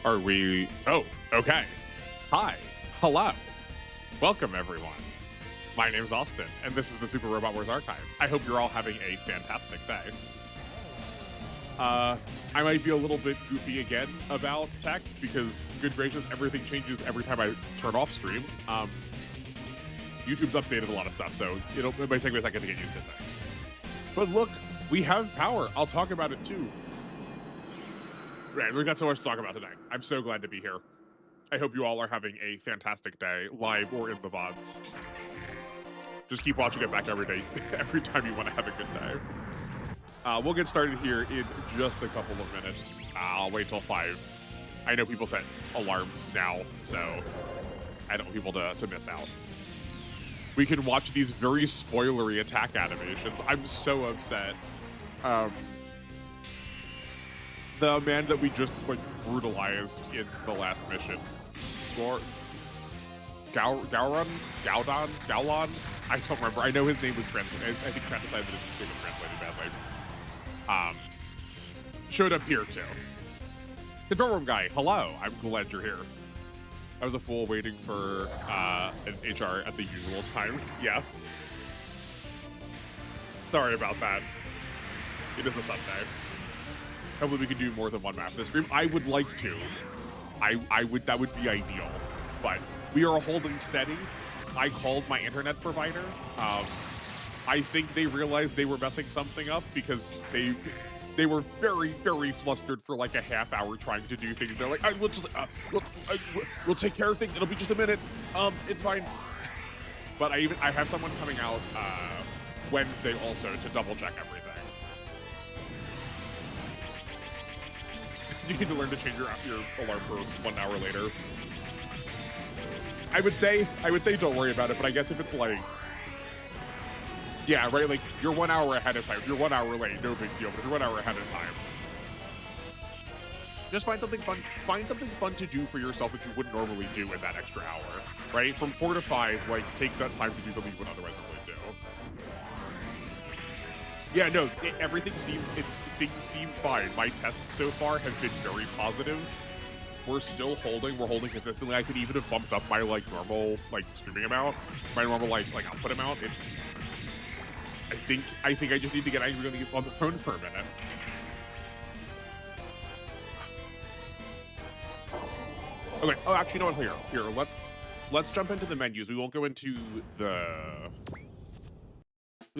Are we? Oh, okay. Hi. Hello. Welcome, everyone. My name's Austin, and this is the Super Robot Wars Archives. I hope you're all having a fantastic day. I might be a little bit goofy again about tech because, good gracious, everything changes every time I turn off stream. YouTube's updated a lot of stuff, so it might take me a second to get used to things. But look, we have power. I'll talk about it too. Right, we've got so much to talk about today. I'm so glad to be here. I hope you all are having a fantastic day, live or in the VODs. Just keep watching it back every day, every time you want to have a good day. We'll get started here in just a couple of minutes. I'll wait till 5. I know people set alarms now, so I don't want people to miss out. We can watch these very spoilery attack animations. I'm so upset. The man that we just brutalized in the last mission, Gaulon? I don't remember. I know his name was translated. I think Trent decided that his name was translated badly. Showed up here too. Control room guy, hello. I'm glad you're here. I was a fool waiting for an HR at the usual time. Yeah. Sorry about that. It is a Sunday. Hopefully we can do more than one map this stream. I would like to. That would be ideal. But we are holding steady. I called my internet provider. I think they realized they were messing something up because they were very, very flustered for like a half hour trying to do things. They're like, we'll take care of things. It'll be just a minute. It's fine. But I have someone coming out Wednesday also to double check everything. You need to learn to change your alarm for 1 hour later. I would say don't worry about it, but I guess if it's like, yeah, right, like you're 1 hour ahead of time. If you're 1 hour late, no big deal. But if you're 1 hour ahead of time, just find something fun. Find something fun to do for yourself that you wouldn't normally do in that extra hour, right? From 4 to 5, like take that time to do something you would otherwise normally do. Yeah, no, things seem fine. My tests so far have been very positive. We're still holding. We're holding consistently. I could even have bumped up my normal streaming amount, my normal like output amount. It's. I think I just need to get angry on the phone for a minute. Okay. Oh, actually, you know what? Here. Let's jump into the menus. We won't go into the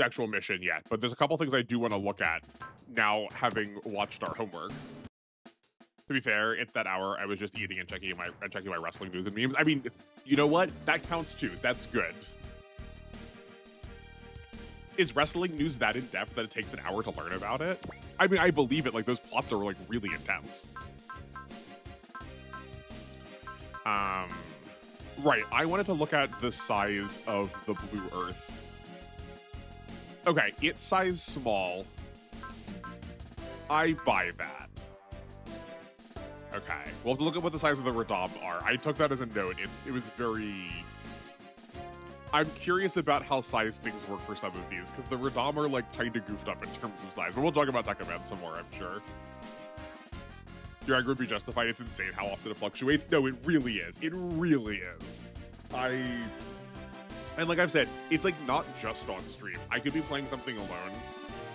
actual mission yet, but there's a couple things I do want to look at now, having watched our homework. To be fair, it's that hour I was just eating and checking my wrestling news and memes. I mean, you know what? That counts too. That's good. Is wrestling news that in depth that it takes an hour to learn about it? I mean, I believe it. Like those plots are really intense. Right. I wanted to look at the size of the blue Earth. Okay, it's size small. I buy that. Okay, we'll have to look at what the size of the Radom are. I took that as a note. It was very... I'm curious about how size things work for some of these, because the Radom are kind of goofed up in terms of size. But we'll talk about that command some more, I'm sure. Your anger would be justified. It's insane how often it fluctuates. No, it really is. It really is. And like I've said, it's not just on stream. I could be playing something alone,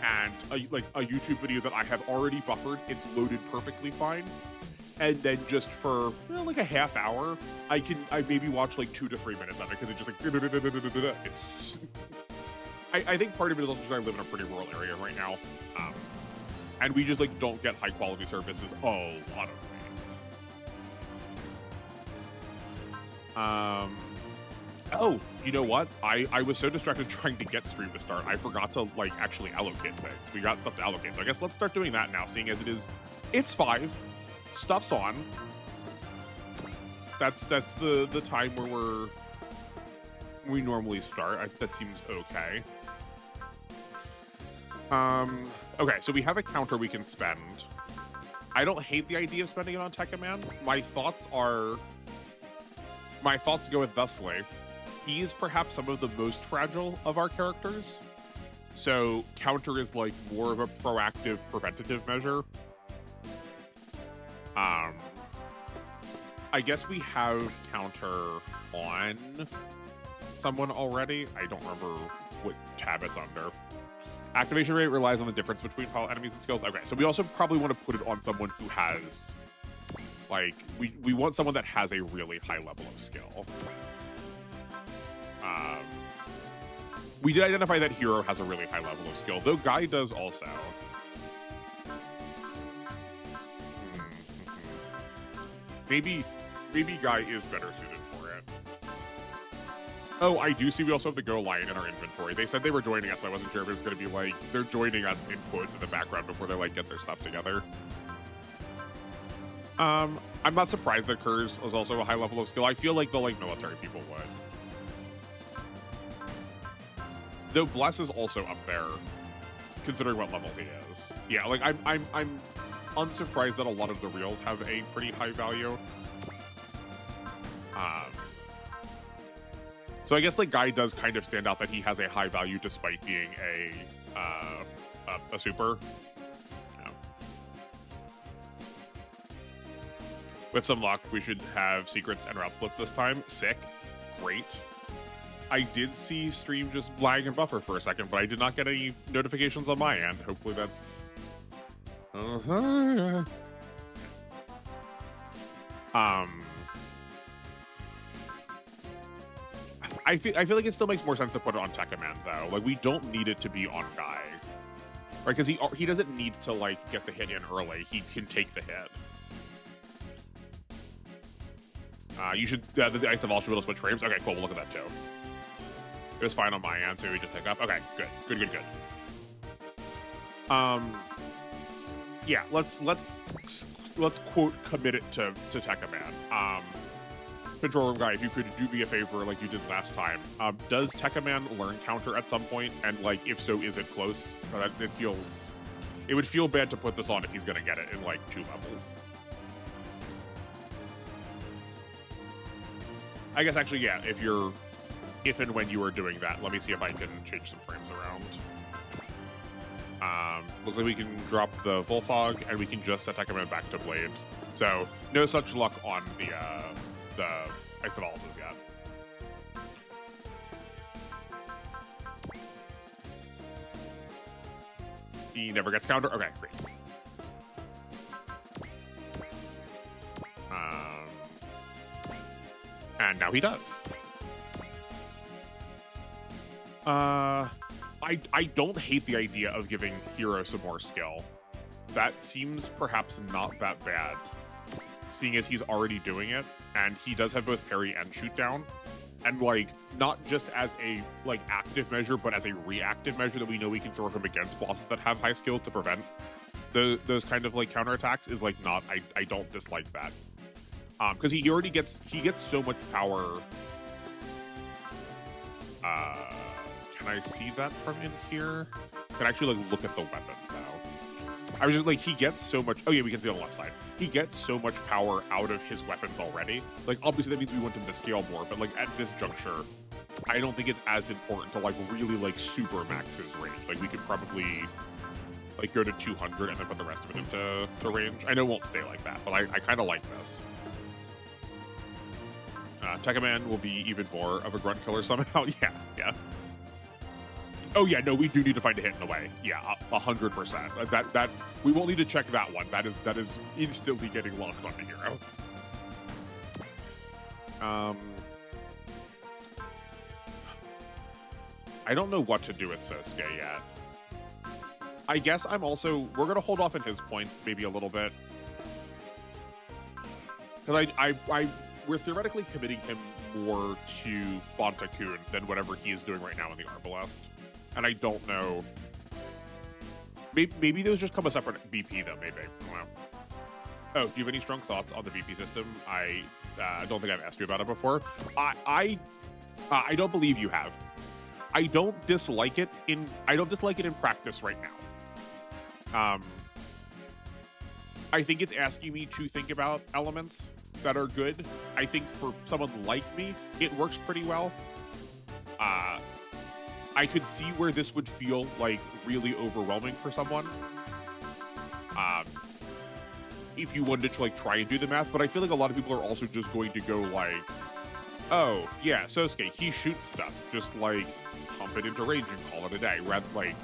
and a YouTube video that I have already buffered, it's loaded perfectly fine. And then just for a half hour, I maybe watch 2 to 3 minutes of it because it's just it's. I think part of it is also just I live in a pretty rural area right now, and we just don't get high quality services a lot of things. Oh, you know what? I was so distracted trying to get stream to start, I forgot to actually allocate things. We got stuff to allocate, so I guess let's start doing that now, seeing as it's 5. Stuff's on. That's the time where we normally start. That seems okay. Okay, so we have a counter we can spend. I don't hate the idea of spending it on Tech Command. My thoughts go with thusly. He is perhaps some of the most fragile of our characters. So counter is more of a proactive, preventative measure. I guess we have counter on someone already. I don't remember what tab it's under. Activation rate relies on the difference between pilot enemies and skills. Okay, so we also probably want to put it on someone who has, like, we want someone that has a really high level of skill. We did identify that hero has a really high level of skill, though Guy does also. Maybe Guy is better suited for it. Oh, I do see we also have the Go Lion in our inventory. They said they were joining us, but I wasn't sure if it was going to be like, they're joining us in quotes in the background before they like get their stuff together. I'm not surprised that Kurz was also a high level of skill. I feel like the like military people would. Though Bless is also up there, considering what level he is. Yeah, like I'm unsurprised that a lot of the reels have a pretty high value. So I guess like Guy does kind of stand out that he has a high value despite being a super. Yeah. With some luck, we should have secrets and route splits this time. Sick. Great. I did see stream just lag and buffer for a second, but I did not get any notifications on my end. Hopefully that's... I feel like it still makes more sense to put it on Tekkaman, though. Like, we don't need it to be on Guy. Right, because he doesn't need to, like, get the hit in early. He can take the hit. You should... the Ice Deval should be able to switch frames. Okay, cool. We'll look at that, too. It was fine on my end, so we just pick up. Okay, good. Good. Yeah, let's quote commit it to Tekkaman. Control Room Guy, if you could do me a favor like you did last time, does Tekkaman learn counter at some point? And like, if so, is it close? It would feel bad to put this on if he's gonna get it in like 2 levels. I guess actually, yeah, if and when you are doing that, let me see if I can change some frames around. Looks like we can drop the Volfog, and we can just set Tekkaman back to Blade. So, no such luck on the Ice Devals yet. He never gets counter? Okay, great. And now he does. I don't hate the idea of giving Hero some more skill. That seems perhaps not that bad, seeing as he's already doing it, and he does have both parry and shoot down, and like not just as a like active measure, but as a reactive measure that we know we can throw him against bosses that have high skills to prevent those kind of like counterattacks is like not. I don't dislike that, because he already gets so much power. Can I see that from in here? Can I actually like look at the weapon now? I was just like, he gets so much. Oh yeah, we can see on the left side. He gets so much power out of his weapons already. Like obviously that means we want him to scale more, but like at this juncture, I don't think it's as important to like really like super max his range. Like we could probably like go to 200 and then put the rest of it into range. I know it won't stay like that, but I kind of like this. Tekkaman will be even more of a grunt killer somehow. Yeah. Oh yeah, no, we do need to find a hit in the way. Yeah, 100%. That we won't need to check that one. That is instantly getting locked on the hero. I don't know what to do with Sosuke yet. I guess we're gonna hold off on his points maybe a little bit. Because we're theoretically committing him more to Bonta-kun than whatever he is doing right now in the Arbalest. And I don't know. Maybe those just come a separate BP, though, maybe. I don't know. Oh, do you have any strong thoughts on the BP system? I don't think I've asked you about it before. I don't believe you have. I don't dislike it in practice right now. I think it's asking me to think about elements that are good. I think for someone like me, it works pretty well. I could see where this would feel like really overwhelming for someone. if you wanted to like try and do the math, but I feel like a lot of people are also just going to go like, oh yeah, Sosuke, he shoots stuff, just like pump it into range and call it a day. Rather, like,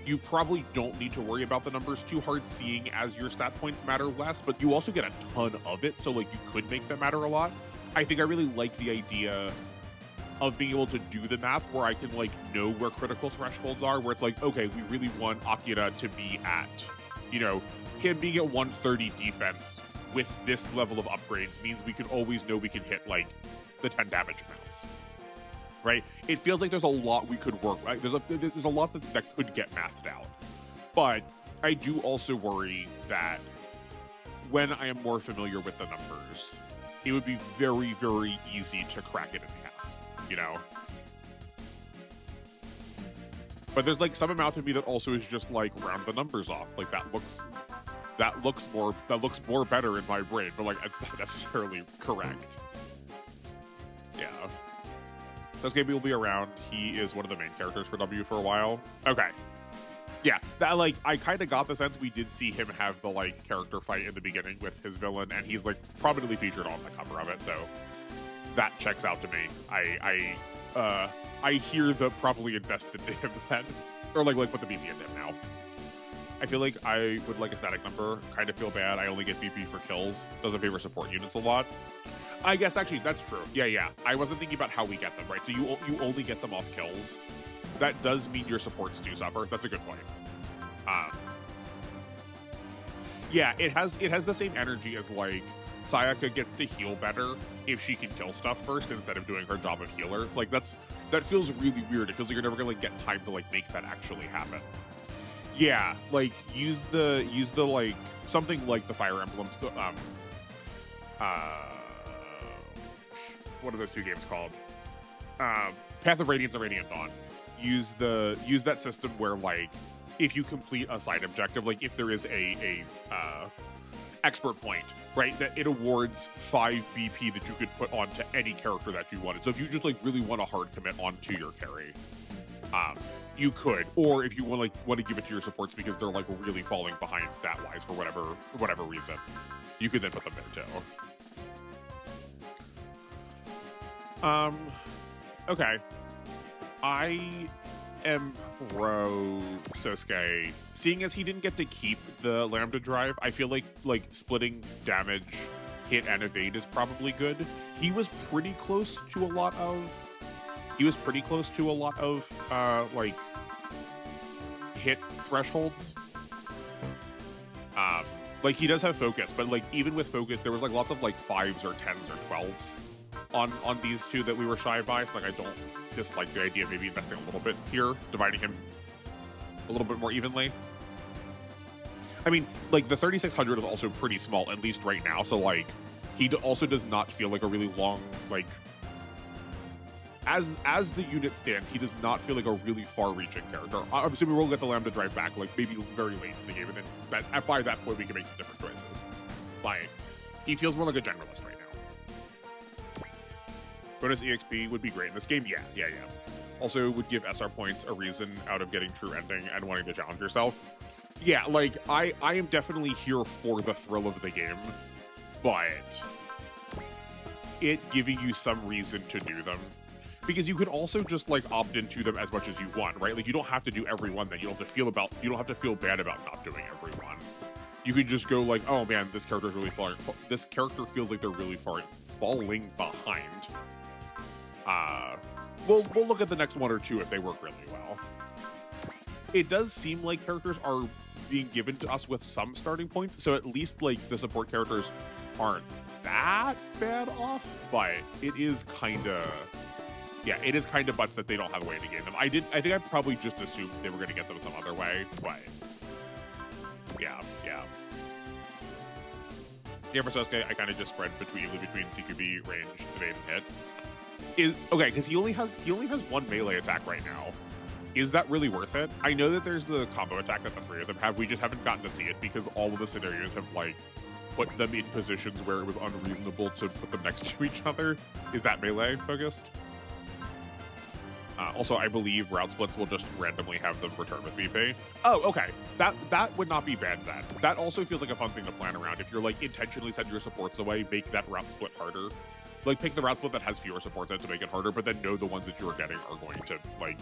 you probably don't need to worry about the numbers too hard, seeing as your stat points matter less, but you also get a ton of it, so like you could make them matter a lot. I think I really like the idea of being able to do the math where I can like know where critical thresholds are, where it's like, okay, we really want Akira to be at, you know, him being at 130 defense with this level of upgrades means we can always know we can hit like the 10 damage amounts, right? It feels like there's a lot we could work. Right? There's a lot that could get mathed out, but I do also worry that when I am more familiar with the numbers, it would be very, very easy to crack it in half, you know? But there's like some amount of me that also is just like round the numbers off. Like that looks more better in my brain, but like it's not necessarily correct. Yeah. Sasuke will be around. He is one of the main characters for W for a while. Okay. Yeah, that like I kind of got the sense we did see him have the like character fight in the beginning with his villain, and he's like prominently featured on the cover of it, so that checks out to me. I hear the probably invested in him then, or like put the BP in him now. I feel like I would like a static number. Kind of feel bad. I only get BP for kills. Doesn't favor support units a lot. I guess actually that's true. Yeah. I wasn't thinking about how we get them, right? So you only get them off kills. That does mean your supports do suffer. That's a good point. Yeah, it has the same energy as like Sayaka gets to heal better if she can kill stuff first instead of doing her job of healer. It's like that feels really weird. It feels like you're never gonna like get time to like make that actually happen. Yeah, like use the like something like the Fire Emblem. So, what are those two games called? Path of Radiance and Radiant Dawn. Use that system where like if you complete a side objective, like if there is a expert point, right, that it awards 5 BP that you could put onto any character that you wanted. So if you just like really want a hard commit onto your carry, you could, or if you want to give it to your supports because they're like really falling behind stat wise for whatever reason, you could then put them there too. Okay. I am pro Sosuke. Seeing as he didn't get to keep the Lambda drive, I feel like splitting damage, hit, and evade is probably good. He was pretty close to a lot of like hit thresholds. Like he does have focus, but like even with focus, there was like lots of like 5s or 10s or 12s on these two that we were shy by. So like I don't dislike the idea of maybe investing a little bit here, dividing him a little bit more evenly. I mean, like the 3600 is also pretty small, at least right now. So like he also does not feel like a really long, like as the unit stands, he does not feel like a really far-reaching character. I'm assuming we'll get the Lambda drive back, like maybe very late in the game, and then by that point we can make some different choices. Like he feels more like a generalist right now. Bonus EXP would be great in this game. Yeah. Also would give SR points a reason out of getting true ending and wanting to challenge yourself. Yeah, like I am definitely here for the thrill of the game, but it giving you some reason to do them. Because you could also just like opt into them as much as you want, right? Like you don't have to do every one. Then you don't have to feel bad about not doing every one. You could just go like, oh man, this character's really falling. This character feels like they're really falling behind. We'll look at the next one or two if they work really well. It does seem like characters are being given to us with some starting points, so at least like the support characters aren't that bad off. But it is kind of. Yeah, it is kind of butts that they don't have a way to gain them. I think I probably just assumed they were going to get them some other way, but yeah. Yeah, for Sosuke, I kind of just spread between CQB, range, evade, and hit. Okay, because he only has one melee attack right now. Is that really worth it? I know that there's the combo attack that the three of them have. We just haven't gotten to see it because all of the scenarios have like put them in positions where it was unreasonable to put them next to each other. Is that melee focused? Also, I believe route splits will just randomly have them return with BP. Oh, okay. That would not be bad then. That also feels like a fun thing to plan around. If you're like intentionally send your supports away, make that route split harder. Like pick the route split that has fewer supports in it to make it harder, but then know the ones that you're getting are going to like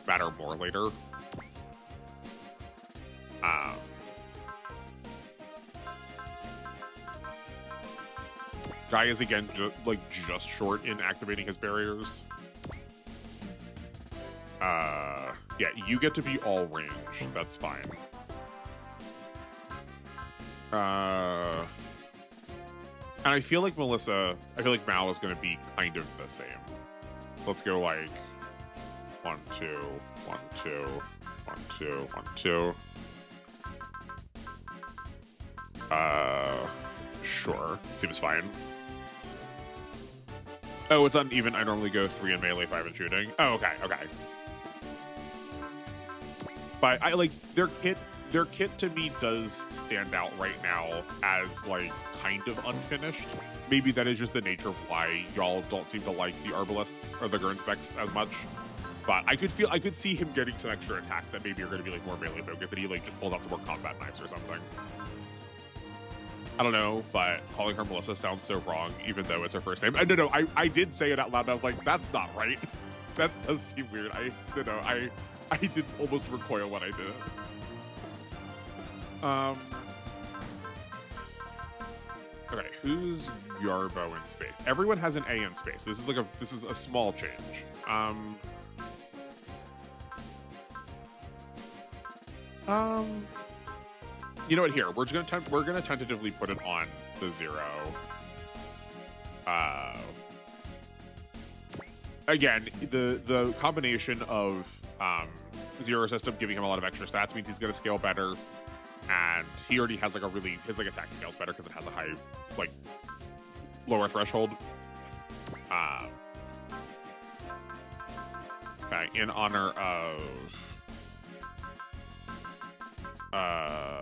matter more later. Guy is again just short in activating his barriers. Yeah, you get to be all range. That's fine. And I feel like Mao is going to be kind of the same. So let's go like 1, 2, 1, 2, 1, 2, 1, 2. Sure. Seems fine. Oh, it's uneven. I normally go 3 in melee, 5 in shooting. Oh, okay. But I like their kit to me does stand out right now as like kind of unfinished. Maybe that is just the nature of why y'all don't seem to like the Arbalists or the Gurn specs as much. But I could see him getting some extra attacks that maybe are going to be like more melee focused, that he like just pulls out some more combat knives or something. I don't know, but calling her Melissa sounds so wrong, even though it's her first name. No, I did say it out loud, and I was like, that's not right. That does seem weird. I did almost recoil when I did it. Okay, who's Yarbo in space? Everyone has an A in space. This is a small change. You know what? Here, we're gonna tentatively put it on the 0. Again, the combination of 0 system giving him a lot of extra stats means he's gonna scale better, and he already has like his like attack scales better because it has a high like lower threshold. Okay, in honor of.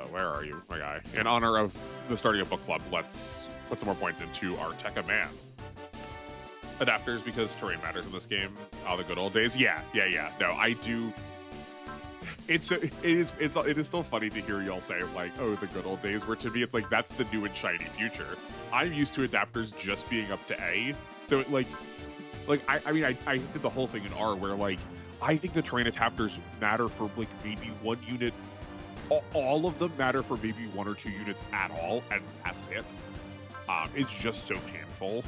Where are you, my guy? In honor of the starting of book club, let's put some more points into our Tekka Man adapters because terrain matters in this game. Oh, the good old days. Yeah. No, I do. It is still funny to hear y'all say like, oh, the good old days. Where to me, it's like that's the new and shiny future. I'm used to adapters just being up to A, so it, I mean, I did the whole thing in R where like I think the terrain adapters matter for like maybe 1 unit. All of them matter for maybe 1 or 2 units at all, and that's it. It's just so painful.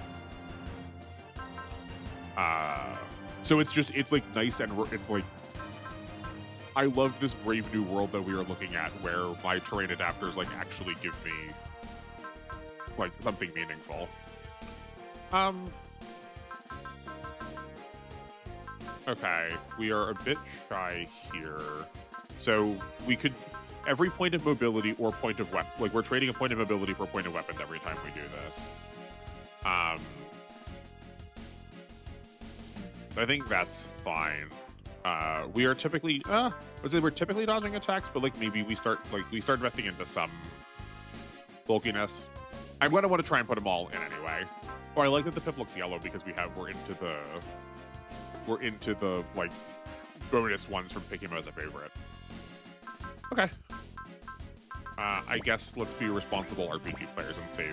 So it's like nice, and it's like I love this brave new world that we are looking at, where my terrain adapters like actually give me like something meaningful. Okay, we are a bit shy here, so we could. Every point of mobility or point of weapon, like we're trading a point of mobility for a point of weapons every time we do this. I think that's fine. We are typically, we're typically dodging attacks, but like maybe we start investing into some bulkiness. I'm gonna want to try and put them all in anyway. Oh, I like that the pip looks yellow because we're into the like bonus ones from picking him as a favorite. Okay. I guess let's be responsible RPG players and save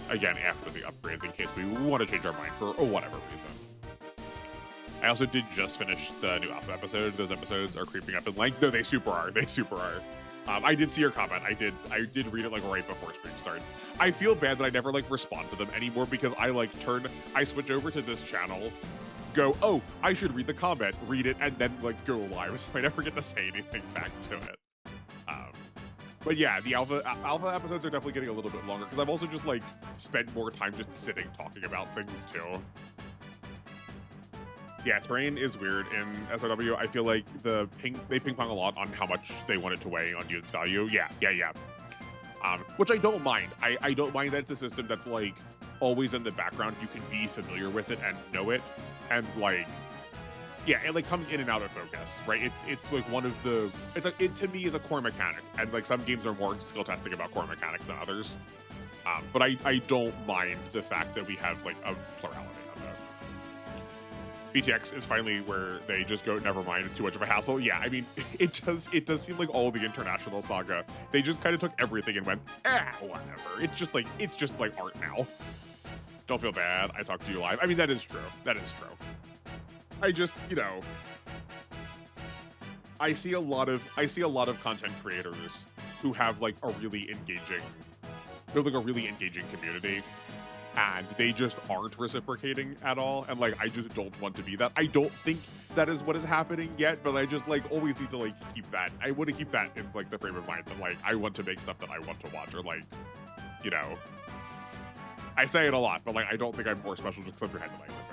again after the upgrades in case we want to change our mind for whatever reason. I also did just finish the new alpha episode. Those episodes are creeping up in length. No, they super are. I did see your comment. I did read it like right before stream starts. I feel bad that I never like respond to them anymore because I switch over to this channel, go, oh, I should read the comment, read it, and then like go live, so I never get to say anything back to it. But yeah, the alpha episodes are definitely getting a little bit longer because I've also just like spent more time just sitting talking about things too. Yeah, terrain is weird in SRW. I feel like they ping pong a lot on how much they want it to weigh on units value. Yeah. Which I don't mind. I don't mind that it's a system that's like always in the background. You can be familiar with it and know it, and like, yeah, it like comes in and out of focus, right? It's like one of the it to me is a core mechanic, and like some games are more skill testing about core mechanics than others. But I don't mind the fact that we have like a plurality of BTX is finally where they just go, never mind, it's too much of a hassle. Yeah, I mean, it does seem like all the international saga, they just kind of took everything and went, whatever. It's just like art now. Don't feel bad, I talked to you live. I mean, that is true. That is true. I just, I see a lot of content creators who have like a really engaging community, and they just aren't reciprocating at all. And like, I just don't want to be that. I don't think that is what is happening yet, but I just like always need to like keep that. I want to keep that in like the frame of mind that like I want to make stuff that I want to watch, or like, I say it a lot, but like I don't think I'm more special just because I'm behind the microphone.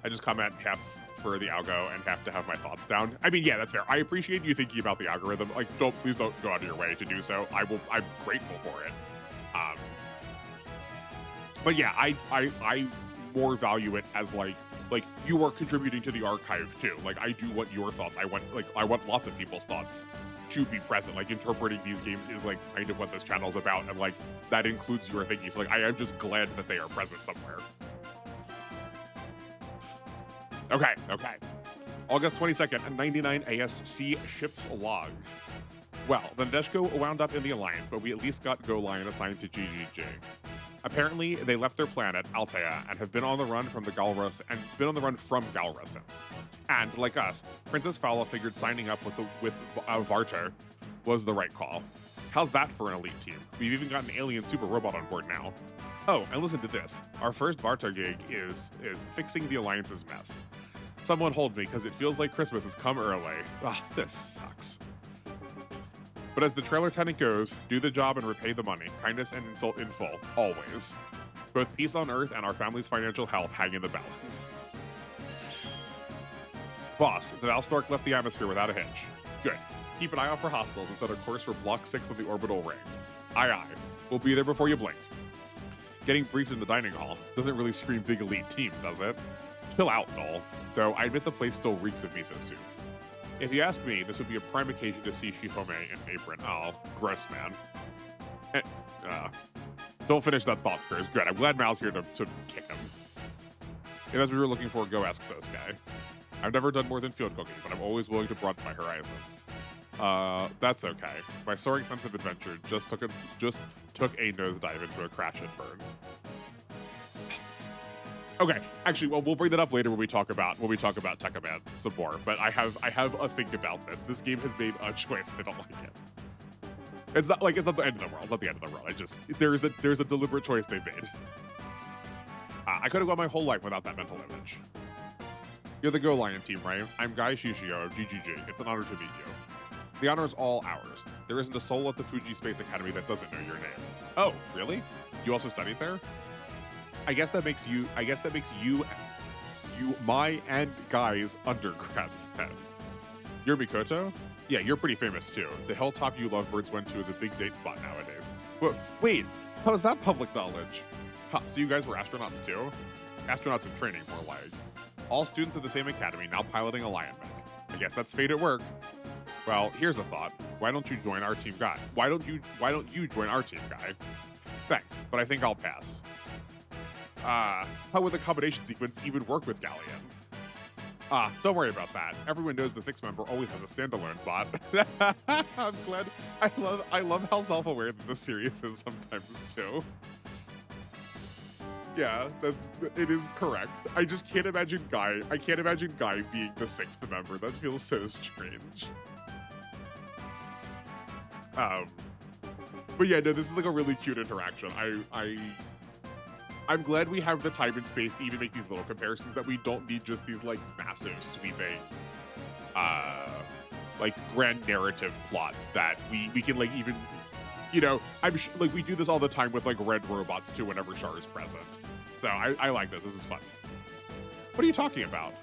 I just comment half for the algo and have to have my thoughts down. I mean, yeah, that's fair. I appreciate you thinking about the algorithm. Like, please don't go out of your way to do so. I'm grateful for it. But yeah, I more value it as like you are contributing to the archive too. Like, I do want your thoughts. I want lots of people's thoughts to be present. Like, interpreting these games is like kind of what this channel is about, and like that includes your thinking. So like, I am just glad that they are present somewhere. Okay. August 22nd, 99 ASC ships log. Well, the Nadeshko wound up in the Alliance, but we at least got Go Lion assigned to GGG. Apparently, they left their planet, Altea, and have been on the run from Galra since. And like us, Princess Fala figured signing up with Vartar was the right call. How's that for an elite team? We've even got an alien super robot on board now. Oh, and listen to this. Our first Vartar gig is fixing the Alliance's mess. Someone hold me, because it feels like Christmas has come early. Ah, this sucks. But as the trailer tenant goes, do the job and repay the money. Kindness and insult in full, always. Both peace on Earth and our family's financial health hang in the balance. Boss, the Valstork left the atmosphere without a hitch. Good. Keep an eye out for hostiles and set a course for Block 6 of the orbital ring. Aye aye. We'll be there before you blink. Getting briefed in the dining hall doesn't really scream big elite team, does it? Chill out, Noel. Though I admit the place still reeks of miso soup. If you ask me, this would be a prime occasion to see Shihome in apron. Oh, gross, man. Don't finish that thought, Chris. Good. I'm glad Mal's here to kick him. If that's what we were looking for, go ask Sosuke. I've never done more than field cooking, but I'm always willing to broaden my horizons. That's okay. My soaring sense of adventure just took a nosedive into a crash and burn. Okay, actually, well, we'll bring that up later when we talk about Tekkaman some more. But I have a think about this. This game has made a choice. I don't like it. It's not the end of the world. It's not the end of the world. There's a deliberate choice they've made. I could have gone my whole life without that mental image. You're the Go Lion team, right? I'm Guy Shishio of GGG. It's an honor to meet you. The honor is all ours. There isn't a soul at the Fuji Space Academy that doesn't know your name. Oh, really? You also studied there? I guess that makes you my and Guy's undergrads then. You're Mikoto? Yeah, you're pretty famous too. The hilltop you lovebirds went to is a big date spot nowadays. Wait, how is that public knowledge? Huh, so you guys were astronauts too? Astronauts in training, more like. All students at the same academy, now piloting a Lion mech. I guess that's fate at work. Well, here's a thought. Why don't you join our team, Guy? Why don't you join our team, Guy? Thanks, but I think I'll pass. How would the combination sequence even work with Galleon? Don't worry about that. Everyone knows the 6th member always has a standalone bot. I'm glad. I love how self-aware that the series is sometimes too. Yeah, it is correct. I just can't imagine Guy. I can't imagine Guy being the 6th member. That feels so strange. But yeah, no, this is like a really cute interaction. I'm glad we have the time and space to even make these little comparisons, that we don't need just these like massive sweeping like grand narrative plots that we can like even, I'm like we do this all the time with like red robots too whenever Char is present. So I like this. This is fun. What are you talking about?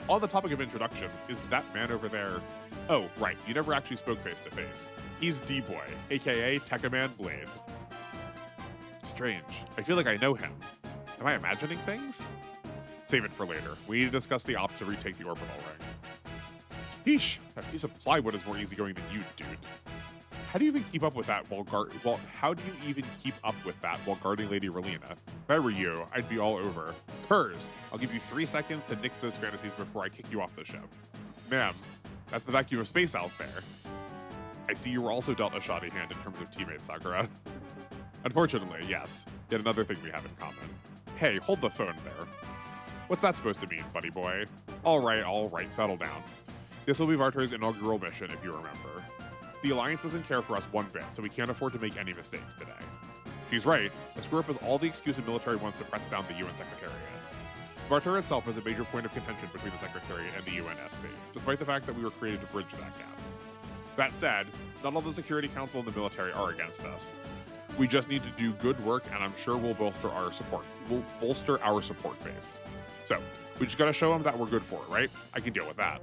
On the topic of introductions, is that man over there? Oh, right. You never actually spoke face to face. He's D-Boy, aka Tekkaman Blade. Strange. I feel like I know him. Am I imagining things? Save it for later. We need to discuss the opt to retake the orbital ring. Sheesh, that piece of plywood is more easygoing than you, dude. How do you even keep up with that while guarding Lady Relina? If I were you, I'd be all over. Purrs, I'll give you 3 seconds to nix those fantasies before I kick you off the ship. Ma'am, that's the vacuum of space out there. I see you were also dealt a shoddy hand in terms of teammates, Sakura. Unfortunately, yes. Yet another thing we have in common. Hey, hold the phone there. What's that supposed to mean, buddy boy? All right, settle down. This will be Vartar's inaugural mission, if you remember. The Alliance doesn't care for us one bit, so we can't afford to make any mistakes today. She's right. A screw-up is all the excuse the military wants to press down the UN Secretariat. Vartar itself is a major point of contention between the Secretariat and the UNSC, despite the fact that we were created to bridge that gap. That said, not all the Security Council and the military are against us. We just need to do good work, and I'm sure we'll bolster our support. We'll bolster our support base. So, we just gotta show them that we're good for it, right? I can deal with that.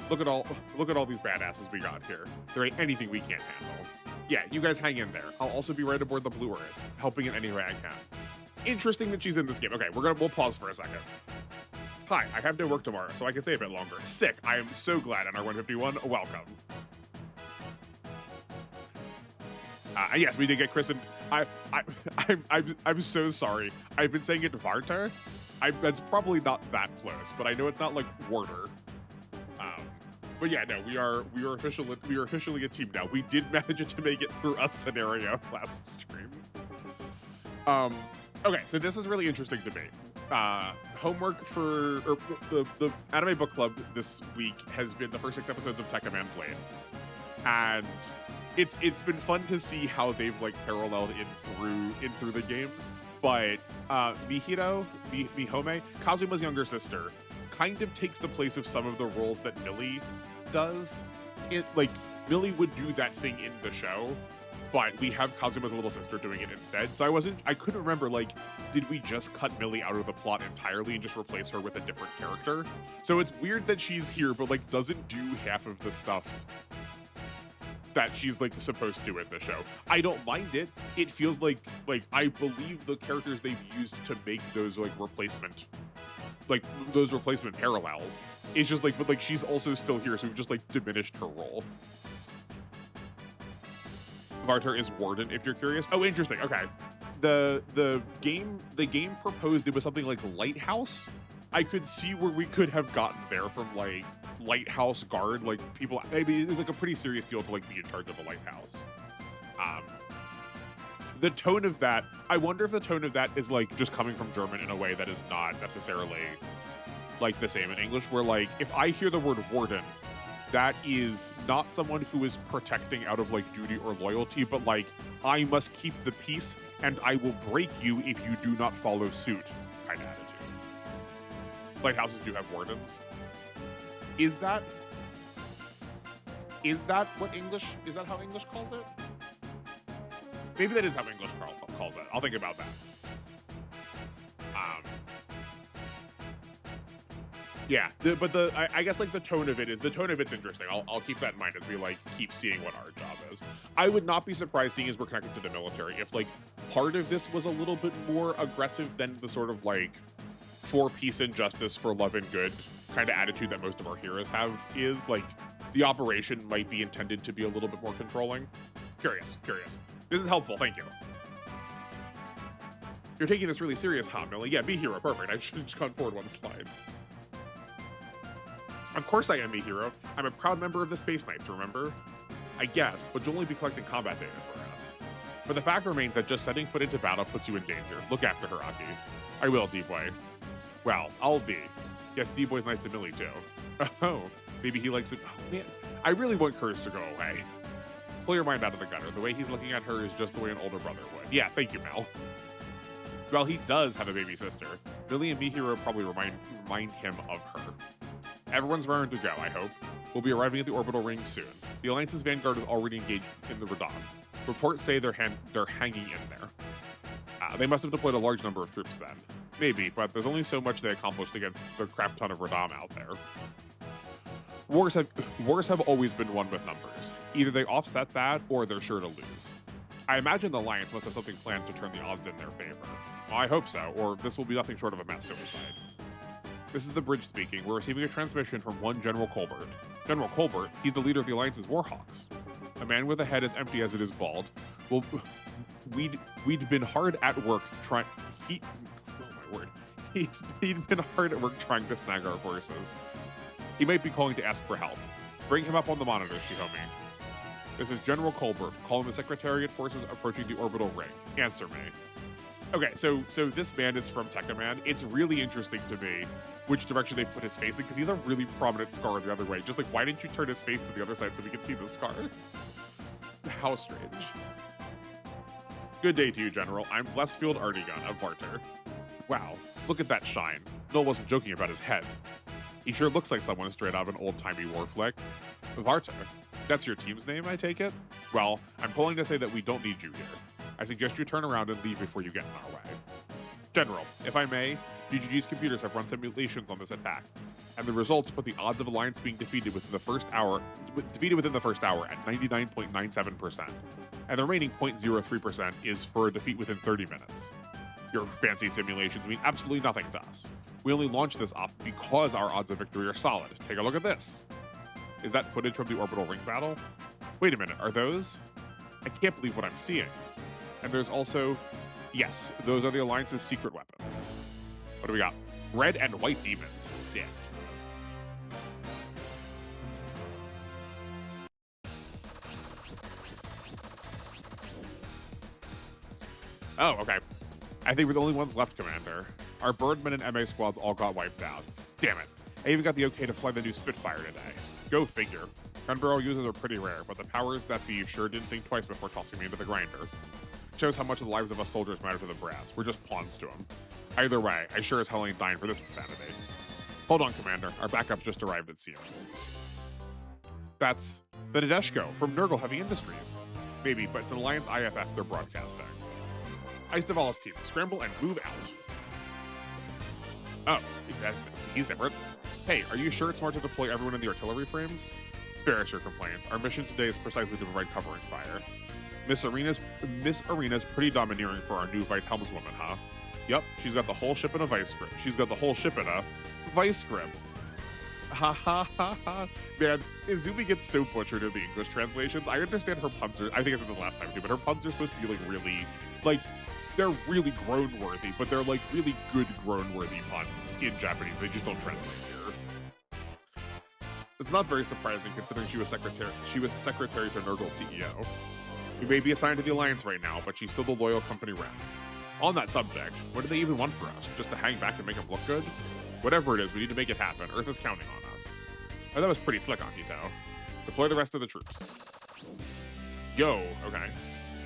Look at all these badasses we got here. There ain't anything we can't handle. Yeah, you guys hang in there. I'll also be right aboard the Blue Earth, helping in any way I can. Interesting that she's in this game. Okay, we'll pause for a second. Hi, I have no work tomorrow, so I can stay a bit longer. Sick. I am so glad NR 151. Welcome. Yes, we did get christened. I'm so sorry. I've been saying it to Vartar. That's probably not that close, but I know it's not like Warder. But yeah, no, we are officially a team now. We did manage to make it through a scenario last stream. Okay, so this is really interesting to me. Homework for the anime book club this week has been the first 6 episodes of Tekkaman Blade, and it's been fun to see how they've like paralleled in through the game. But Mihome, Kazuma's younger sister, kind of takes the place of some of the roles that Millie does. Millie would do that thing in the show, but we have Kazuma's little sister doing it instead. So I couldn't remember, like, did we just cut Millie out of the plot entirely and just replace her with a different character? So it's weird that she's here, but like doesn't do half of the stuff that she's like supposed to in the show. I don't mind it. It feels like I believe the characters they've used to make those replacement parallels. It's just but she's also still here, so we've just diminished her role. Vartar is Warden, if you're curious. Oh, interesting. Okay. The game proposed it was something like Lighthouse. I could see where we could have gotten there from Lighthouse Guard, people. Maybe it's a pretty serious deal to be in charge of a lighthouse. The tone of that, I wonder if the tone of that is just coming from German in a way that is not necessarily the same in English, where if I hear the word warden, that is not someone who is protecting out of duty or loyalty, but I must keep the peace and I will break you if you do not follow suit kind of attitude. Lighthouses do have wardens. Is that what English, is that how English calls it? Maybe that is how English calls it. I'll think about that. Yeah, I guess the tone of it's interesting. I'll keep that in mind as we keep seeing what our job is. I would not be surprised, seeing as we're connected to the military, if part of this was a little bit more aggressive than the sort of for peace and justice, for love and good kind of attitude that most of our heroes have. Is the operation might be intended to be a little bit more controlling. Curious. This is helpful. Thank you. You're taking this really serious, huh, Millie? Yeah, be hero. Perfect. I should have just gone forward one slide. Of course I am a hero. I'm a proud member of the Space Knights, remember? I guess, but you'll only be collecting combat data for us. But the fact remains that just setting foot into battle puts you in danger. Look after her, Aki. I will, D-Boy. Well, I'll be. Guess D-Boy's nice to Millie, too. Oh, maybe he likes it. Oh, man. I really want Kurz to go away. Pull your mind out of the gutter. The way he's looking at her is just the way an older brother would. Yeah, thank you, Mel. Well, he does have a baby sister. Millie and Mihiro probably remind him of her. Everyone's raring to go, I hope. We'll be arriving at the orbital ring soon. The Alliance's vanguard is already engaged in the Radon. Reports say they're hanging in there. They must have deployed a large number of troops then. Maybe, but there's only so much they accomplished against the crap ton of Radon out there. Wars have always been won with numbers. Either they offset that, or they're sure to lose. I imagine the Alliance must have something planned to turn the odds in their favor. Well, I hope so, or this will be nothing short of a mass suicide. This is the bridge speaking. We're receiving a transmission from one General Colbert. General Colbert? He's the leader of the Alliance's Warhawks. A man with a head as empty as it is bald. Well, we'd been hard at work trying... Oh my word. He'd been hard at work trying to snag our forces. He might be calling to ask for help. Bring him up on the monitor, Shihomi. This is General Colbert, calling the Secretariat forces approaching the orbital ring. Answer me. Okay, so this man is from Tekkaman. It's really interesting to me which direction they put his face in, because he's a really prominent scar the other way. Just like, why didn't you turn his face to the other side so we can see the scar? How strange. Good day to you, General. I'm Blessfield Artigan of Varter. Wow, look at that shine. Noel wasn't joking about his head. He sure looks like someone straight out of an old-timey war flick. Varter, that's your team's name, I take it? Well, I'm calling to say that we don't need you here. I suggest you turn around and leave before you get in our way. General, if I may, GGG's computers have run simulations on this attack, and the results put the odds of Alliance being defeated within the first hour at 99.97%, and the remaining 0.03% is for a defeat within 30 minutes. Your fancy simulations mean absolutely nothing to us. We only launched this op because our odds of victory are solid. Take a look at this. Is that footage from the orbital ring battle? Wait a minute, are those? I can't believe what I'm seeing. And there's also, yes, those are the Alliance's secret weapons. What do we got? Red and white demons. Sick. Oh, okay. I think we're the only ones left, Commander. Our Birdmen and MA squads all got wiped out. Damn it. I even got the okay to fly the new Spitfire today. Go figure. Gun barrel users are pretty rare, but the powers that be sure didn't think twice before tossing me into the grinder. Shows how much of the lives of us soldiers matter to the brass. We're just pawns to them. Either way, I sure as hell ain't dying for this insanity. Hold on, Commander. Our backups just arrived, it seems. That's the Nadeshko from Nurgle Heavy Industries. Maybe, but it's an Alliance IFF they're broadcasting. Ice Duvall's team, scramble and move out. Oh, he's different. Hey, are you sure it's smart to deploy everyone in the artillery frames? Spare us your complaints. Our mission today is precisely to provide covering fire. Miss Arena's pretty domineering for our new vice helmswoman, huh? Yep, she's got the whole ship in a vice grip. She's got the whole ship in a vice grip. Ha ha ha ha. Man, Izumi gets so butchered in the English translations. I understand her puns are, I think I said this last time too, but her puns are supposed to be like really, like, they're really groan-worthy, but they're like really good groan-worthy puns in Japanese. They just don't translate here. It's not very surprising considering she was a secretary to Nurgle CEO. We may be assigned to the Alliance right now, but she's still the loyal company rep. On that subject, what do they even want for us? Just to hang back and make them look good? Whatever it is, we need to make it happen. Earth is counting on us. Oh, that was pretty slick, Akito. Deploy the rest of the troops. Yo, okay.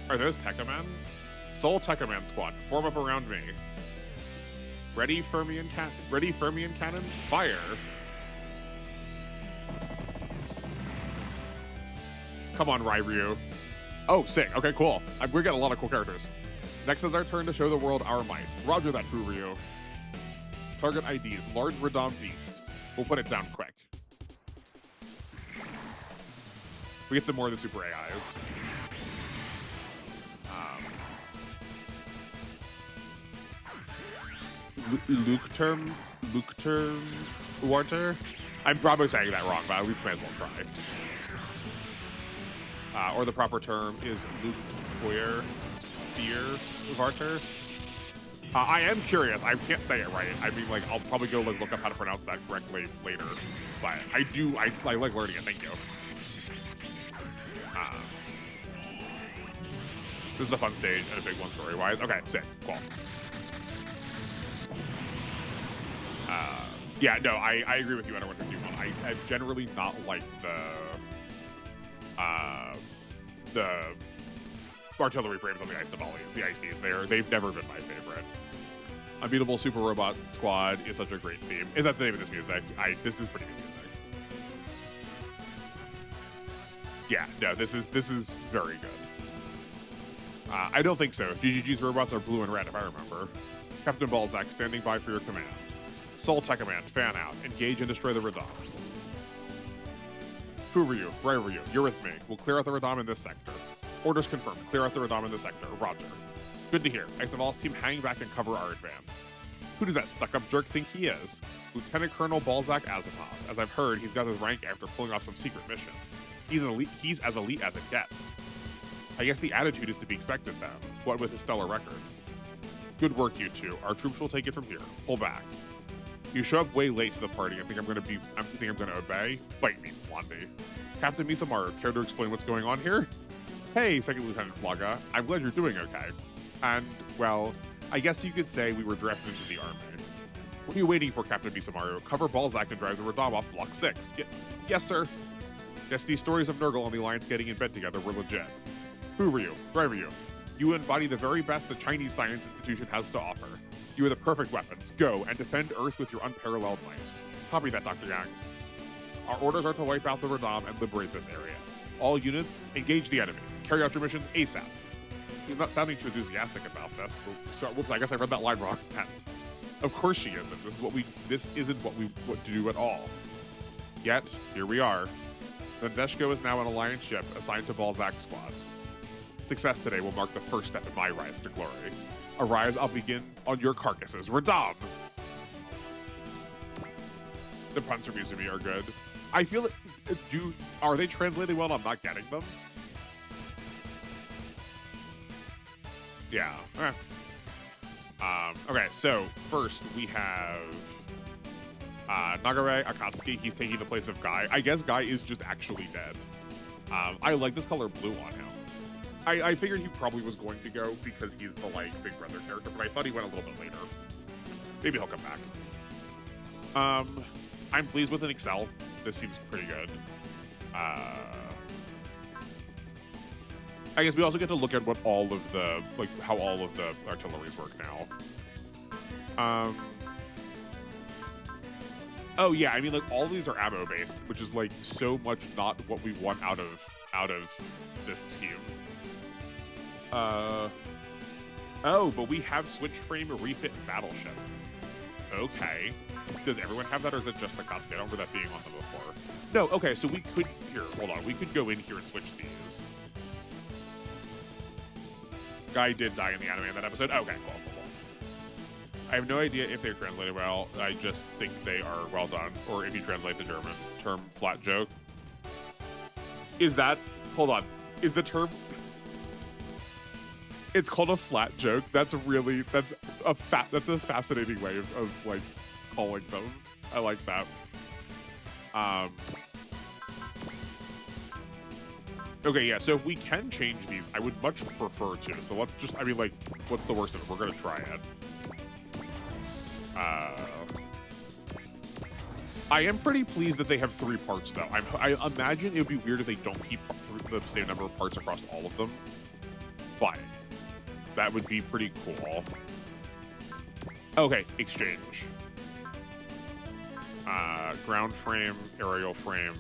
Are those Tekkaman? Soul Tekkaman squad, form up around me. Ready, Fermion cannons? Fire! Come on, Ryu. Oh, sick. Okay, cool. We're getting a lot of cool characters. Next is our turn to show the world our might. Roger that, Furyu. Target ID, large Radom beast. We'll put it down quick. We get some more of the super AIs. Luke term Warter? I'm probably saying that wrong, but at least might as well try. Or the proper term is Luke Queer Deer Varter. I am curious. I can't say it right. I mean, like, I'll probably go like look up how to pronounce that correctly later. But I like learning it. Thank you. This is a fun stage and a big one story-wise. Okay, sick. Cool. Yeah, no, I agree with you. I don't want to do one. I've generally not liked the artillery frames on the Ice Ds. They've never been my favorite. Unbeatable Super Robot Squad is such a great theme. Is that the name of this music? This is pretty good music. Yeah, no, this is very good. I don't think so. GGG's robots are blue and red, if I remember. Captain Balzac, standing by for your command. Soul Tekkaman, fan out. Engage and destroy the Radom. Furyu, Ryu, you're with me. We'll clear out the Radom in this sector. Orders confirmed. Clear out the Radom in this sector. Roger. Good to hear. Ice Duvall's team hang back and cover our advance. Who does that stuck-up jerk think he is? Lieutenant Colonel Balzac Asimov. As I've heard, he's got his rank after pulling off some secret mission. He's as elite as it gets. I guess the attitude is to be expected then. What with his stellar record? Good work, you two. Our troops will take it from here. Pull back. You show up way late to the party. I think I'm gonna obey. Bite me, Blondie. Captain Misamaru, care to explain what's going on here? Hey, Second Lieutenant Flaga. I'm glad you're doing okay. And, well, I guess you could say we were drafted into the army. What are you waiting for, Captain Misamaru? Cover Balzac and drive the Radam off Block 6. Yes, sir. Guess these stories of Nurgle and the Alliance getting in bed together were legit. Who were you? Driver you. You embody the very best the Chinese Science Institution has to offer. You are the perfect weapons. Go and defend Earth with your unparalleled might. Copy that, Dr. Yang. Our orders are to wipe out the Radam and liberate this area. All units, engage the enemy. Carry out your missions ASAP. He's not sounding too enthusiastic about this. Whoops, I guess I read that line wrong. Of course she isn't. This isn't what we do at all. Yet, here we are. The Veshko is now an Alliance ship assigned to Balzac's squad. Success today will mark the first step in my rise to glory. A rise I'll begin on your carcasses. Radam! The puns from Izumi are good. I feel it. Are they translated well and I'm not getting them? Yeah. Okay, so first we have Nagare Akatsuki. He's taking the place of Guy. I guess Guy is just actually dead. I like this color blue on him. I figured he probably was going to go because he's the, like, Big Brother character, but I thought he went a little bit later. Maybe he'll come back. I'm pleased with an Excel. This seems pretty good. I guess we also get to look at what all of the, like, how all of the artilleries work now. Oh yeah, I mean, like, all these are ammo based, which is, like, so much not what we want out of this team. Oh, but we have switch frame refit battleship. Okay. Does everyone have that, or is it just the Akatsuki? I don't remember that being on them before. No, okay, so we could, here, hold on. We could go in here and switch these. Guy did die in the anime in that episode. Okay, cool. I have no idea if they're translated well. I just think they are well done. Or if you translate the German term flat joke. Is that, hold on, is the term, it's called a flat joke? That's a fascinating way of like calling them. I like that. Okay, yeah, so if we can change these, I would much prefer to. So let's just, I mean, like, what's the worst of it? We're gonna try it. I am pretty pleased that they have 3 parts, though. I imagine it would be weird if they don't keep the same number of parts across all of them, but that would be pretty cool. Okay, exchange. Ground frame, aerial frame.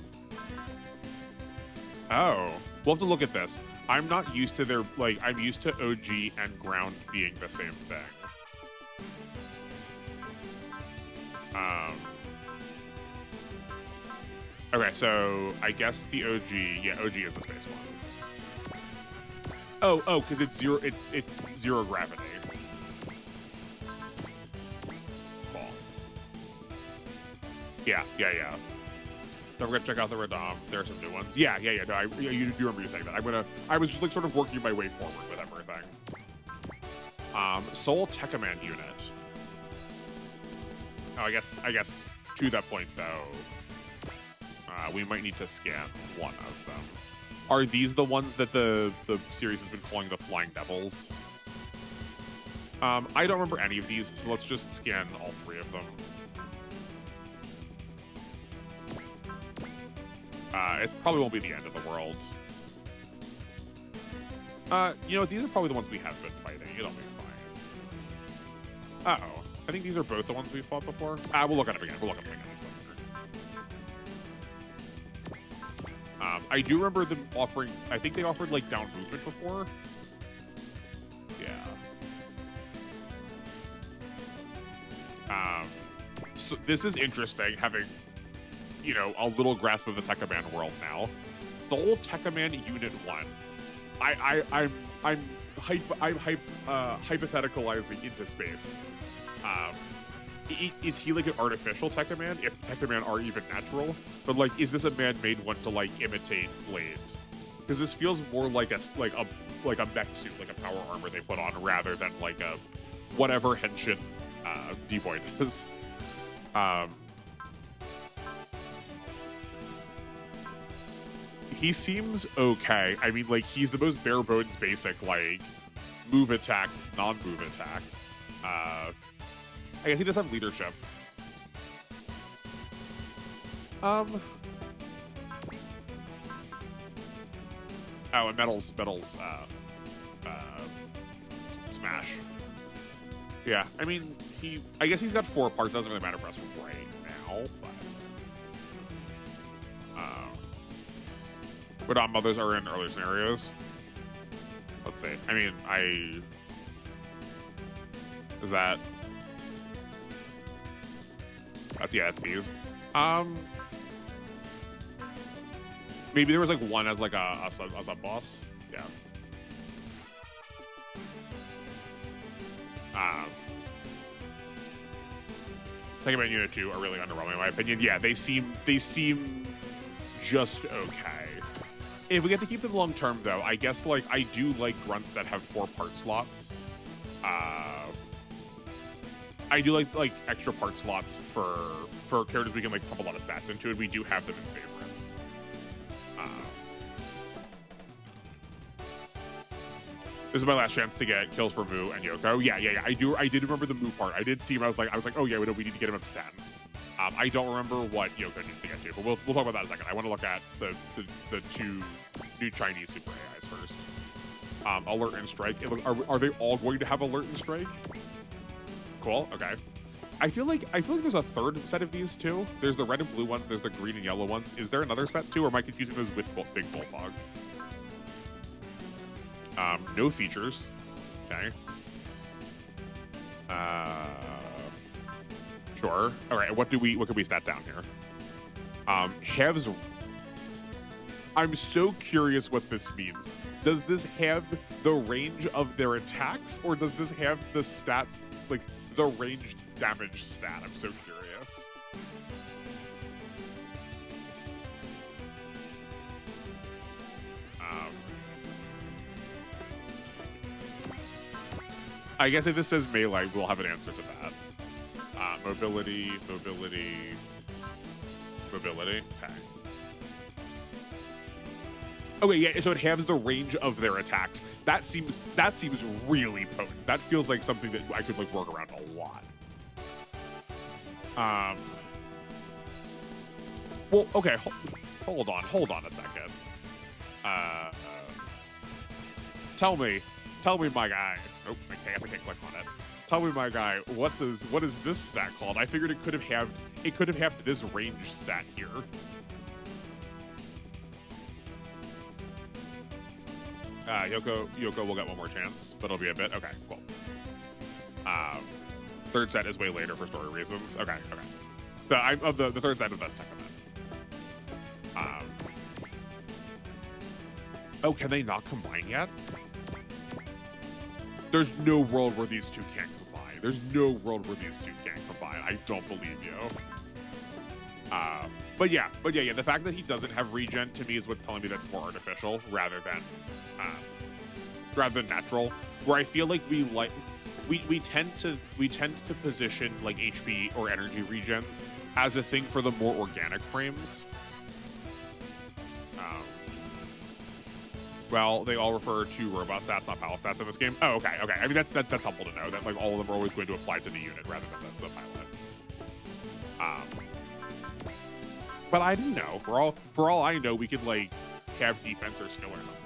Oh, we'll have to look at this. I'm not used to their, like, I'm used to OG and ground being the same thing. Okay, so I guess the OG, yeah, OG is the space one. Oh, because it's zero gravity. Cool. Yeah. Don't forget to check out the Radam. There are some new ones. Yeah. No, you do remember you saying that. I was just like sort of working my way forward with everything. Soul Tekkaman unit. Oh, I guess to that point though, we might need to scan one of them. Are these the ones that the series has been calling the Flying Devils? I don't remember any of these, so let's just scan all 3 of them. It probably won't be the end of the world. You know, these are probably the ones we have been fighting. It'll be fine. Uh-oh. I think these are both the ones we fought before. We'll look at them again. I do remember them offering, I think they offered, like, down movement before. Yeah. So this is interesting, having, you know, a little grasp of the Tekkaman world now. Soul Tekkaman Unit 1. I'm hypotheticalizing into space. Is he like an artificial Tekkaman? If Tekkaman are even natural, but like, is this a man-made one to like imitate Blade? Because this feels more like a mech suit, like a power armor they put on, rather than like whatever Henshin D-Boy does. He seems okay. I mean, like, he's the most bare bones basic, like, move attack, non-move attack. I guess he does have leadership. Oh, and metals, smash. Yeah, I mean, I guess he's got 4 parts. Doesn't really matter for us right now, but. What mothers are in earlier scenarios? Let's see. I mean, is that? That's these. Maybe there was like one as like a sub boss. Yeah. Second Man Unit 2 are really underwhelming in my opinion. Yeah, they seem just okay. If we get to keep them long term though, I guess like I do like grunts that have 4 part slots. I do like extra part slots for characters we can like pump a lot of stats into, and we do have them in favorites. This is my last chance to get kills for Mu and Yoko. Yeah. I did remember the Mu part. I did see him. I was like, oh yeah, we need to get him up to 10. I don't remember what Yoko needs to get to, but we'll talk about that in a second. I want to look at the 2 new Chinese super AIs first. Alert and Strike. Are they all going to have Alert and Strike? Cool. Okay. I feel like there's a third set of these too. There's the red and blue ones. There's the green and yellow ones. Is there another set too, or am I confusing those with Big Bullfog? No features. Okay. Sure. All right. What can we stat down here? Halves. I'm so curious what this means. Does this have the range of their attacks, or does this have the stats, like the ranged damage stat? I'm so curious. I guess if this says melee, we'll have an answer to that. Mobility. Okay. Okay, yeah, so it halves the range of their attacks. That seems really potent. That feels like something that I could like work around a lot. Well, okay, hold on a second. Tell me, my guy. Oh, I guess I can't click on it. Tell me, my guy, what is this stat called? I figured it could have halved this range stat here. Yoko will get one more chance, but it'll be a bit. Okay, cool. Third set is way later for story reasons. Okay. The third set of that second one. Oh, can they not combine yet? There's no world where these 2 can't combine. There's no world where these 2 can't combine. I don't believe you. But yeah. The fact that he doesn't have regen to me is what's telling me that's more artificial rather than natural. Where I feel like we tend to position like HP or energy regens as a thing for the more organic frames. Well, they all refer to robot stats, not pal stats in this game. Oh, okay. I mean, that's helpful to know that like all of them are always going to apply to the unit rather than the pilot. But I didn't know. For all I know, we could like have defense or skill or something.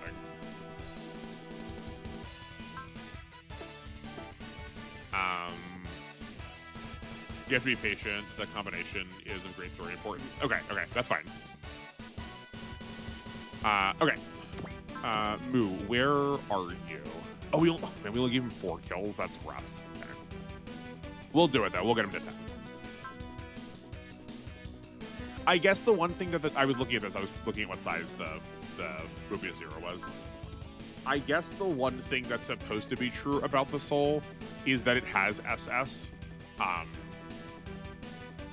You have to be patient. The combination is of great story importance. Okay, that's fine. Okay. Mu, where are you? Oh, we only gave him 4 kills. That's rough. Okay. We'll do it though. We'll get him to 10. I guess the one thing that I was looking at this, I was looking at what size the Rubia Zero was. I guess the one thing that's supposed to be true about the Soul is that it has SS.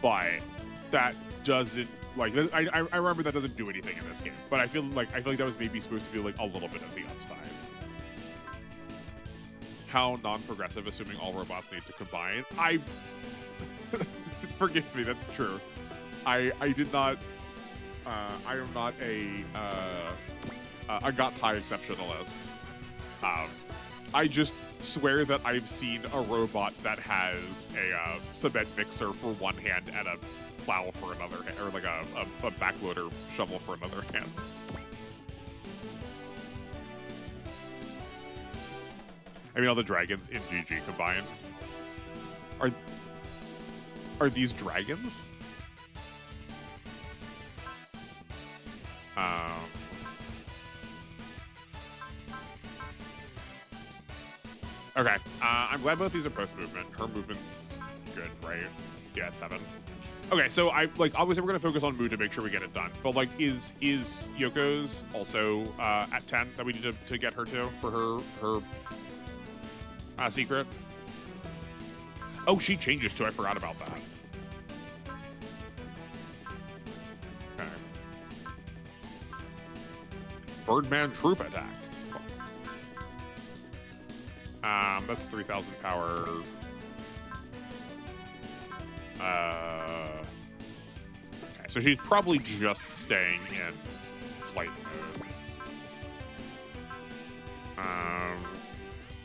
But that doesn't like I remember that doesn't do anything in this game. But I feel like that was maybe supposed to be like a little bit of the upside. how non-progressive assuming all robots need to combine. Forgive me, that's true. I did not. I am not a Got-Tie exceptionalist. I just swear that I've seen a robot that has a cement mixer for one hand and a plow for another hand, or like a backloader shovel for another hand. I mean, all the dragons in GG combined. Are these dragons? Okay, I'm glad both these are post movement. Her movement's good, right? Yeah, 7. Okay, so obviously we're gonna focus on mood to make sure we get it done. But like, is Yoko's also at 10 that we need to get her to for her secret? Oh, she changes too. I forgot about that. Okay. Birdman troop attack. That's 3,000 power. Okay, so she's probably just staying in flight mode.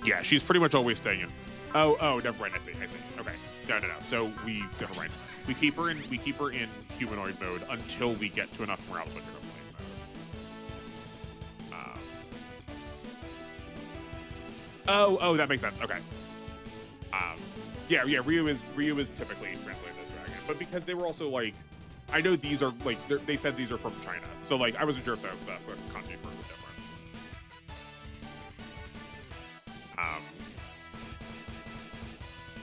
Yeah, she's pretty much always staying in. Oh, never mind. I see. Okay, no. So never mind. We keep her in humanoid mode until we get to enough morale to put her in flight mode. Oh, that makes sense. Okay. Yeah. Ryu is typically translated as dragon, but because they were also like, I know these are like they said these are from China, so like I wasn't sure if the kanji for it was different.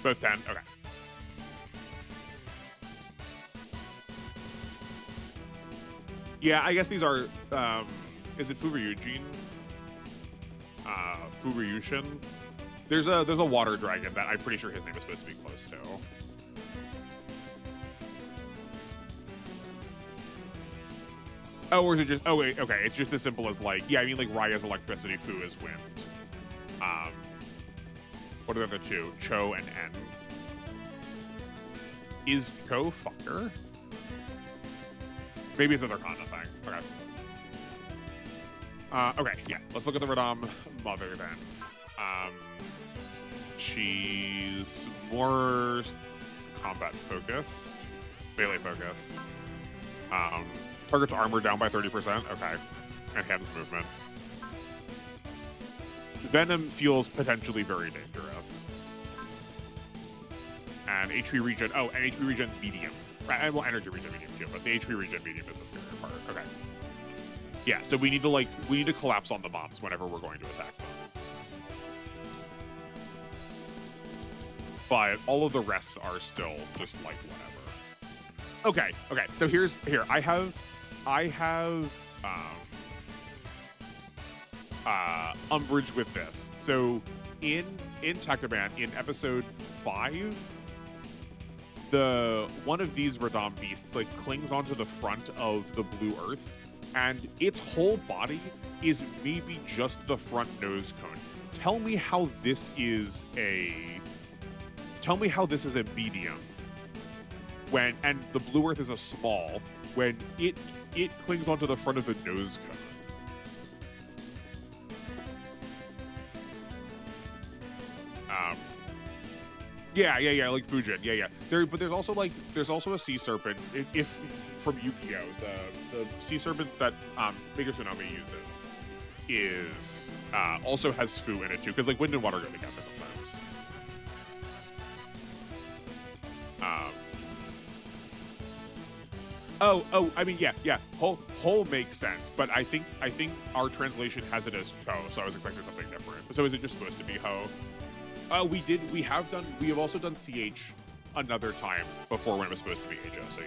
Both 10. Okay. Yeah, I guess these are. Is it Furyujin? Furyushin. There's a water dragon that I'm pretty sure his name is supposed to be close to. Oh, or is it just? Oh wait, okay. It's just as simple as like, yeah. I mean, like Raya's electricity, Fu is wind. What are the other two? Cho and N. Is Cho fire? Maybe it's another Kana thing. Okay. Okay, yeah. Let's look at the Radam mother then. She's more combat focused, melee focused. Target's armor down by 30%. Okay, and hands movement. Venom feels potentially very dangerous. And HP regen. Oh, and HP regen medium. Right, well, energy regen medium too, but the HP regen medium is the scarier part. Okay. Yeah, so we need to collapse on the bombs whenever we're going to attack them. But all of the rest are still just like whatever. Okay. So here I have umbrage with this. So in Takaban in episode 5, one of these Radam beasts like clings onto the front of the blue earth, and its whole body is maybe just the front nose cone. Tell me how this is a medium and the blue earth is a small when it clings onto the front of the nose cone. Yeah, like Fujin. Yeah. But there's also a sea serpent. If from Yu-Gi-Oh, the sea serpent that Maker Tsunami uses also has Fu in it too, because like wind and water go together sometimes. I mean, yeah. Whole makes sense, but I think our translation has it as Cho, so I was expecting something different. So is it just supposed to be Ho? We have also done CH another time before when it was supposed to be HO, so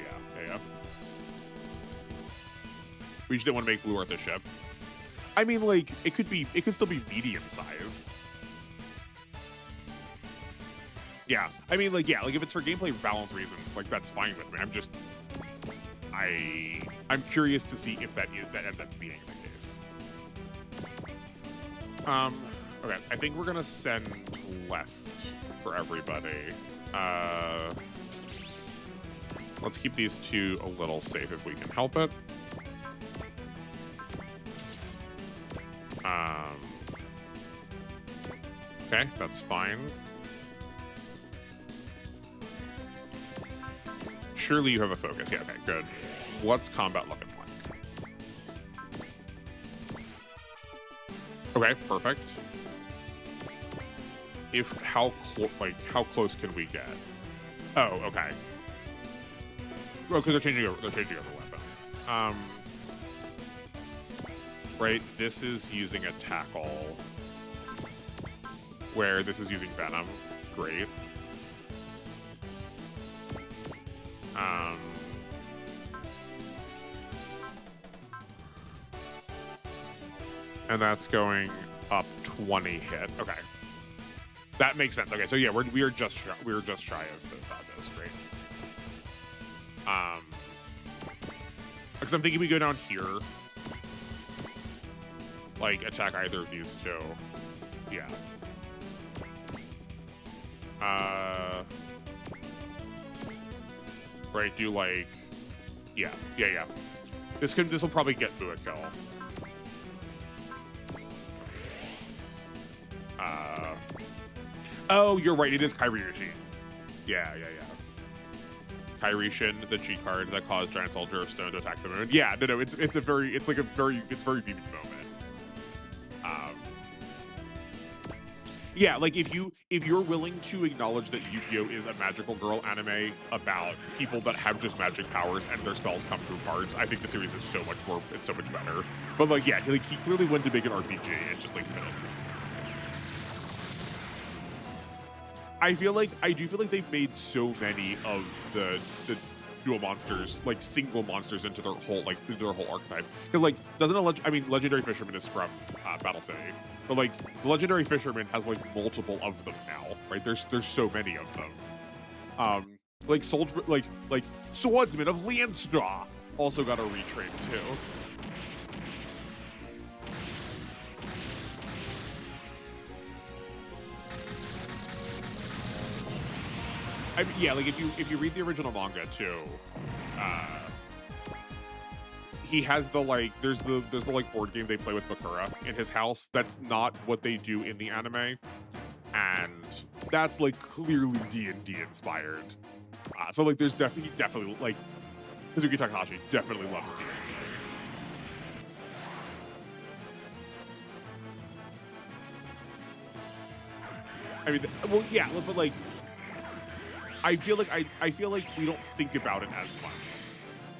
yeah. We just didn't want to make Blue Earth a ship. I mean, like, it could still be medium sized. Yeah. I mean, like, if it's for gameplay balance reasons, like, that's fine with me. I'm curious to see if that ends up being the case. Okay, I think we're gonna send left for everybody. Let's keep these two a little safe if we can help it. Okay, that's fine. Surely you have a focus. Yeah, okay, good. What's combat looking like? Okay, perfect. How close can we get? Oh, okay. Oh, because they're changing over weapons. Right, this is using a tackle, where this is using venom. Great. And that's going up 20 hit. Okay, that makes sense. Okay, so yeah, we are just shy of those dodges. Great. Because I'm thinking we go down here, like attack either of these two. Yeah. Right, do like, yeah. This will probably get Boo a kill. Oh, you're right. It is Kairyushin. Yeah. Kairyushin, the cheat card that caused Giant Soldier of Stone to attack the moon. Yeah, no, it's very vivid moment. Yeah, like if you're willing to acknowledge that Yu-Gi-Oh is a magical girl anime about people that have just magic powers and their spells come through cards, I think the series is so much better. But like, yeah, like he clearly wanted to make an RPG and just like couldn't. I do feel like they've made so many of the dual monsters, like single monsters, into their whole archetype. Because like, Legendary Fisherman is from Battle City, but like the Legendary Fisherman has like multiple of them now, right? There's so many of them. Like Swordsman of Lienstraw also got a retrain too. Yeah, like if you read the original manga too, he has there's the like board game they play with Bakura in his house. That's not what they do in the anime, and that's like clearly D&D inspired. So like there's definitely like Kazuki Takahashi definitely loves D&D. I mean, well, yeah, but like. I feel like we don't think about it as much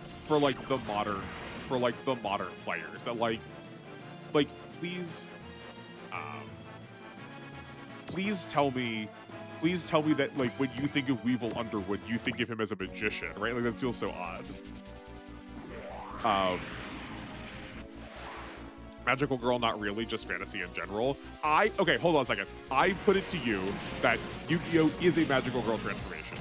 for the modern players that like please tell me that like when you think of Weevil Underwood you think of him as a magician, right? Like that feels so odd. Magical girl, not really, just fantasy in general. Okay, hold on a second. I put it to you that Yu-Gi-Oh is a magical girl transformation.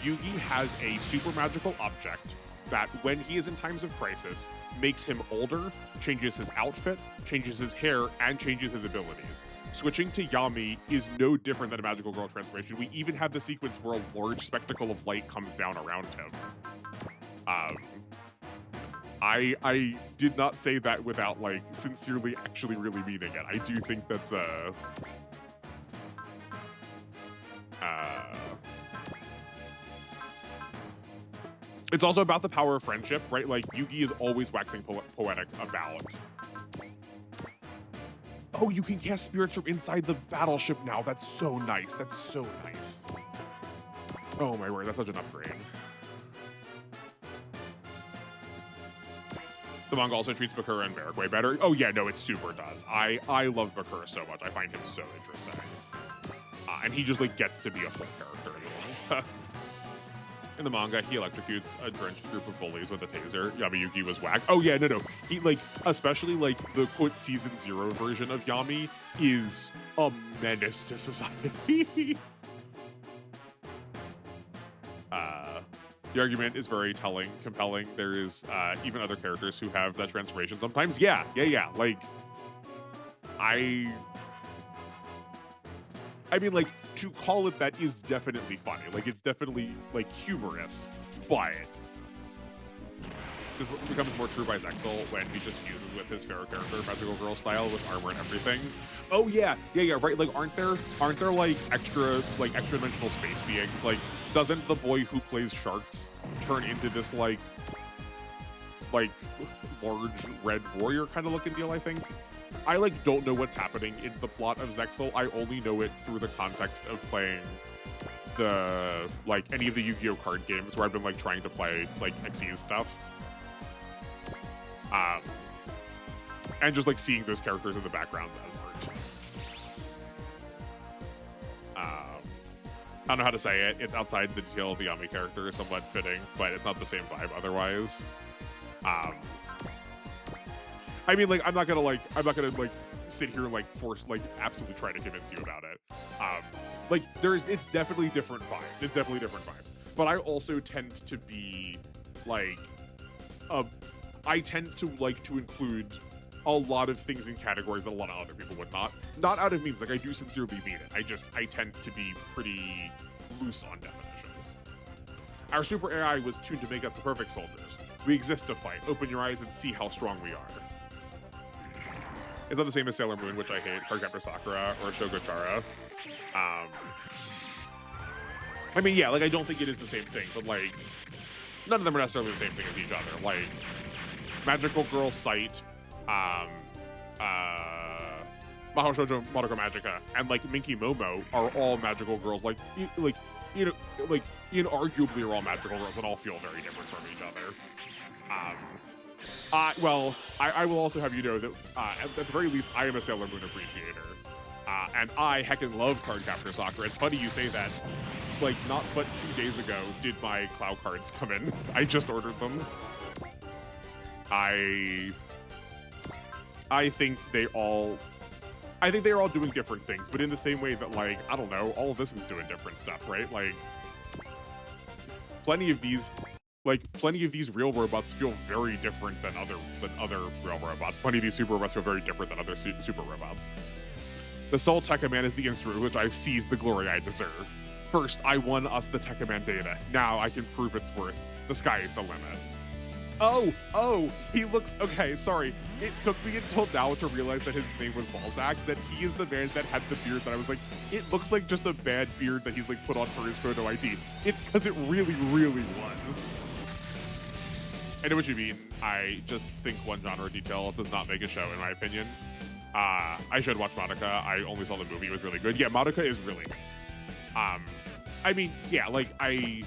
Yugi has a super magical object that, when he is in times of crisis, makes him older, changes his outfit, changes his hair, and changes his abilities. Switching to Yami is no different than a magical girl transformation. We even have the sequence where a large spectacle of light comes down around him. I did not say that without like sincerely actually really meaning it. I do think that's it's also about the power of friendship, right? Like Yugi is always waxing poetic about. Oh, you can cast spirits from inside the battleship now. That's so nice. That's so nice. Oh my word, that's such an upgrade. The manga also treats Bakura and Barrack way better. Oh yeah, no, it super does. I love Bakura so much. I find him so interesting. And he just like gets to be a full character. In the manga, he electrocutes a drenched group of bullies with a taser. Yamayuki was whack. Oh yeah, no. He like, especially like the quote season 0 version of Yami is a menace to society. The argument is very compelling. There is even other characters who have that transformation sometimes. Yeah. Like, I mean, like, to call it that is definitely funny. Like, it's definitely, like, humorous, but this becomes more true by Zexal when he just fuses with his Pharaoh character, Magical Girl style, with armor and everything. Oh yeah, right. Like, aren't there like extra dimensional space beings? Like, doesn't the boy who plays sharks turn into this like large red warrior kind of looking deal? I think. I like don't know what's happening in the plot of Zexal. I only know it through the context of playing the like any of the Yu-Gi-Oh card games where I've been like trying to play like Xyz stuff. And just like seeing those characters in the backgrounds as art. I don't know how to say it. It's outside the detail of the Yami character, somewhat fitting, but it's not the same vibe otherwise. I mean, like, I'm not gonna sit here and like force like absolutely try to convince you about it. Like, it's definitely different vibes. It's definitely different vibes. But I also tend to be like, I tend to like to include a lot of things in categories that a lot of other people would not. Not out of memes, like I do sincerely mean it. I tend to be pretty loose on definitions. Our super AI was tuned to make us the perfect soldiers. We exist to fight. Open your eyes and see how strong we are. It's not the same as Sailor Moon, which I hate, Cardcaptor Sakura, or Shogochara. I mean, yeah, like I don't think it is the same thing, but like, none of them are necessarily the same thing as each other. Like, Magical Girl Sight, Mahou Shoujo Madoka Magica, and like Minky Momo are all magical girls. Like inarguably are all magical girls and all feel very different from each other. Well, I will also have you know that at the very least, I am a Sailor Moon appreciator, and I heckin' love Cardcaptor Sakura. It's funny you say that. Like, not but 2 days ago did my Clow cards come in. I just ordered them. I think they are all doing different things, but in the same way that, like, I don't know, all of this is doing different stuff, right? Like, plenty of these real robots feel very different than other real robots. Plenty of these super robots feel very different than other super robots. The Soul Tekkaman is the instrument which I've seized the glory I deserve. First, I won us the Tekkaman data. Now I can prove its worth. The sky is the limit. Oh, he looks, okay, sorry. It took me until now to realize that his name was Balzac, that he is the man that had the beard that I was like, it looks like just a bad beard that he's like put on for his photo ID. It's because it really, really was. I know what you mean. I just think one genre detail does not make a show, in my opinion. I should watch Madoka. I only saw the movie. It was really good. Yeah, Madoka is really good. I mean, yeah, like, I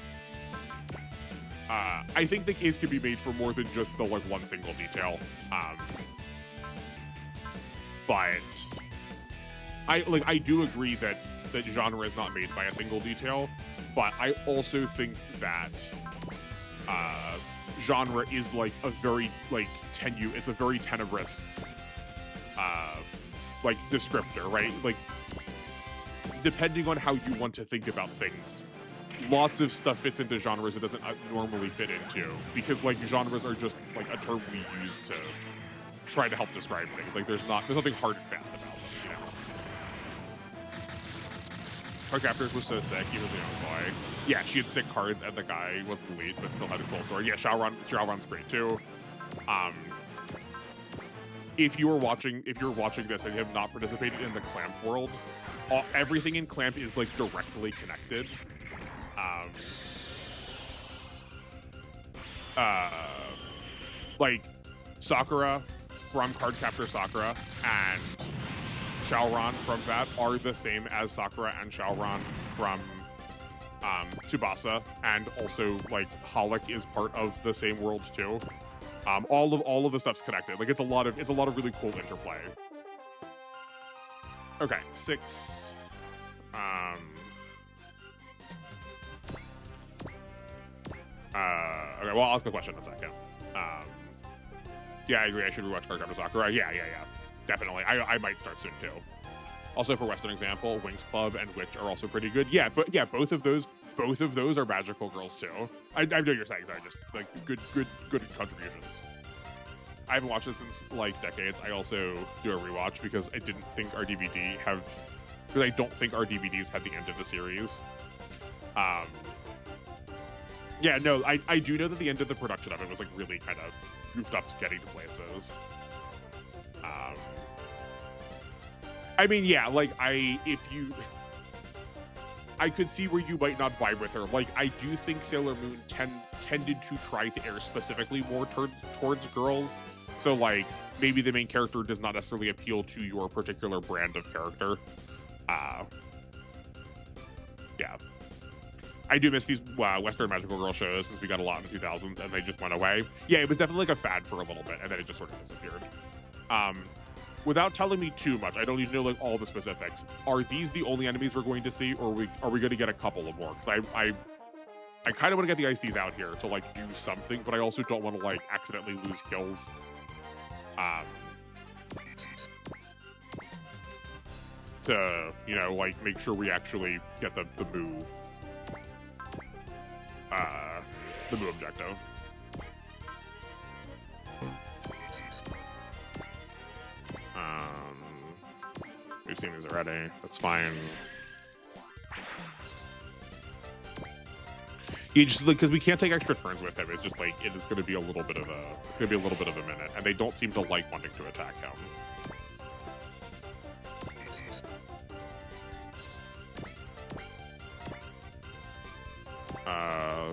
think the case could be made for more than just the, like, one single detail. But I do agree that genre is not made by a single detail, but I also think that genre is, like, a very, like, it's a very tenebrous, like, descriptor, right? Like, depending on how you want to think about things, lots of stuff fits into genres it doesn't normally fit into, because like genres are just like a term we use to try to help describe things. Like there's nothing hard and fast about them, you know. Cardcaptors was so sick, he was a young boy. Yeah, she had sick cards and the guy wasn't elite but still had a cool sword. Yeah, Xiaoran's great too. If you're watching this and you have not participated in the Clamp world, everything in Clamp is like directly connected. Like Sakura from Cardcaptor Sakura and Xiaoran from that are the same as Sakura and Xiaoran from Tsubasa, and also like Holic is part of the same world too. All of the stuff's connected. Like it's a lot of really cool interplay. Okay, 6. Okay, well, I'll ask the question in a second. Yeah, I agree. I should rewatch Cardcaptor Sakura. Yeah. Definitely. I might start soon too. Also, for Western example, Winx Club and Witch are also pretty good. Yeah, but yeah, both of those are magical girls too. I know you're saying, sorry, just like good contributions. I haven't watched it since like decades. I also do a rewatch because I didn't think our DVD because I don't think our DVDs had the end of the series. Yeah, no, I do know that the end of the production of it was like really kind of goofed up to getting to places. I mean, yeah, like I could see where you might not vibe with her. Like, I do think Sailor Moon tended to try to air specifically more towards girls. So, like, maybe the main character does not necessarily appeal to your particular brand of character. Yeah. I do miss these Western Magical Girl shows since we got a lot in the 2000s and they just went away. Yeah, it was definitely like a fad for a little bit and then it just sort of disappeared. Without telling me too much, I don't need to know like all the specifics. Are these the only enemies we're going to see, or are we going to get a couple of more? Because I kind of want to get the Ice-Ds out here to like do something, but I also don't want to like accidentally lose kills. To, you know, like make sure we actually get the Moo objective. We've seen these already. That's fine. You just like because we can't take extra turns with him. It's just like it is going to be a little bit of a. It's going to be a little bit of a minute, and they don't seem to like wanting to attack him.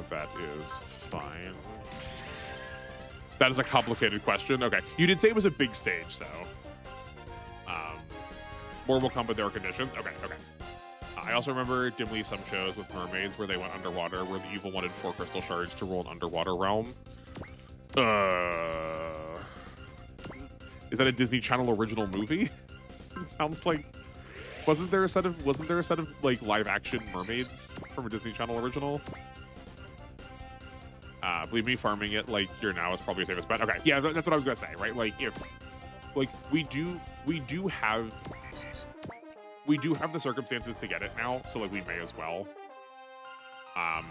That is fine. That is a complicated question. Okay, you did say it was a big stage, so. More will come with their conditions. Okay. I also remember dimly some shows with mermaids where they went underwater, where the evil wanted 4 crystal shards to rule an underwater realm. Is that a Disney Channel original movie? It sounds like. Wasn't there a set of like live action mermaids from a Disney Channel original? Believe me, farming it like you're now is probably your safest bet. Okay, yeah, that's what I was gonna say, right? Like if, like we do have the circumstances to get it now, so like we may as well. I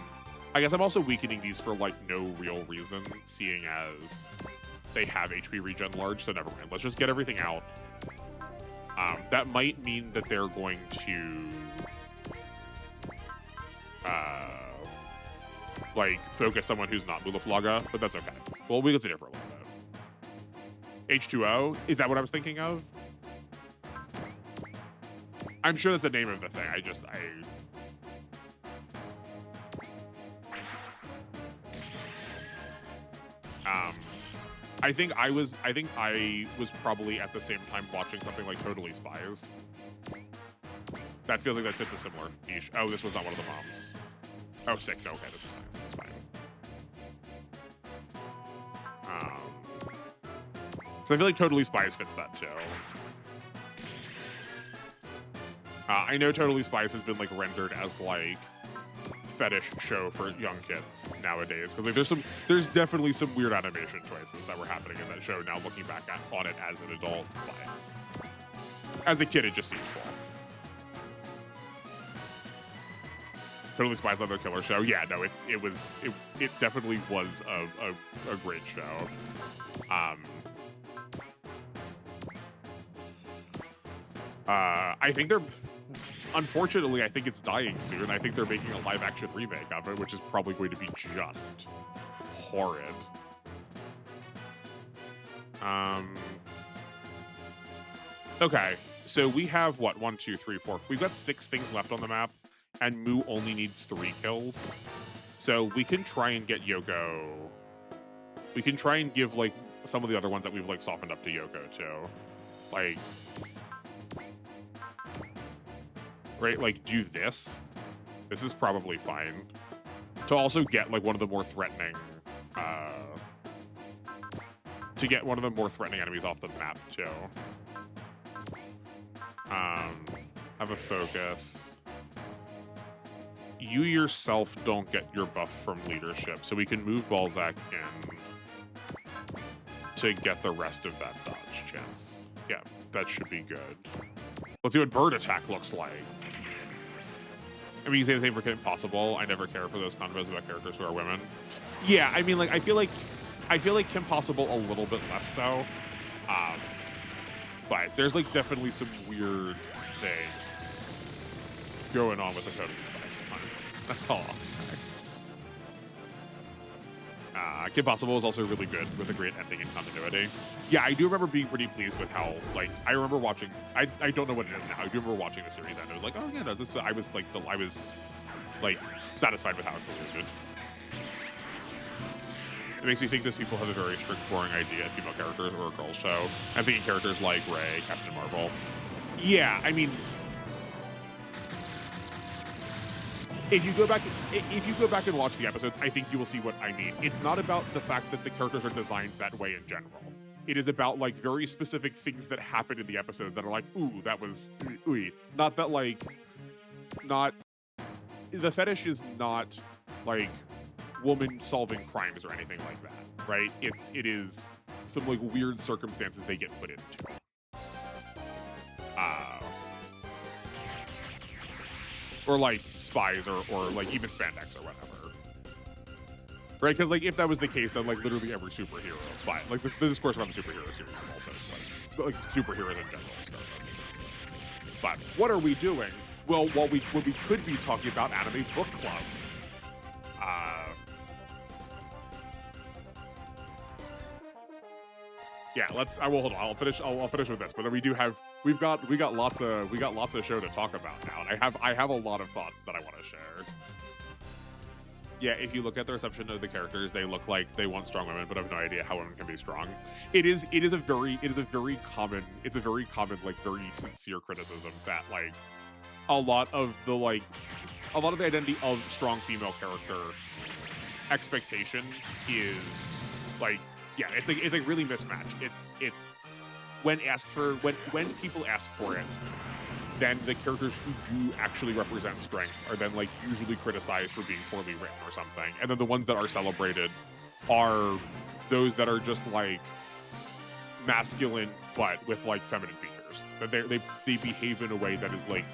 guess I'm also weakening these for like no real reason, seeing as they have HP regen large. So never mind. Let's just get everything out. That might mean that they're going to like focus someone who's not Mulaflaga, but that's okay. Well, we can sit here for a little bit. H2O, is that what I was thinking of? I'm sure that's the name of the thing. I think I was probably at the same time watching something like Totally Spies. That feels like that fits a similar niche. Oh, this was not one of the moms. Oh, sick. No, okay, this is fine. This is fine. So I feel like Totally Spies fits that too. I know Totally Spies has been like rendered as like fetish show for young kids nowadays because like there's definitely some weird animation choices that were happening in that show now looking back on it as an adult, but as a kid it just seems cool. Totally Spies Another Killer Show. Yeah, no, it definitely was a great show. I think unfortunately, I think it's dying soon. I think they're making a live-action remake of it, which is probably going to be just horrid. Okay, so we have, what, 1, 2, 3, 4. We've got 6 things left on the map, and Moo only needs 3 kills. So we can try and get Yoko. We can try and give, like, some of the other ones that we've, like, softened up to Yoko, too. Like... Right, like, do this. This is probably fine. To also get, like, one of the more threatening... to get one of the more threatening enemies off the map, too. Have a focus. You yourself don't get your buff from leadership, so we can move Balzac in to get the rest of that dodge chance. Yeah, that should be good. Let's see what bird attack looks like. I mean, you say the same for Kim Possible. I never care for those convos about characters who are women. Yeah, I mean, like, I feel like Kim Possible a little bit less so. But there's, like, definitely some weird things. going on with the Code of the Spice one. That's all I'll say. Kim Possible was also really good with a great ending and continuity. Yeah, I do remember being pretty pleased with how, like, I remember watching, I don't know what it is now. I do remember watching the series and I was like, oh yeah, no, this, I was like satisfied with how it concluded. It makes me think those people have a very strict, boring idea of female characters or a girls show. I'm thinking characters like Rey, Captain Marvel. Yeah, I mean, if you go back and watch the episodes, I think you will see what I mean. It's not about the fact that the characters are designed that way in general. It is about like very specific things that happen in the episodes that are like, ooh, that was ooey. Not that like, not the fetish is not like woman solving crimes or anything like that, right? It is some like weird circumstances they get put into. Or like spies or like even spandex or whatever. Right? Because like if that was the case, then like literally every superhero, but like the discourse around the superhero series is also like superheroes in general. But what are we doing? Well, what we could be talking about anime book club. Yeah, I will hold on. I'll finish with this, but then we've got lots of show to talk about now, and I have a lot of thoughts that I want to share. Yeah, if you look at the reception of the characters, they look like they want strong women, but I have no idea how women can be strong. It is a very common like very sincere criticism that like a lot of the identity of strong female character expectation is like, yeah, it's like really mismatched. When people ask for it, then the characters who do actually represent strength are then like usually criticized for being poorly written or something, and then the ones that are celebrated are those that are just like masculine but with like feminine features. That they behave in a way that is like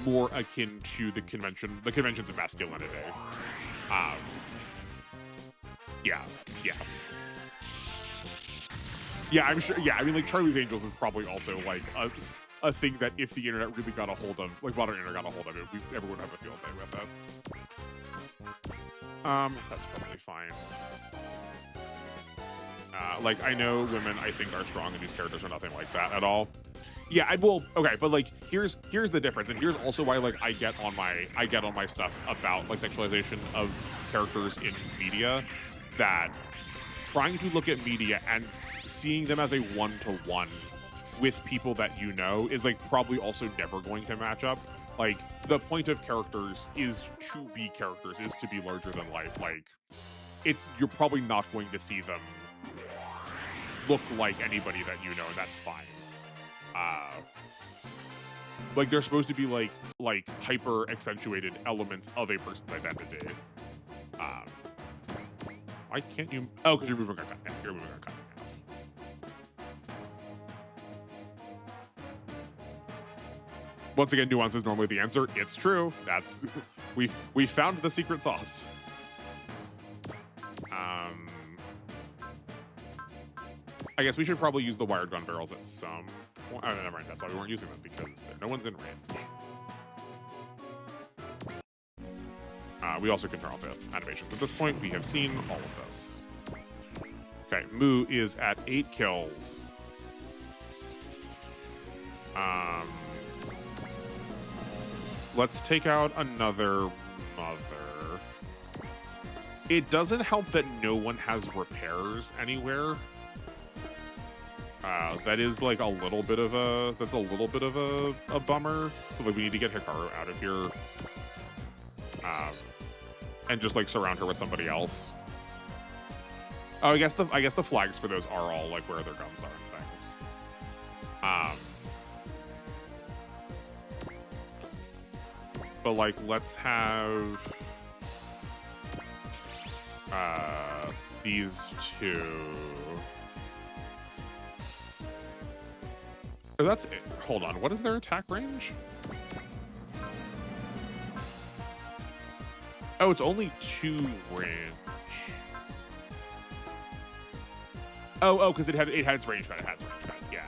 more akin to the conventions of masculinity. Yeah, I'm sure. Yeah, I mean, like Charlie's Angels is probably also like a thing that if the internet really got a hold of, like modern internet got a hold of it, everyone would have a field day with it. That's probably fine. Like I know women I think are strong, and these characters are nothing like that at all. Yeah, okay, but like here's the difference, and here's also why like I get on my stuff about like sexualization of characters in media, that trying to look at media and seeing them as a one-to-one with people that you know is like probably also never going to match up. Like the point of characters is to be characters, is to be larger than life. Like you're probably not going to see them look like anybody that you know, and that's fine. Like they're supposed to be like hyper accentuated elements of a person's identity. Why can't you? Oh, because you're moving a cut. Yeah, you're moving a cut. Once again, nuance is normally the answer. It's true. That's we found the secret sauce. I guess we should probably use the wired gun barrels at some point. Oh, never mind. That's why we weren't using them, because no one's in range. We also can turn off the animations. At this point, we have seen all of this. Okay, Moo is at 8 kills. Let's take out another mother. It doesn't help that no one has repairs anywhere. That is like a little bit of a bummer. So like we need to get Hikaru out of here. And just like surround her with somebody else. Oh, I guess the flags for those are all like where their guns are and things. But like let's have these two. Oh, that's it. Hold on. What is their attack range? Oh, it's only 2 range. Oh, because it had its range cut. It has range cut. Yeah.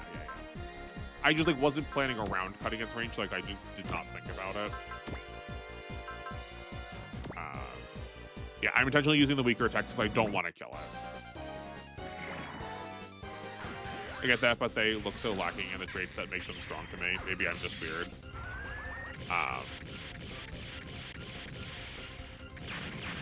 I just like wasn't planning around cutting its range, so, like I just did not think about it. Yeah, I'm intentionally using the weaker attacks because I don't want to kill it. I get that, but they look so lacking in the traits that make them strong to me. Maybe I'm just weird.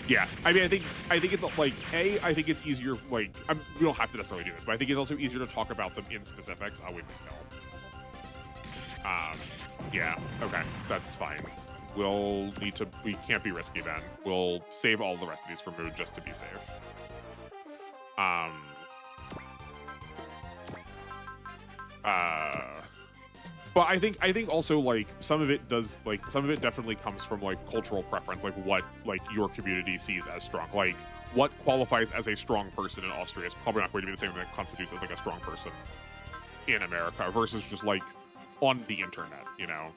Yeah, I mean, I think it's like I think it's easier. Like, we don't have to necessarily do this, but I think it's also easier to talk about them in specifics. I would kill. Yeah, okay, that's fine. We can't be risky then. We'll save all the rest of these for mood just to be safe. But I think also like some of it definitely comes from like cultural preference, like what like your community sees as strong. Like what qualifies as a strong person in Austria is probably not going to be the same that constitutes as like a strong person in America versus just like on the internet, you know.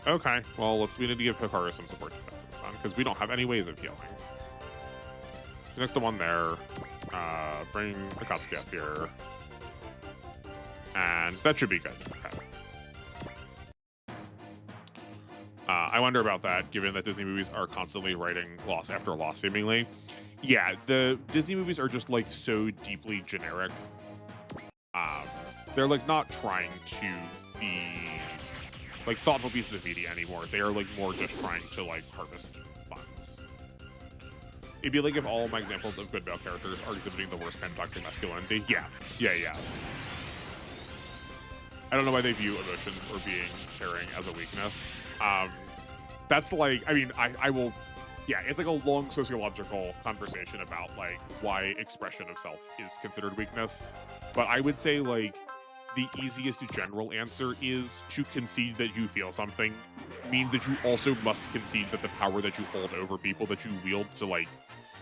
Okay, well, we need to give Picaro some support defenses then, because we don't have any ways of healing. Next to one there. Bring Akatsuki up here. And that should be good. Okay. I wonder about that, given that Disney movies are constantly writing loss after loss, seemingly. Yeah, the Disney movies are just, like, so deeply generic. They're, like, not trying to be, like, thoughtful pieces of media anymore. They are, like, more just trying to, like, harvest funds. It'd be like if all of my examples of good male characters are exhibiting the worst kind of toxic masculinity. Yeah. I don't know why they view emotions or being caring as a weakness. That's like, I mean, I will, yeah, it's like a long sociological conversation about like why expression of self is considered weakness. But I would say like the easiest general answer is to concede that you feel something means that you also must concede that the power that you hold over people that you wield to like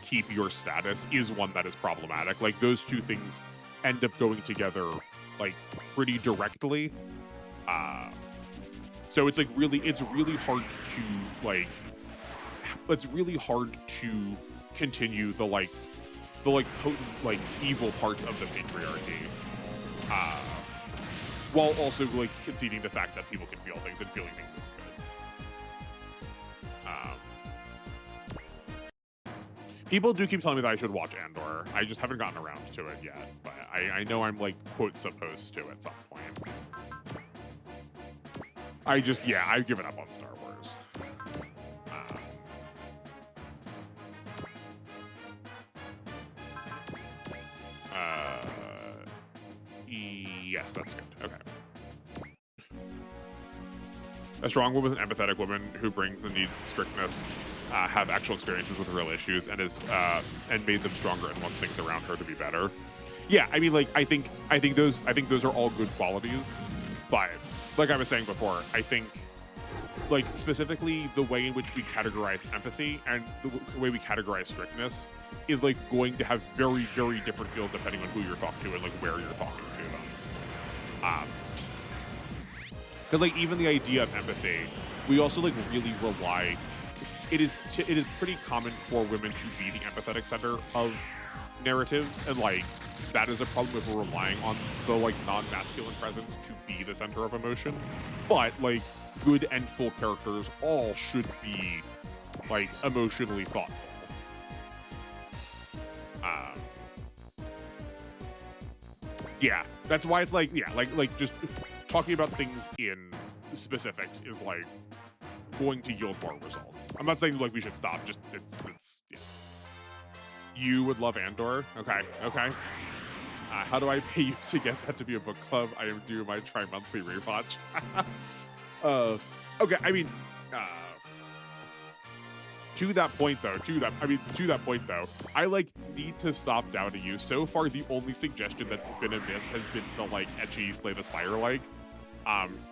keep your status is one that is problematic. Like those two things end up going together like pretty directly. So it's like it's really hard to continue the potent like evil parts of the patriarchy. While also like conceding the fact that people can feel things and feeling things is good. People do keep telling me that I should watch Andor. I just haven't gotten around to it yet, but I know I'm like quote supposed to at some point. I've given up on Star Wars. Yes, that's good. Okay. A strong woman, an empathetic woman who brings the need strictness, have actual experiences with real issues, and and made them stronger and wants things around her to be better. Yeah, I mean, like I think those are all good qualities, but like I was saying before, I think like specifically the way in which we categorize empathy and the way we categorize strictness is like going to have very, very different feels depending on who you're talking to and like where you're talking to them. Because like even the idea of empathy, we also like really rely. It is pretty common for women to be the empathetic center of narratives, and like that is a problem if we're relying on the like non-masculine presence to be the center of emotion. But like good and full characters all should be like emotionally thoughtful. Yeah, that's why it's like, yeah, like just talking about things in specifics is like going to yield more results. I'm not saying like we should stop, just it's yeah. You would love Andor? Okay. How do I pay you to get that to be a book club? I am due my tri-monthly rewatch. Okay, I mean, to that point though, I like need to stop doubting you. So far, the only suggestion that's been amiss has been the like etchy Slay the Spire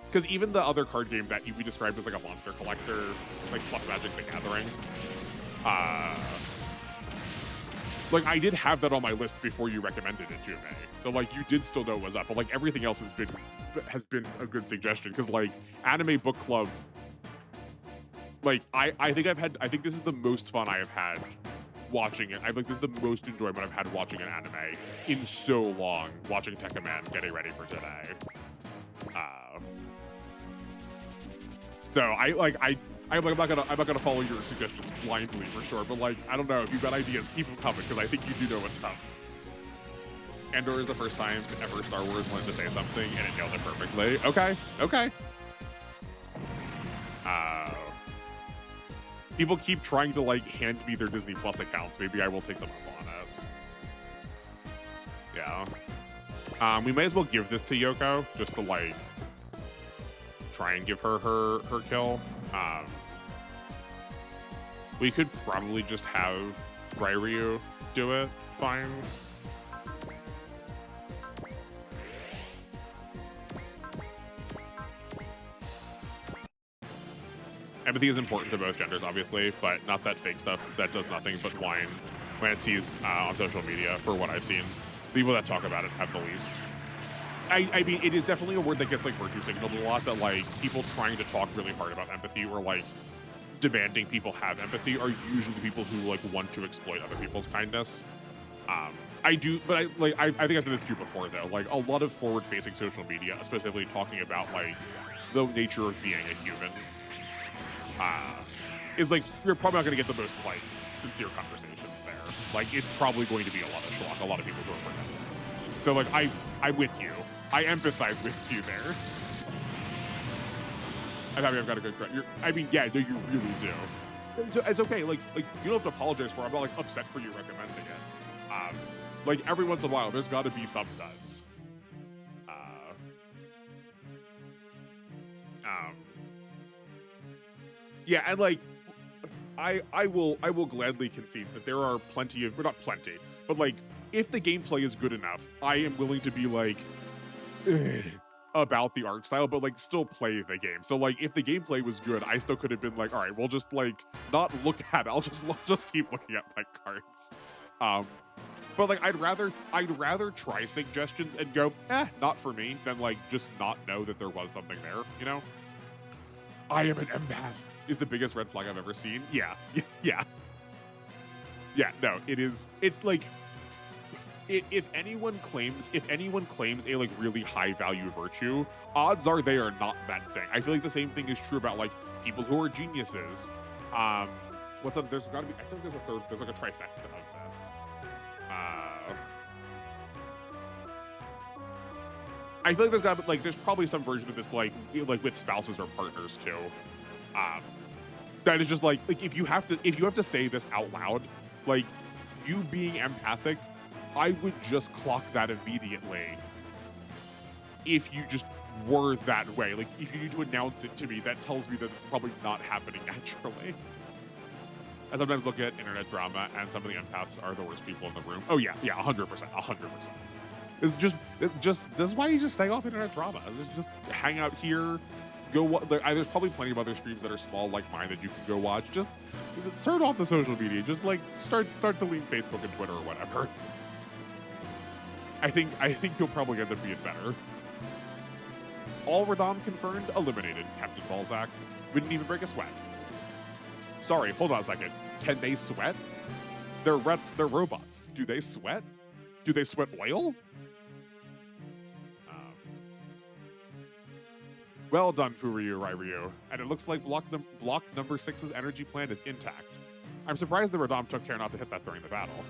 because even the other card game that we described as like a monster collector, like plus Magic the Gathering, like I did have that on my list before you recommended it to me. So like you did still know what was up, but like everything else has been a good suggestion because like anime book club. Like I think this is the most fun I have had watching it. I think this is the most enjoyment I've had watching an anime in so long. Watching Tekkaman getting ready for today. So I'm not gonna follow your suggestions blindly for sure, but like I don't know if you've got ideas, keep them coming because I think you do know what's up. Andor is the first time ever Star Wars wanted to say something and it nailed it perfectly. Okay. People keep trying to like hand me their Disney Plus accounts. Maybe I will take them up on it. Yeah. We may as well give this to Yoko just to like try and give her her kill. We could probably just have Ryu do it. Fine. Empathy is important to both genders, obviously, but not that fake stuff that does nothing but whine when it sees on social media, for what I've seen. The people that talk about it have the least. I mean, it is definitely a word that gets like virtue signaled a lot, that like people trying to talk really hard about empathy or like demanding people have empathy are usually the people who like want to exploit other people's kindness. I do, but I think I said this too before though. Like a lot of forward-facing social media, specifically talking about like the nature of being a human, is like you're probably not going to get the most like sincere conversations there. Like it's probably going to be a lot of schlock, a lot of people who are forgetting. So like I'm with you. I empathize with you there. I'm happy I've got a good friend. I mean, yeah, no, you really do. So it's okay. Like you don't have to apologize for it. I'm not like upset for you recommending it. Like every once in a while, there's got to be some duds. Yeah, and like I will gladly concede that there are plenty of, or not plenty, but like if the gameplay is good enough, I am willing to be like about the art style, but like still play the game. So like if the gameplay was good, I still could have been like, all right, we'll just like not look at it. I'll just keep looking at my cards. But like I'd rather try suggestions and go, not for me, than like just not know that there was something there, you know? I am an empath is the biggest red flag I've ever seen. Yeah. No, it is. It's like if anyone claims a like really high value virtue, odds are they are not that thing. I feel like the same thing is true about like people who are geniuses. What's up? There's got to be. I think there's a third. There's like a trifecta of this. I feel like there's got like there's probably some version of this like with spouses or partners too. That is just like if you have to say this out loud, like you being empathic, I would just clock that immediately. If you just were that way, like if you need to announce it to me, that tells me that it's probably not happening naturally. I sometimes look at internet drama, and some of the empaths are the worst people in the room. Oh yeah, 100%. It's just this is why you just stay off internet drama. Just hang out here. There's probably plenty of other streams that are small like mine that you can go watch. Just turn off the social media. Just like start deleting Facebook and Twitter or whatever. I think you'll probably end up being better. All Radom confirmed, eliminated. Captain Balzac wouldn't even break a sweat. Sorry, hold on a second. Can they sweat? They're robots. Do they sweat? Do they sweat oil? Well done, Furyu Ryu. And it looks like block number 6's energy plant is intact. I'm surprised the Radom took care not to hit that during the battle.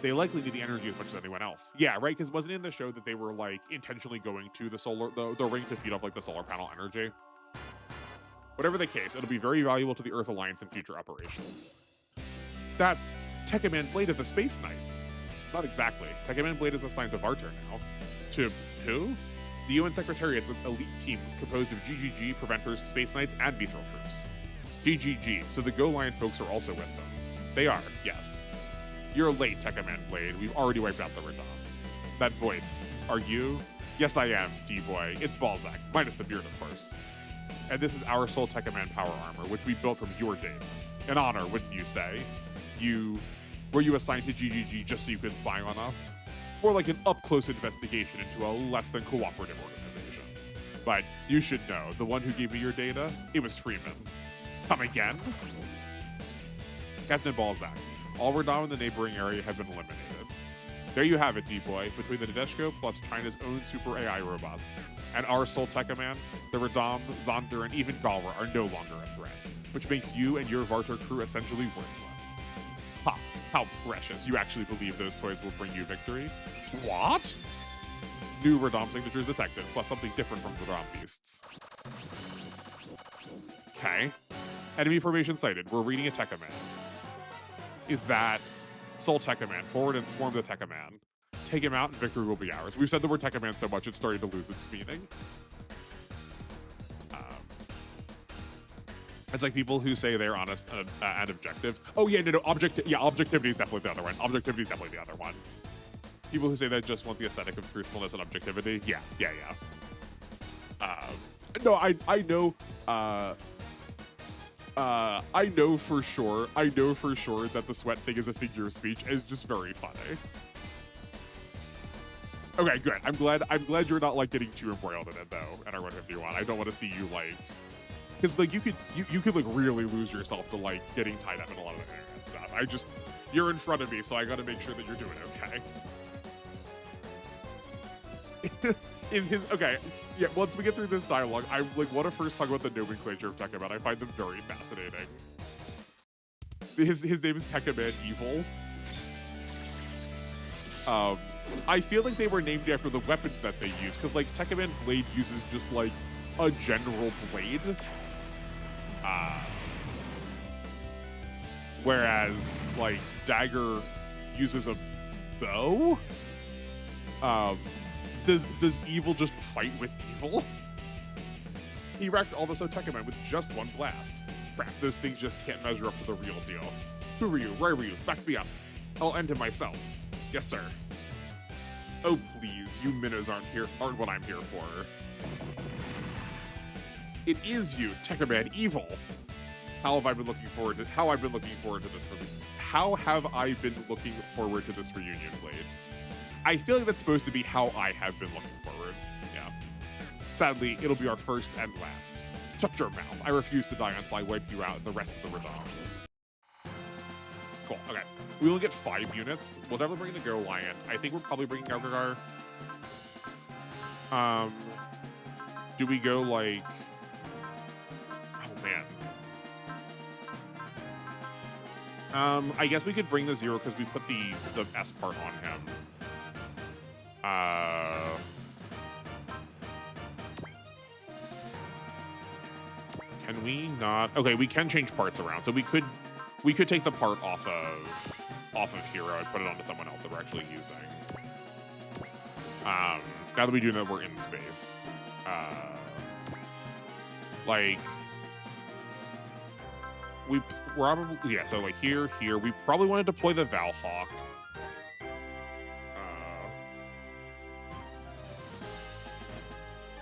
They likely need the energy as much as anyone else. Yeah, right, because wasn't it in the show that they were like intentionally going to the ring to feed off like the solar panel energy? Whatever the case, it'll be very valuable to the Earth Alliance in future operations. That's Tekkaman Blade of the Space Knights. Not exactly. Tekkaman Blade is assigned to Varter now. To who? The UN Secretariat's elite team composed of GGG, Preventers, Space Knights, and Mithril troops. GGG, so the Go Lion folks are also with them. They are, yes. You're late, Tekkaman Blade. We've already wiped out the Radom. That voice. Are you? Yes, I am, D-Boy. It's Balzac, minus the beard, of course. And this is our Soul Tekkaman power armor, which we built from your data. An honor, wouldn't you say? Were you assigned to GGG just so you could spy on us? Or like an up-close investigation into a less than cooperative organization? But you should know, the one who gave me your data, it was Freeman. Come again? Captain Balzac. All Radom in the neighboring area have been eliminated. There you have it, D-Boy. Between the Nadeshko plus China's own super AI robots and our Soul Tekkaman, the Radom, Zonder, and even Galra are no longer a threat, which makes you and your Vartor crew essentially worthless. Ha! How precious. You actually believe those toys will bring you victory? What? New Radom signatures detected, plus something different from Radom beasts. Okay. Enemy formation sighted. We're reading a Tekkaman. Is that Soul Tekkaman? Forward and swarm the Tekkaman. Take him out and victory will be ours. We've said the word Tekkaman so much it's starting to lose its meaning. It's like people who say they're honest and objective. Oh yeah, no, objectivity is definitely the other one. Objectivity is definitely the other one. People who say they just want the aesthetic of truthfulness and objectivity. Yeah. No, I know. I know for sure that the sweat thing is a figure of speech. It's just very funny. Okay, good. I'm glad you're not like getting too embroiled in it though. NR151. I don't want to see you like, because like you could like really lose yourself to like getting tied up in a lot of the internet stuff. You're in front of me, so I got to make sure that you're doing okay. Okay, yeah, once we get through this dialogue, I like want to first talk about the nomenclature of Tekkaman. I find them very fascinating. His name is Tekkaman Evil. I feel like they were named after the weapons that they use, because like Tekkaman Blade uses just like a general blade. Whereas like Dagger uses a bow. Does Evil just fight with Evil? He wrecked all the Tekkaman with just one blast. Crap, those things just can't measure up to the real deal. Who were you? Where were you? Back me up. I'll end him myself. Yes, sir. Oh, please, you minnows aren't what I'm here for. It is you, Tekkaman Evil. How have I been looking forward to this reunion, Blade? I feel like that's supposed to be how I have been looking forward. Yeah. Sadly, it'll be our first and last. Shut your mouth. I refuse to die until I wipe you out and the rest of the Radoms. Cool. Okay. We only get 5 units. We'll definitely bring the Go Lion. I think we're probably bringing Gargagar. Do we go like... Oh, man. I guess we could bring the Zero because we put the S part on him. Can we not? Okay, we can change parts around. So we could take the part off of Hero and put it onto someone else that we're actually using. Now that we do know we're in space, like we probably so like here we probably want to deploy the Valhawk.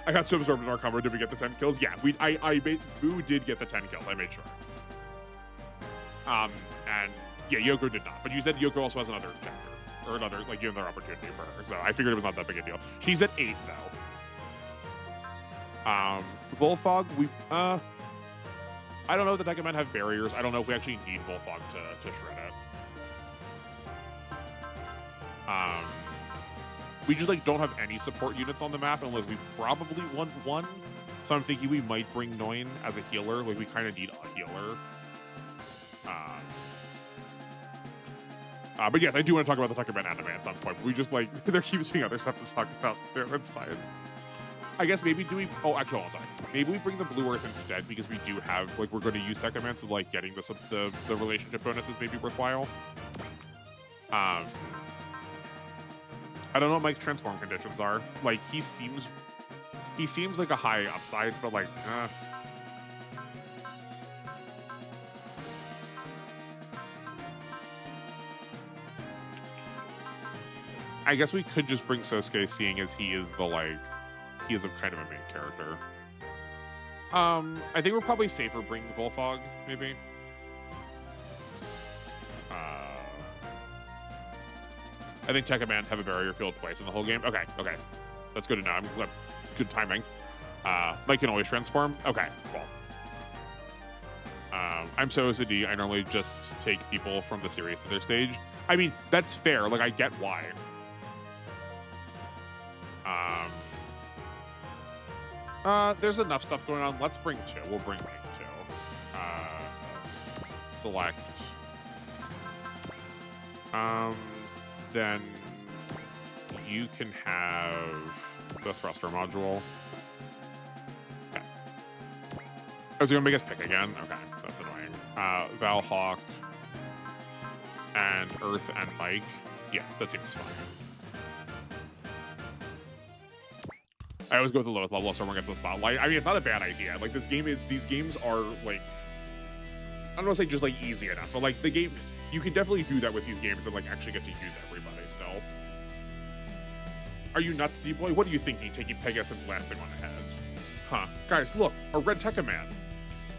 I got so absorbed in our combo. Did we get the 10 kills? Yeah, Boo did get the 10 kills. I made sure. And yeah, Yoko did not. But you said Yoko also has another chapter or another opportunity for her. So I figured it was not that big a deal. She's at 8 though. Volfog, I don't know if the Tekkamen have barriers. I don't know if we actually need Volfog to shred it. We just like don't have any support units on the map unless we probably want one. So I'm thinking we might bring Noin as a healer. Like we kind of need a healer. But yes, I do want to talk about the Tekkaman anime at some point. But we just like there keeps being other stuff to talk about too. It's fine. I guess maybe do we? Oh, actually, hold on. Maybe we bring the Blue Earth instead because we do have like we're going to use Tekkaman, so like getting the relationship bonuses may be worthwhile. I don't know what Mike's transform conditions are. Like he seems like a high upside, but like I guess we could just bring Sosuke, seeing as he is kind of a main character. I think we're probably safer bringing Volfog, maybe. I think Tekkaman have a barrier field twice in the whole game. Okay. That's good to know. Good timing. Mike can always transform. Okay, cool. I'm so OCD, I normally just take people from the series to their stage. I mean, that's fair. Like, I get why. There's enough stuff going on. Let's bring 2. We'll bring like 2. Select. Then you can have the thruster module. Okay. I was gonna make us pick again. Okay, that's annoying. Valhawk and Earth and Mike. Yeah, that seems fine. I always go with the lowest level so everyone gets the spotlight. I mean, it's not a bad idea. Like, these games are, like, I don't want to say just, like, easy enough, but, like, the game, you can definitely do that with these games and, like, actually get to use everybody still. Are you nuts, D-Boy? What are you thinking, taking Pegasus and blasting on the head? Huh. Guys, look, a red Tekkaman.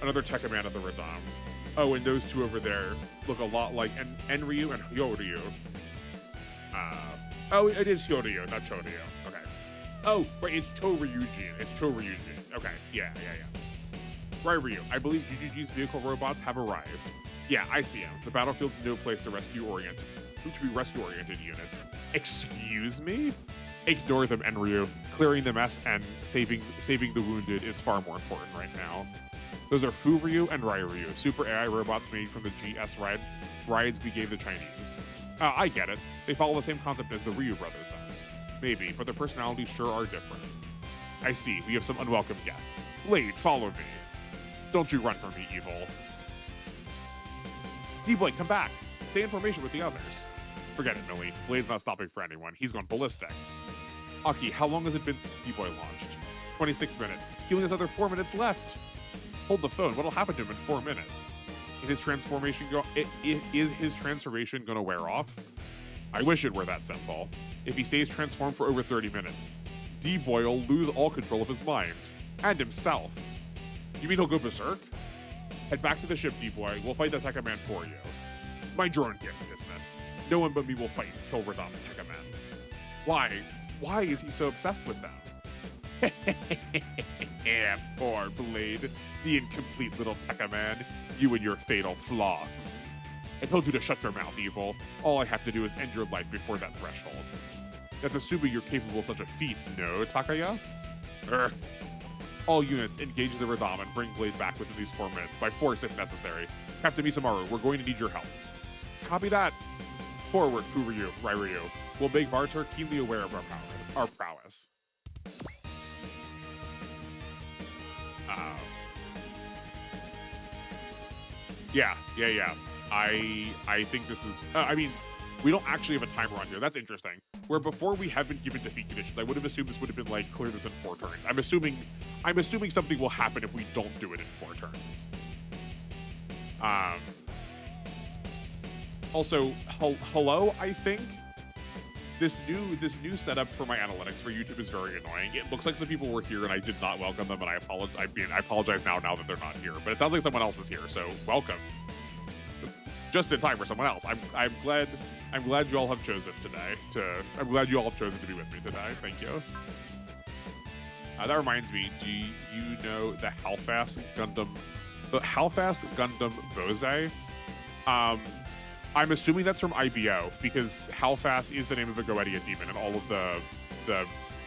Another Tekkaman of the Radam. Oh, and those 2 over there look a lot like Enryu and Hyoryu. Oh, it is Hyoryu, not Choryu. Okay. Oh, right, it's Choryujin. It's Choryujin. Okay, yeah. Ryu, I believe GGG's vehicle robots have arrived. Yeah, I see them. The battlefield's no place to be rescue-oriented units. Excuse me? Ignore them, Enryu. Clearing the mess and saving the wounded is far more important right now. Those are Furyu and Ryu, super AI robots made from the GS rides we gave the Chinese. I get it. They follow the same concept as the Ryu brothers, though. Maybe, but their personalities sure are different. I see, we have some unwelcome guests. Blade, follow me. Don't you run from me, evil. D-Blade, come back. Stay in formation with the others. Forget it, Millie. Blade's not stopping for anyone. He's gone ballistic. Aki, how long has it been since D-Boy launched? 26 minutes. He only has another 4 minutes left. Hold the phone. What'll happen to him in 4 minutes? Is his transformation gonna wear off? I wish it were that simple. If he stays transformed for over 30 minutes, D-Boy will lose all control of his mind. And himself. You mean he'll go berserk? Head back to the ship, D-Boy. We'll fight the Tekkaman for you. Mind your own damn business. No one but me will fight and kill Radam's Tekkaman. Why? Why is he so obsessed with them? Poor Blade. The incomplete little Tekkaman. You and your fatal flaw. I told you to shut your mouth, evil. All I have to do is end your life before that threshold. That's assuming you're capable of such a feat, no, Takaya? All units, engage the Radam and bring Blade back within these 4 minutes, by force if necessary. Captain Misamaru, we're going to need your help. Copy that. Forward, Furyu, Ryu. We'll make Vartar keenly aware of our prowess. Yeah. I think this is, I mean, we don't actually have a timer on here. That's interesting. Where before we have been given defeat conditions, I would have assumed this would have been like, clear this in 4 turns. I'm assuming something will happen if we don't do it in 4 turns. Also, hello, I think. This new setup for my analytics for YouTube is very annoying. It looks like some people were here and I did not welcome them, and I apologize now that they're not here. But it sounds like someone else is here, so welcome. Just in time for someone else. I'm glad you all have chosen today. I'm glad you all have chosen to be with me today. Thank you. That reminds me. Do you know the Halfast Gundam Bose? I'm assuming that's from IBO because Halfast is the name of a Goetia demon, and all of the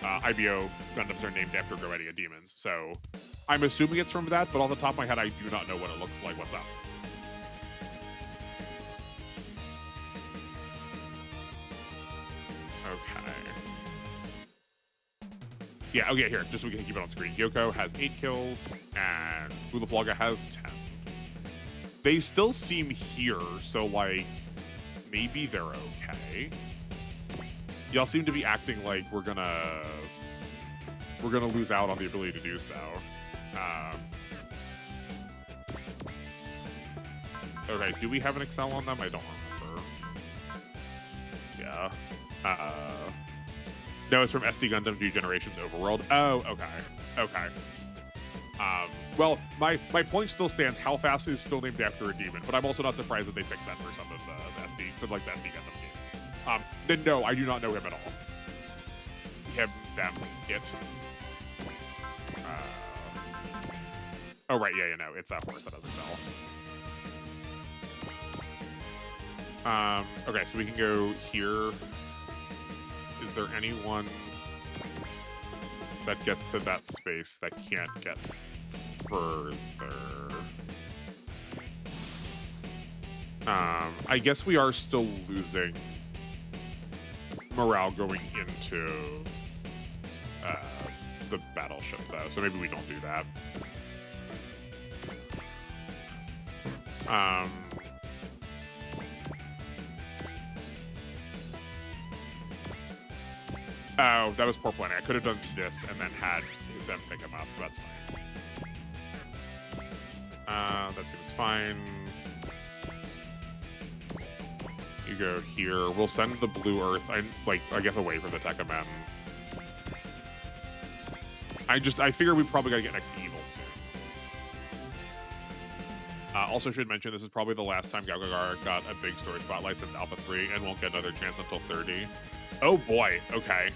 IBO Gundams are named after Goetia demons. So I'm assuming it's from that, but off the top of my head, I do not know what it looks like. What's up? Okay. Yeah, okay, here, just so we can keep it on screen. Yoko has 8 kills, and Ulaflaga has 10. They still seem here, so, like, maybe they're okay. Y'all seem to be acting like we're gonna lose out on the ability to do so. Okay, do we have an Excel on them? I don't remember. Yeah. No, it's from SD Gundam G Generations Overworld. Oh, okay. Well, my point still stands. Halfast is still named after a demon, but I'm also not surprised that they picked that for some of the SD Gundam games. Then no, I do not know him at all. Him, them, it. Oh right, yeah, it's that horse that doesn't sell. Okay, so we can go here. Is there anyone that gets to that space that can't get further? I guess we are still losing morale going into the battleship, though, so maybe we don't do that. Oh, that was poor planning. I could have done this and then had them pick him up. That's fine. That seems fine. You go here. We'll send the blue earth, I guess, away from the Tekkamen. I figure we probably gotta get next to evil soon. Also should mention this is probably the last time Galgagar got a big story spotlight since Alpha 3 and won't get another chance until 30. Oh boy, okay.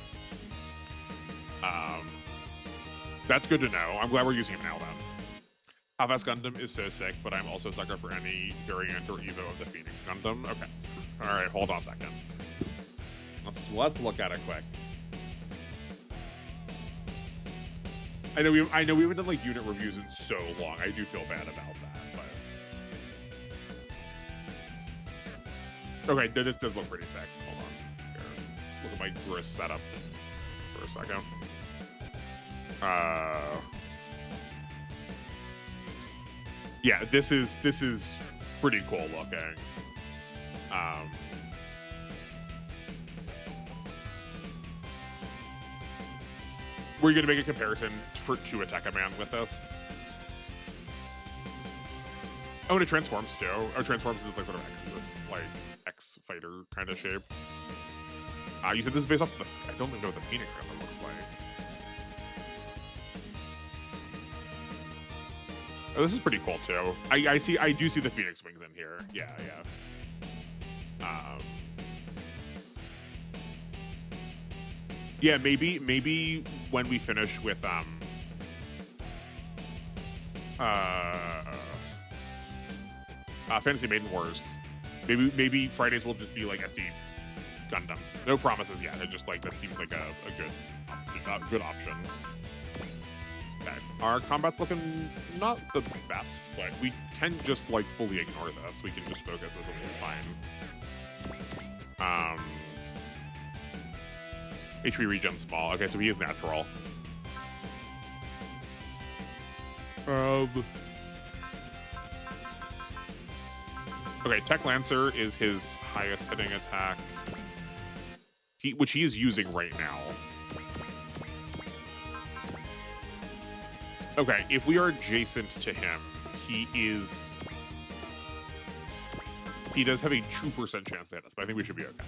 That's good to know. I'm glad we're using him now then. Half-Ass Gundam is so sick, but I'm also sucker for any variant or Evo of the Phoenix Gundam. Okay. Alright, hold on a second. Let's look at it quick. I know we haven't done like unit reviews in so long. I do feel bad about that, but okay, this does look pretty sick. Hold on. Here. Look at my gross setup for a second. Yeah, this is pretty cool looking. We're gonna make a comparison to a Tekkaman with this. Oh, and it transforms too. Or transforms into like sort of this like X fighter kind of shape. You said this is based off the. I don't even know what the Phoenix Gundam looks like. Oh, this is pretty cool too. I do see the Phoenix wings in here. Yeah. Yeah, maybe when we finish with Fantasy Maiden Wars, maybe Fridays will just be like SD Gundams. No promises yet. It just like that seems like a good option. Okay. Our combat's looking not the best, but we can just like fully ignore this. We can just focus this and we'll be fine. HP regen small. Okay, so he is natural. Okay, Tech Lancer is his highest hitting attack, which he is using right now. Okay, if we are adjacent to him, he does have a 2% chance to hit us, but I think we should be okay.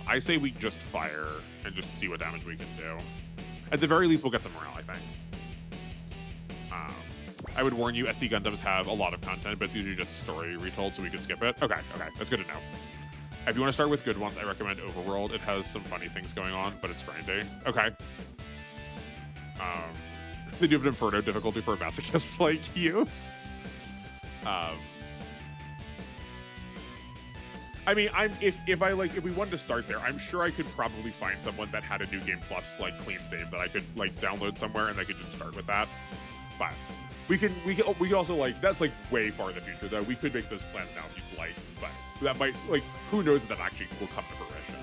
I say we just fire and just see what damage we can do. At the very least, we'll get some morale, I think. I would warn you, SD Gundams have a lot of content, but it's usually just story retold, so we could skip it. Okay, that's good to know. If you want to start with good ones, I recommend Overworld. It has some funny things going on, but it's grindy. Okay. They do have an Inferno difficulty for a masochist like you. I mean, if we wanted to start there, I'm sure I could probably find someone that had a New Game Plus like clean save that I could like download somewhere and I could just start with that. But we could also like that's like way far in the future though. We could make those plans now if you'd like, but that might like who knows if that actually will come to fruition.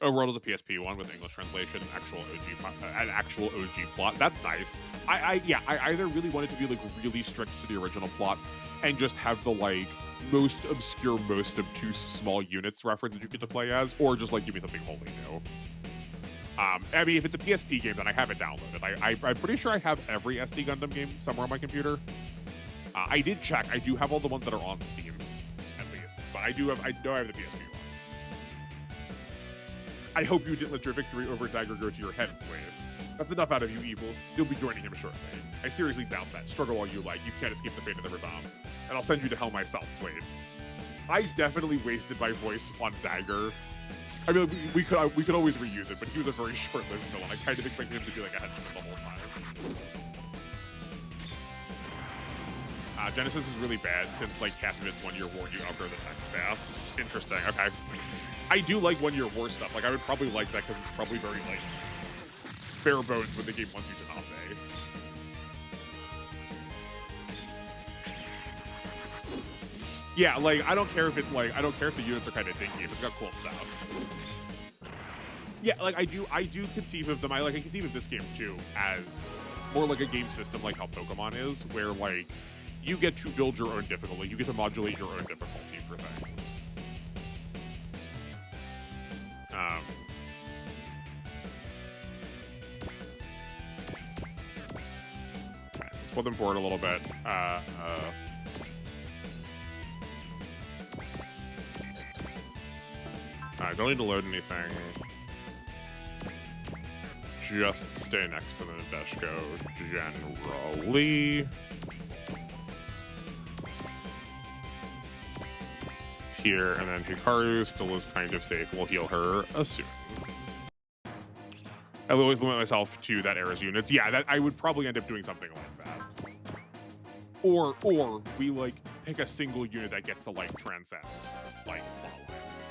Overworld is a PSP one with English translation, an actual OG plot. That's nice. I either really wanted to be like really strict to the original plots and just have the like most obscure, most obtuse small units reference that you get to play as, or just like give me something wholly new. I mean, if it's a PSP game, then I have it downloaded. I'm pretty sure I have every SD Gundam game somewhere on my computer. I did check. I do have all the ones that are on Steam, at least. But I know I have the PSP ones. I hope you didn't let your victory over Dagger go to your head, Wade. That's enough out of you, Evil. You'll be joining him shortly. I seriously doubt that. Struggle all you like. You can't escape the fate of the bomb. And I'll send you to hell myself, Wade. I definitely wasted my voice on Dagger. I mean, we could always reuse it, but he was a very short-lived villain. I kind of expected him to be like a henchmen the whole time. Genesis is really bad since like half of its 1 year war you outgrow the tech fast. Interesting. Okay. I do like 1 year war stuff. Like I would probably like that because it's probably very like bare bones when the game wants you to not pay. Yeah, like I don't care if the units are kind of dinky, if it's got cool stuff. Yeah, like I do conceive of them. I conceive of this game too as more like a game system like how Pokemon is, where like you get to build your own difficulty, you get to modulate your own difficulty for things. Okay, let's put them forward a little bit. Don't need to load anything. Just stay next to the Nadeshko generally. Here, and then Hikaru still is kind of safe. We'll heal her, assuming. I always limit myself to that era's units. Yeah, that I would probably end up doing something like that. Or we like pick a single unit that gets to like transcend like monoliths.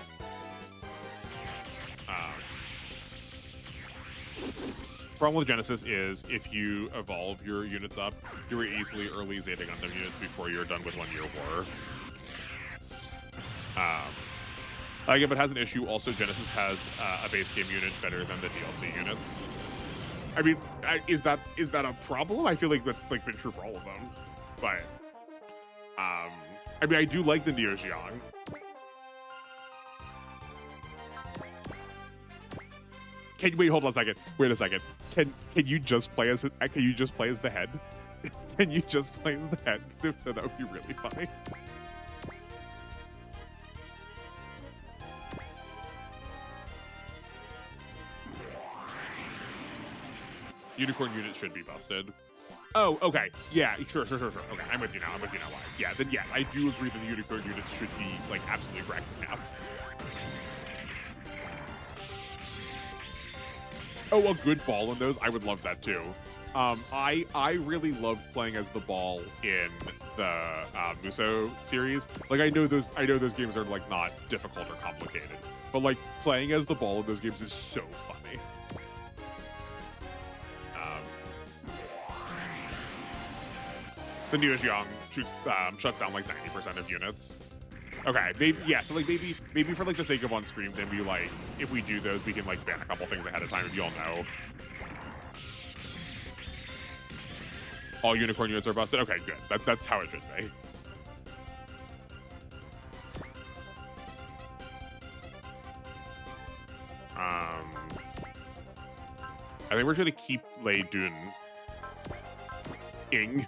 Problem with Genesis is if you evolve your units up, you're easily early Zeta Gundam units before you're done with 1 year war. Like if it has an issue, also Genesis has a base game unit better than the DLC units. I mean, is that a problem? I feel like that's like been true for all of them, but I mean, I do like the Neo Xiang. Wait, hold on a second. Wait a second. Can you just play as the head? Can you just play as the head? Because if so, that would be really funny. Unicorn units should be busted. Oh, okay. Yeah, sure. Okay, I'm with you now. Why? Yeah, then yes, I do agree that the unicorn units should be like absolutely cracked in half. Oh, a good ball in those. I would love that too. I really loved playing as the ball in the Muso series. Like I know those games are like not difficult or complicated, but like playing as the ball in those games is so funny. The Neo Xiang shuts down like 90% of units. Okay, maybe yeah. So like maybe for like the sake of on stream, then we like if we do those, we can like ban a couple things ahead of time. If you all know, all unicorn units are busted. Okay, good. That's how it should be. I think we're gonna keep Lei Dun Ing.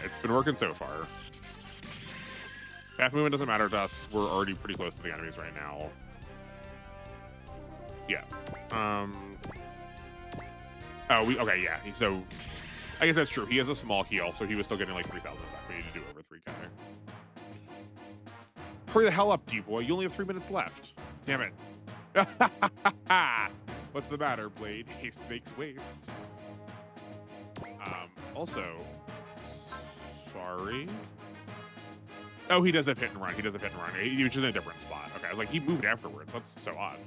It's been working so far. Half movement doesn't matter to us. We're already pretty close to the enemies right now. Yeah. Okay, yeah. So, I guess that's true. He has a small heal, so he was still getting like 3,000 back. We need to do over 3K. Hurry the hell up, D-boy. You only have 3 minutes left. Damn it. What's the matter, Blade? Haste makes waste. Also, sorry. Oh, he does have hit and run. He was just in a different spot. Okay, I was like, he moved afterwards. That's so odd.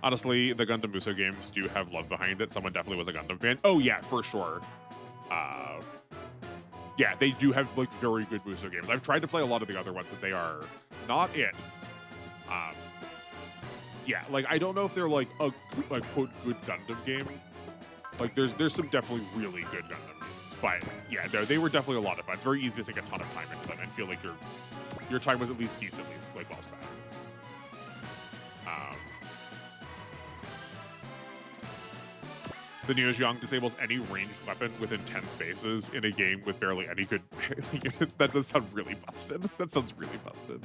Honestly, the Gundam Muso games do have love behind it. Someone definitely was a Gundam fan. Oh yeah, for sure. Yeah, they do have like very good Muso games. I've tried to play a lot of the other ones that they are not it. Yeah, like I don't know if they're like a quote good Gundam game. Like there's some definitely really good Gundam games, but yeah, they were definitely a lot of fun. It's very easy to sink a ton of time into them and feel like your time was at least decently like well spent. The Neo Xiang disables any ranged weapon within 10 spaces in a game with barely any good units. That does sound really busted. That sounds really busted.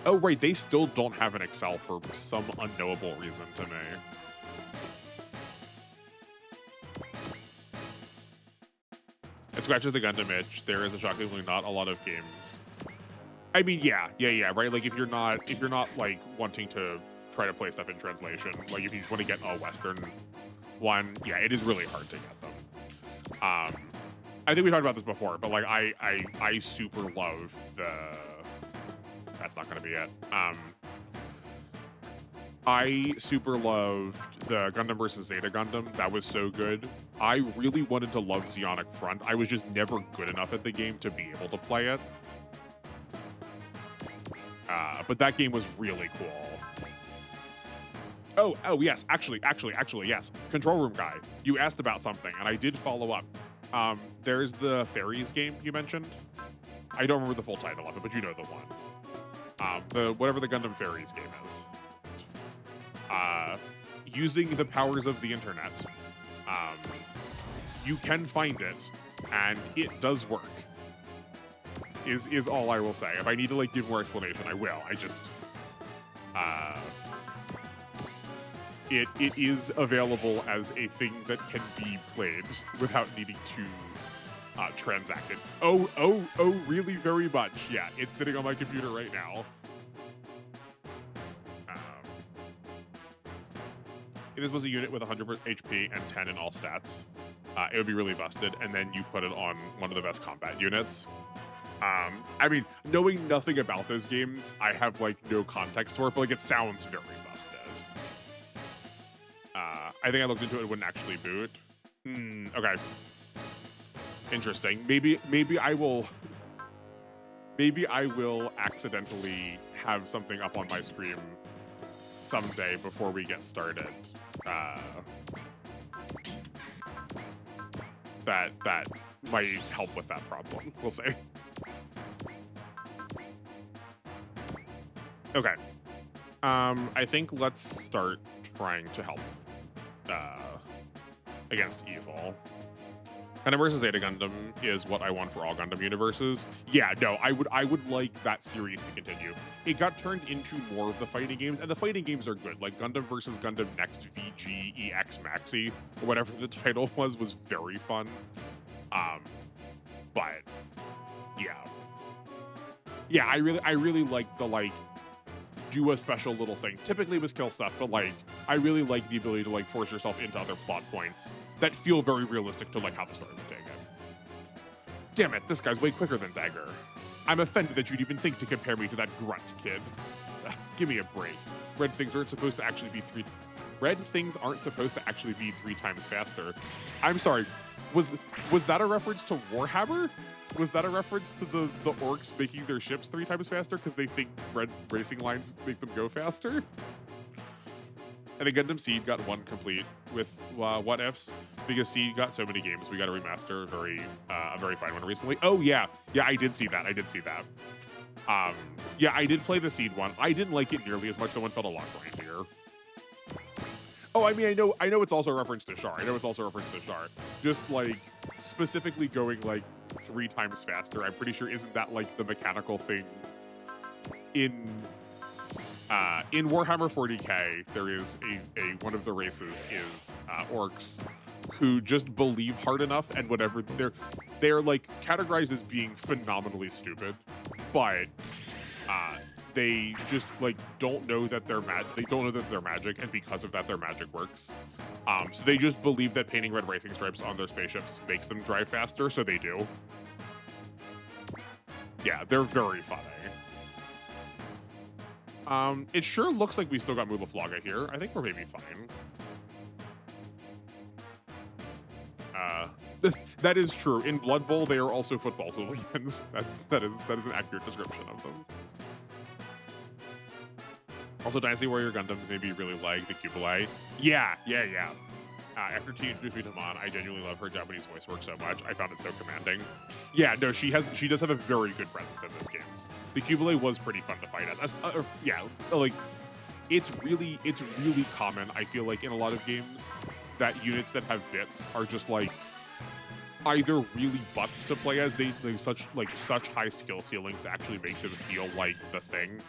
Oh, right. They still don't have an Excel for some unknowable reason to me. It scratches the Gundam itch. There is shockingly not a lot of games I mean, yeah, right. Like if you're not like wanting to try to play stuff in translation, like if you just want to get a Western one, yeah, it is really hard to get them. I think we talked about this before, but like I super love the. That's not going to be it. I super loved the Gundam versus Zeta Gundam. That was so good. I really wanted to love Psionic Front. I was just never good enough at the game to be able to play it. But that game was really cool. Oh, yes. Actually, yes. Control Room Guy, you asked about something, and I did follow up. There's the Fairies game you mentioned. I don't remember the full title of it, but you know the one. Whatever the Gundam Fairies game is. Using the powers of the internet, you can find it, and it does work. Is all I will say. If I need to like give more explanation, I will. I just it is available as a thing that can be played without needing to transact it. Oh, really very much. Yeah, it's sitting on my computer right now. This was a unit with 100 HP and 10 in all stats. It would be really busted, and then you put it on one of the best combat units. I mean, knowing nothing about those games, I have like no context for it, but like it sounds very busted. I think I looked into it, wouldn't actually boot. Okay. Interesting. Maybe I will accidentally have something up on my stream someday before we get started. That might help with that problem. We'll see. Okay. I think let's start trying to help against evil. Gundam vs. Zeta Gundam is what I want for all Gundam universes. Yeah, no, I would like that series to continue. It got turned into more of the fighting games, and the fighting games are good. Like Gundam vs. Gundam Next VG EX Maxi, or whatever the title was very fun. But yeah, I really like the like do a special little thing. Typically it was kill stuff, but like I really like the ability to like force yourself into other plot points that feel very realistic to like how the story would take it. Damn it, this guy's way quicker than Dagger. I'm offended that you'd even think to compare me to that grunt kid. Give me a break. Red things aren't supposed to actually be three times faster. I'm sorry. Was that a reference to Warhammer? Was that a reference to the orcs making their ships 3 times faster because they think red racing lines make them go faster? I think Gundam Seed got 1 complete with what ifs because Seed got so many games. We got a remaster, a very fine one recently. Oh yeah, I did see that. Yeah, I did play the Seed one. I didn't like it nearly as much. The one felt a lot grindier. Oh, I mean, I know it's also a reference to Char. Just like specifically going like 3 times faster. I'm pretty sure isn't that like the mechanical thing in Warhammer 40k? There is a one of the races is orcs who just believe hard enough, and whatever they're like categorized as being phenomenally stupid, but they just like don't know that they're magic, and because of that their magic works. So they just believe that painting red racing stripes on their spaceships makes them drive faster, so they do. Yeah, they're very funny. It sure looks like we still got Mulaflaga here. I think we're maybe fine. That is true. In Blood Bowl, they are also football hooligans. That is an accurate description of them. Also, Dynasty Warrior Gundams maybe really like the Cubulite. Yeah. After T introduced me to Mon, I genuinely love her Japanese voice work so much. I found it so commanding. Yeah, no, she does have a very good presence in those games. The Cubulite was pretty fun to fight at. Like it's really common. I feel like in a lot of games that units that have bits are just like either really butts to play as, they such high skill ceilings to actually make them feel like the thing,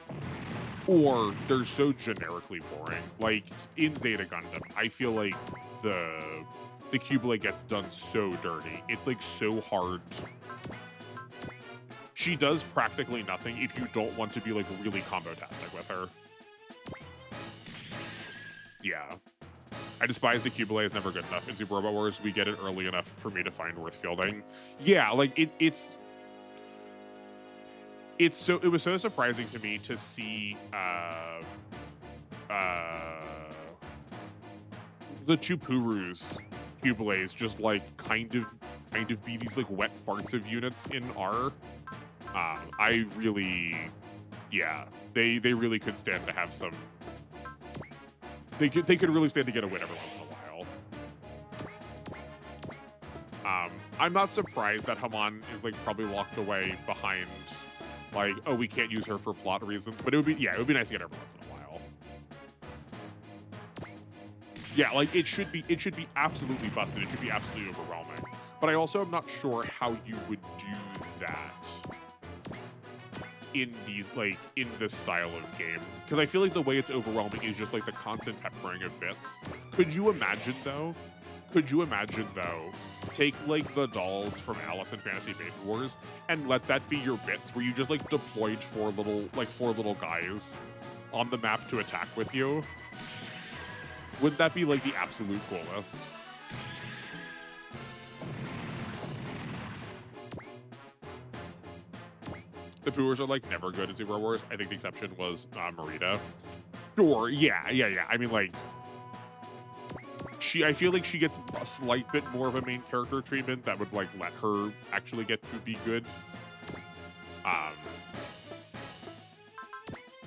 or they're so generically boring. Like in Zeta Gundam, I feel like the Cubulite gets done so dirty. It's like so hard she does practically nothing if you don't want to be like really combo-tastic with her. Yeah. I despise the Cubelay is never good enough. In Super Robot Wars, we get it early enough for me to find worth fielding. Yeah, like it was so surprising to me to see the two Purus Cubelays just like kind of be these like wet farts of units in R. I really, yeah, they really could stand to have some. They could really stand to get a win every once in a while. I'm not surprised that Haman is like probably locked away behind like, oh, we can't use her for plot reasons, but it would be nice to get every once in a while. Yeah, like it should be absolutely busted. It should be absolutely overwhelming. But I also am not sure how you would do that in this style of game, because I feel like the way it's overwhelming is just like the constant peppering of bits. Could you imagine though, take like the dolls from Alice in Fantasy Baby Wars and let that be your bits, where you just like deployed four little guys on the map to attack with you? Wouldn't that be like the absolute coolest? The Pooers are like never good at Super Wars. I think the exception was Marita. Sure, yeah. I mean, like, I feel like she gets a slight bit more of a main character treatment that would like let her actually get to be good.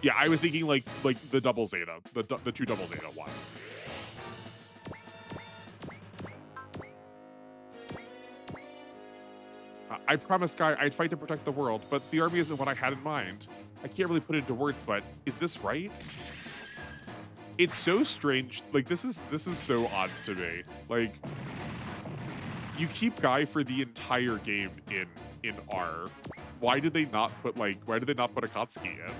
Yeah, I was thinking like the double Zeta, the two double Zeta ones. I promised Guy I'd fight to protect the world, but the army isn't what I had in mind. I can't really put it into words, but is this right? It's so strange. Like, this is so odd to me. Like, you keep Guy for the entire game in R. Why did they not put Akatsuki in?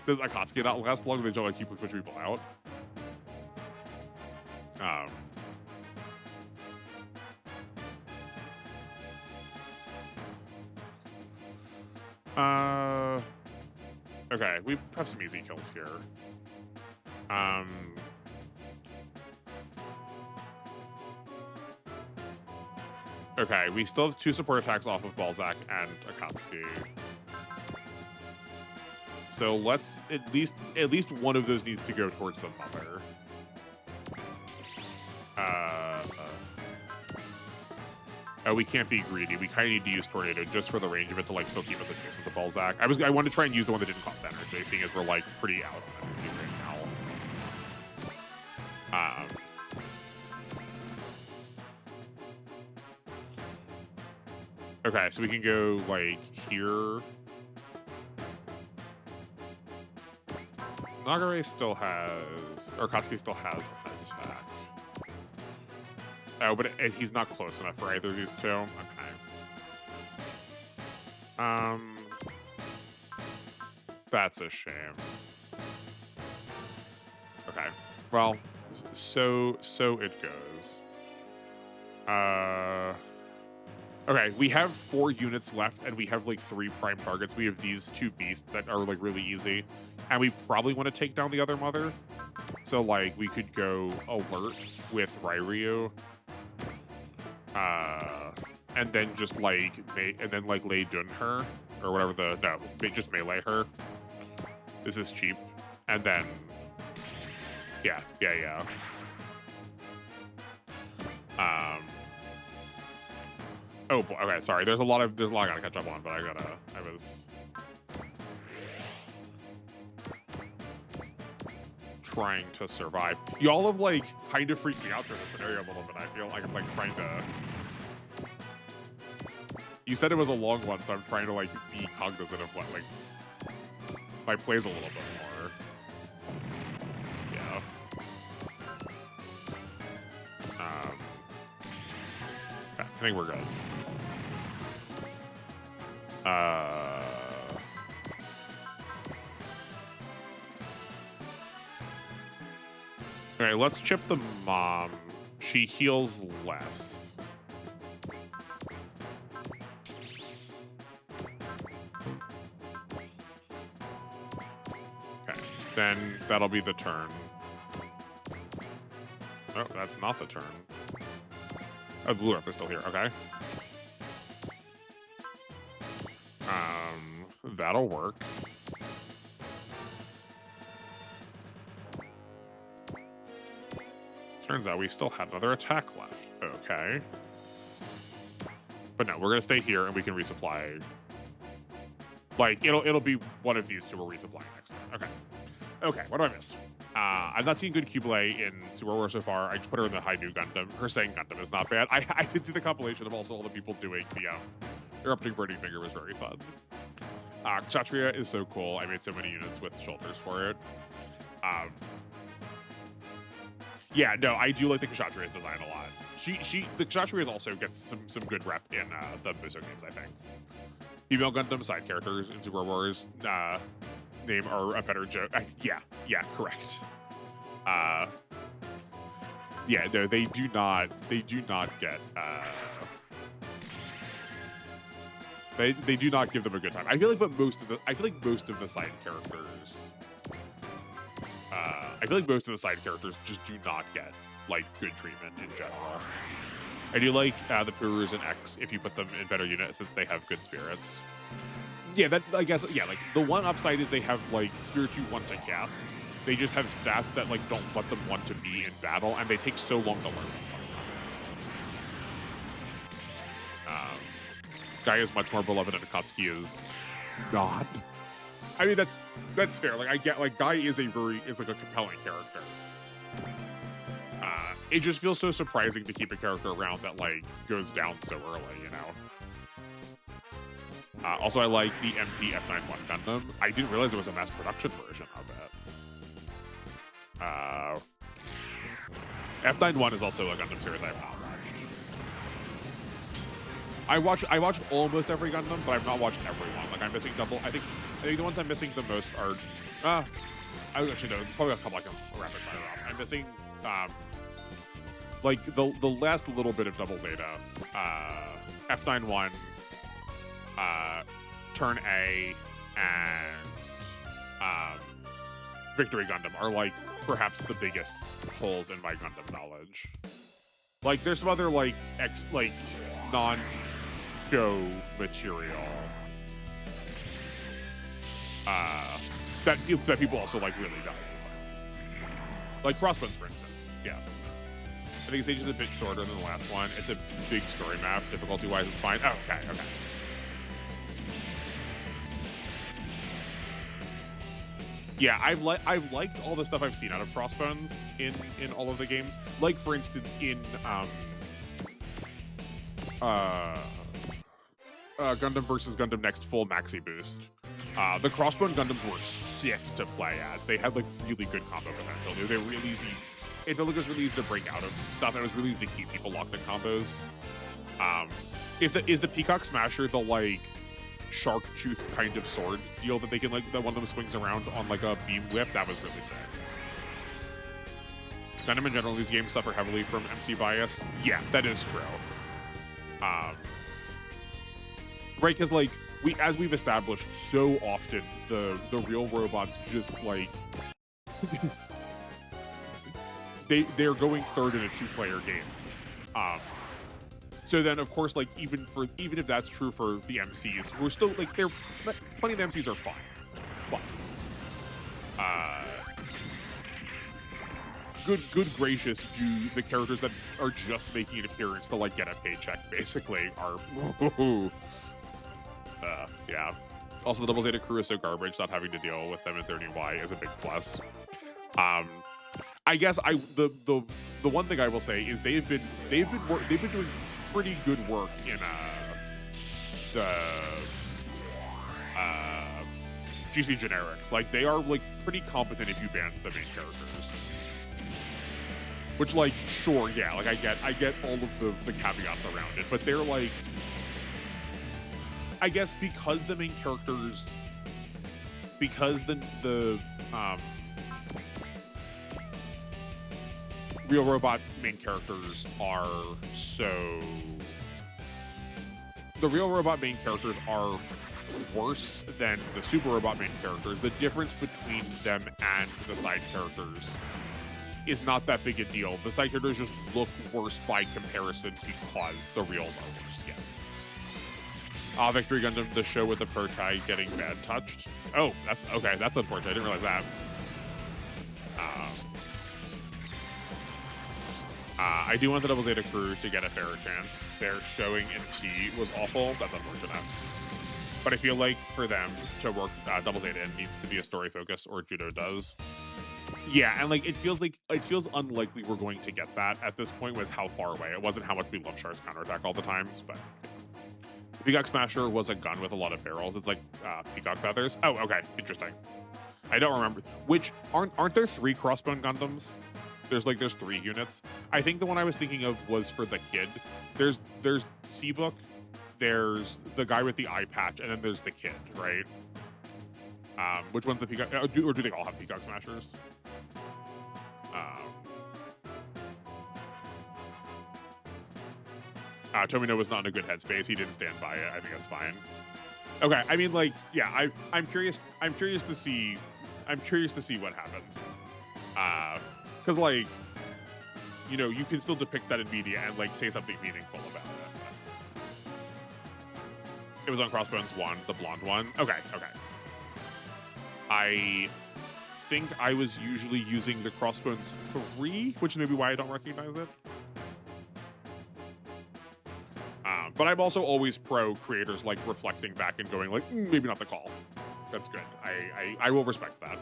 Does Akatsuki not last long? They don't like keep pushing people out. Okay, we have some easy kills here. Okay, we still have two support attacks off of Balzac and Akatsuki. So let's at least one of those needs to go towards the mother. Oh, we can't be greedy. We kind of need to use Tornado just for the range of it to like still keep us adjacent to Balzac. I wanted to try and use the one that didn't cost energy, seeing as we're like pretty out on energy right now. Okay, so we can go like here. Nagare still has, or Akatsuki still has an attack. Oh, but he's not close enough for either of these two. Okay. That's a shame. Okay. Well, so it goes. Okay, we have 4 units left, and we have like 3 prime targets. We have these 2 beasts that are like really easy, and we probably want to take down the other mother. So like we could go alert with Ryryu. And then just like lay Dun her or whatever just melee her. This is cheap, and then yeah. Oh boy, okay, sorry. There's a lot I gotta catch up on, but I was trying to survive. Y'all have like kind of freaked me out through this scenario a little bit. I feel like I'm like trying to. You said it was a long one, so I'm trying to like be cognizant of what like my plays a little bit more. Yeah. Okay, I think we're good. All right, let's chip the mom. She heals less. That'll be the turn. Oh, that's not the turn. Oh, the blue earth is still here. Okay. That'll work. Turns out we still had another attack left. Okay. But no, we're gonna stay here and we can resupply. Like, it'll be one of these two we're resupplying next time. Okay. Okay, what have I missed? I've not seen good Kublai in Super War so far. I just put her in the High New Gundam. Her saying Gundam is not bad. I did see the compilation of also all the people doing the erupting burning finger was very fun. Kshatriya is so cool. I made so many units with shoulders for it. Yeah, no, I do like the Kshatriya's design a lot. The Kshatriya also gets some good rep in the Muso games, I think. Female Gundam side characters in Super Wars name are a better joke. Yeah, correct. Yeah, no, they do not get they do not give them a good time. I feel like most of the side characters just do not get like good treatment in general. I do like the Purus and X if you put them in better units since they have good spirits. Yeah, that I guess, yeah, like the one upside is they have like spirits you want to cast. They just have stats that like don't let them want to be in battle, and they take so long to learn them sometimes. Guy is much more beloved and Akatsuki is not. I mean that's fair. Like I get like Guy is like a compelling character. It just feels so surprising to keep a character around that like goes down so early, you know. Also, I like the MP F91 Gundam. I didn't realize there was a mass production version of it. F91 is also a Gundam series I have not watched. I watch almost every Gundam, but I've not watched everyone. Like I'm missing double. I think the ones I'm missing the most are. I actually know probably a couple I can rapid fire off. I'm missing. Like the last little bit of Double Zeta, F91, Turn A, and Victory Gundam are like perhaps the biggest holes in my Gundam knowledge. Like there's some other like non-go material that people also like really value. Like Crossbones, for instance. Yeah. I think the stage is a bit shorter than the last one. It's a big story map. Difficulty-wise, it's fine. Oh, okay. Yeah, I've liked all the stuff I've seen out of Crossbones in all of the games. Like, for instance, in Gundam vs. Gundam Next Full Maxi Boost. The Crossbone Gundams were sick to play as. They had like really good combo potential. They were really easy. It felt like it was really easy to break out of stuff, and it was really easy to keep people locked in combos. Is the Peacock Smasher the like shark tooth kind of sword deal that they can like that one of them swings around on like a beam whip? That was really sick. Gundam in general, these games suffer heavily from MC bias. Yeah, that is true. Right, because like as we've established so often, the real robots just like they're going third in a 2-player game. So then of course like even if that's true for the MCs, we're still like plenty of the MCs are fine. But good gracious, do the characters that are just making an appearance to like get a paycheck basically are yeah. Also, the Double Zeta crew is so garbage. Not having to deal with them in 30Y is a big plus. I guess the one thing I will say is they've been doing pretty good work in the GC generics. Like they are like pretty competent if you ban the main characters. Which like sure, yeah, like I get all of the caveats around it, but they're like, I guess because the main characters, because the real robot main characters are so, the real robot main characters are worse than the Super Robot main characters. The difference between them and the side characters is not that big a deal. The side characters just look worse by comparison because the reals are worse. Yeah. Victory Gundam, the show with the pro tag getting bad touched. Oh, that's okay. That's unfortunate. I didn't realize that. I do want the Double Zeta crew to get a fairer chance. Their showing in T was awful. That's unfortunate. But I feel like for them to work Double Zeta in needs to be a story focus, or Judo does. Yeah, and like it feels unlikely we're going to get that at this point with how far away. It wasn't how much we love Char's counterattack all the times, but the Peacock Smasher was a gun with a lot of barrels. It's like peacock feathers. Oh, okay, interesting. I don't remember. Which aren't there 3 Crossbone Gundams? There's 3 units. I think the one I was thinking of was for the kid. There's Seabook, there's the guy with the eye patch, and then there's the kid, right? Which one's the Peacock? Or do they all have Peacock Smashers? Tomino was not in a good headspace. He didn't stand by it. I think that's fine. Okay, I mean, like, yeah, I'm curious to see what happens. Because, like, you know, you can still depict that in media and, like, say something meaningful about it. It was on Crossbones 1, the blonde one. Okay. I think I was usually using the Crossbones 3, which is maybe why I don't recognize it. But I'm also always pro creators, like, reflecting back and going, like, maybe not the call. That's good. I will respect that.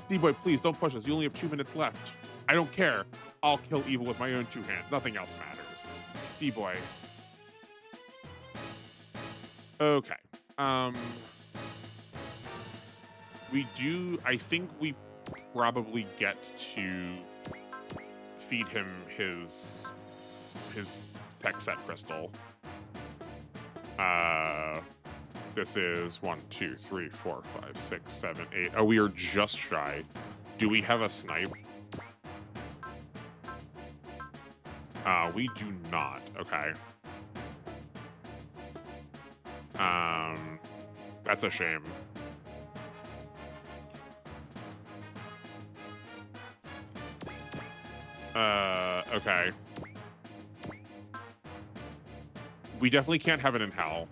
D-Boy, please don't push us. You only have 2 minutes left. I don't care. I'll kill evil with my own 2 hands. Nothing else matters. D-Boy. Okay. I think we probably get to feed him his tech set crystal. This is 1, 2, 3, 4, 5, 6, 7, 8. Oh, we are just shy. Do we have a snipe? We do not. Okay. That's a shame. Okay. We definitely can't have it in hell.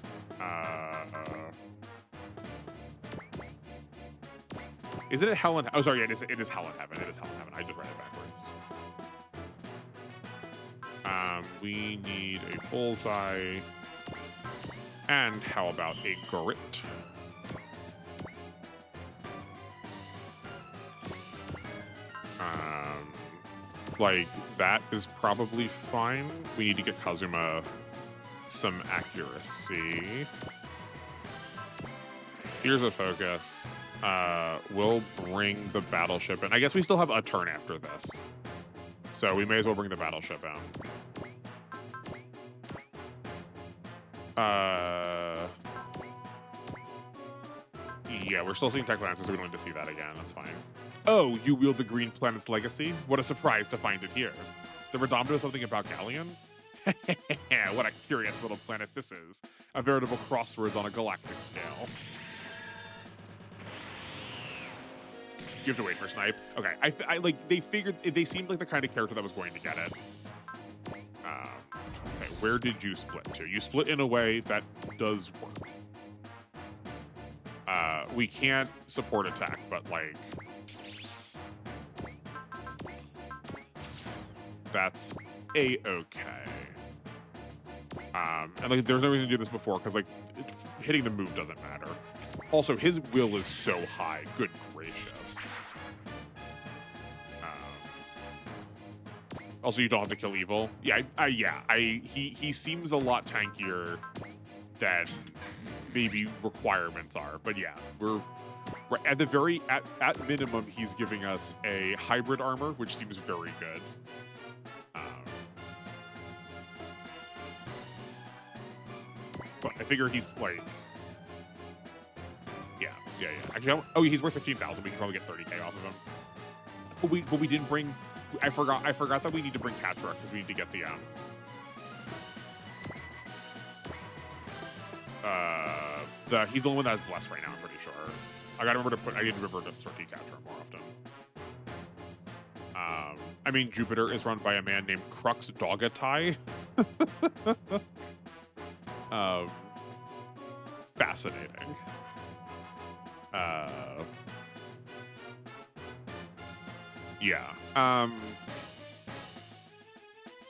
Is it at hell in... Oh, sorry, it is hell in heaven. It is hell in heaven. I just read it backwards. We need a bullseye. And how about a grit? Like, that is probably fine. We need to get Kazuma some accuracy. Here's a focus. We'll bring the battleship in. I guess we still have a turn after this. So we may as well bring the battleship in. Yeah, we're still seeing Tech Lancer, so we don't need to see that again. That's fine. Oh, you wield the Green Planet's legacy? What a surprise to find it here. The Redometer is something about Galleon? What a curious little planet this is. A veritable crossroads on a galactic scale. You have to wait for Snipe. Okay, I like, they seemed like the kind of character that was going to get it. Okay, where did you split to? You split in a way that does work. We can't support attack, but like, that's a-okay. And like, there's no reason to do this before, because like, hitting the move doesn't matter. Also, his will is so high. Good gracious. Also, you don't have to kill evil. Yeah, he seems a lot tankier than maybe requirements are. But yeah, we're at the at minimum, he's giving us a hybrid armor, which seems very good. But I figure he's like, yeah. Actually, oh, he's worth 15,000. We can probably get 30K off of him. But we didn't bring. I forgot that we need to bring Catra because we need to get the He's the only one that has Bless right now, I'm pretty sure. I need to remember to sort Decatcher more often. I mean, Jupiter is run by a man named Crux Dogatai. Fascinating. Yeah.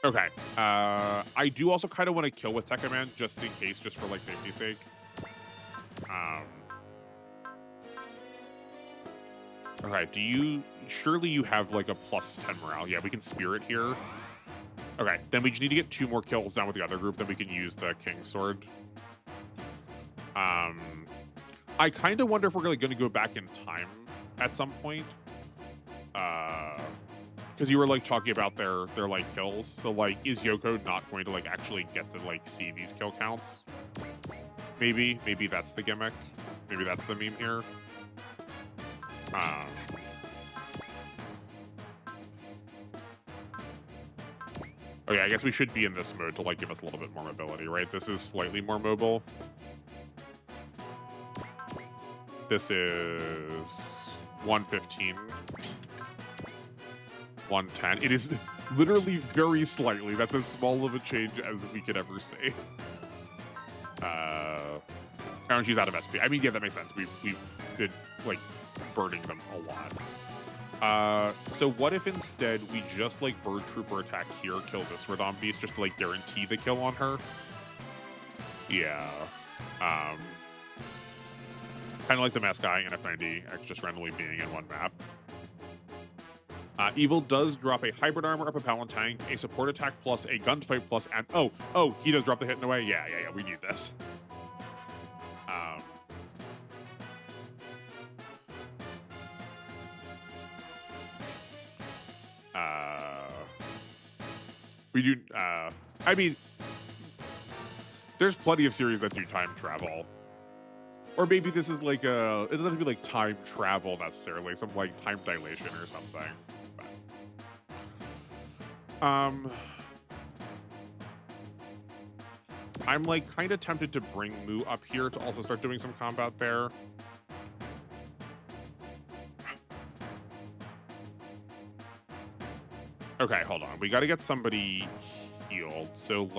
Okay. I do also kind of want to kill with Tech Command just in case, just for like safety's sake. Okay, surely you have like a plus 10 morale. Yeah, we can Spirit here. Okay, then we just need to get 2 more kills down with the other group, then we can use the King's Sword. I kind of wonder if we're really going to go back in time at some point. Because you were like talking about their like kills. So like, is Yoko not going to like actually get to like see these kill counts? Maybe that's the gimmick. Maybe that's the meme here. Okay, I guess we should be in this mode to like give us a little bit more mobility, right? This is slightly more mobile. This is 115. 110. It is literally very slightly. That's as small of a change as we could ever see. And she's out of SP. I mean, yeah, that makes sense. We've been like burning them a lot. So what if instead we just like Bird Trooper attack here, kill this Radon Beast just to like guarantee the kill on her? Yeah. Kind of like the Mask Guy and F90X just randomly being in one map. Evil does drop a Hybrid Armor, up a Palin Tank, a Support Attack plus, a Gunfight plus, and oh, he does drop the hit in away. Yeah, we need this. We do, I mean, there's plenty of series that do time travel. Or maybe this is like it doesn't have to be like time travel necessarily, some like time dilation or something. But, I'm like kind of tempted to bring Moo up here to also start doing some combat there. Okay, hold on. We got to get somebody healed. So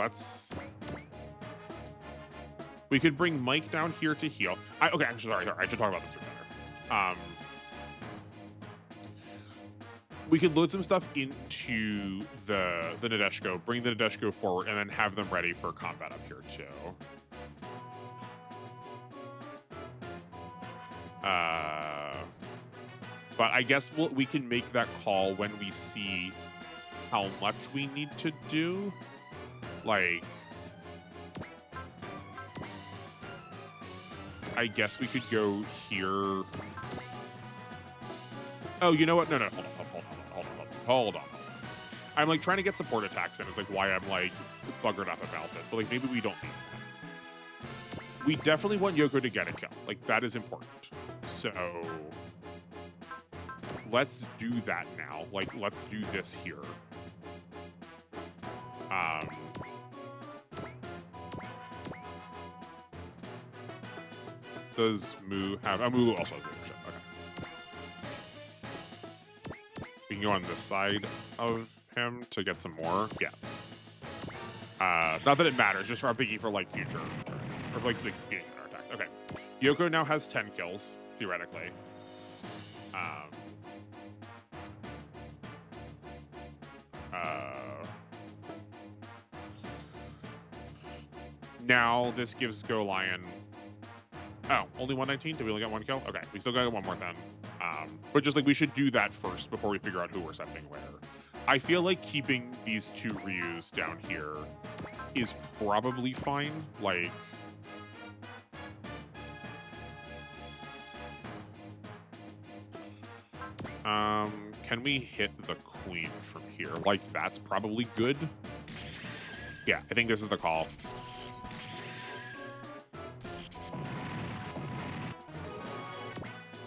we could bring Mike down here to heal. Okay, actually, sorry. I should talk about this better. We could load some stuff into the Nadeshko, bring the Nadeshko forward, and then have them ready for combat up here too. But I guess we can make that call when we see how much we need to do. Like, I guess we could go here. Oh, you know what? No, hold on. I'm like trying to get support attacks in. It's like why I'm like buggered up about this. But like maybe we don't need that. We definitely want Yoko to get a kill. Like that is important. So let's do that now. Like let's do this here. Does Moo have... Moo also has leadership. Okay. We can go on this side of him to get some more. Yeah. Not that it matters, just for I'm thinking for like future turns. Or like being under attack. Okay. Yoko now has 10 kills, theoretically. Now this gives Go Lion... Oh, only 119? Did we only get 1 kill? Okay, we still got one more then. But just like we should do that first before we figure out who we're sending where. I feel like keeping these 2 Ryus down here is probably fine. Like, can we hit the Queen from here? Like, that's probably good. Yeah, I think this is the call.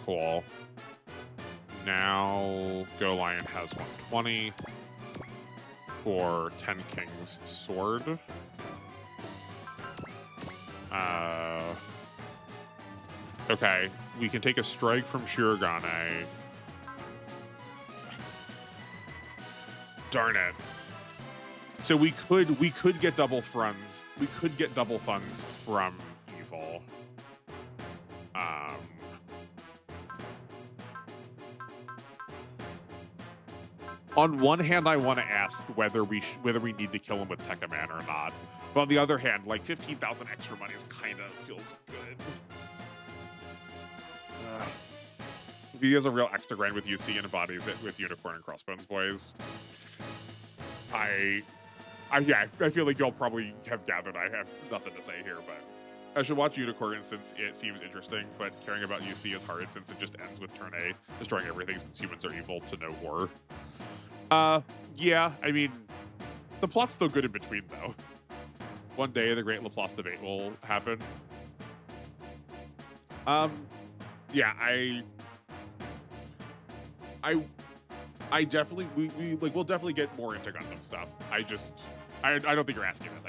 Cool. Now, Go Lion has 120 for 10 King's Sword. Okay, we can take a strike from Shirogane. Darn it. So we could get double funds. We could get double funds from Evil. On one hand, I want to ask whether we need to kill him with Tekkaman or not. But on the other hand, like 15,000 extra money is kind of feels good. If he has a real extra grind with UC and embodies it with Unicorn and Crossbones Boys, yeah, I feel like y'all probably have gathered I have nothing to say here, but I should watch Unicorn since it seems interesting, but caring about UC is hard since it just ends with turn A, destroying everything since humans are evil to no war. Yeah, I mean, the plot's still good in between, though. One day, the great Laplace debate will happen. Yeah, I definitely, we'll definitely get more into Gundam stuff. I don't think you're asking this.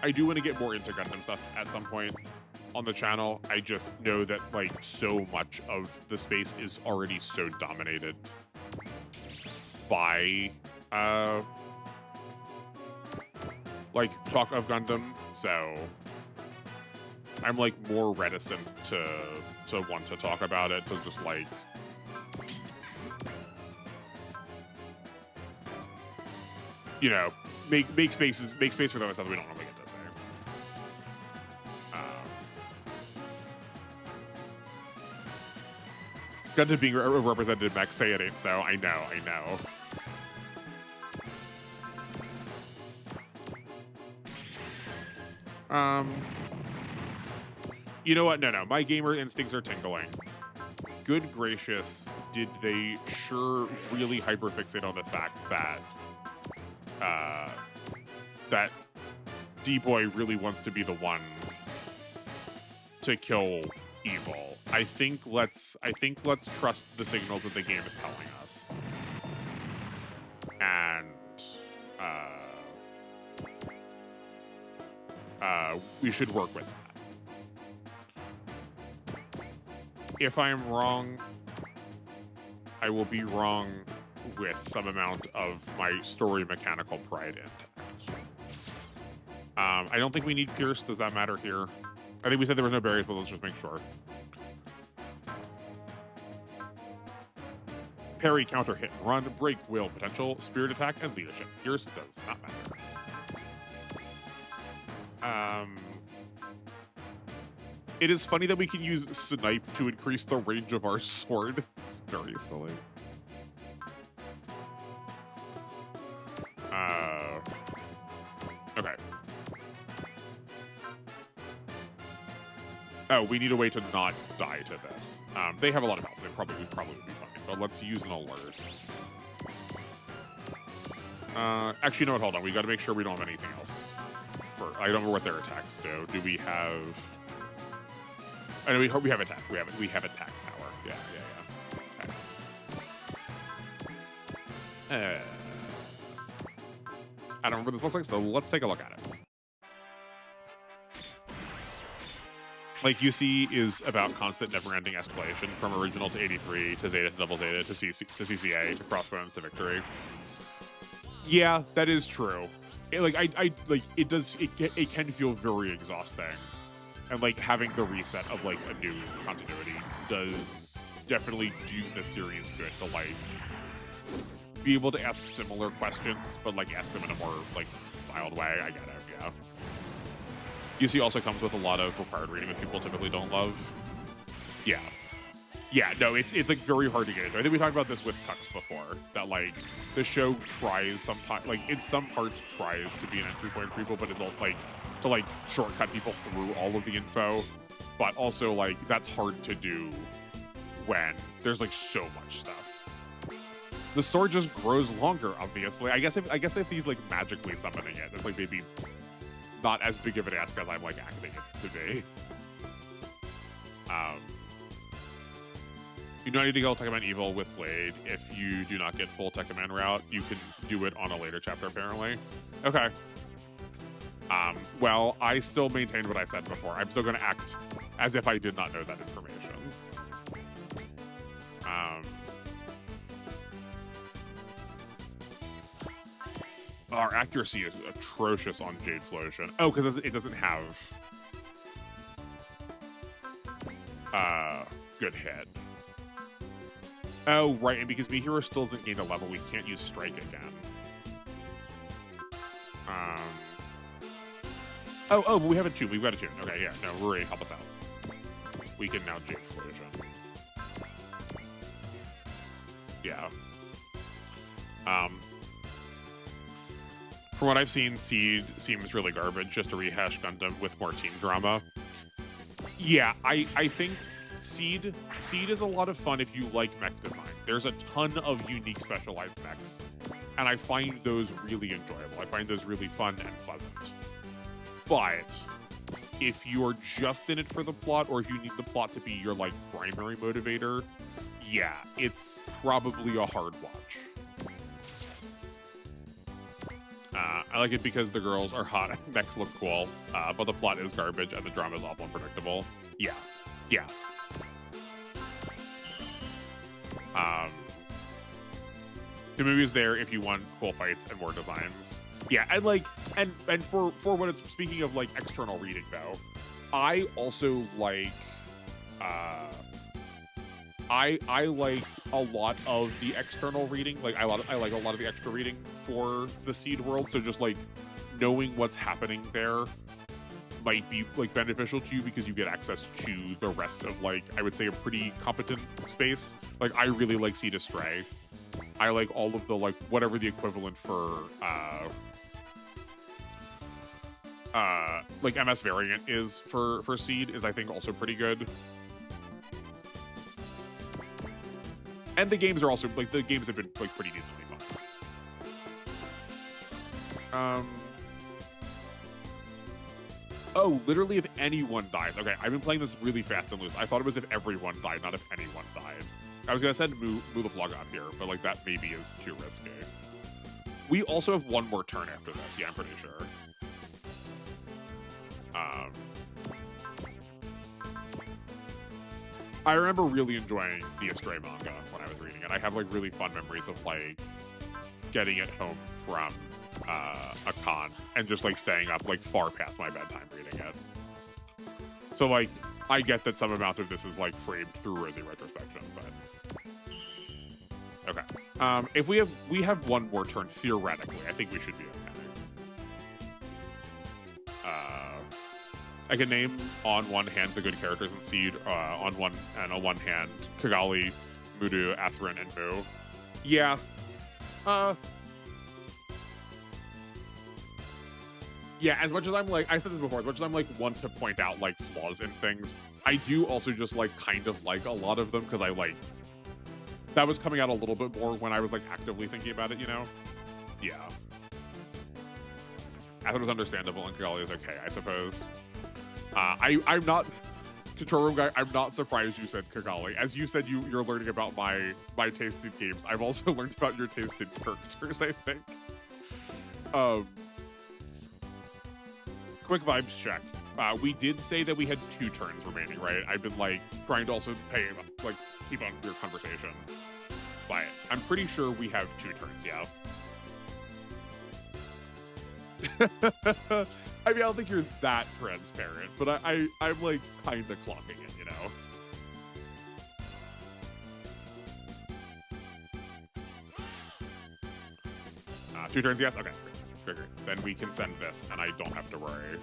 I do want to get more into Gundam stuff at some point on the channel. I just know that, like, so much of the space is already so dominated by, like, talk of Gundam, so I'm, like, more reticent to want to talk about it, to just, like, you know, make space for those stuff we don't normally get to say. Gundam being represented in mech, say it ain't so. I know. You know what? No. My gamer instincts are tingling. Good gracious, did they sure really hyperfixate on the fact that that D-Boy really wants to be the one to kill Evil. I think let's trust the signals that the game is telling us. And we should work with that. If I'm wrong, I will be wrong with some amount of my story mechanical pride intact. I don't think we need Pierce. Does that matter here? I think we said there was no barriers, but let's just make sure. Parry, counter, hit and run, break, will, potential, spirit attack, and leadership. Pierce does not matter. It is funny that we can use Snipe to increase the range of our sword. It's very silly. Okay. Oh, we need a way to not die to this. They have a lot of health, so they probably would be fine. But let's use an alert. Actually, no, hold on. We got to make sure we don't have anything else. I don't know what their attacks do. Do we have? I know we have attack. We have attack power. Yeah. Okay. I don't remember what this looks like, so let's take a look at it. Like, UC is about constant, never-ending escalation from original to 83 to Zeta to Double Zeta to CCA to Crossbones to Victory. Yeah, that is true. It can feel very exhausting, and like having the reset of like a new continuity does definitely do the series good to like be able to ask similar questions, but like ask them in a more like mild way. I get it. Yeah. UC also comes with a lot of required reading that people typically don't love. Yeah. No, it's like very hard to get into. I think we talked about this with Tux before, that like the show tries sometimes, like in some parts tries to be an entry point for people, but is all like to like shortcut people through all of the info. But also like that's hard to do when there's like so much stuff. The sword just grows longer, obviously. I guess if he's like magically summoning it, it's like maybe not as big of an ask as I'm like acting it to be. You don't need to go Tekkaman Evil with Blade. If you do not get full Tekkaman route, you can do it on a later chapter, apparently. Okay. Well, I still maintained what I said before. I'm still going to act as if I did not know that information. Our accuracy is atrocious on Jade Flosion. Oh, because it doesn't have good hit. Oh, right, and because Mihiro still doesn't gain a level, we can't use Strike again. Oh, but we have a tune. We've got a tune. Okay, yeah, no, Rory, help us out. We can now Jade Flosion. Yeah. From what I've seen, Seed seems really garbage, just a rehash Gundam with more team drama. Yeah, I think Seed is a lot of fun if you like mech design. There's a ton of unique specialized mechs, and I find those really enjoyable. I find those really fun and pleasant. But if you're just in it for the plot, or if you need the plot to be your like primary motivator, yeah, it's probably a hard watch. I like it because the girls are hot and mechs look cool, but the plot is garbage and the drama is awful and predictable. Yeah. The movie is there if you want cool fights and more designs. Yeah, and like, and for what it's, speaking of like external reading though, I also like, I like a lot of the external reading. Like I like a lot of the extra reading for the Seed world. So just like knowing what's happening there might be like beneficial to you because you get access to the rest of like, I would say, a pretty competent space. Like I really like Seed Astray. I like all of the like whatever the equivalent for like MS variant is for Seed is I think also pretty good. And the games are also like the games have been like pretty decently fun. Oh, literally if anyone dies. Okay, I've been playing this really fast and loose. I thought it was if everyone died, not if anyone died. I was gonna send Moo the vlog out here, but like that maybe is too risky. We also have one more turn after this. Yeah, I'm pretty sure. I remember really enjoying the Astray manga when I was reading it. I have like really fun memories of like getting it home from a con and just like staying up like far past my bedtime reading it. So like I get that some amount of this is like framed through rosy retrospection, but okay. If we have one more turn theoretically, I think we should be okay. I can name on one hand the good characters in Seed, on one hand Kigali, Mudu, Atherin, and Mu. Yeah. Yeah, as much as I'm like, I said this before, as much as I'm like want to point out like flaws in things, I do also just like kind of like a lot of them because I like, that was coming out a little bit more when I was like actively thinking about it, you know? Yeah. Atherin was understandable and Kigali is okay, I suppose. I'm not, Control Room Guy, I'm not surprised you said Kigali. As you said you're learning about my taste in games, I've also learned about your taste in characters, I think. Quick vibes check. We did say that we had 2 turns remaining, right? I've been like trying to also keep on your conversation. But I'm pretty sure we have 2 turns, yeah. I mean, I don't think you're that transparent, but I'm like kind of clocking it, you know? 2 turns, yes? Okay, great. Then we can send this, and I don't have to worry.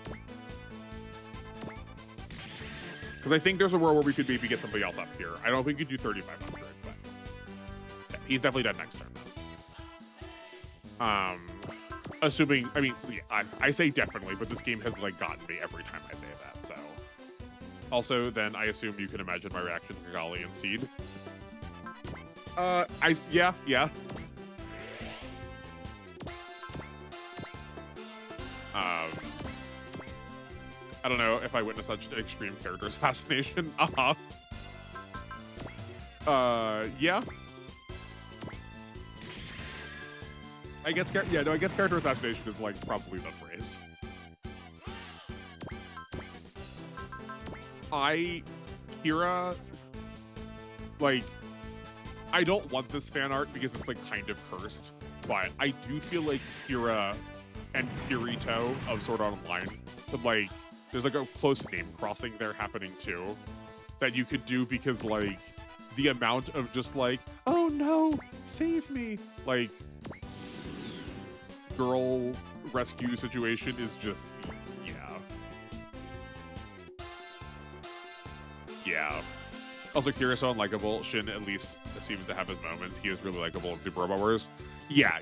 Because I think there's a world where we could maybe get somebody else up here. I don't think we could do 3,500, but yeah, he's definitely dead next turn, then. Assuming, I mean, yeah, I say definitely, but this game has like gotten me every time I say that, so. Also, then I assume you can imagine my reaction to Kigali and Seed. Yeah. I don't know if I witnessed such an extreme character assassination. Yeah. I guess character assassination is like probably the phrase. Kira, like, I don't want this fan art because it's like kind of cursed, but I do feel like Kira and Kirito of Sword Art Online, but like, there's like a close name crossing there happening too, that you could do because like the amount of just like, oh no, save me, like girl rescue situation is just, yeah. Also, Kira's so unlikable. Shin at least seems to have his moments. He is really likable in Super Robot Wars. Yeah.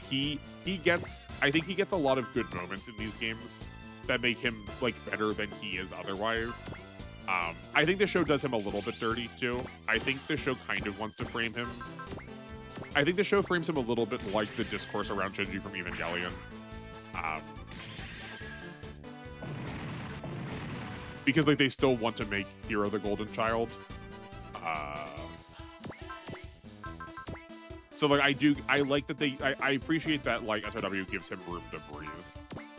He gets, I think he gets a lot of good moments in these games that make him like better than he is otherwise. I think the show does him a little bit dirty too. I think the show kind of wants to frame him. I think the show frames him a little bit like the discourse around Shinji from Evangelion. Because like they still want to make Hero the golden child. So like I like that I appreciate that like SRW gives him room to breathe,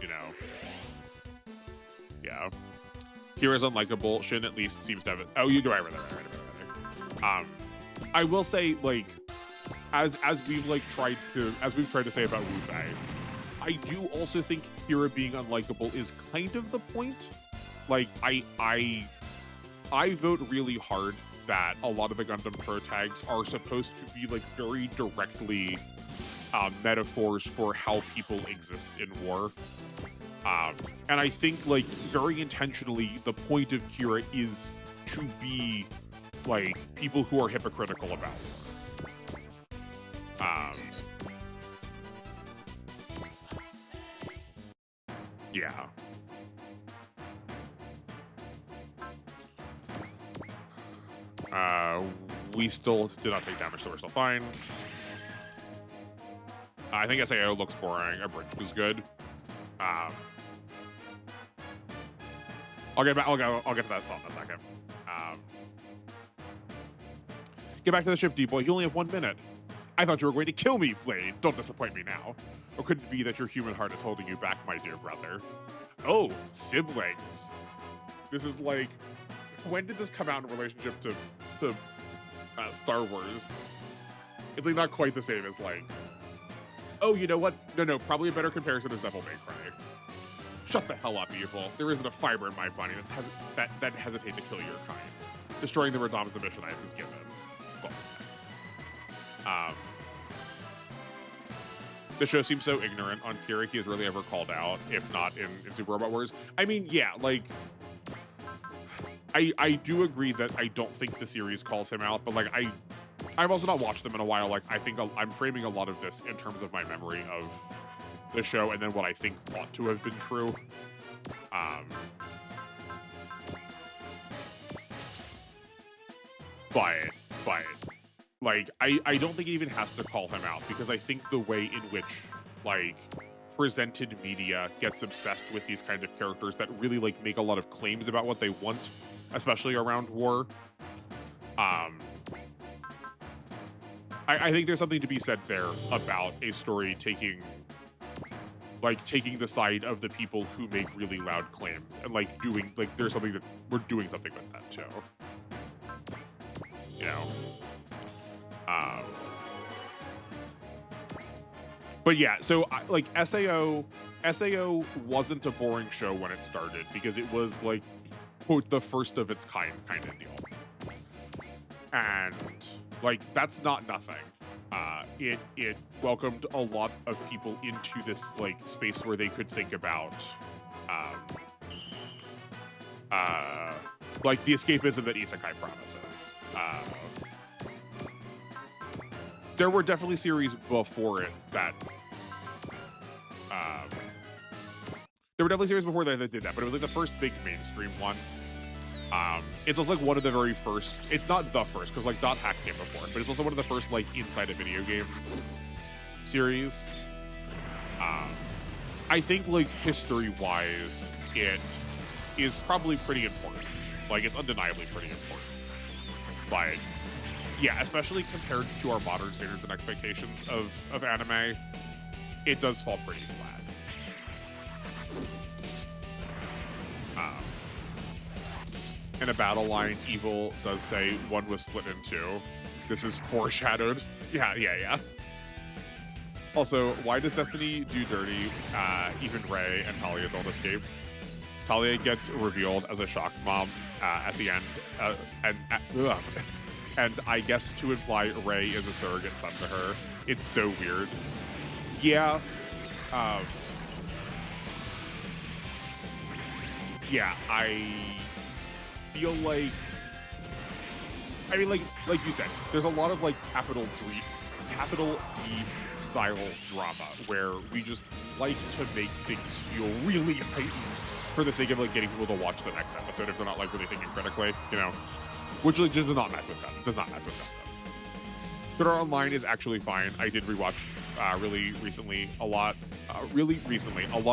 you know. Yeah. Kira's unlikable. Shin at least seems to have it. Oh, you do right. I will say, like, as we've tried to say about Wu-Fei, I do also think Kira being unlikable is kind of the point. Like, I vote really hard that a lot of the Gundam Pro tags are supposed to be like very directly metaphors for how people exist in war. And I think like very intentionally the point of Kira is to be like people who are hypocritical about it. Yeah. We still did not take damage, so we're still fine. I think SAO looks boring. Our bridge was good. I'll get back. I'll get to that thought in a second. Get back to the ship, D-Boy. You only have 1 minute. I thought you were going to kill me, Blade. Don't disappoint me now. Or could it be that your human heart is holding you back, my dear brother? Oh, siblings. This is like, when did this come out in relationship to Star Wars? It's like not quite the same as like, oh, you know what? No, probably a better comparison is Devil May Cry. Shut the hell up, evil. There isn't a fiber in my body that hesitate to kill your kind. Destroying the Radom is the mission I was given. Well, the show seems so ignorant on Kira. He is rarely ever called out, if not in Super Robot Wars. I mean, yeah, like, I do agree that I don't think the series calls him out, but like I've also not watched them in a while. Like I think I'm framing a lot of this in terms of my memory of the show and then what I think ought to have been true. But like I don't think it even has to call him out because I think the way in which like presented media gets obsessed with these kind of characters that really like make a lot of claims about what they want, especially around war. I think there's something to be said there about a story taking the side of the people who make really loud claims and like doing like there's something that we're doing something with that too. You know. But yeah, so like SAO wasn't a boring show when it started because it was like, quote, the first of its kind of deal. And like, that's not nothing. It welcomed a lot of people into this like space where they could think about like the escapism that isekai promises. There were definitely series before it that did that, but it was like the first big mainstream one. It's also like one of the very first. It's not the first because like Dot Hack came before, but it's also one of the first like inside a video game series. I think like history-wise, it is probably pretty important. Like it's undeniably pretty important, but. Yeah, especially compared to our modern standards and expectations of anime, it does fall pretty flat. In a battle line, Evil does say one was split in two. This is foreshadowed. Yeah. Also, why does Destiny do dirty? Even Ray and Talia don't escape. Talia gets revealed as a shock mom at the end, and I guess to imply Ray is a surrogate son to her. It's so weird. Yeah. Yeah, I feel like, I mean, like you said, there's a lot of like capital D style drama where we just like to make things feel really heightened for the sake of like getting people to watch the next episode if they're not like really thinking critically, you know, which like, just does not match with them. Does not match with them. Twitter Online is actually fine. I did rewatch really recently a lot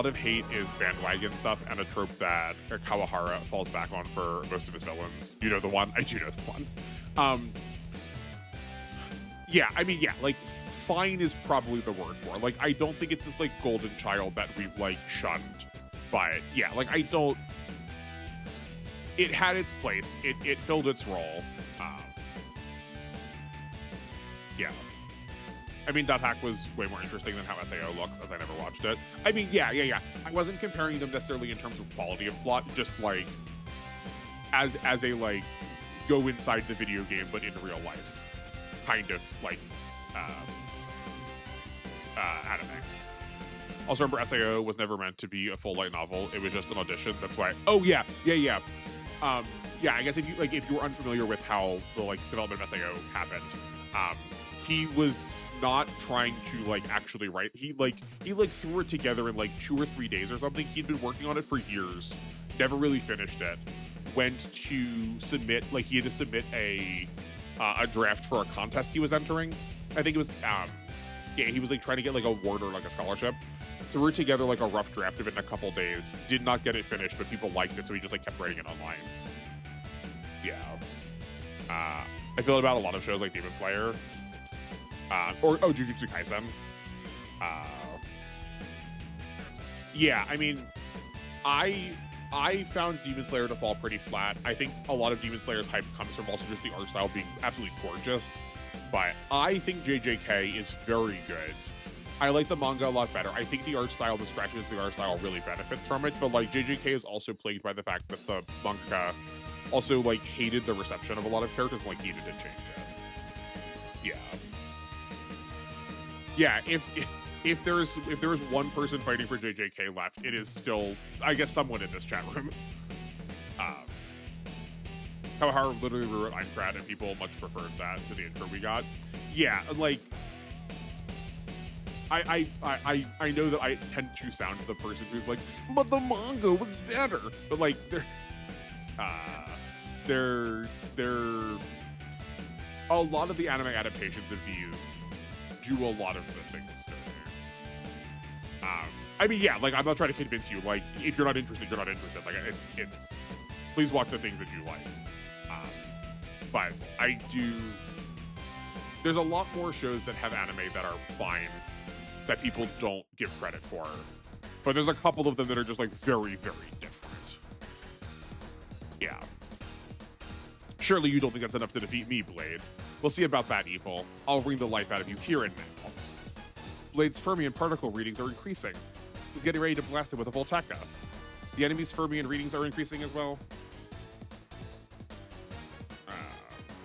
of hate is bandwagon stuff and a trope that Kawahara falls back on for most of his villains. You know the one? I do know the one. Yeah, I mean, yeah, like fine is probably the word for it. Like, I don't think it's this like golden child that we've like shunned, but yeah, like I don't, it had its place. It filled its role. Yeah. I mean, Dot Hack was way more interesting than how SAO looks, as I never watched it. I mean, yeah. I wasn't comparing them necessarily in terms of quality of plot, just like as a like go inside the video game but in real life kind of like anime. Also remember, SAO was never meant to be a full light novel. It was just an audition. That's why. Oh yeah. Yeah, I guess if you were unfamiliar with how the like development of SAO happened, he was not trying to like actually write. He threw it together in like 2 or 3 days or something. He'd been working on it for years, never really finished it. Went to submit, like he had to submit a draft for a contest he was entering. I think it was he was like trying to get like a award or like a scholarship. Threw together like a rough draft of it in a couple days. Did not get it finished, but people liked it, so he just like kept writing it online. Yeah. I feel about a lot of shows like Demon Slayer. Or Jujutsu Kaisen. Yeah, I mean, I found Demon Slayer to fall pretty flat. I think a lot of Demon Slayer's hype comes from also just the art style being absolutely gorgeous. But I think JJK is very good. I like the manga a lot better. I think the art style, the scratches, the art style really benefits from it. But like JJK is also plagued by the fact that the manga also like hated the reception of a lot of characters and like needed to change it. Yeah, if there is one person fighting for JJK left, it is still, I guess, someone in this chat room. Kawahara literally rewrote Aincrad, and people much preferred that to the intro we got. Yeah, like I know that I tend to sound the person who's like, but the manga was better. But like they're a lot of the anime adaptations of these do a lot of the things to me. I mean, yeah, like I'm not trying to convince you. Like, if you're not interested, you're not interested. Like, it's. Please watch the things that you like. But I do. There's a lot more shows that have anime that are fine that people don't give credit for. But there's a couple of them that are just like very, very different. Yeah. Surely you don't think that's enough to defeat me, Blade. We'll see about that, Evil. I'll wring the life out of you here and now. Blade's fermion particle readings are increasing. He's getting ready to blast it with a Volteka. The enemy's fermion readings are increasing as well.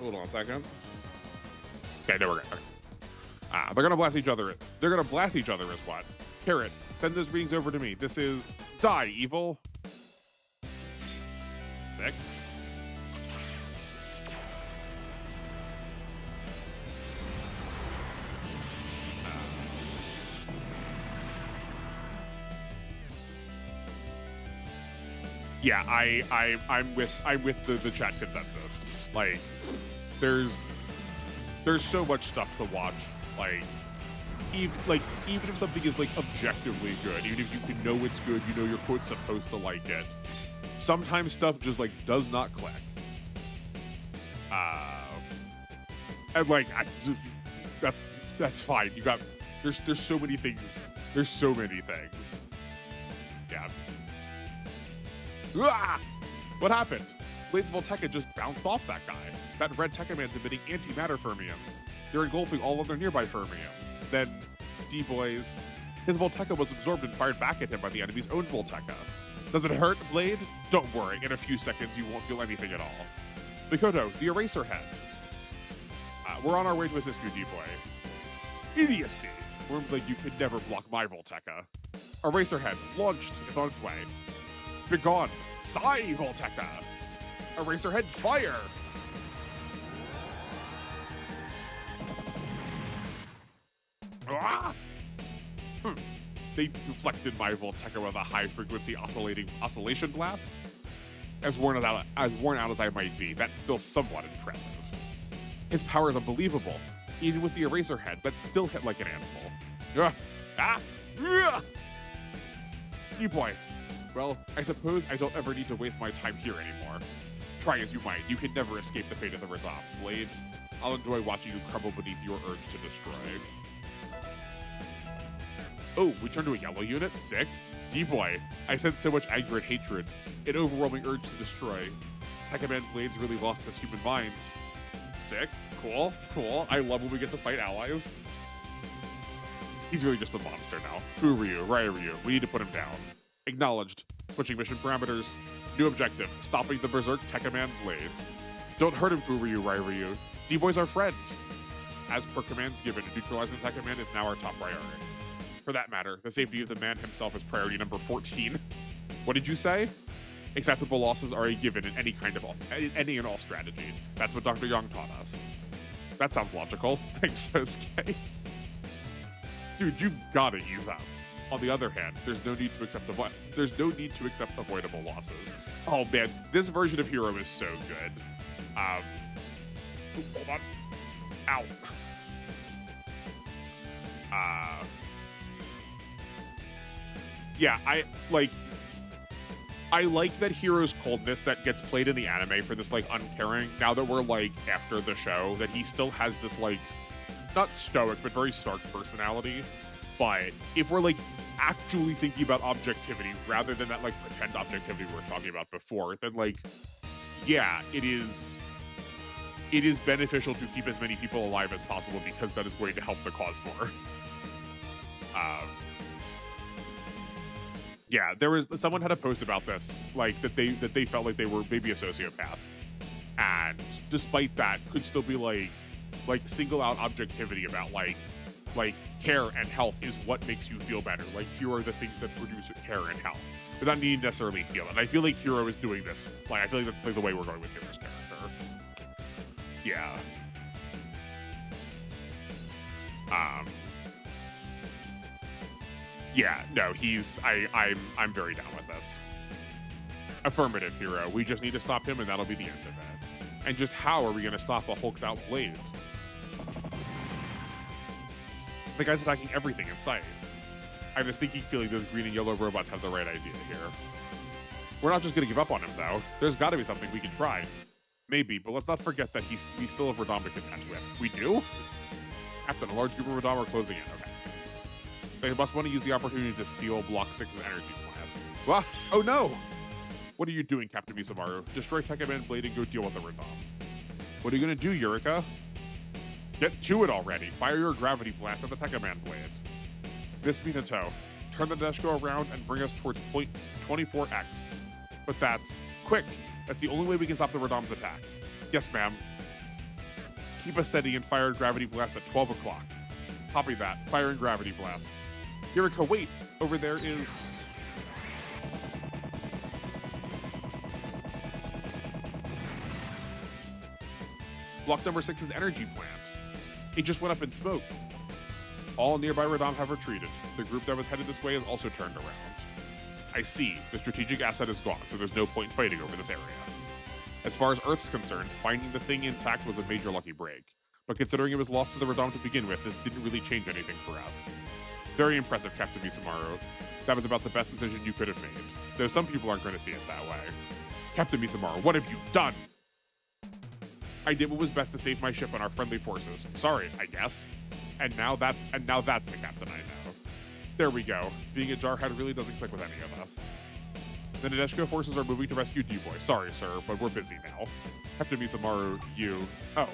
Hold on a second. Okay, no, we're good. They're gonna blast each other. They're gonna blast each other is what? Carrot, send those readings over to me. This is Die, Evil. Sick. Yeah, I'm with the chat consensus. Like, there's so much stuff to watch. Like even if something is like objectively good, even if you can know it's good, you know you're quote supposed to like it, sometimes stuff just like does not click. And like that's fine. You got there's so many things. There's so many things. Yeah. Ah! What happened? Blade's Volteca just bounced off that guy. That red Tekka Man's emitting antimatter fermions. They're engulfing all of their nearby fermions. Then, D-Boys, his Volteca was absorbed and fired back at him by the enemy's own Volteca. Does it hurt, Blade? Don't worry, in a few seconds you won't feel anything at all. Mikoto, the Eraserhead. We're on our way to assist you, D-Boy. Idiocy! Worm's like, you could never block my Volteca. Eraserhead, launched, is on its way. Begone, Psy Volteca! Eraserhead, fire! Ah! They deflected my Volteca with a high-frequency oscillation blast. As worn out as I might be, that's still somewhat impressive. His power is unbelievable. Even with the Eraserhead, that still hit like an animal. D-Boy. Well, I suppose I don't ever need to waste my time here anymore. Try as you might, you can never escape the fate of the Radom, Blade. I'll enjoy watching you crumble beneath your urge to destroy. Oh, we turned to a yellow unit? Sick. D-Boy. I sense so much anger and hatred. An overwhelming urge to destroy. Tekka Man Blade's really lost his human mind. Sick. Cool. Cool. I love when we get to fight allies. He's really just a monster now. Furyu, Ryu, we need to put him down. Acknowledged. Switching mission parameters. New objective. Stopping the Berserk Tekka Man Blade. Don't hurt him, Furyu, Ryu. D-Boy's our friend. As per commands given, neutralizing Tekka Man is now our top priority. For that matter, the safety of the man himself is priority number 14. What did you say? Acceptable losses are a given in any and all strategy. That's what Dr. Young taught us. That sounds logical. Thanks, Sosuke. Dude, you gotta ease up. On the other hand, there's no need to accept avoidable losses. Oh man, this version of Hero is so good. Hold on. Ow. Yeah, I like that Hero's coldness that gets played in the anime for this, like, uncaring, now that we're, like, after the show, that he still has this, like, not stoic, but very stark personality. But if we're, like, actually thinking about objectivity rather than that, like, pretend objectivity we were talking about before, then, like, yeah, it is beneficial to keep as many people alive as possible because that is going to help the cause more. Yeah, someone had a post about this, like that they felt like they were maybe a sociopath, and despite that, could still be like single out objectivity about like care and health is what makes you feel better. Like, here are the things that produce care and health, but not needing to necessarily feel it. And I feel like Hero is doing this. Like, I feel like that's like the way we're going with Hero's character. Yeah. Yeah, no, I'm very down with this. Affirmative, Hero. We just need to stop him and that'll be the end of it. And just how are we gonna stop a hulked out Blade? The guy's attacking everything in sight. I have a sneaky feeling those green and yellow robots have the right idea here. We're not just gonna give up on him though. There's gotta be something we can try. Maybe, but let's not forget that we still have Radom to contend with. We do? Captain, a large group of Radom are closing in. Okay. They must want to use the opportunity to steal Block 6's energy plant. Well, oh no! What are you doing, Captain Misamaru? Destroy Tekka Man Blade and go deal with the Radom. What are you gonna do, Eureka? Get to it already! Fire your gravity blast at the Tekka Man Blade. Miss Minato, turn the Deshko around and bring us towards point 24x. But that's quick! That's the only way we can stop the Radom's attack. Yes, ma'am. Keep us steady and fire gravity blast at 12 o'clock. Copy that. Firing gravity blast. Eureka, wait! Over there is... Block number 6's energy plant. It just went up in smoke. All nearby Radom have retreated. The group that was headed this way has also turned around. I see. The strategic asset is gone, so there's no point in fighting over this area. As far as Earth's concerned, finding the thing intact was a major lucky break. But considering it was lost to the Radom to begin with, this didn't really change anything for us. Very impressive, Captain Misamaru. That was about the best decision you could have made. Though some people aren't going to see it that way. Captain Misamaru, what have you done? I did what was best to save my ship and our friendly forces. Sorry, I guess. And now that's the captain I know. There we go. Being a jarhead really doesn't click with any of us. The Nadeshiko forces are moving to rescue D-Boy. Sorry, sir, but we're busy now. Captain Misamaru, you. Oh,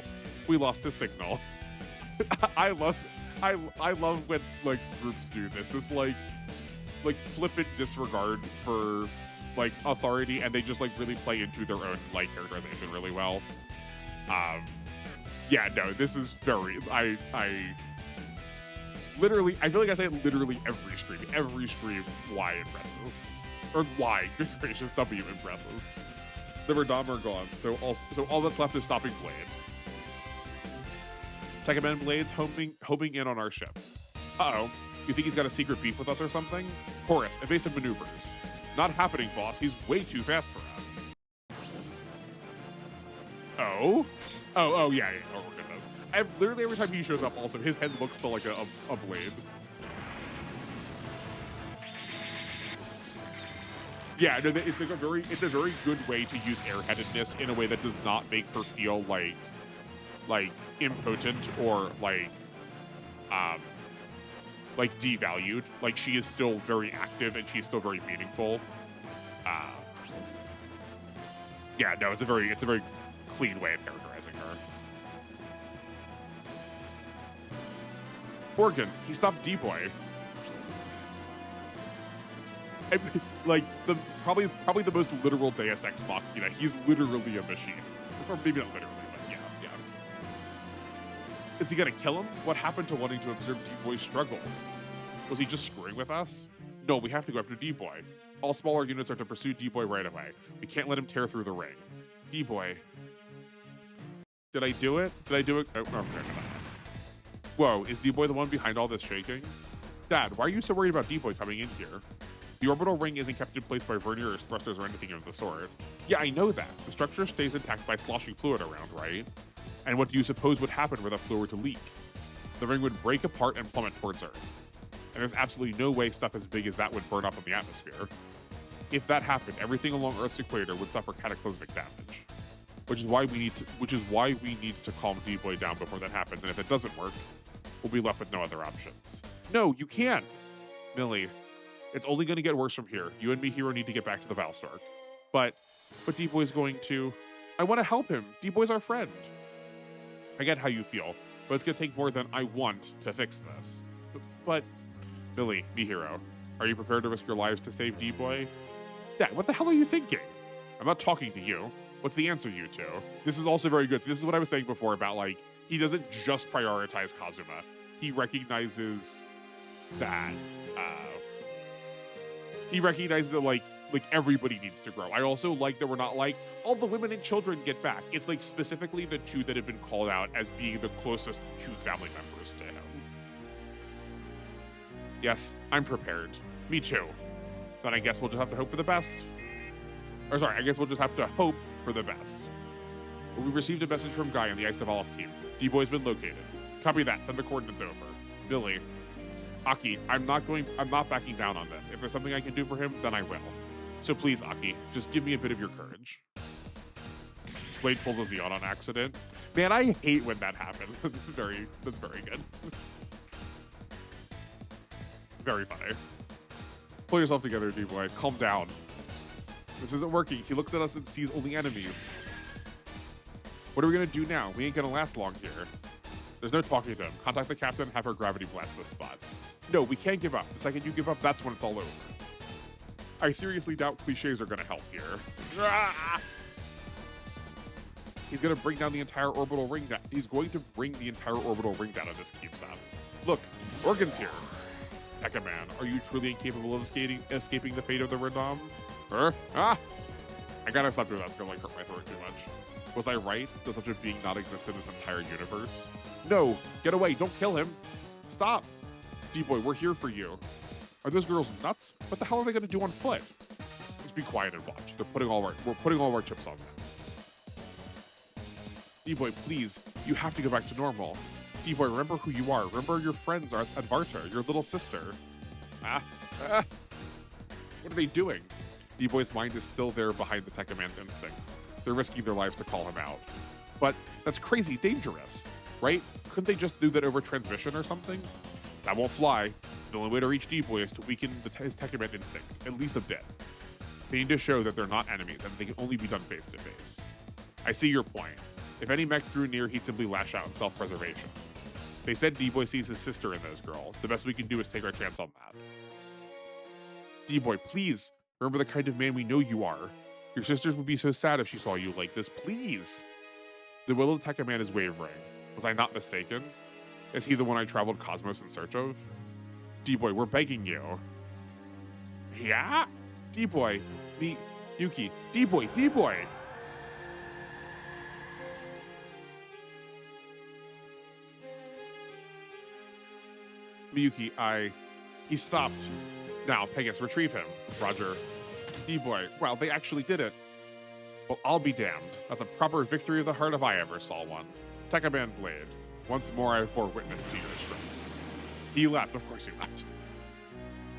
we lost his signal. I love when like groups do this. This like flippant disregard for like authority, and they just like really play into their own like characterization really well. Yeah, no, this is very I literally, I feel like I say it literally every stream, Y impresses. Or Y, good gracious, W impresses. The Radom are gone, so all that's left is stopping Blade. Tekken Blade's homing in on our ship. Uh-oh, you think he's got a secret beef with us or something? Horus, evasive maneuvers. Not happening, boss, he's way too fast for us. Oh, yeah, oh my goodness. Literally every time he shows up also, his head looks to like a blade. Yeah, no, it's like a very good way to use airheadedness in a way that does not make her feel like impotent or like devalued. Like she is still very active and she is still very meaningful. Yeah, no, it's a very clean way of characterizing her. Morgan, he stopped D-Boy. Like probably the most literal Deus Ex Machina. He's literally a machine, or maybe not literally, but yeah. Is he gonna kill him? What happened to wanting to observe D-Boy's struggles? Was he just screwing with us? No, we have to go after D-Boy. All smaller units are to pursue D-Boy right away. We can't let him tear through the ring. D-Boy. Did I do it? Oh, okay. Whoa, is D-Boy the one behind all this shaking? Dad, why are you so worried about D-Boy coming in here? The orbital ring isn't kept in place by vernier or thrusters or anything of the sort. Yeah, I know that. The structure stays intact by sloshing fluid around, right? And what do you suppose would happen were that fluid to leak? The ring would break apart and plummet towards Earth. And there's absolutely no way stuff as big as that would burn up in the atmosphere. If that happened, everything along Earth's equator would suffer cataclysmic damage. Which is why we need to calm D-Boy down before that happens. And if it doesn't work, we'll be left with no other options. No, you can't! Millie. It's only going to get worse from here. You and me, Hero, need to get back to the Valstark. But D-Boy's going to... I want to help him. D-Boy's our friend. I get how you feel, but it's going to take more than I want to fix this. But, Millie, me, Hero, are you prepared to risk your lives to save D-Boy? Dad, what the hell are you thinking? I'm not talking to you. What's the answer, you two? This is also very good. So this is what I was saying before about, like, he doesn't just prioritize Kazuma. He recognizes that... He recognizes that, like everybody needs to grow. I also like that we're not like, all the women and children get back. It's like specifically the two that have been called out as being the closest two family members to him. Yes, I'm prepared. Me too. Then I guess we'll just have to hope for the best. Or sorry, I guess we'll just have to hope for the best. Well, we received a message from Guy on the Ice Tavalis team. D-Boy's been located. Copy that. Send the coordinates over. Billy. Aki, I'm not backing down on this. If there's something I can do for him, then I will. So please, Aki, just give me a bit of your courage. Blade pulls a Zeon on accident. Man, I hate when that happens. That's very good. Very funny. Pull yourself together, D-Boy. Calm down. This isn't working. He looks at us and sees only enemies. What are we gonna do now? We ain't gonna last long here. There's no talking to him. Contact the captain, have her gravity blast this spot. No, we can't give up. The second you give up, that's when it's all over. I seriously doubt cliches are gonna help here. He's gonna bring down the entire orbital ring down. He's going to bring the entire orbital ring down if this keeps up. Look, Organ's here. Tekka Man, are you truly incapable of escaping the fate of the Radom? I gotta stop doing that. It's gonna like hurt my throat too much. Was I right? Does such a being not exist in this entire universe? No, get away, don't kill him. Stop. D-Boy, we're here for you. Are those girls nuts? What the hell are they gonna do on foot? Just be quiet and watch. We're putting all of our chips on them. D-Boy, please, you have to go back to normal. D-Boy, remember who you are. Remember your friends are at Varta, your little sister. What are they doing? D-Boy's mind is still there behind the Tekka Man's instincts. They're risking their lives to call him out. But that's crazy dangerous, right? Couldn't they just do that over transmission or something? That won't fly. The only way to reach D-Boy is to weaken his Tekka Man instinct, at least a bit. They need to show that they're not enemies and they can only be done face to face. I see your point. If any mech drew near, he'd simply lash out in self-preservation. They said D-Boy sees his sister in those girls. The best we can do is take our chance on that. D-Boy, please, remember the kind of man we know you are. Your sisters would be so sad if she saw you like this. Please. The will of the Tekka Man is wavering. Was I not mistaken? Is he the one I traveled Cosmos in search of? D-Boy, we're begging you. Yeah? D-Boy, me, Yuki, D-Boy, D-Boy. Miyuki, he stopped. Now, Pegasus, retrieve him. Roger. D-Boy, well, they actually did it. Well, I'll be damned. That's a proper victory of the heart if I ever saw one. Tekka Man Blade. Once more I bore witness to your strength. He left, of course he left.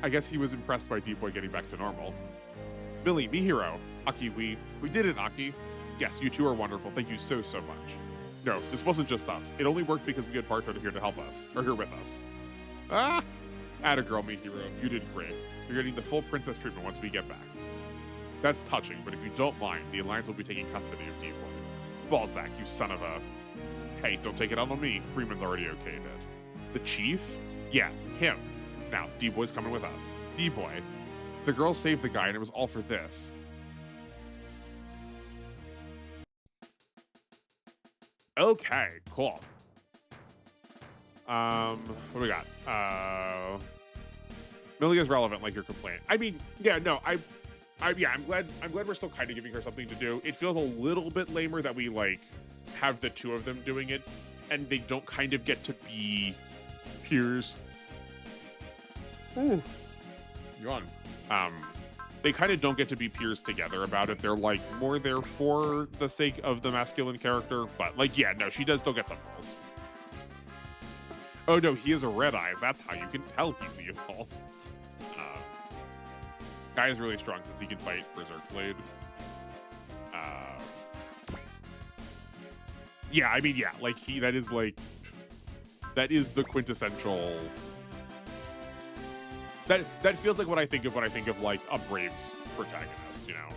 I guess he was impressed by D-Boy getting back to normal. Billy, Mihiro. Aki, we did it, Aki. Yes, you two are wonderful. Thank you so, so much. No, this wasn't just us. It only worked because we had Barto here to help us, or here with us. Ah! Atta girl, Mihiro. You did great. You're getting the full princess treatment once we get back. That's touching, but if you don't mind, the Alliance will be taking custody of D-Boy. Balzac, you son of a... Hey, don't take it out on me. Freeman's already okayed it. The chief? Yeah, him. Now, D-Boy's coming with us. D-Boy. The girls saved the guy, and it was all for this. Okay, cool. What do we got? Milliga's relevant, like your complaint. I mean, yeah, no, I'm glad we're still kind of giving her something to do. It feels a little bit lamer that we like have the two of them doing it, and they don't kind of get to be peers. Ooh. Yawn. They kind of don't get to be peers together about it. They're like more there for the sake of the masculine character, but like, yeah, no, she does still get some roles. Oh no, he is a red eye. That's how you can tell he's evil. Guy is really strong since he can fight Berserk Blade. Yeah, I mean, yeah, like that is the quintessential. That feels like what I think of when I think of like a Braves protagonist, you know.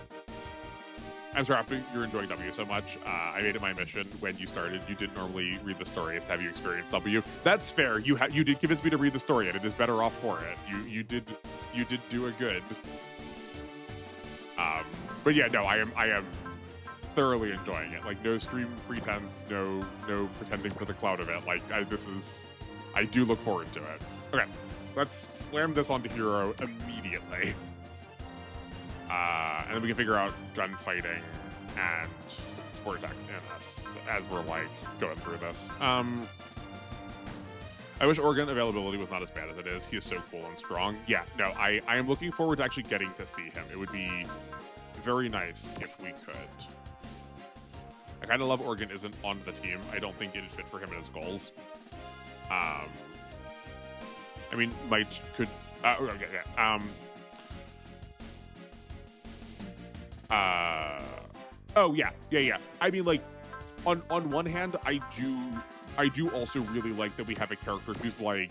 As we're after you're enjoying W so much, I made it my mission when you started. You didn't normally read the story, is to have you experience W. That's fair. You did convince me to read the story, and it is better off for it. You did do a good. But yeah, no, I am thoroughly enjoying it. Like no scream pretense, no pretending for the clout of it. Like I do look forward to it. Okay, let's slam this onto Hero immediately. And then we can figure out gunfighting and sport attacks in this as we're like going through this. I wish organ availability was not as bad as it is. He is so cool and strong. Yeah, no, I am looking forward to actually getting to see him. It would be very nice if we could. I kind of love Organ isn't on the team. I don't think it'd fit for him and his goals. I mean, Might could... okay, yeah. Oh, yeah. I mean, like, on one hand, I do also really like that we have a character who's, like,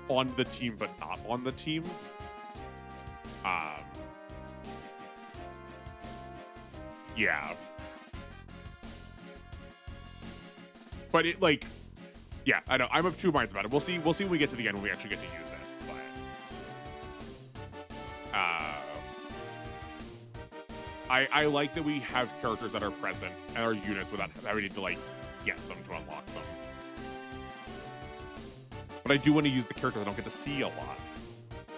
on the team but not on the team. Yeah. But it, like, yeah, I know. I'm of two minds about it. We'll see when we get to the end when we actually get to use it. But I like that we have characters that are present and are units without having to, like, get them to unlock them. But I do want to use the characters I don't get to see a lot.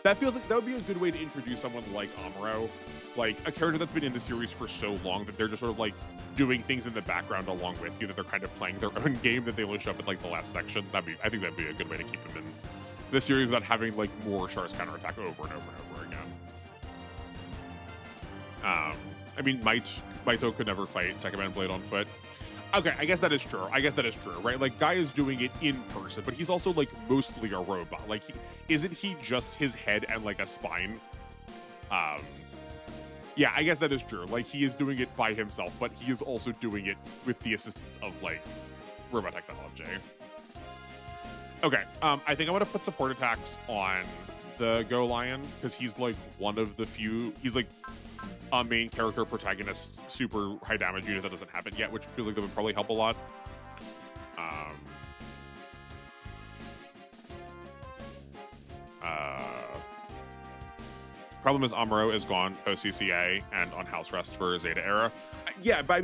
That feels like that would be a good way to introduce someone like Amuro. Like, a character that's been in the series for so long that they're just sort of, like, doing things in the background along with you, that they're kind of playing their own game that they only show up in, like, the last section. I think that'd be a good way to keep them in the series without having, like, more Char's counterattack over and over and over again. I mean, Maito could never fight Tekka Man Blade on foot. Okay, I guess that is true. Right? Like, Guy is doing it in person, but he's also, like, mostly a robot. Like, isn't he just his head and, like, a spine? Yeah, I guess that is true. Like, he is doing it by himself, but he is also doing it with the assistance of, like, robot technology. Okay, I think I'm gonna put support attacks on the Go Lion, because he's, like, one of the few... He's, like, a main character protagonist super high damage unit that doesn't have it yet, which feels like that would probably help a lot. Problem is Amuro is gone post CCA and on house rest for Zeta era. Yeah, but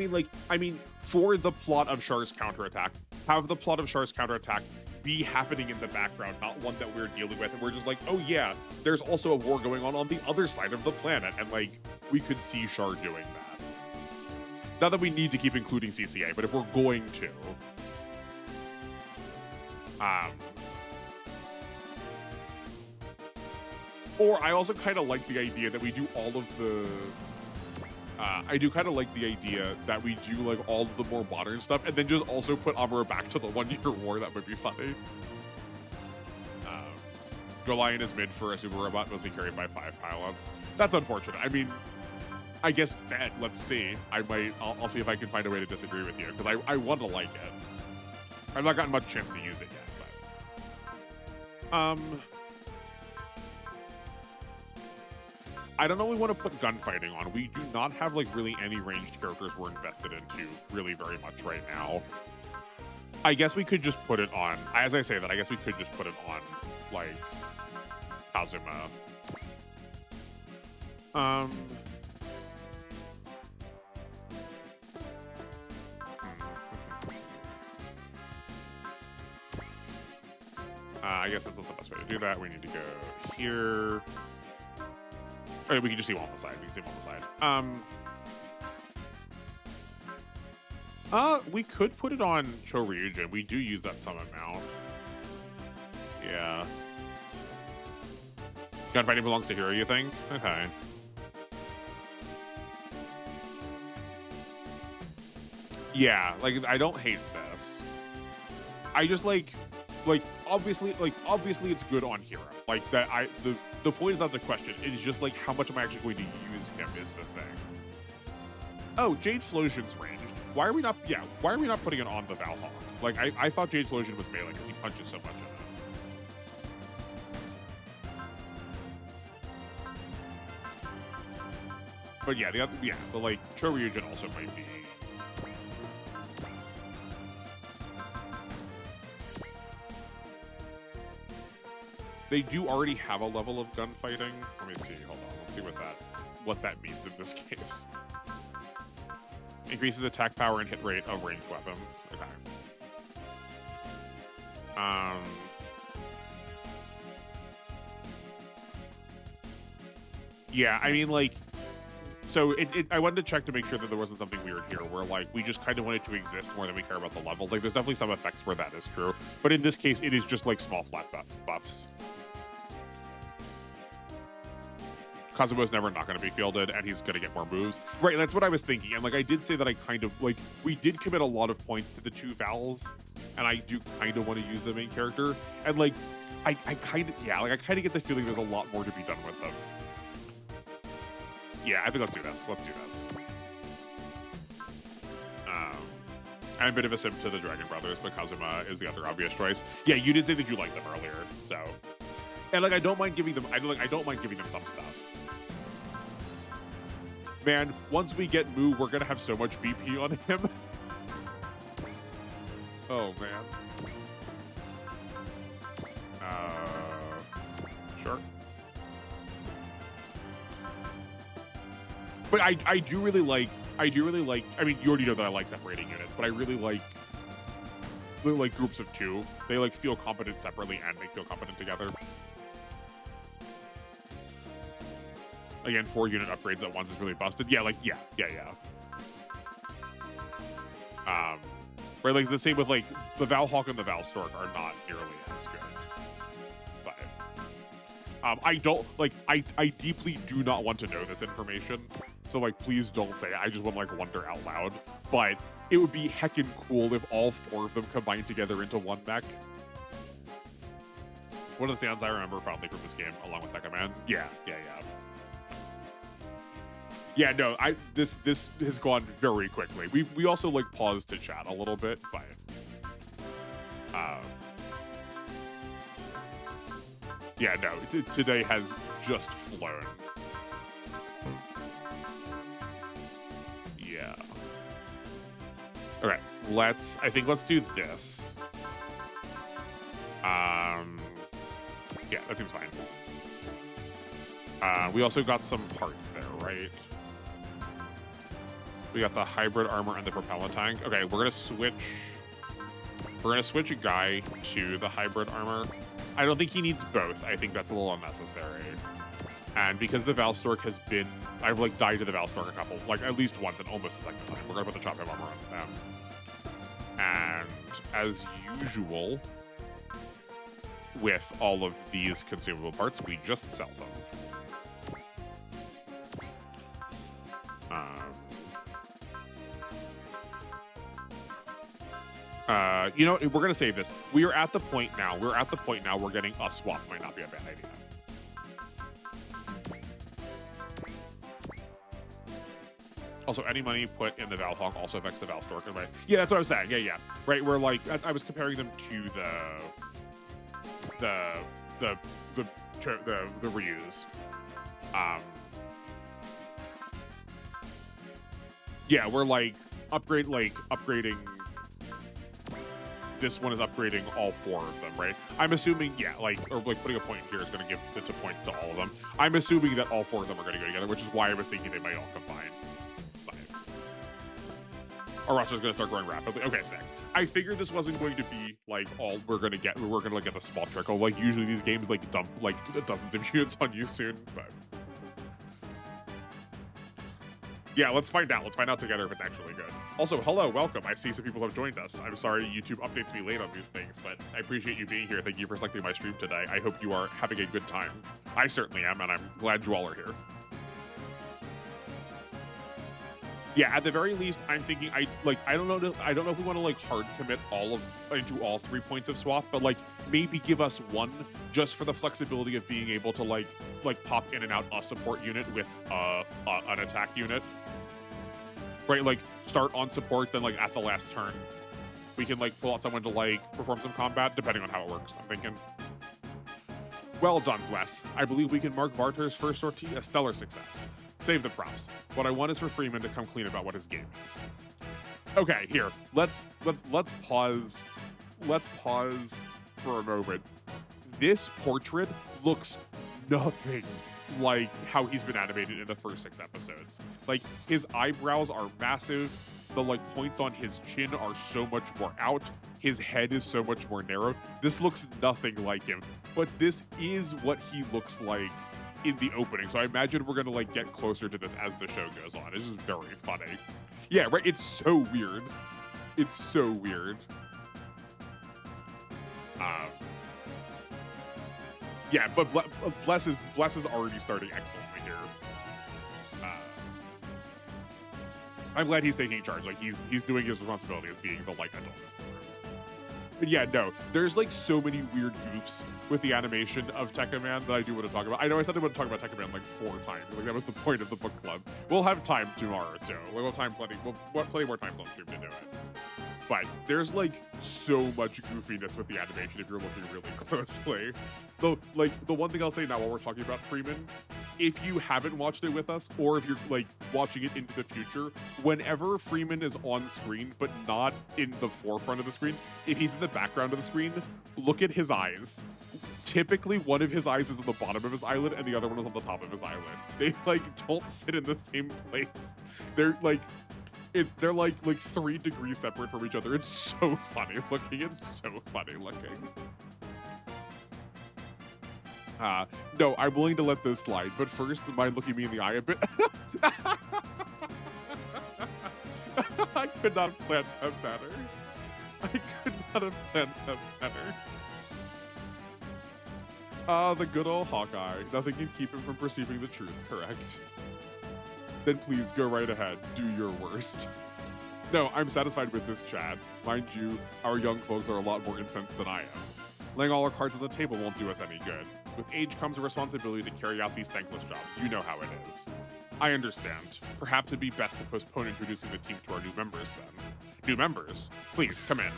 I mean, for the plot of Char's counterattack, have the plot of Char's counterattack be happening in the background, not one that we're dealing with, and we're just like, oh yeah, there's also a war going on the other side of the planet, and like, we could see Char doing that. Not that we need to keep including CCA, but if we're going to, or I also kind of like the idea that we do all of the, I do kind of like the idea that we do like all of the more modern stuff and then just also put Amuro back to the 1 year war. That would be funny. Golion is mid for a super robot, mostly carried by 5 pilots. That's unfortunate. I mean, I guess bet, let's see. I'll see if I can find a way to disagree with you because I want to like it. I've not gotten much chance to use it yet, but. I don't know we want to put gunfighting on. We do not have like really any ranged characters we're invested into really very much right now. I guess we could just put it on, as I say that, I guess we could just put it on like Kazuma. I guess that's not the best way to do that. We need to go here. Okay, we can just see one on the side. We can see one on the side. We could put it on Choryujin. We do use that some amount. Yeah. Gunfighting belongs to Hero, you think? Okay. Yeah, like, I don't hate this. I just obviously it's good on Hero. Like that, the point is not the question. It is just like how much am I actually going to use him is the thing. Oh, Jade Flosion's ranged. Why are we not? Yeah, why are we not putting it on the Valhawk? Like I thought Jade Flosion was melee because he punches so much in it. But yeah, but like Choryujin also might be. They do already have a level of gunfighting. Let me see. Hold on. Let's see what that means in this case. Increases attack power and hit rate of ranged weapons. Okay. Yeah, I mean, like, so I wanted to check to make sure that there wasn't something weird here where, like, we just kind of want it to exist more than we care about the levels. Like, there's definitely some effects where that is true. But in this case, it is just, like, small flat buffs. Kazumo's never not going to be fielded, and he's going to get more moves. Right, that's what I was thinking. And, like, I did say that I kind of, like, we did commit a lot of points to the 2 Vals, and I do kind of want to use the main character. And, like, I kind of get the feeling there's a lot more to be done with them. Yeah, I think let's do this. Let's do this. I'm a bit of a simp to the Dragon Brothers, but Kazuma is the other obvious choice. Yeah, you did say that you liked them earlier, so. And, like, I don't mind giving them some stuff. Man, once we get Mu, we're gonna have so much BP on him. Oh, man. Sure. But I do really like, I mean, you already know that I like separating units, but I really like groups of 2. They, like, feel competent separately and they feel competent together. Again, 4 unit upgrades at once is really busted. Yeah, like, yeah. Right, like, the same with, like, the Valhawk and the Valstork are not nearly as good. But, I don't, like, I deeply do not want to know this information. So, like, please don't say it. I just want to, like, wonder out loud. But it would be heckin' cool if all 4 of them combined together into one mech. One of the sounds I remember probably from this game, along with Mecha Man. Yeah. Yeah, no, this has gone very quickly. We also, like, paused to chat a little bit, but yeah, no, today has just flown. Okay, I think let's do this. Yeah, that seems fine. We also got some parts there, right? We got the hybrid armor and the propellant tank. Okay, we're gonna switch a guy to the hybrid armor. I don't think he needs both. I think that's a little unnecessary. And because the Valstork has been, I've like died to the Valstork a couple, like at least once and almost a second time. We're gonna put the chop head armor on them. And as usual, with all of these consumable parts, we just sell them. You know, we're gonna save this. We are at the point now. Where getting a swap might not be a bad idea. Also, any money put in the Valhawk also affects the Valstork. Right? Yeah, that's what I was saying. Yeah. Right. We're like, I was comparing them to the reuse. Yeah, we're like upgrading. This one is upgrading all 4 of them, right? I'm assuming, yeah, putting a point here is going to give the 2 points to all of them. I'm assuming that all 4 of them are going to go together, which is why I was thinking they might all combine. But our roster is going to start growing rapidly. Okay, sick. I figured this wasn't going to be like all we're going to get. We're going to get the small trickle. Like usually these games like dump like dozens of units on you soon, but. Yeah, let's find out. Let's find out together if it's actually good. Also, hello, welcome. I see some people have joined us. I'm sorry YouTube updates me late on these things, but I appreciate you being here. Thank you for selecting my stream today. I hope you are having a good time. I certainly am, and I'm glad you all are here. Yeah, at the very least, I'm thinking I don't know if we want to like hard commit into all 3 points of swap, but like maybe give us 1 just for the flexibility of being able to like pop in and out a support unit with an attack unit. Right, like start on support, then like at the last turn, we can like pull out someone to like perform some combat, depending on how it works. I'm thinking. Well done, Wes. I believe we can mark Varter's first sortie a stellar success. Save the props. What I want is for Freeman to come clean about what his game is. Okay, here. Let's pause. Let's pause for a moment. This portrait looks nothing like how he's been animated in the first 6 episodes. Like his eyebrows are massive. The like points on his chin are so much more out. His head is so much more narrow. This looks nothing like him, but this is what he looks like in the opening. So I imagine we're gonna like get closer to this as the show goes on. It's just very funny. Yeah, right. It's so weird. It's so weird. Yeah, but Bless is already starting excellently here. I'm glad he's taking charge. Like he's doing his responsibility as being the like adult. But yeah, no, there's like so many weird goofs with the animation of Tekka Man that I do want to talk about. I know I said I want to talk about Tekka Man like 4 times. Like that was the point of the book club. We'll have time tomorrow too. We'll have plenty more time on stream to do it. But there's like so much goofiness with the animation if you're looking really closely. Though, like the one thing I'll say now while we're talking about Freeman, if you haven't watched it with us, or if you're like watching it into the future, whenever Freeman is on screen but not in the forefront of the screen, if he's in the background of the screen, look at his eyes. Typically, one of his eyes is on the bottom of his eyelid, and the other one is on the top of his eyelid. They like don't sit in the same place. They're like. They're like 3 degrees separate from each other. It's so funny looking. It's so funny looking. No, I'm willing to let this slide, but first, mind looking me in the eye a bit? I could not have planned that better. I could not have planned that better. The good old Hawkeye. Nothing can keep him from perceiving the truth, correct? Then please go right ahead. Do your worst. No, I'm satisfied with this, Chad. Mind you, our young folks are a lot more incensed than I am. Laying all our cards on the table won't do us any good. With age comes a responsibility to carry out these thankless jobs. You know how it is. I understand. Perhaps it'd be best to postpone introducing the team to our new members then. New members? Please, come in.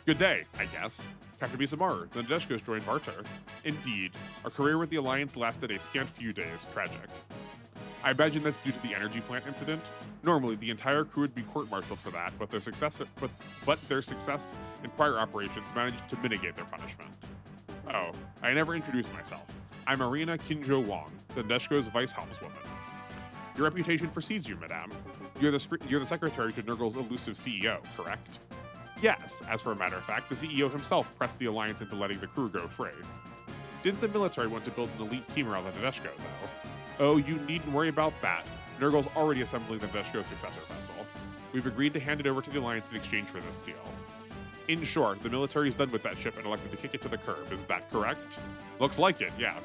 Good day, I guess. Captain Bisamar, the Nadeshko's joined Vartar. Indeed. Our career with the Alliance lasted a scant few days. Tragic. I imagine that's due to the energy plant incident. Normally, the entire crew would be court-martialed for that, but their success in prior operations managed to mitigate their punishment. Oh, I never introduced myself. I'm Marina Kinjo Wong, the Nadeshko's vice helmswoman. Your reputation precedes you, madame. You're the secretary to Nurgle's elusive CEO, correct? Yes, as for a matter of fact, the CEO himself pressed the Alliance into letting the crew go free. Didn't the military want to build an elite team around the Nadeshko, though? Oh, you needn't worry about that. Nurgle's already assembling the Nadeshko's successor vessel. We've agreed to hand it over to the Alliance in exchange for this deal. In short, the military's done with that ship and elected to kick it to the curb. Is that correct? Looks like it, yeah.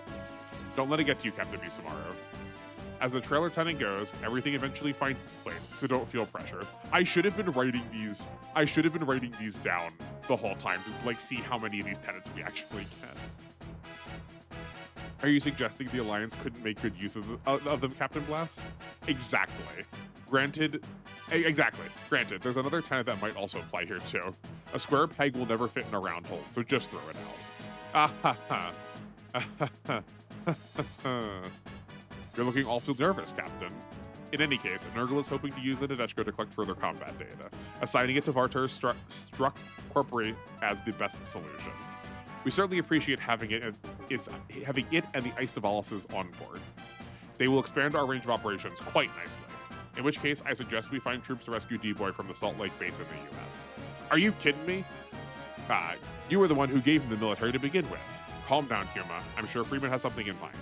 Don't let it get to you, Captain Bisamaru. As the trailer tenant goes, everything eventually finds its place, so don't feel pressure. I should have been writing these down the whole time to like see how many of these tenants we actually can. Are you suggesting the Alliance couldn't make good use of them, Captain Blast? Exactly. Granted, there's another tenet that might also apply here too. A square peg will never fit in a round hole, so just throw it out. Ah ha ha. You're looking awful nervous, Captain. In any case, Nurgle is hoping to use the Nadeshko to collect further combat data, assigning it to Vartar Struck Corporate as the best solution. We certainly appreciate having it and the Eistevalises on board. They will expand our range of operations quite nicely, in which case I suggest we find troops to rescue D-Boy from the Salt Lake base in the US. Are you kidding me? You were the one who gave him the military to begin with. Calm down, Huma. I'm sure Freeman has something in mind.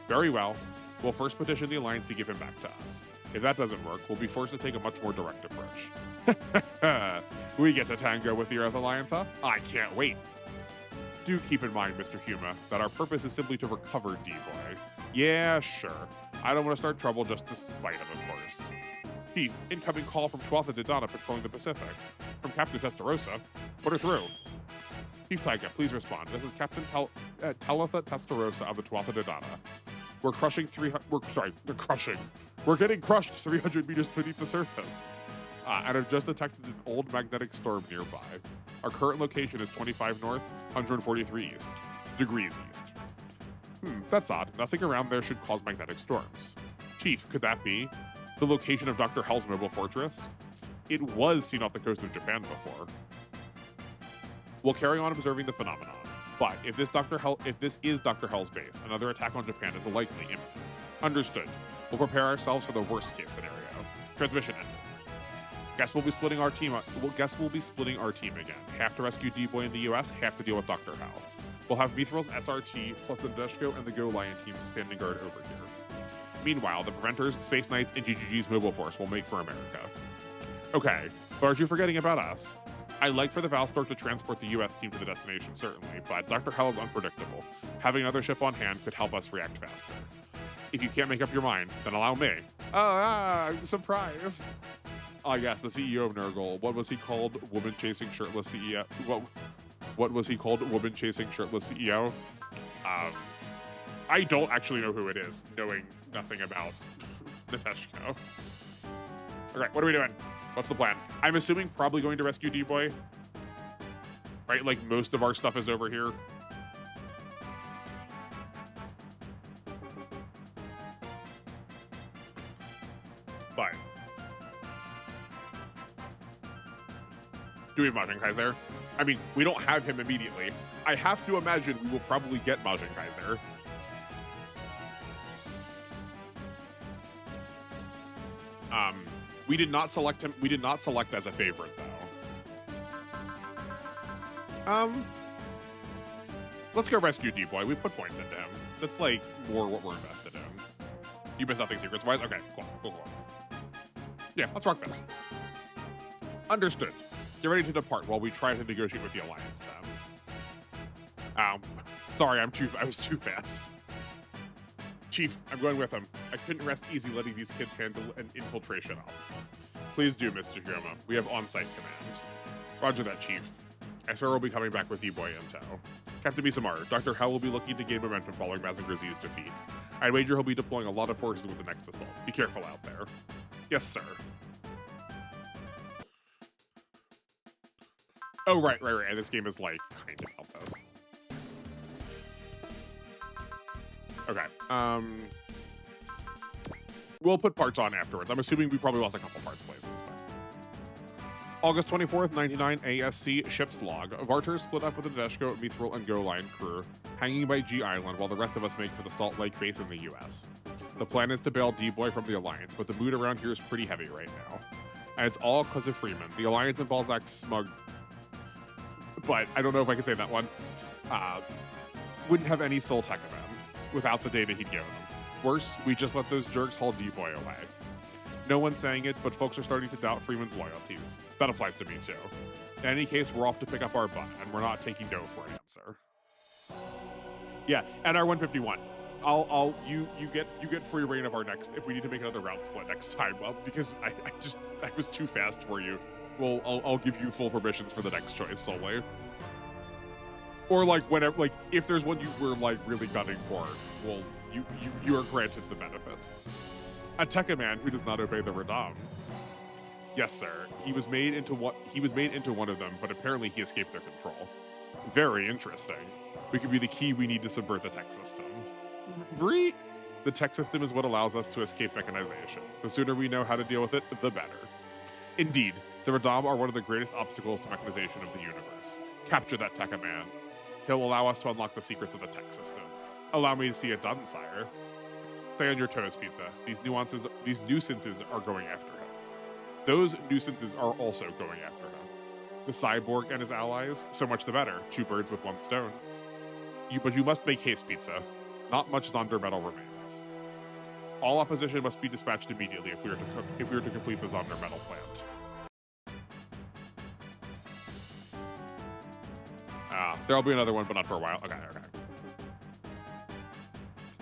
Very well. We'll first petition the Alliance to give him back to us. If that doesn't work, we'll be forced to take a much more direct approach. We get to tango with the Earth Alliance, huh? I can't wait. Do keep in mind, Mr. Huma, that our purpose is simply to recover D-Boy. Yeah, sure. I don't want to start trouble just to spite him, of course. Chief, incoming call from Tuatha De Danann patrolling the Pacific. From Captain Testarossa. Put her through. Chief Taiga, please respond. This is Captain Talitha Testarossa of the Tuatha De Danann. We're getting crushed 300 meters beneath the surface. And have just detected an old magnetic storm nearby. Our current location is 25 north, 143 east. Degrees east. That's odd. Nothing around there should cause magnetic storms. Chief, could that be the location of Dr. Hell's mobile fortress? It was seen off the coast of Japan before. We'll carry on observing the phenomenon. But if this is Dr. Hell's base, another attack on Japan is likely imminent. Understood. We'll prepare ourselves for the worst case scenario. Transmission ended. Guess we'll be splitting our team again. Half to rescue D-Boy in the US, half to deal with Dr. Hell. We'll have Mithril's SRT plus the Nadeshko and the Go Lion teams standing guard over here. Meanwhile, the Preventers, Space Knights, and GGG's mobile force will make for America. Okay, but aren't you forgetting about us? I'd like for the Valstork to transport the US team to the destination, certainly, but Dr. Hell is unpredictable. Having another ship on hand could help us react faster. If you can't make up your mind, then allow me. Surprise! Yes, the CEO of Nurgle. What was he called? Woman-chasing shirtless CEO? What was he called? Woman-chasing shirtless CEO? I don't actually know who it is, knowing nothing about Nadeshko. All right, what are we doing? What's the plan? I'm assuming probably going to rescue D-Boy. Right, like most of our stuff is over here. But do we have Majin Kaiser? I mean, we don't have him immediately. I have to imagine we will probably get Majin Kaiser. We did not select him. We did not select as a favorite, though. Let's go rescue D-Boy. We put points into him. That's like more what we're invested in. You missed nothing secrets-wise? Okay, cool. Yeah, let's rock this. Understood. Get ready to depart while we try to negotiate with the Alliance, then. Sorry, I was too fast. Chief, I'm going with him. I couldn't rest easy letting these kids handle an infiltration op. Please do, Mr. Huma. We have on-site command. Roger that, Chief. SR will be coming back with D-Boy in tow. Captain Bisamaru, Dr. Hell will be looking to gain momentum following Mazinger Z's defeat. I'd wager he'll be deploying a lot of forces with the next assault. Be careful out there. Yes, sir. Oh, right. And this game is like kind of about this. Okay. We'll put parts on afterwards. I'm assuming we probably lost a couple parts places. But. August 24th, 99, ASC ship's log. Varter split up with the Nadeshko, Mithril, and Go Line crew, hanging by G Island while the rest of us make for the Salt Lake base in the US. The plan is to bail D-Boy from the Alliance, but the mood around here is pretty heavy right now. And it's all because of Freeman. The Alliance and Balzac's smug, but I don't know if I can say that one, wouldn't have any soul tech of him without the data he'd given them. Worse, we just let those jerks haul D-Boy away. No one's saying it, but folks are starting to doubt Freeman's loyalties. That applies to me too. In any case, we're off to pick up our butt, and we're not taking no for an answer. Yeah, and our 151. You get free reign of our next if we need to make another route split next time. Because I was too fast for you. Well, I'll give you full permissions for the next choice solely. Or like whenever, like if there's one you were like really gunning for, well, you are granted the benefit. A Tekka man who does not obey the Radam. Yes, sir. He was made into one of them, but apparently he escaped their control. Very interesting. We could be the key we need to subvert the tech system. The tech system is what allows us to escape mechanization. The sooner we know how to deal with it, the better. Indeed, the Radam are one of the greatest obstacles to mechanization of the universe. Capture that Tekka man. He'll allow us to unlock the secrets of the tech system. Allow me to see it done, sire. Stay on your toes, Pizza. These nuisances are going after him. Those nuisances are also going after him. The cyborg and his allies, so much the better. 2 birds with 1 stone. But you must make haste, Pizza. Not much Zonder metal remains. All opposition must be dispatched immediately if we are to complete the Zonder metal plant. There'll be another one, but not for a while. Okay.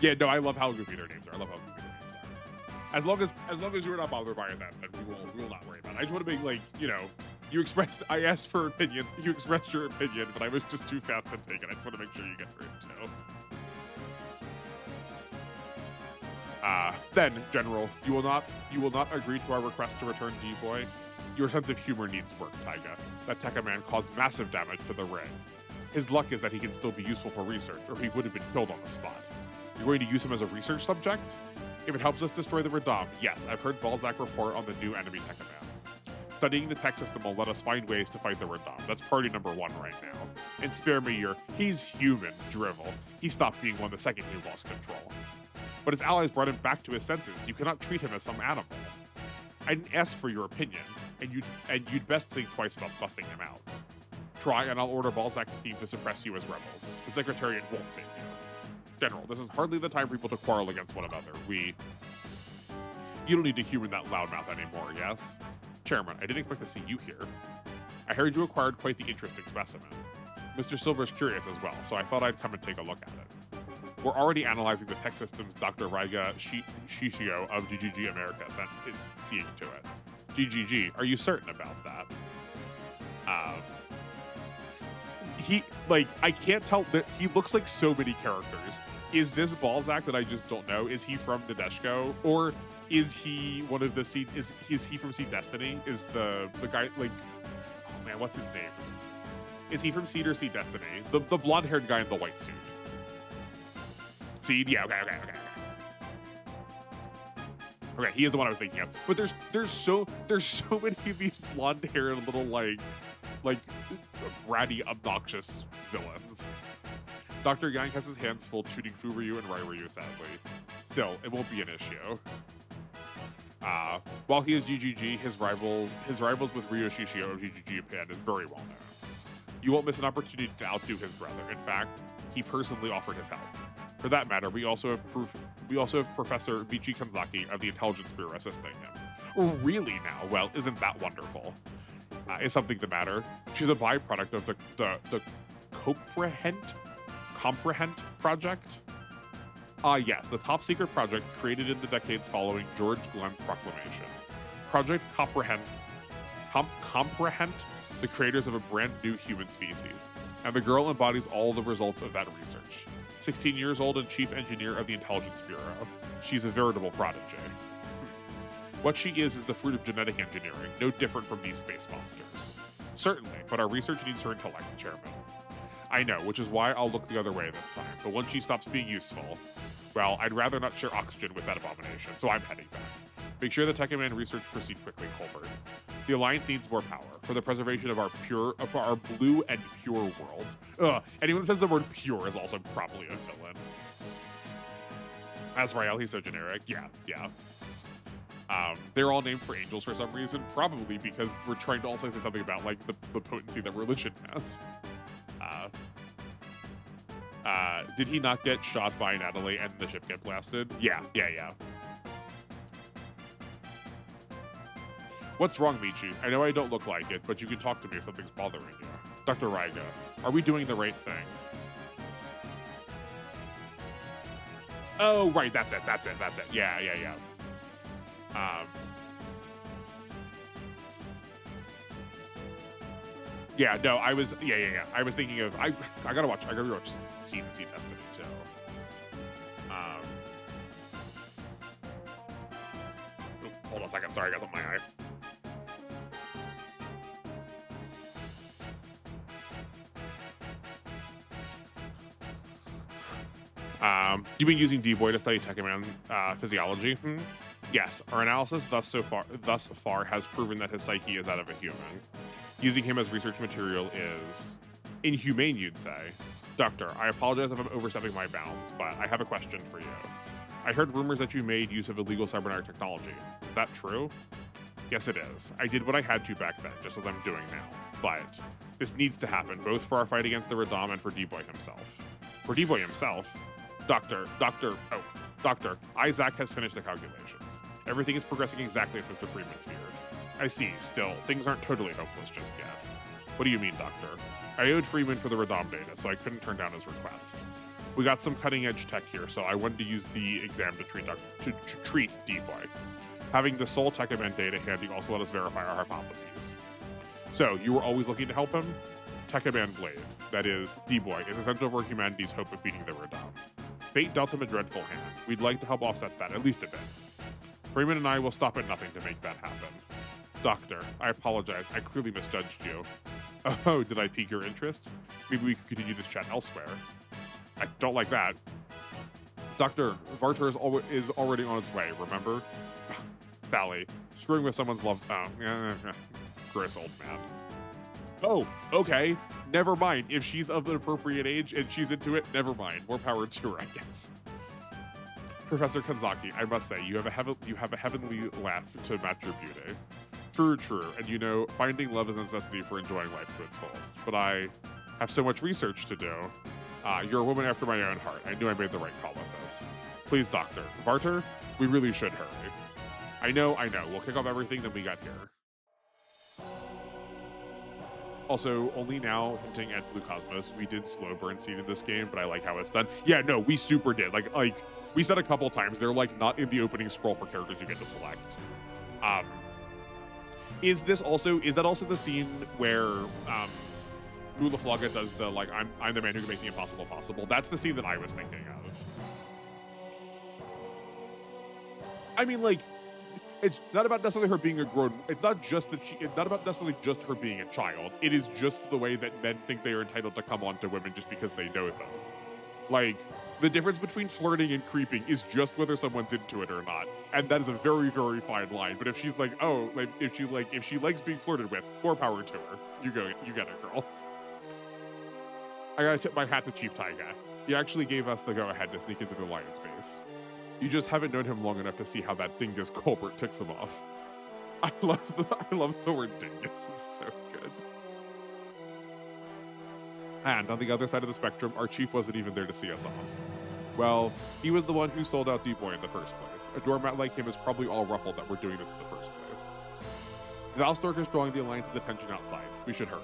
Yeah, no, I love how goofy their names are. As long as you're not bothered by that, then we will not worry about it. I just want to make, like, you know, I asked for opinions, you expressed your opinion, but I was just too fast to take it. I just want to make sure you get through it too. Then, General, you will not agree to our request to return D-Boy? Your sense of humor needs work, Taiga. That Tekka man caused massive damage to the ring. His luck is that he can still be useful for research, or he would have been killed on the spot. You're going to use him as a research subject? If it helps us destroy the Radam, yes, I've heard Balzac report on the new enemy Tekka man. Studying the tech system will let us find ways to fight the Radam. That's party number 1 right now. And spare me your, he's human, drivel. He stopped being one the second he lost control. But his allies brought him back to his senses. You cannot treat him as some animal. I didn't ask for your opinion, and you'd best think twice about busting him out. Try, and I'll order Balzac's team to suppress you as rebels. The Secretariat won't save you. General, this is hardly the time for people to quarrel against one another. You don't need to humor that loudmouth anymore, yes? Chairman, I didn't expect to see you here. I heard you acquired quite the interesting specimen. Mr. Silver's curious as well, so I thought I'd come and take a look at it. We're already analyzing the tech systems Dr. Raiga Shishio of GGG America is seeing to it. GGG, are you certain about that? I can't tell, that he looks like so many characters. Is this Balzac that I just don't know? Is he from Nadeshko? Or is he one of the Seed, is he from Seed Destiny? Is the guy, like, oh man, what's his name? Is he from Seed or Seed Destiny? The blonde-haired guy in the white suit. Seed? Yeah, okay. Okay, he is the one I was thinking of. But there's so many of these blonde-haired little, like bratty, obnoxious villains. Dr. Yang has his hands full shooting Furyu and Rairu, sadly. Still, it won't be an issue. While he is GGG, his rivals with Ryo Shishio of GGG Japan is very well known. You won't miss an opportunity to outdo his brother. In fact, he personally offered his help. For that matter, we also have Professor Michi Kanzaki of the Intelligence Bureau assisting him. Oh, really now? Well, isn't that wonderful? Is something the matter? She's a byproduct of the Comprehend project? Yes, the top secret project created in the decades following George Glenn Proclamation. Project Comprehend, the creators of a brand new human species, and the girl embodies all the results of that research. 16 years old and chief engineer of the Intelligence Bureau. She's a veritable prodigy. What she is the fruit of genetic engineering, no different from these space monsters. Certainly, but our research needs her intellect, Chairman. I know, which is why I'll look the other way this time. But once she stops being useful, well, I'd rather not share oxygen with that abomination, so I'm heading back. Make sure the Tech Command research proceed quickly, Colbert. The Alliance needs more power for the preservation of our blue and pure world. Ugh, anyone that says the word pure is also probably a villain. Azrael, he's so generic. Yeah. They're all named for angels for some reason, probably because we're trying to also say something about like the potency that religion has. Did he not get shot by Natalie and the ship get blasted? Yeah. What's wrong, Michi? I know I don't look like it, but you can talk to me if something's bothering you. Dr. Raiga, are we doing the right thing? Oh, right, that's it. Yeah. Yeah, no, I was thinking of, I gotta watch Seed and Seed Destiny too. Hold on a second, sorry, I got something in my eye. You've been using D-Boy to study Tech Command physiology? Yes, our analysis thus far has proven that his psyche is that of a human. Using him as research material is inhumane, you'd say. Doctor, I apologize if I'm overstepping my bounds, but I have a question for you. I heard rumors that you made use of illegal cybernetic technology. Is that true? Yes, it is. I did what I had to back then, just as I'm doing now. But this needs to happen, both for our fight against the Radam and for D-Boy himself. For D-Boy himself, Doctor, Isaac has finished the calculations. Everything is progressing exactly as Mr. Freeman feared. I see, still, things aren't totally hopeless just yet. What do you mean, Doctor? I owed Freeman for the Radam data, so I couldn't turn down his request. We got some cutting-edge tech here, so I wanted to use the exam to treat D-Boy. Having the sole Tech Command data handy also let us verify our hypotheses. So, you were always looking to help him? Tech Command Blade, that is, D-Boy, is essential for humanity's hope of beating the Radam. Fate dealt him a dreadful hand. We'd like to help offset that, at least a bit. Freeman and I will stop at nothing to make that happen. Doctor, I apologize. I clearly misjudged you. Oh, did I pique your interest? Maybe we could continue this chat elsewhere. I don't like that. Doctor, Vartor is already on its way, remember? Stally, screwing with someone's love... gross old man. Oh, okay. Never mind. If she's of an appropriate age and she's into it, never mind. More power to her, I guess. Professor Kanzaki, I must say, you have a heavenly laugh to match your beauty. True. And you know, finding love is a necessity for enjoying life to its fullest. But I have so much research to do. You're a woman after my own heart. I knew I made the right call with this. Please, Doctor. Vartor, we really should hurry. I know. We'll kick off everything that we got here. Also, only now hinting at Blue Cosmos, we did slow burn seed in this game, but I like how it's done. Yeah, no, we super did. Like we said a couple times, they're like not in the opening scroll for characters you get to select. Is that also the scene where Mulaflaga does the like I'm the man who can make the impossible possible? That's the scene that I was thinking of. I mean, like, it's not about necessarily her being a grown. It's not about necessarily just her being a child. It is just the way that men think they are entitled to come on to women just because they know them. Like, the difference between flirting and creeping is just whether someone's into it or not, and that is a very, very fine line. But if she's like, oh, like if she likes being flirted with, more power to her. You get it, girl. I gotta tip my hat to Chief Taiga. He actually gave us the go-ahead to sneak into the Alliance base. You just haven't known him long enough to see how that dingus Colbert ticks him off. I love the word dingus. It's so good. And on the other side of the spectrum, our chief wasn't even there to see us off. Well, he was the one who sold out D-Boy in the first place. A doormat like him is probably all ruffled that we're doing this in the first place. Valstork is drawing the Alliance's attention outside. We should hurry.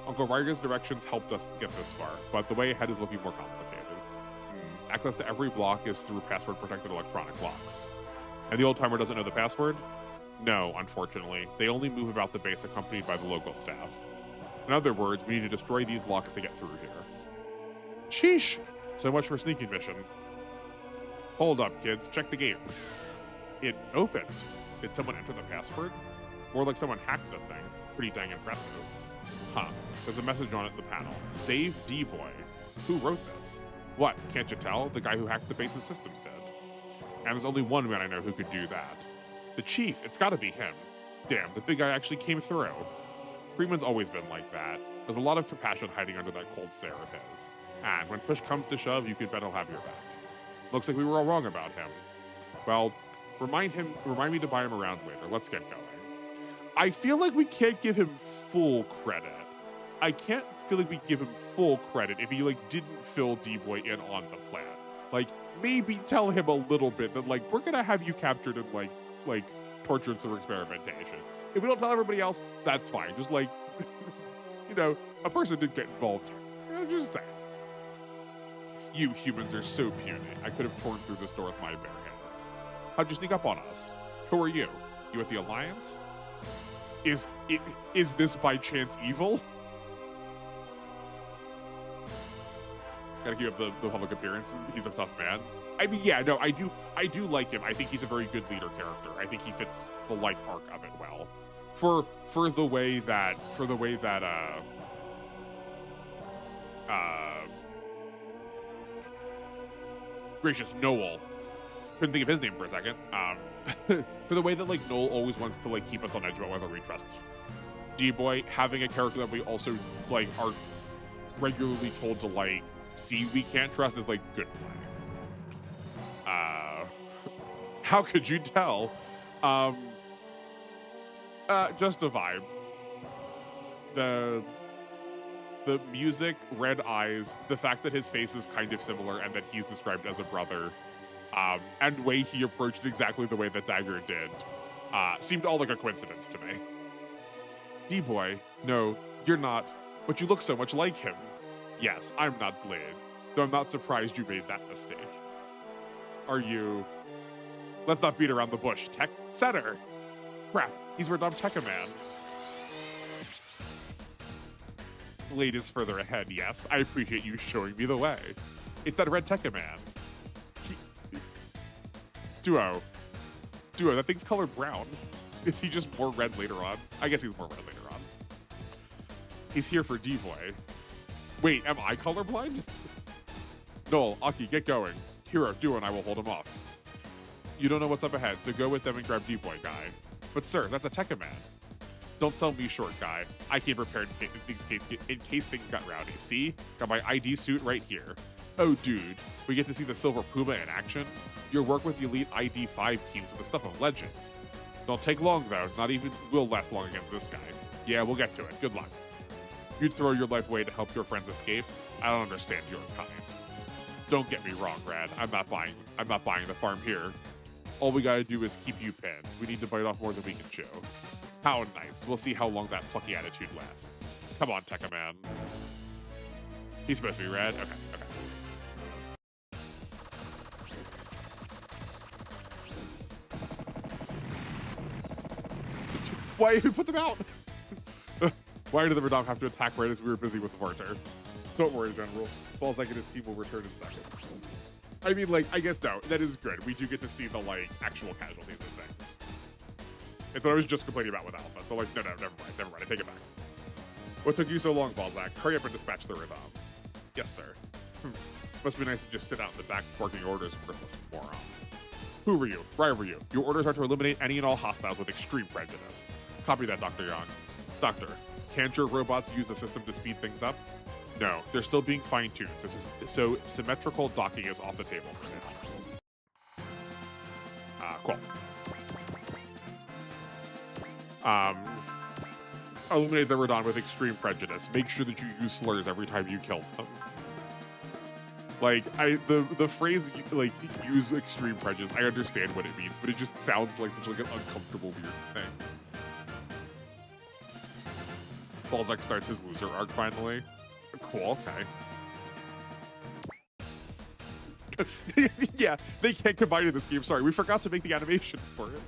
Uncle Ryger's directions helped us get this far, but the way ahead is looking more complicated. Access to every block is through password-protected electronic locks. And the old-timer doesn't know the password? No, unfortunately. They only move about the base accompanied by the local staff. In other words, we need to destroy these locks to get through here. Sheesh! So much for sneaking mission. Hold up, kids. Check the gate. It opened. Did someone enter the password? More like someone hacked the thing. Pretty dang impressive. Huh. There's a message on it in the panel. Save D-Boy. Who wrote this? What, can't you tell? The guy who hacked the base's systems did. And there's only one man I know who could do that. The chief, it's gotta be him. Damn, the big guy actually came through. Freeman's always been like that. There's a lot of compassion hiding under that cold stare of his. And when push comes to shove, you can bet he'll have your back. Looks like we were all wrong about him. Well, remind me to buy him around later. Let's get going. I feel like we can't give him full credit. I can't feel like we give him full credit if he didn't fill D-Boy in on the plan. Maybe tell him a little bit that we're gonna have you captured and tortured through experimentation. If we don't tell everybody else, that's fine. Just a person did get involved here. I'm just saying. You humans are so puny. I could have torn through this door with my bare hands. How'd you sneak up on us? Who are you? You with the Alliance? Is this by chance evil? Gotta keep up the public appearance. He's a tough man. I mean, yeah, no, I do like him. I think he's a very good leader character. I think he fits the arc of it well. For the way that gracious Noel, couldn't think of his name for a second. For the way that Noel always wants to keep us on edge about whether we trust D-Boy, having a character that we also are regularly told to see we can't trust is good play. How could you tell? Just a vibe. The music, red eyes, the fact that his face is kind of similar and that he's described as a brother, and way he approached it exactly the way that Dagger did, seemed all like a coincidence to me. D-Boy, no, you're not, but you look so much like him. Yes, I'm not Blade, though I'm not surprised you made that mistake. Are you... Let's not beat around the bush. Tech Center. Crap, he's Radom Tech-a-Man. Blade is further ahead, yes. I appreciate you showing me the way. It's that red Tech-a-Man. Duo, that thing's colored brown. Is he just more red later on? I guess he's more red later on. He's here for D-Boy. Wait, am I colorblind? Noel, Aki, get going. Hero, Duo, and I will hold him off. You don't know what's up ahead, so go with them and grab D-Boy, guy. But sir, that's a Tech-a-Man. Don't sell me short, guy. I came prepared in case things got rowdy. See? Got my ID suit right here. Oh, dude. We get to see the Silver Puma in action? Your work with the Elite ID5 teams with the stuff of legends. Don't take long, though. Not even will last long against this guy. Yeah, we'll get to it. Good luck. You'd throw your life away to help your friends escape? I don't understand your kind. Don't get me wrong, Brad. I'm not buying the farm here. All we gotta do is keep you pinned. We need to bite off more than we can chew. How nice. We'll see how long that plucky attitude lasts. Come on, Tech-a-Man. He's supposed to be red? Okay. Why even put them out? Why did the Radom have to attack right as we were busy with Varter? Don't worry, General. Balzac and his team will return in seconds. I mean, I guess no, that is good. We do get to see the, actual casualties of things. It's what I was just complaining about with Alpha, so, no, never mind, I take it back. What took you so long, Balzac? Hurry up and dispatch the Radom. Yes, sir. Must be nice to just sit out in the back barking orders for this moron. Who were you? Why were you? Your orders are to eliminate any and all hostiles with extreme prejudice. Copy that, Dr. Young. Doctor, can't your robots use the system to speed things up? No, they're still being fine-tuned, so symmetrical docking is off the table for now. Cool. Eliminate the Radon with extreme prejudice. Make sure that you use slurs every time you kill them. The phrase, use extreme prejudice, I understand what it means, but it just sounds like such, an uncomfortable, weird thing. Balzac starts his loser arc, finally. Cool, okay. Yeah, they can't combine in this game. Sorry, we forgot to make the animation for it.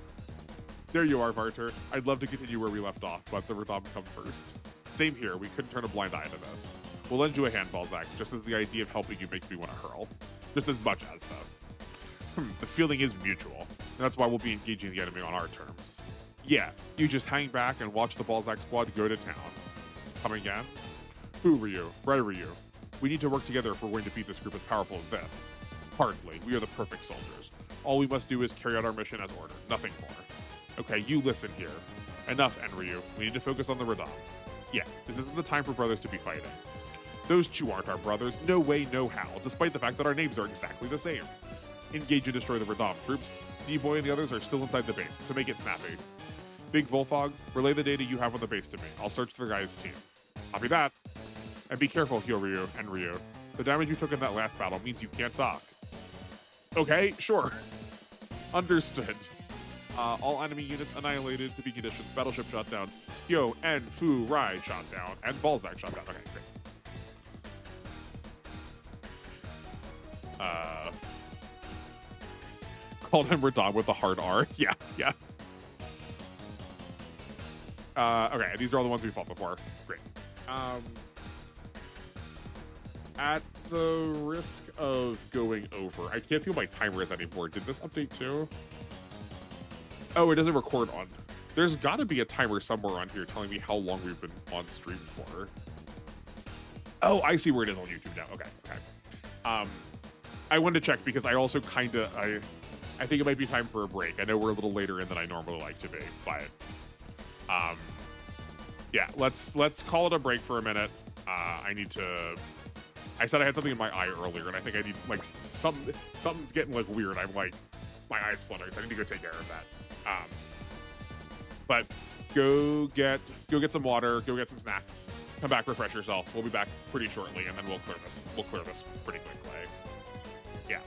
There you are, Varter. I'd love to continue where we left off, but the Radom come first. Same here, we couldn't turn a blind eye to this. We'll lend you a hand, Balzac, just as the idea of helping you makes me want to hurl. Just as much as, though. The feeling is mutual, and that's why we'll be engaging the enemy on our terms. Yeah, you just hang back and watch the Balzac squad go to town. Come again? Ryu, right Ryu. We need to work together if we're going to beat this group as powerful as this. Hardly. We are the perfect soldiers. All we must do is carry out our mission as ordered. Nothing more. Okay, you listen here. Enough, Enryu. We need to focus on the Radam. Yeah, this isn't the time for brothers to be fighting. Those two aren't our brothers. No way, no how, despite the fact that our names are exactly the same. Engage and destroy the Radam troops. D-Boy and the others are still inside the base, so make it snappy. Big Volfog, relay the data you have on the base to me. I'll search the guy's team. Copy that. And be careful, Ryu and Ryu. The damage you took in that last battle means you can't dock. Okay, sure. Understood. All enemy units annihilated to be conditions. Battleship shot down. Yo and Fu Rai shot down. And Balzac shot down. Okay, great. Called him Radam with the hard R. Yeah, yeah. Okay, these are all the ones we fought before. Great. At the risk of going over, I can't see what my timer is anymore. Did this update too? Oh, it doesn't record on. There's got to be a timer somewhere on here telling me how long we've been on stream for. Oh, I see where it is on YouTube now. Okay, okay. I wanted to check because I also kind of I think it might be time for a break. I know we're a little later in than I normally like to be, but yeah, let's call it a break for a minute. I need to. I said I had something in my eye earlier, and I think I need like something's getting like weird. I'm like my eye's fluttering, so I need to go take care of that. But go get some water, go get some snacks, come back, refresh yourself. We'll be back pretty shortly, and then we'll clear this. We'll clear this pretty quickly. Yeah.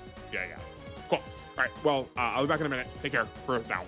Cool. All right. Well, I'll be back in a minute. Take care for now.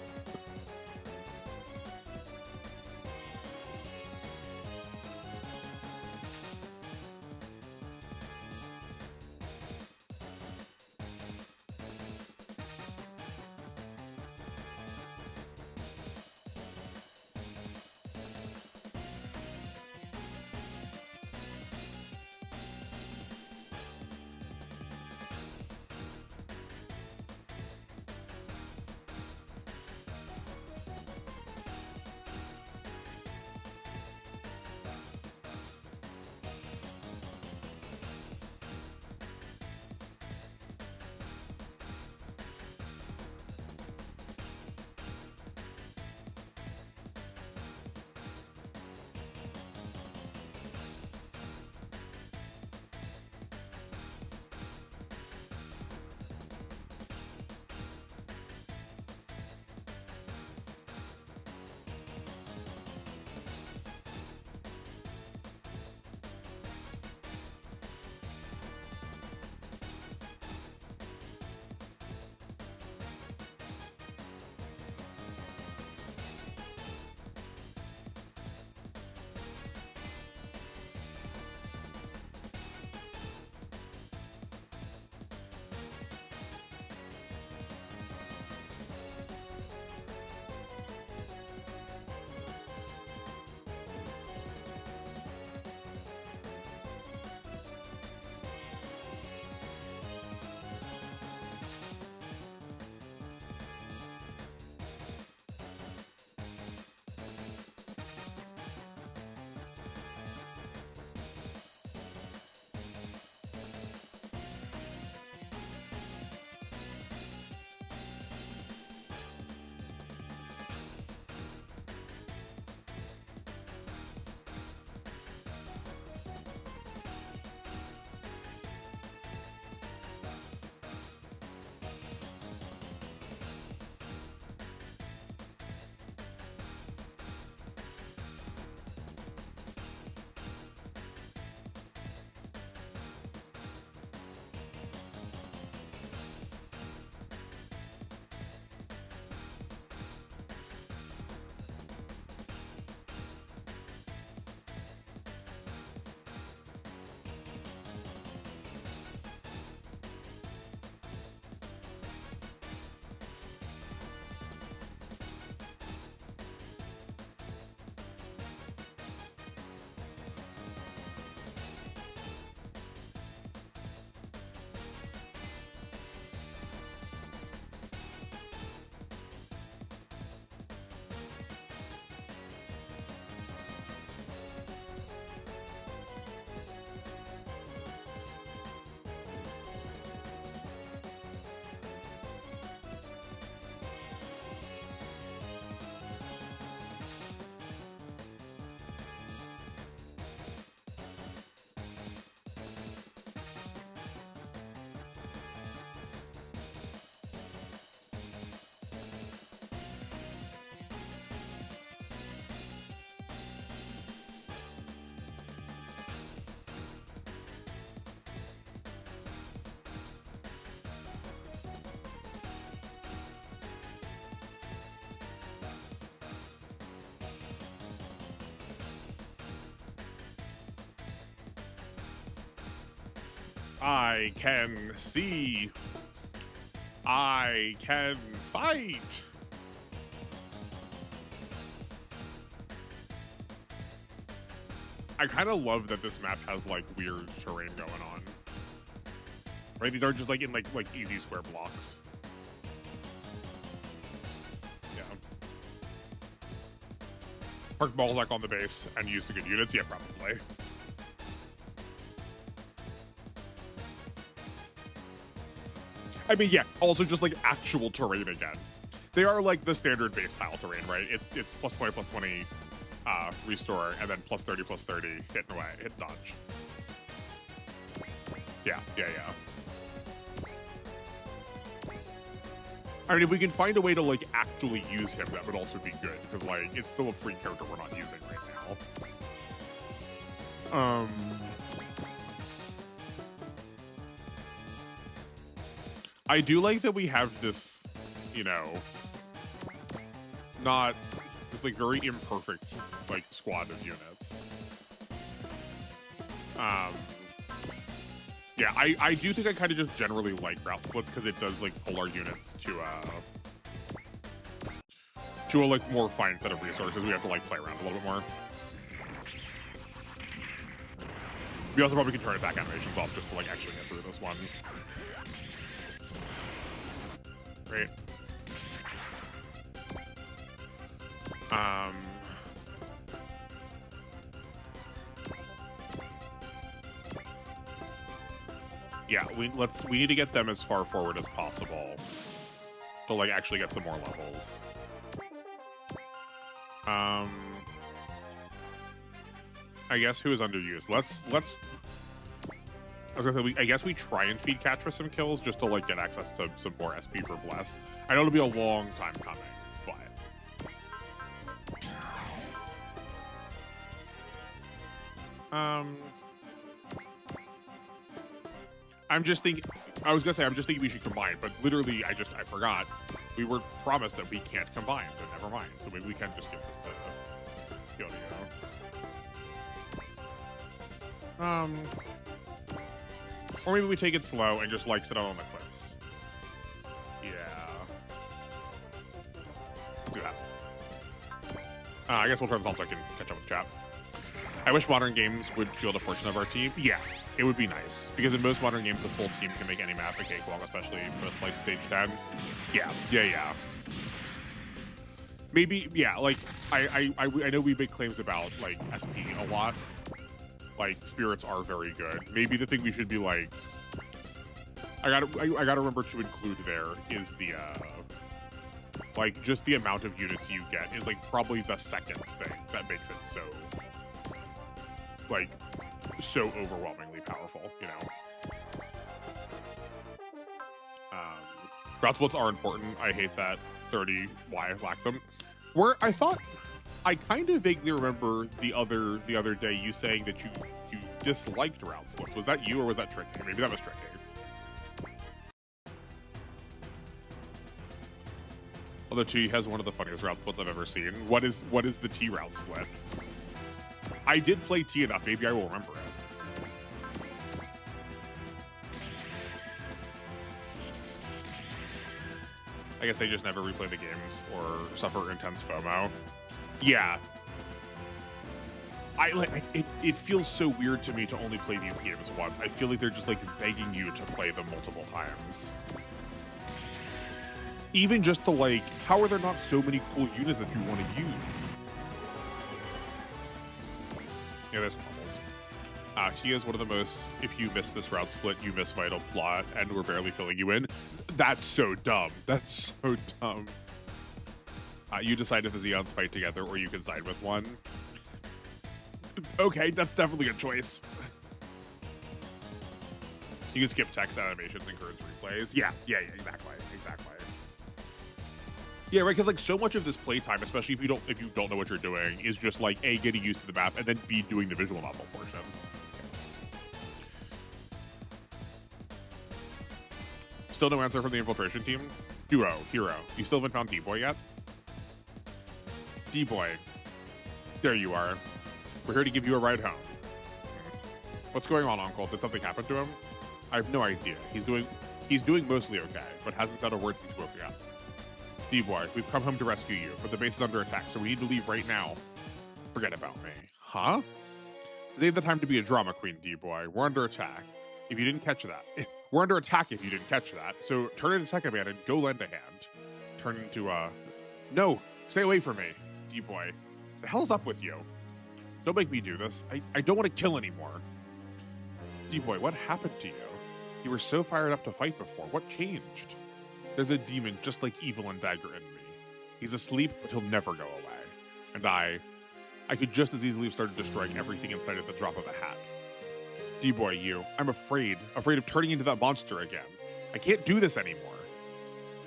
I can see. I can fight. I kind of love that this map has like weird terrain going on. Right? These aren't just like in like easy square blocks. Yeah. Park Balzac on the base and use the good units? Yeah, probably. I mean, yeah, also just like actual terrain again. They are like the standard base tile terrain, right? It's +20/+20 restore, and then +30/+30 hit and away, hit dodge. Yeah. I mean, if we can find a way to like actually use him, that would also be good, because like it's still a free character we're not using right now. I do like that we have this, you know, not this like very imperfect like squad of units. Yeah, I do think I kind of just generally like route splits because it does like pull our units to a like more fine set of resources. We have to like play around a little bit more. We also probably can turn attack animations off just to like actually get through this one. Great. Yeah, we need to get them as far forward as possible to like actually get some more levels. I guess who is underused? Let's I was gonna say, I guess we try and feed Catch for some kills just to like get access to some more SP for Bless. I know it'll be a long time coming, but I'm just thinking we should combine, but literally I forgot. We were promised that we can't combine, so never mind. So maybe we can just give this to Kyoto. Or maybe we take it slow and just like sit out on the cliffs. Yeah. Let's do that. I guess we'll turn this on so I can catch up with the chat. I wish modern games would field a portion of our team. Yeah, it would be nice. Because in most modern games, the full team can make any map a cakewalk, especially for like stage 10. Yeah. Maybe, yeah, like, I know we make claims about, like, SP a lot. Like, spirits are very good. Maybe the thing we should be like, I gotta remember to include there is the, like, just the amount of units you get is, like, probably the second thing that makes it so, like, so overwhelmingly powerful, you know? Route splits are important. I hate that 30 Y lack them. Where I thought, I kind of vaguely remember the other day you saying that you disliked route splits. Was that you or was that Tricky? Maybe that was Tricky. Although T has one of the funniest route splits I've ever seen. What is the T route split? I did play T enough. Maybe I will remember it. I guess they just never replay the games or suffer intense FOMO. Yeah. It feels so weird to me to only play these games once. I feel like they're just like begging you to play them multiple times. Even just to like, how are there not so many cool units that you want to use? Yeah, there's some bubbles. Tia is one of the most, if you miss this route split, you miss vital plot, and we're barely filling you in. That's so dumb. That's so dumb. You decide if the Xeons fight together or you can side with one. Okay, that's definitely a choice. You can skip text animations and current replays. Yeah, exactly. Yeah, right, because like so much of this playtime, especially if you don't know what you're doing, is just like A, getting used to the map, and then B, doing the visual novel portion. Still no answer from the infiltration team? Hero. You still haven't found D-Boy yet? D-Boy. There you are. We're here to give you a ride home. What's going on, Uncle? Did something happen to him? I have no idea. He's doing mostly okay, but hasn't said a word since woke up. D-Boy, we've come home to rescue you, but the base is under attack, so we need to leave right now. Forget about me. Huh? This ain't the time to be a drama queen, D-Boy. We're under attack. If you didn't catch that. We're under attack if you didn't catch that. So turn into Tech Man and go lend a hand. Turn into, No! Stay away from me, D-Boy. The hell's up with you? Don't make me do this. I don't want to kill anymore. D-Boy, what happened to you? You were so fired up to fight before. What changed? There's a demon just like Evil and Dagger in me. He's asleep, but he'll never go away. And I could just as easily have started destroying everything inside at the drop of a hat. D-Boy, I'm afraid of turning into that monster again. I can't do this anymore.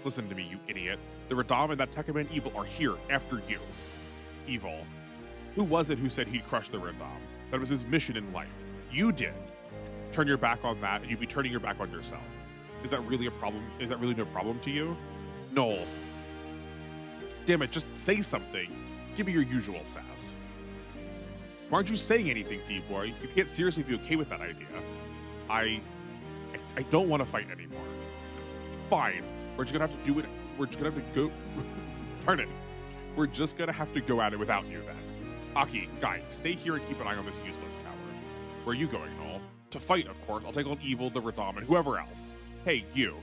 Listen to me, you idiot. The Radam and that Tekkaman Evil are here after you. Evil. Who was it who said he'd crush the Radam? That was his mission in life. You did. Turn your back on that, and you'd be turning your back on yourself. Is that really a problem? Is that really no problem to you? No. Damn it, just say something. Give me your usual sass. Why aren't you saying anything, D-Boy? You can't seriously be okay with that idea. I don't want to fight anymore. Fine. We're just gonna have to do it. We're just gonna have to go. Darn it. We're just gonna have to go at it without you then. Aki, Guy, stay here and keep an eye on this useless coward. Where are you going, Noel? To fight, of course. I'll take on Evil, the Radam, and whoever else. Hey, you.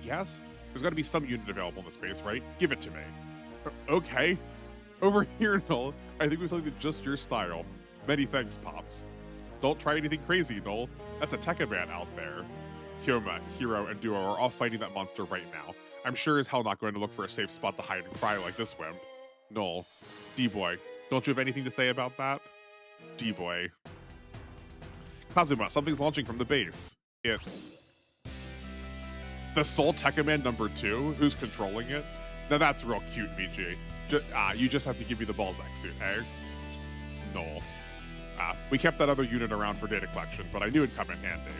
Yes? There's gotta be some unit available in the space, right? Give it to me. Okay. Over here, Noel. I think we have something that's just your style. Many thanks, Pops. Don't try anything crazy, Noel. That's a Tekkaman out there. Hyoma, Hero, and Duo are all fighting that monster right now. I'm sure as hell not going to look for a safe spot to hide and cry like this wimp. Noel. D-Boy. Don't you have anything to say about that? D-Boy. Kazuma, something's launching from the base. It's the Soul Tekkaman #2 who's controlling it. Now that's real cute, VG. You just have to give me the Balzac suit, eh? Noel. We kept that other unit around for data collection, but I knew it'd come in handy.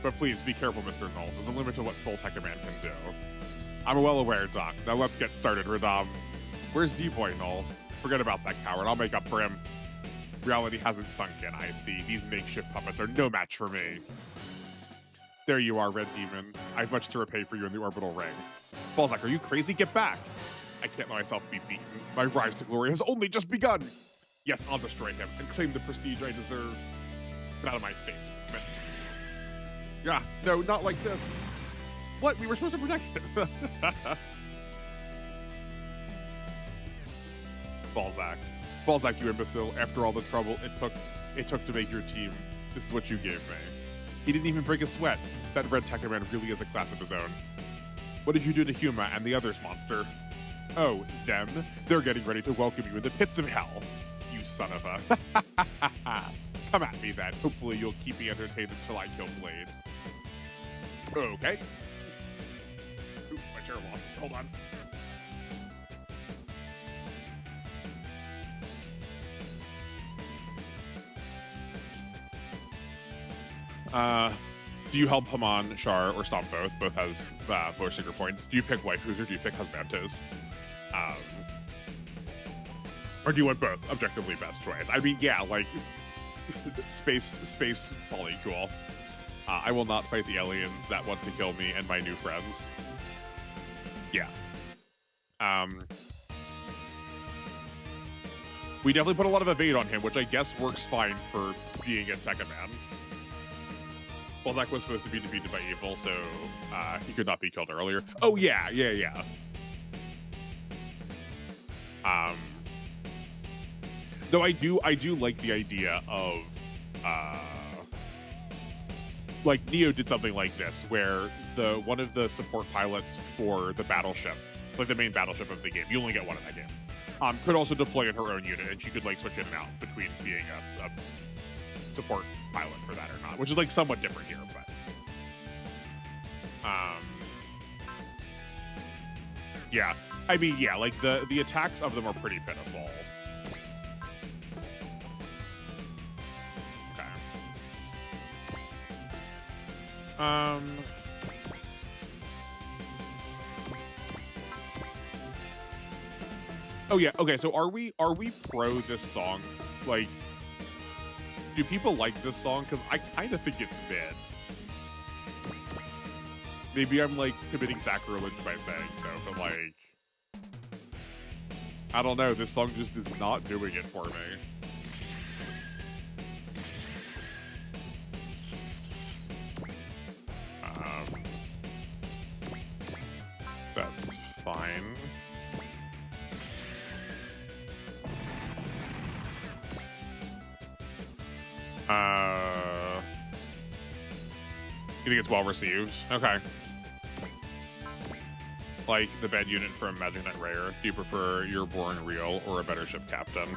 But please, be careful, Mr. Noel. There's a limit to what Soul Tekkaman can do. I'm well aware, Doc. Now let's get started, Radam. Where's D-Boy, Noel? Forget about that coward. I'll make up for him. Reality hasn't sunk in, I see. These makeshift puppets are no match for me. There you are, Red Demon. I have much to repay for you in the orbital ring. Balzac, are you crazy? Get back! I can't let myself be beaten. My rise to glory has only just begun! Yes, I'll destroy him and claim the prestige I deserve. Get out of my face, Mitz. Yeah, no, not like this. What? We were supposed to protect him. Balzac. Balzac, you imbecile. After all the trouble it took to make your team, this is what you gave me. He didn't even break a sweat. That red Tekkaman really is a class of his own. What did you do to Hyoma and the others, monster? Oh, them? They're getting ready to welcome you in the pits of hell. You son of a... Come at me then. Hopefully you'll keep me entertained until I kill Blade. Okay. Ooh, my chair lost. Hold on. Do you help Haman, Char, or Stomp both? Both has both secret points. Do you pick waifus or do you pick husbandos? Or do you want both? Objectively best choice. I mean, yeah, like space polycool. I will not fight the aliens that want to kill me and my new friends. Yeah. We definitely put a lot of evade on him, which I guess works fine for being a Tekkaman. Balzac was supposed to be defeated by Evil, so he could not be killed earlier. Oh yeah. Though I do like the idea of like Neo did something like this, where one of the support pilots for the battleship, like the main battleship of the game, you only get one in that game, could also deploy in her own unit, and she could like switch in and out between being a support pilot for that or not, which is like somewhat different here, but yeah. I mean, yeah, like the attacks of them are pretty pitiful. Okay. Oh yeah, okay, so are we pro this song? Like, do people like this song? Because I kind of think it's mid. Maybe I'm like committing sacrilege by saying so, but like, I don't know. This song just is not doing it for me. That's fine. You think it's well received? Okay. Like the bad unit from Magic Knight Rare. Do you prefer You're Born Real or a better ship captain?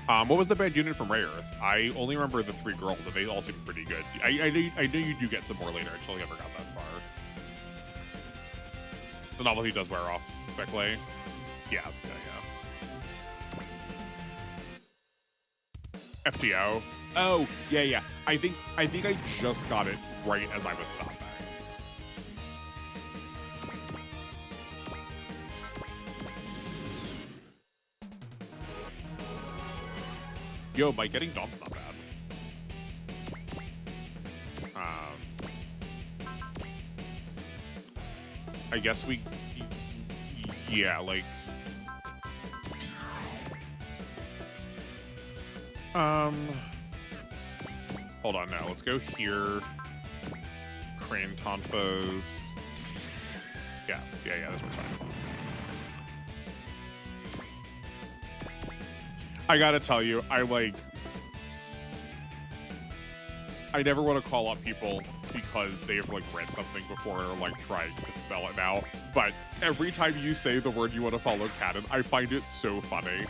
What was the bad unit from Rare Earth? I only remember the 3 girls, and they all seem pretty good. I know you do get some more later. I totally never got that far. The novelty does wear off quickly. Yeah. FTO. Oh, yeah. I think I just got it right as I was stopping. Yo, Mike, getting Daunt's not bad. I guess we... Yeah, like... Hold on now. Let's go here. Crane Tonfas. Yeah, this one's fine. I gotta tell you, I never want to call up people because they have like read something before or like tried to spell it now. But every time you say the word you want to follow canon, I find it so funny.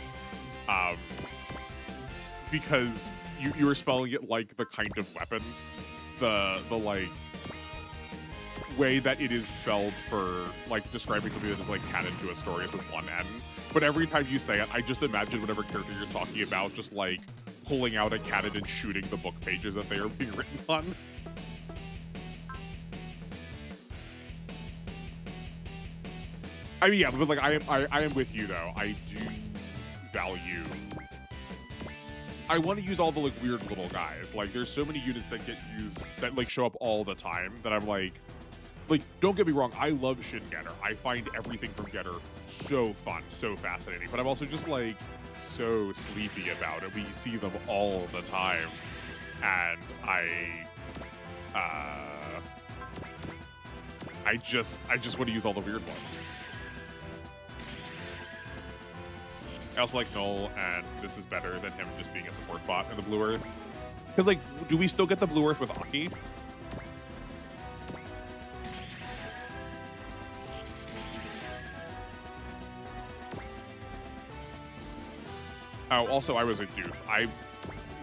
Because you were spelling it like the kind of weapon, the like way that it is spelled for like describing something that is like canon to a story is with one N. But every time you say it, I just imagine whatever character you're talking about just like pulling out a cannon and shooting the book pages that they are being written on. I mean, yeah, but like I am with you though. I do value. I want to use all the like weird little guys. Like there's so many units that get used that like show up all the time that I'm like don't get me wrong, I love Shin Getter. I find everything from Getter so fun, so fascinating. But I'm also just like so sleepy about it. We see them all the time, and I just want to use all the weird ones. I also like Null, and this is better than him just being a support bot in the Blue Earth. Because, like, do we still get the Blue Earth with Aki? Oh, also, I was a doof. I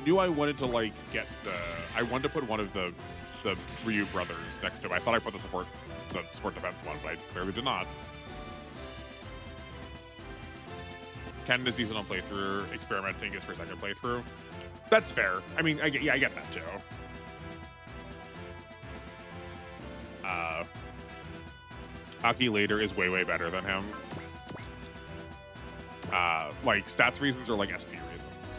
knew I wanted to, like, get the... I wanted to put one of the Ryu brothers next to it. I thought I put the support defense one, but I clearly did not. Ken is decent on playthrough. Experimenting is for second playthrough. That's fair. I mean, I get that too. Aki later is way better than him. Like stats reasons or like SP reasons.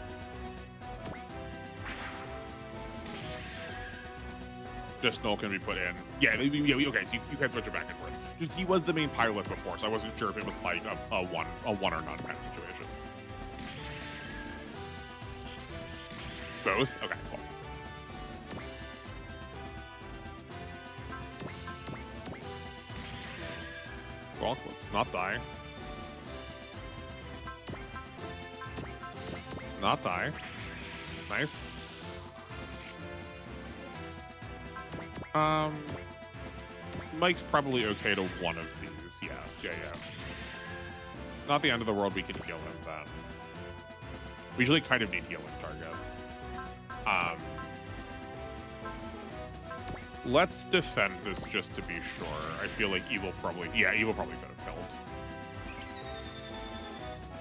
Just Null can be put in. Yeah, okay. So you can switch it back and forth. Just he was the main pilot before, so I wasn't sure if it was like a one or none kind of situation. Both? Okay, cool. Well, let's not die. Not die. Nice. Mike's probably okay to one of these. Yeah. Not the end of the world. We can heal him then. We usually kind of need healing targets. Let's defend this just to be sure. I feel like Evil probably could have killed.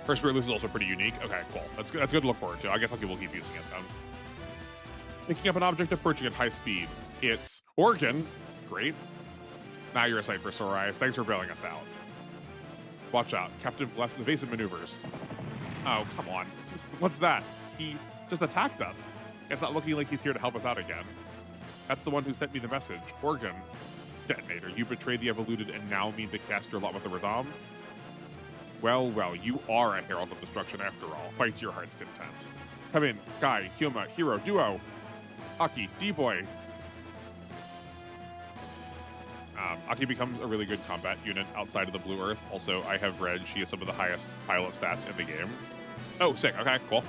First Spirit Loose is also pretty unique. Okay, cool. That's good to look forward to. I guess we'll keep using it then. Picking up an object, approaching at high speed. It's Oregon. Great. Now you're a sight for sore eyes. Thanks for bailing us out. Watch out. Captain Bless evasive maneuvers. Oh, come on. What's that? He just attacked us. It's not looking like he's here to help us out again. That's the one who sent me the message. Oregon. detonator. You betrayed the Evoluted and now mean to cast your lot with the Radam? Well, well, you are a Herald of Destruction after all. Fight to your heart's content. Come in, Guy, Hyuma, Hero, Duo, Aki, D-Boy. Aki becomes a really good combat unit outside of the Blue Earth. Also, I have read she has some of the highest pilot stats in the game. Oh, sick. Okay, cool.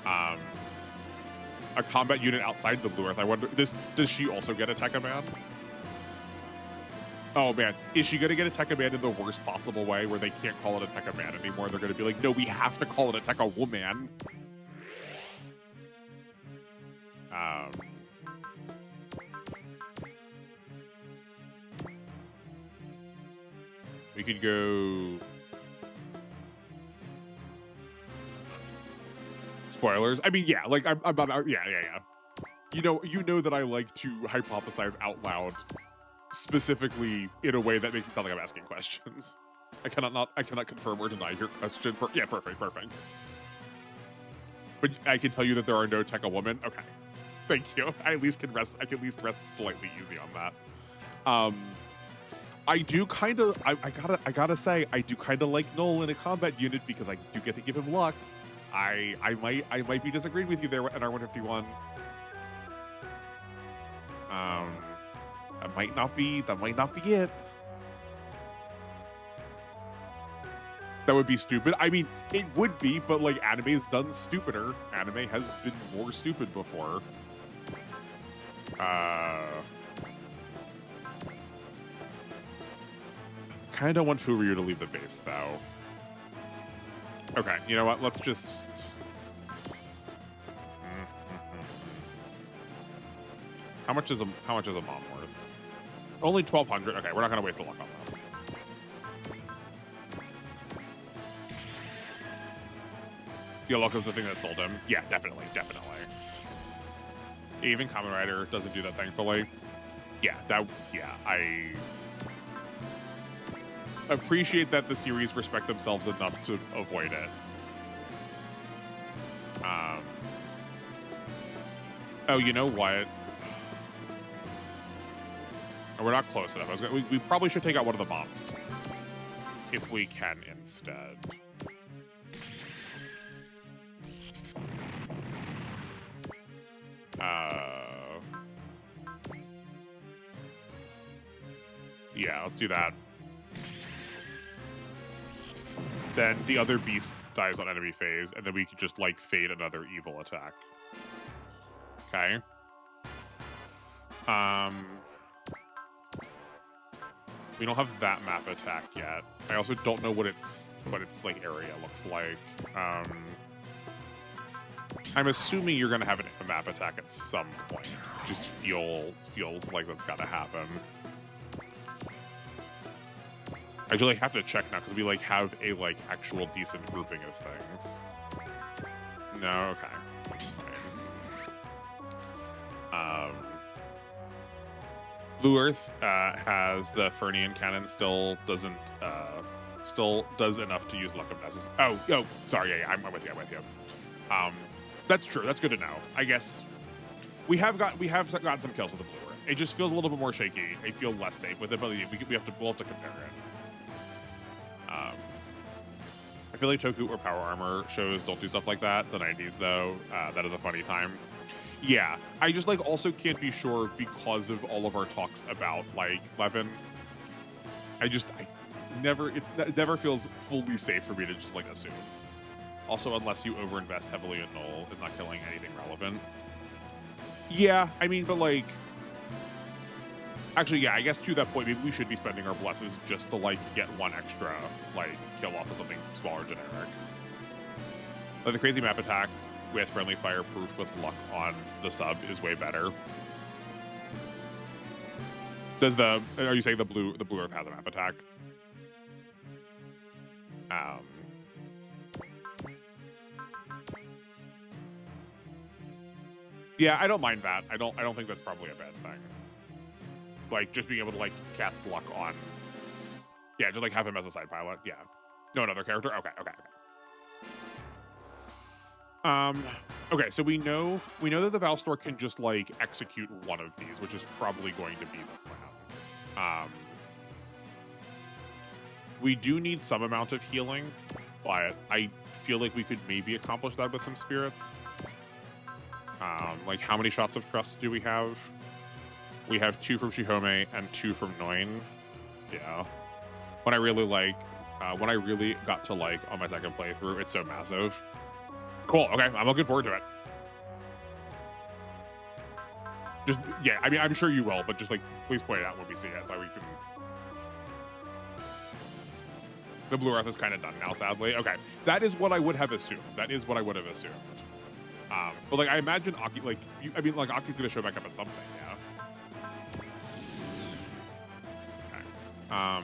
A combat unit outside the Blue Earth. I wonder, does she also get a Tech Command? Oh man, is she going to get a Tech Command in the worst possible way where they can't call it a Tech Command anymore? They're going to be like, no, we have to call it a Tech Woman. We could go... Spoilers. I mean, yeah, like I'm not. Yeah. You know that I like to hypothesize out loud, specifically in a way that makes it sound like I'm asking questions. I cannot confirm or deny your question. Yeah, perfect. But I can tell you that there are no Tech Woman. Okay, thank you. I can at least rest slightly easy on that. I do kind of. I gotta say, I do kind of like Null in a combat unit because I do get to give him luck. I might be disagreeing with you there at R151. That might not be it. That would be stupid. I mean, it would be, but like anime's done stupider. Anime has been more stupid before. Kinda want Furyu to leave the base though. Okay, you know what? Let's just... How much is a mom worth? Only 1,200. Okay, we're not gonna waste a luck on this. The luck is the thing that sold him. Yeah, definitely. Even Kamen Rider doesn't do that, thankfully. Yeah, I appreciate that the series respect themselves enough to avoid it. Oh, you know what? We're not close enough. We probably should take out one of the bombs. If we can instead. Yeah, let's do that. Then the other beast dies on enemy phase, and then we could just, like, fade another evil attack. Okay. We don't have that map attack yet. I also don't know what its like area looks like. I'm assuming you're gonna have a map attack at some point. Just feels like that's gotta happen. I really have to check now because we like have a like actual decent grouping of things. No, okay, that's fine. Blue Earth has the Fernian cannon, still does enough to use Luck of Nessus. Oh, sorry, yeah, I'm with you. That's true. That's good to know. I guess we have gotten some kills with the Blue Earth. It just feels a little bit more shaky. I feel less safe with it, but we'll have to compare it. I feel like Toku or Power Armor shows don't do stuff like that. The 90s, though, that is a funny time. Yeah, I just like also can't be sure because of all of our talks about like Levin. It never feels fully safe for me to just like assume. Also, unless you overinvest heavily in Null, is not killing anything relevant. Yeah, I mean, but like, actually, yeah, I guess to that point, maybe we should be spending our blesses just to like get one extra like kill off of something smaller generic. Like the crazy map attack with friendly fireproof with luck on the sub is way better. Are you saying the blue Earth has a map attack? Yeah, I don't mind that. I don't think that's probably a bad thing. Like just being able to like cast luck on. Yeah, just like have him as a side pilot. Yeah. No, another character. Okay. Okay, so we know that the Valstor can just like execute one of these, which is probably going to be the plan. We do need some amount of healing, but I feel like we could maybe accomplish that with some spirits. Like, how many shots of trust do we have? We have 2 from Shihome and 2 from Noin. Yeah. When I really got to like on my second playthrough, it's so massive. Cool. Okay, I'm looking forward to it. Just yeah, I mean, I'm sure you will, but just like please point it out when we see it, so we can. The Blue Earth is kind of done now, sadly. Okay, that is what I would have assumed. But like I imagine Aki, like Aki's gonna show back up at something, yeah.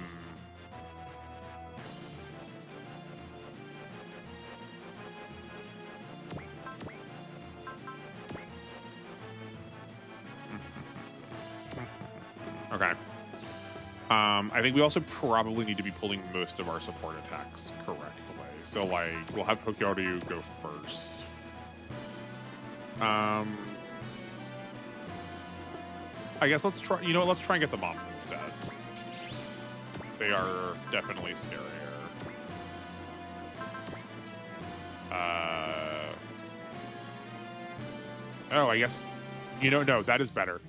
Okay. Okay. I think we also probably need to be pulling most of our support attacks correctly. So, like, we'll have Hokyoryu go first. I guess let's try, let's try and get the mobs instead. They are definitely scarier. Oh, I guess, no, that is better.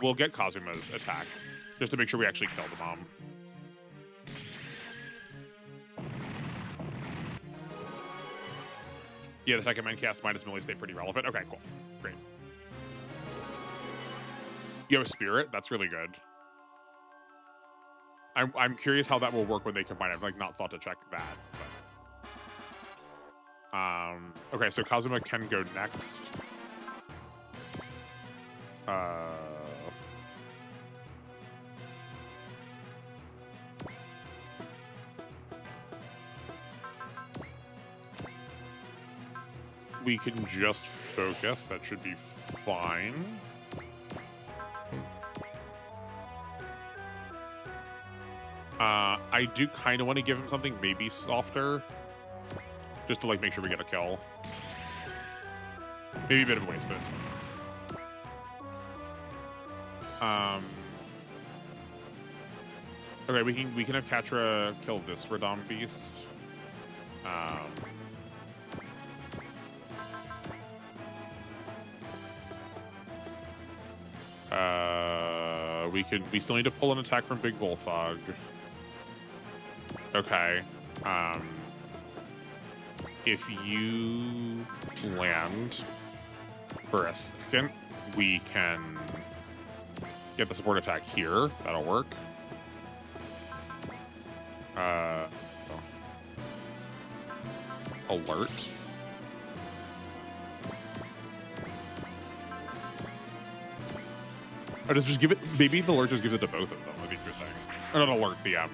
We'll get Kazuma's attack, just to make sure we actually kill the mom. Yeah, the second man cast minus melee stay pretty relevant. Okay, cool. Great. You have a spirit? That's really good. I'm curious how that will work when they combine. I've like not thought to check that. But. Okay, so Kazuma can go next. We can just focus. That should be fine. I do kind of want to give him something maybe softer, just to like make sure we get a kill. Maybe a bit of a waste, but it's fine. Okay, we can have Katra kill this Radon Beast. We still need to pull an attack from Big Bullfog. Okay. If you land for a second, we can get the support attack here. That'll work. Alert. Or does just give it? Maybe the alert just gives it to both of them. That'd be interesting. Or not alert. The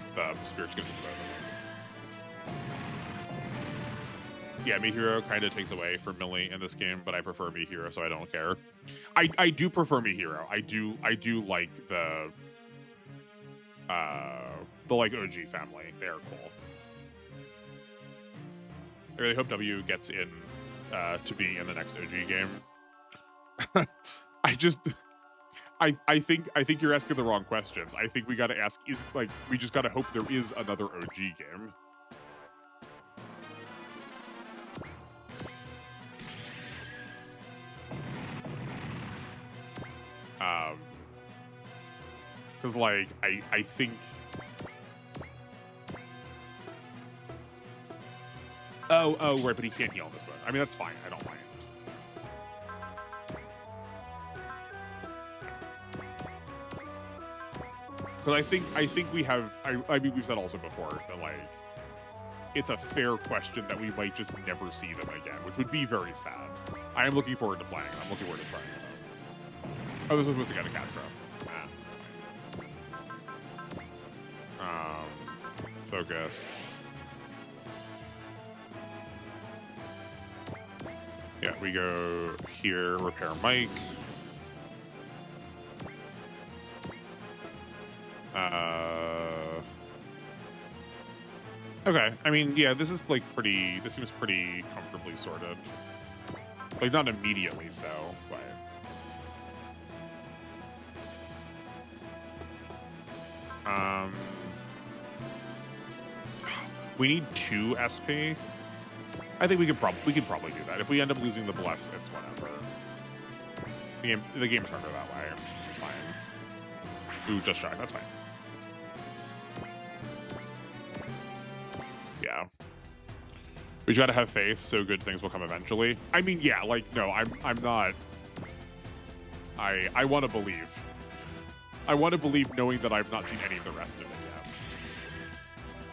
spirit gives it to both of them. Yeah, Mihiro kind of takes away from Millie in this game, but I prefer Mihiro, so I don't care. I do prefer Mihiro. I do like the like OG family. They're cool. I really hope W gets in to be in the next OG game. I think you're asking the wrong questions. I think we gotta ask, we just gotta hope there is another OG game. Because like I think oh right, but he can't heal on this one. I mean, that's fine. I don't mind. Because I think we have. I mean, we've said also before that like it's a fair question that we might just never see them again, which would be very sad. I am looking forward to playing it. I'm looking forward to trying it. Oh, this was supposed to get a Catra. That's fine. Focus. Yeah, we go here, repair Mike. Okay. I mean, yeah, this is like pretty. This seems pretty comfortably sorted. Like not immediately so, but. We need 2 SP. I think we could probably do that. If we end up losing the bless, it's whatever. The game's harder that way. It's fine. Ooh, just shy. That's fine. Yeah. We just gotta have faith, so good things will come eventually. I mean, yeah, like no, I'm not. I want to believe. I want to believe knowing that I've not seen any of the rest of it yet.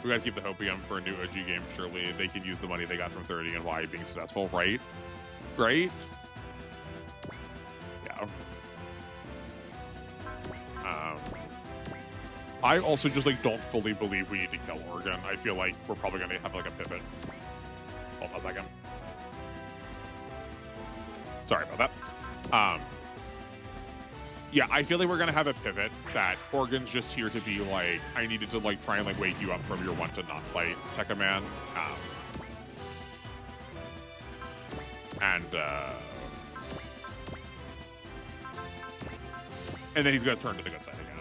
We gotta keep the hope again for a new OG game. Surely they can use the money they got from 30 and Y being successful, right? Right? Yeah. I also just like don't fully believe we need to kill Oregon. I feel like we're probably gonna have like a pivot. Hold on a second. Sorry about that. Yeah, I feel like we're gonna have a pivot that Oregon's just here to be like, I needed to like try and like wake you up from your want to not fight Tekka Man. And then he's gonna turn to the good side again.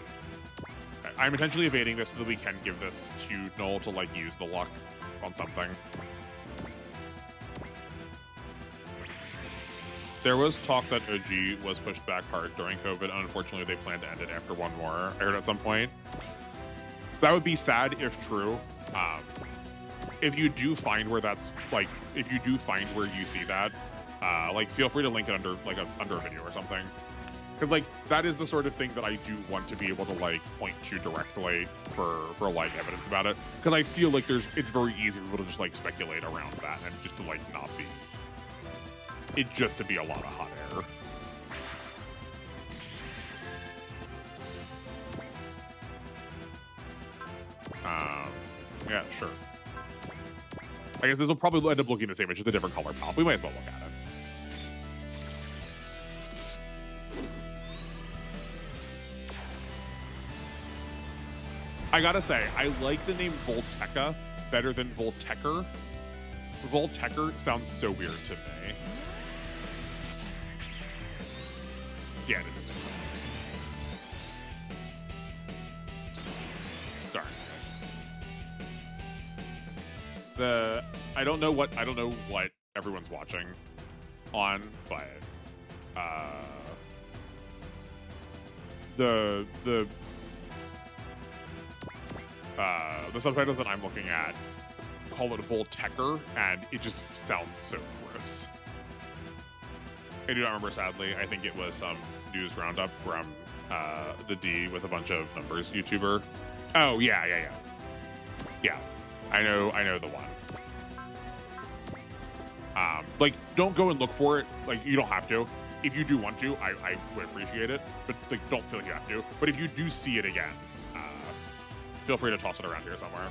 Okay, I'm intentionally evading this so that we can give this to Null to like use the luck on something. There was talk that OG was pushed back hard during COVID, and unfortunately they plan to end it after one more. I heard at some point. That would be sad if true. If you do find where that's like, if you do find where you see that, like feel free to link it under like under a video or something. Because like that is the sort of thing that I do want to be able to like point to directly for like evidence about it. Because I feel like it's very easy for people to just like speculate around that and just to like not be. It just to be a lot of hot air. Yeah, sure. I guess this will probably end up looking the same, it's just a different color pop. We might as well look at it. I gotta say, I like the name Voltekka better than Voltekker. Voltekker sounds so weird to me. Yeah, it is. Darn. I don't know what everyone's watching on, but the subtitles that I'm looking at call it Voltekker, and it just sounds so gross. I do not remember, sadly. I think it was some news roundup from the D with a bunch of numbers YouTuber. Oh, yeah. Yeah, I know the one. Like, don't go and look for it. Like, you don't have to. If you do want to, I would appreciate it. But, like, don't feel like you have to. But if you do see it again, feel free to toss it around here somewhere.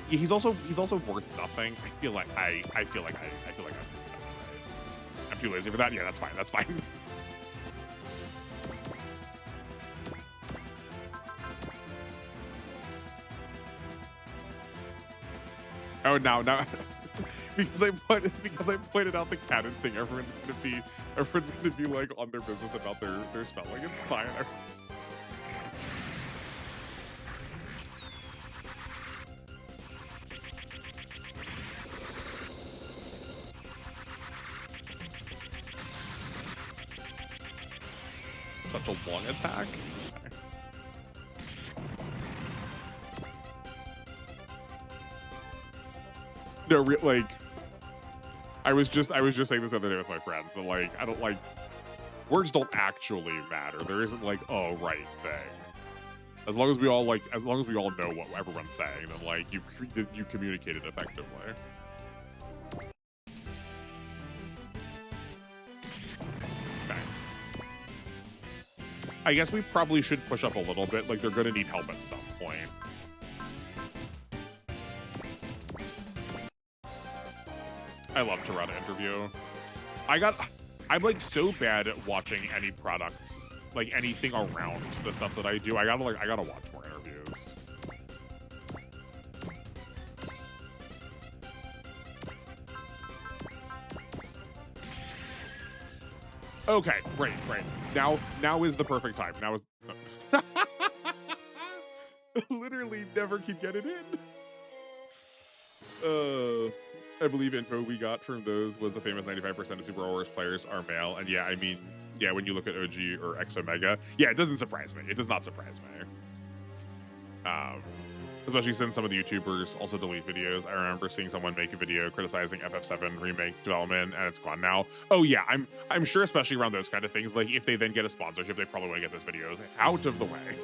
Yeah, he's also worth nothing. I feel like I'm too lazy for that. Yeah, that's fine. That's fine. Oh, now because I pointed out the canon thing, everyone's gonna be like on their business about their spelling. It's fine. Such a long attack. No, like, I was just saying this the other day with my friends that like I don't like words don't actually matter. There isn't like a right thing. As long as we all know what everyone's saying, then like you communicate it effectively. Okay. I guess we probably should push up a little bit. Like they're gonna need help at some point. I love Tirada interview. I'm like so bad at watching any products, like anything around the stuff that I do. I gotta watch more interview. Okay, right. Now is the perfect time. Now is literally never can get it in. I believe info we got from those was the famous 95% of Super Wars players are male, and yeah, I mean, yeah, when you look at OG or X Omega, yeah, it doesn't surprise me. It does not surprise me. Especially since some of the YouTubers also delete videos. I remember seeing someone make a video criticizing FF7 remake development, and it's gone now. Oh yeah, I'm sure, especially around those kind of things, like if they then get a sponsorship, they probably want to get those videos out of the way.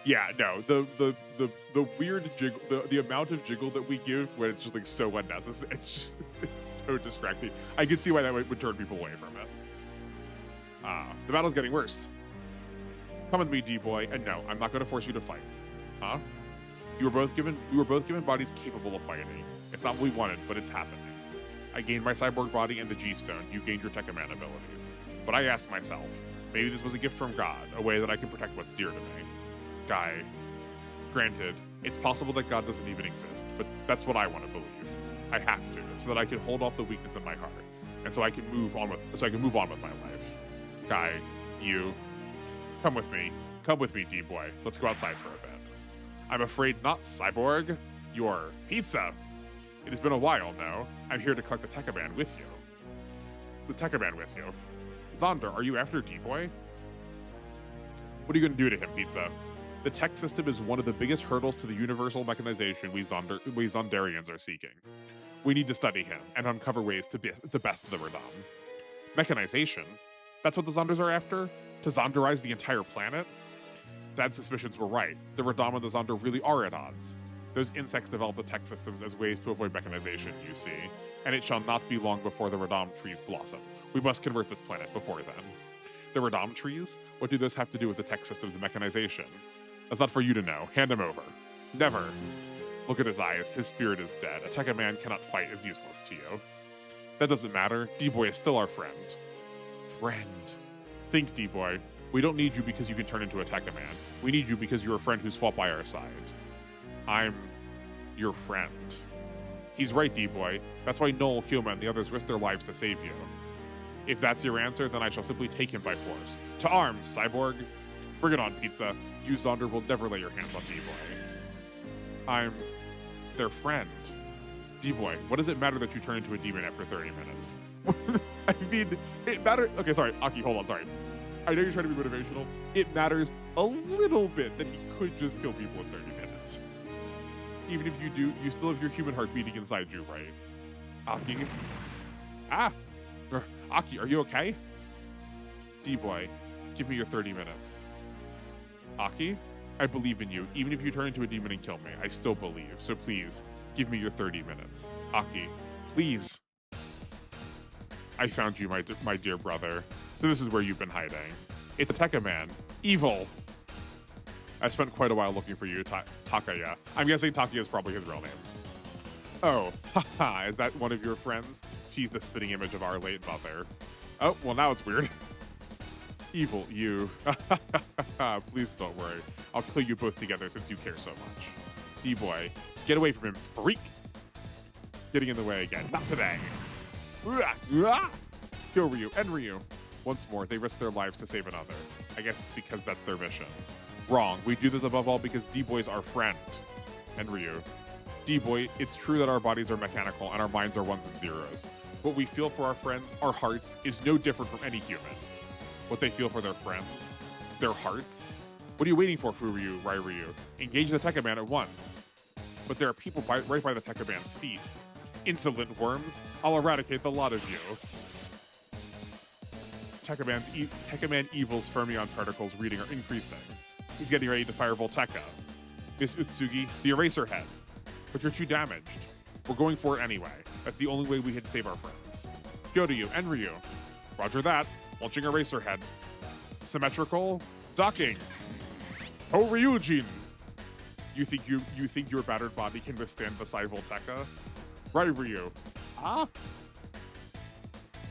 Yeah, no, the weird jiggle, the amount of jiggle that we give when it's just like so unnecessary, it's so distracting. I can see why that would turn people away from it. The battle's getting worse. Come with me, D-boy, and no, I'm not going to force you to fight. Huh? We were both given bodies capable of fighting. It's not what we wanted, but it's happening. I gained my cyborg body and the G-Stone. You gained your Tekkaman abilities. But I asked myself, maybe this was a gift from God, a way that I can protect what's dear to me. Guy, granted, it's possible that God doesn't even exist, but that's what I want to believe. I have to, so that I can hold off the weakness in my heart, and so I can move on with my life. Guy, you, come with me, D-boy. Let's go outside for a bit. I'm afraid not, cyborg. You're pizza. It has been a while, no? I'm here to collect the Tekkaman with you. Zonder, are you after D-boy? What are you going to do to him, pizza? The tech system is one of the biggest hurdles to the universal mechanization we Zondarians are seeking. We need to study him and uncover ways to best the Radam. Mechanization? That's what the Zonders are after? To Zonderize the entire planet? Dad's suspicions were right. The Radam and the Zonder really are at odds. Those insects develop the tech systems as ways to avoid mechanization, you see, and it shall not be long before the Radam trees blossom. We must convert this planet before then. The Radam trees? What do those have to do with the tech systems and mechanization? That's not for you to know. Hand him over. Never. Look at his eyes. His spirit is dead. A Tekkaman cannot fight is useless to you. That doesn't matter. D-boy is still our friend. Friend. Think, D-boy. We don't need you because you can turn into a Tekkaman. We need you because you're a friend who's fought by our side. I'm your friend. He's right, D-boy. That's why Noel, Huma, and the others risked their lives to save you. If that's your answer, then I shall simply take him by force. To arms, cyborg! Bring it on, pizza. You, Zonder, will never lay your hands on D-boy. I'm their friend. D-boy, what does it matter that you turn into a demon after 30 minutes? I mean, it matters. Okay, sorry, Aki, hold on, sorry. I know you're trying to be motivational. It matters a little bit that he could just kill people in 30 minutes. Even if you do, you still have your human heart beating inside you, right? Aki? Aki, are you okay? D-boy, give me your 30 minutes. Aki, I believe in you. Even if you turn into a demon and kill me, I still believe. So please, give me your 30 minutes. Aki, please. I found you, my dear brother. So this is where you've been hiding. It's a Tekkaman. Evil. I spent quite a while looking for you, Takaya. I'm guessing Takaya is probably his real name. Oh, haha, is that one of your friends? She's the spitting image of our late mother. Oh, well now it's weird. Evil, you. Please don't worry. I'll kill you both together since you care so much. D-boy, get away from him, freak! Getting in the way again. Not today. Kill Ryu and Ryu. Once more, they risk their lives to save another. I guess it's because that's their mission. Wrong. We do this above all because D-boy's our friend. And Ryu. D-boy, it's true that our bodies are mechanical and our minds are ones and zeros. What we feel for our friends, our hearts, is no different from any human. What they feel for their friends, their hearts. What are you waiting for, Furyu, Ryu? Engage the Tekkaman at once. But there are people right by the Tekkaman's feet. Insolent worms, I'll eradicate the lot of you. Tekkaman Evil's fermion particles reading are increasing. He's getting ready to fire Volteka. Miss Utsugi, the Eraser Head. But you're too damaged. We're going for it anyway. That's the only way we can save our friends. Kyoryu and Ryu. Roger that. Launching Eraser Head. Symmetrical. Docking. Oh, Ryujin. You think your battered body can withstand the Psy Volteka? Right, Ryu. Ah?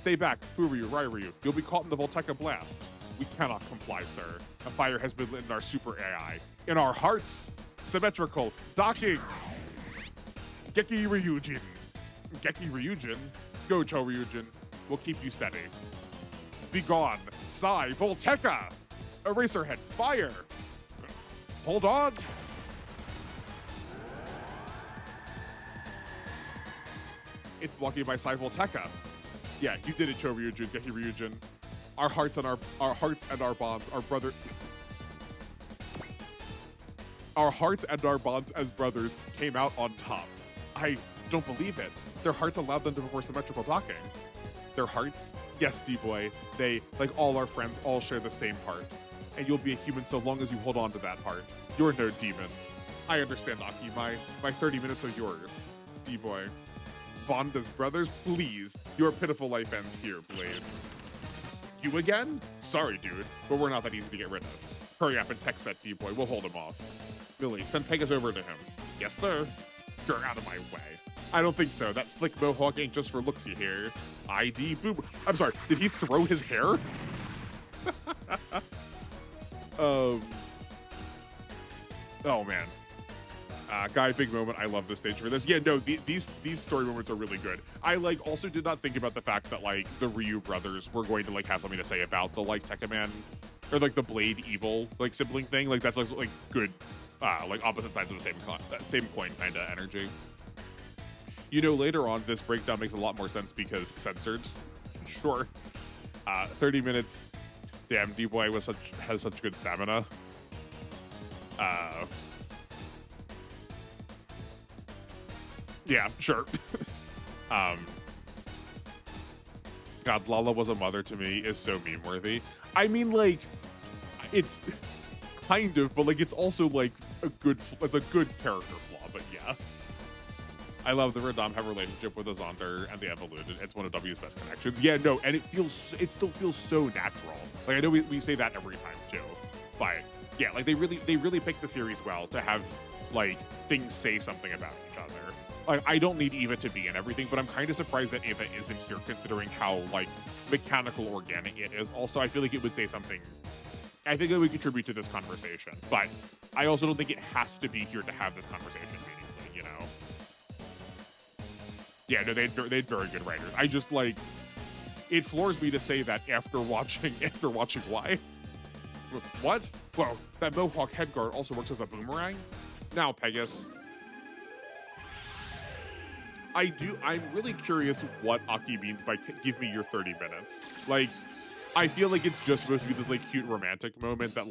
Stay back, Furyu, Ryu. You'll be caught in the Volteka blast. We cannot comply, sir. A fire has been lit in our super AI. In our hearts. Symmetrical. Docking. Geki Ryujin. Geki Ryujin? Go, Choryujin. We'll keep you steady. Begone, Sai, Volteca! Eraserhead, fire! Hold on! It's blocking by Sai Volteca. Yeah, you did it, Choryujin, Gehiryujin. Our hearts and our bonds, our brother. Our hearts and our bonds as brothers came out on top. I don't believe it. Their hearts allowed them to perform symmetrical docking. Their hearts? Yes, D-Boy. They, like all our friends, all share the same heart. And you'll be a human so long as you hold on to that heart. You're no demon. I understand, Aki. My 30 minutes are yours. D-Boy. Bond as brothers? Please. Your pitiful life ends here, Blade. You again? Sorry, dude, but we're not that easy to get rid of. Hurry up and text that D-Boy. We'll hold him off. Billy, send Pegasus over to him. Yes, sir. You're out of my way. I don't think so. That slick mohawk ain't just for looks, you hear. ID boob. I'm sorry, did he throw his hair? Oh man. Guy, big moment. I love the stage for this. Yeah, no, these story moments are really good. I also did not think about the fact that the Ryu brothers were going to have something to say about the Tekkaman or the Blade Evil sibling thing. That's good opposite sides of the same coin kind of energy. Later on, this breakdown makes a lot more sense because censored. Sure. 30 minutes. Damn, D-Boy has such good stamina. Yeah, sure. God, Lala was a mother to me is so meme-worthy. I mean, it's kind of, but it's also it's a good character flaw, but yeah. I love the Radam have a relationship with Azonder and the Evoluted. It's one of W's best connections. Yeah, no, and it still feels so natural. I know we say that every time too, but yeah, they really picked the series well to have things say something about each other. I don't need Eva to be in everything, but I'm kind of surprised that Eva isn't here considering how mechanical organic it is. Also, I feel like it would say something. I think it would contribute to this conversation, but I also don't think it has to be here to have this conversation meaningfully, you know? Yeah, no, they had very good writers. I just it floors me to say that after watching why. What? Well, that Mohawk headguard also works as a boomerang? Now, Pegasus. I'm really curious what Aki means by give me your 30 minutes. I feel like it's just supposed to be this cute romantic moment that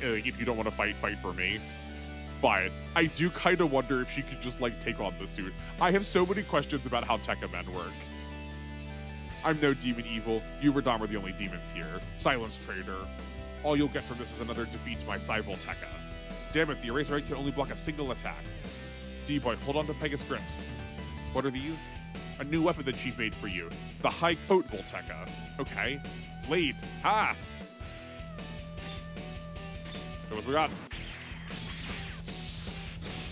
if you don't want to fight for me. But I do kind of wonder if she could just take on the suit. I have so many questions about how Tekkamen work. I'm no demon evil. You Radam are the only demons here. Silence traitor. All you'll get from this is another defeat to my Sai Volteca. Damn it, the Eraserhead can only block a single attack. D-Boy, hold on to Pegasus grips. What are these? A new weapon the Chief made for you. The High Coat Volteca. Okay. Blade. Ha! So what we got?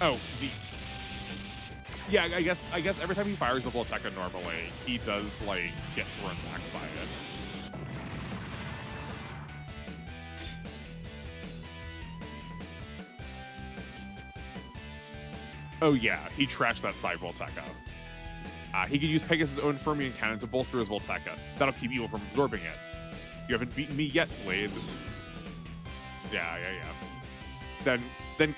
Oh, yeah, I guess every time he fires the Volteca normally, he does get thrown back by it. Oh yeah, he trashed that side Volteca. He could use Pegasus' own Fermion cannon to bolster his Volteca. That'll keep Evil from absorbing it. You haven't beaten me yet, Blade. Yeah. Then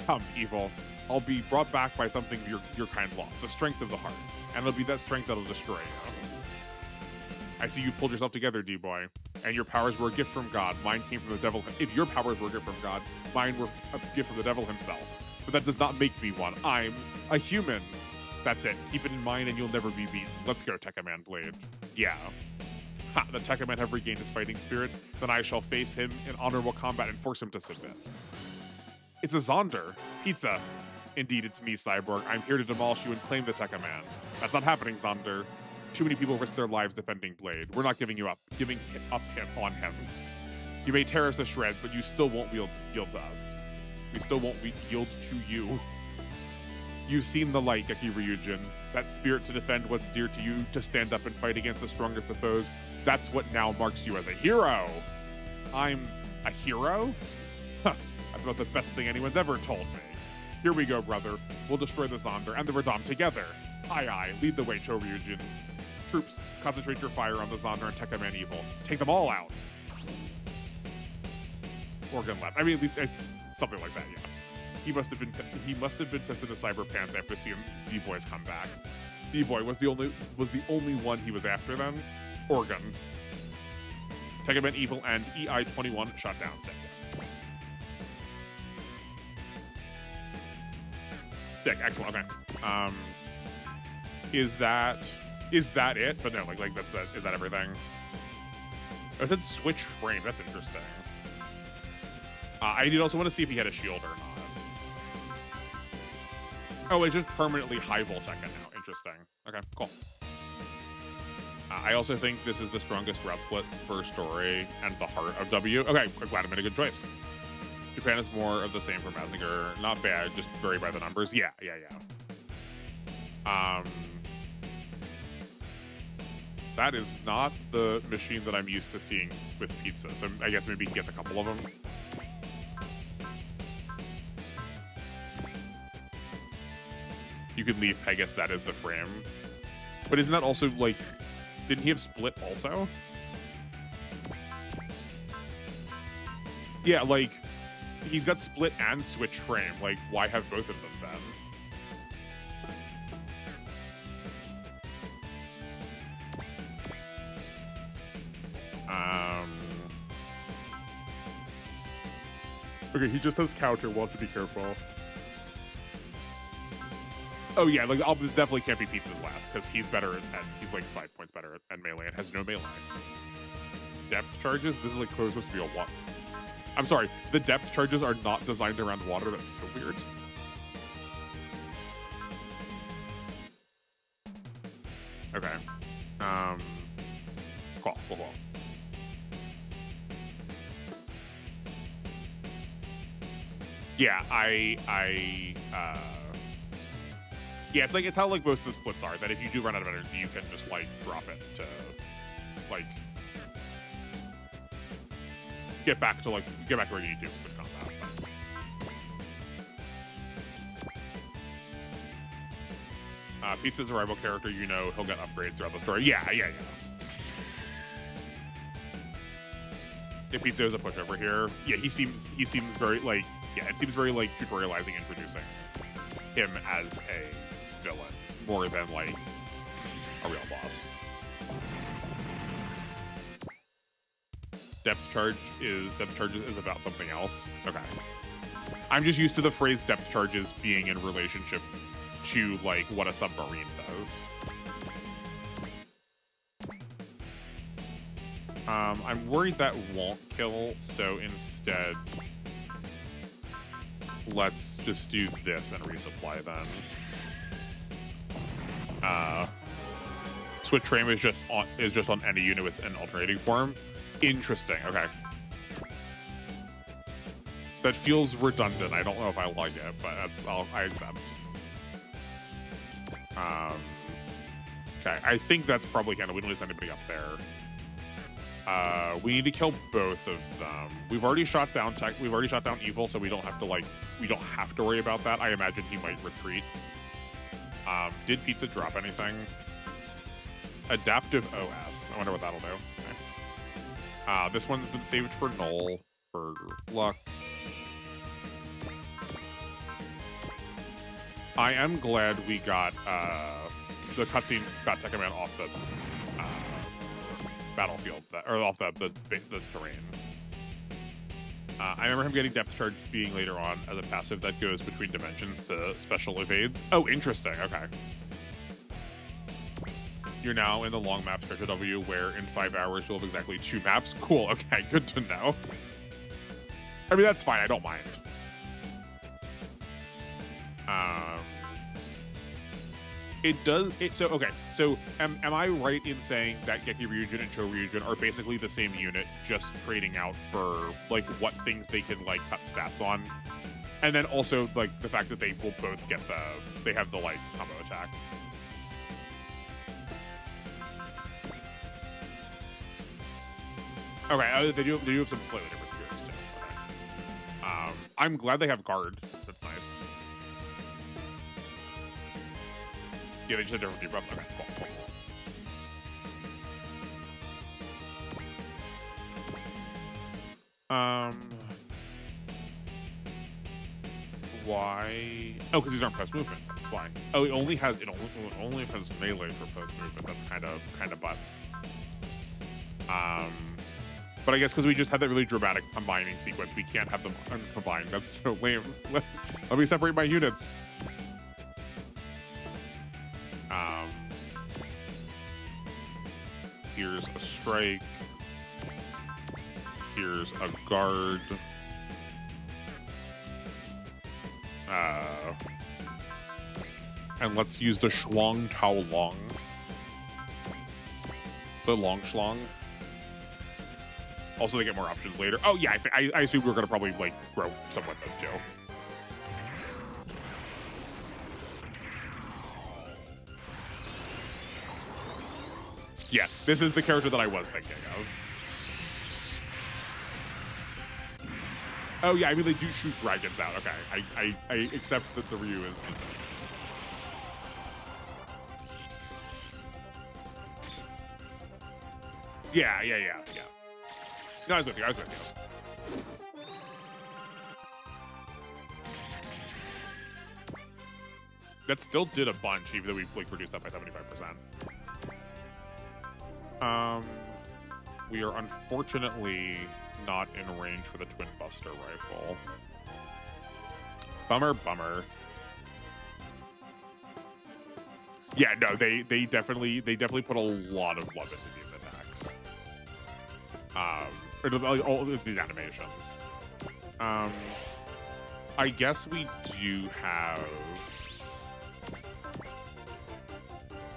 come, Evil. I'll be brought back by something your kind lost, the strength of the heart. And it'll be that strength that'll destroy you. I see you pulled yourself together, D-Boy. And your powers were a gift from God. Mine came from the devil. If your powers were a gift from God, mine were a gift from the devil himself. But that does not make me one. I'm a human. That's it. Keep it in mind and you'll never be beaten. Let's go, Tekkaman Blade. Yeah. Ha, the Tekkaman have regained his fighting spirit. Then I shall face him in honorable combat and force him to submit. It's a Zonder. Pizza. Indeed, it's me, Cyborg. I'm here to demolish you and claim the Tekkaman. That's not happening, Zonder. Too many people risk their lives defending Blade. We're not giving up him on him. You may tear us to shreds, but you still won't yield to us. We still won't yield to you. You've seen the light, Geki Ryujin. That spirit to defend what's dear to you, to stand up and fight against the strongest of foes. That's what now marks you as a hero. I'm a hero? Huh, that's about the best thing anyone's ever told me. Here we go, brother. We'll destroy the Zonder and the Radam together. Aye, aye. Lead the way, Choryujin. Troops, concentrate your fire on the Zonder and Tekka Man Evil. Take them all out. Organ left. I mean, at least something like that. Yeah. He must have been pissed in the cyber pants after seeing D-Boys come back. D-Boy was the only one he was after then. Organ. Tekka Man Evil and EI-21 shut down. Sick. Excellent. Okay. Is that it? But no, like that's it. Is that everything? Oh, it said switch frame. That's interesting. I did also want to see if he had a shield or not. Oh, it's just permanently high volt Tekka now. Interesting. Okay, cool. I also think this is the strongest route split for story and the heart of W. Okay, I'm glad I made a good choice. Japan is more of the same for Mazinger. Not bad, just very by the numbers. Yeah. That is not the machine that I'm used to seeing with pizza, so I guess maybe he gets a couple of them. You could leave Pegasus, that is the frame. But isn't that also, like, didn't he have split also? Yeah, like, he's got split and switch frame. Like, why have both of them then? Okay, he just has counter. We'll have to be careful. Oh yeah, like this definitely can't be Pizza's last because he's better at he's like 5 points better at melee and has no melee. Depth charges. This is like supposed to be a what? I'm sorry. The depth charges are not designed around water. That's so weird. Okay. Cool. Yeah, yeah, it's like how like both the splits are, that if you do run out of energy, you can just like drop it to like get back to where you need to with combat. Pizza's a rival character, you know he'll get upgrades throughout the story. Yeah. If Pizza is a pushover here, yeah, he seems very like, yeah, it seems very like tutorializing, introducing him as a villain more than like a real boss. Depth charges is about something else. Okay. I'm just used to the phrase depth charges being in relationship to like what a submarine does. I'm worried that won't kill, so instead let's just do this and resupply then. Switch frame is just on any unit with an alternating form. Interesting. Okay. That feels redundant. I don't know if I like it, but I accept. Okay, I think that's probably handled. We don't lose anybody up there. We need to kill both of them. We've already shot down Evil, so we don't have to worry about that. I imagine he might retreat. Did Pizza drop anything? Adaptive OS. I wonder what that'll do. Okay. This one's been saved for Null for luck. I am glad we got the cutscene got Tekka Man off the battlefield, or off the terrain. I remember him getting depth charge being later on as a passive that goes between dimensions to special evades. Oh, interesting. Okay. You're now in the long map SRW, where in 5 hours you'll have exactly 2 maps. Cool. Okay, good to know. I mean, that's fine. I don't mind. So am I right in saying that Geki Ryujin and Cho Ryujin are basically the same unit, just trading out for like what things they can like cut stats on, and then also like the fact that they will both get they have the like combo attack. Okay, they do have some slightly different spirits too. Okay. I'm glad they have guard. That's nice. Yeah, they just have different debuff. Okay, cool. Why? Oh, because these aren't post movement. That's why. Oh, it only has melee for post movement. That's kind of butts. But I guess because we just had that really dramatic combining sequence, we can't have them uncombined. That's so lame. Let me separate my units. Here's a strike. Here's a guard. And let's use the Shuang Tao Long. The Long Schlong. Also, they get more options later. Oh, yeah, I assume we're going to probably, like, grow some with them, too. Yeah, this is the character that I was thinking of. Oh, yeah, I mean, they do shoot dragons out. Okay, I accept that the Ryu is... Yeah. No, I was with you. That still did a bunch, even though we like reduced that by 75%. We are unfortunately not in range for the Twin Buster Rifle. Bummer. Yeah, no, they definitely put a lot of love into these attacks. All of these animations. I guess we do have,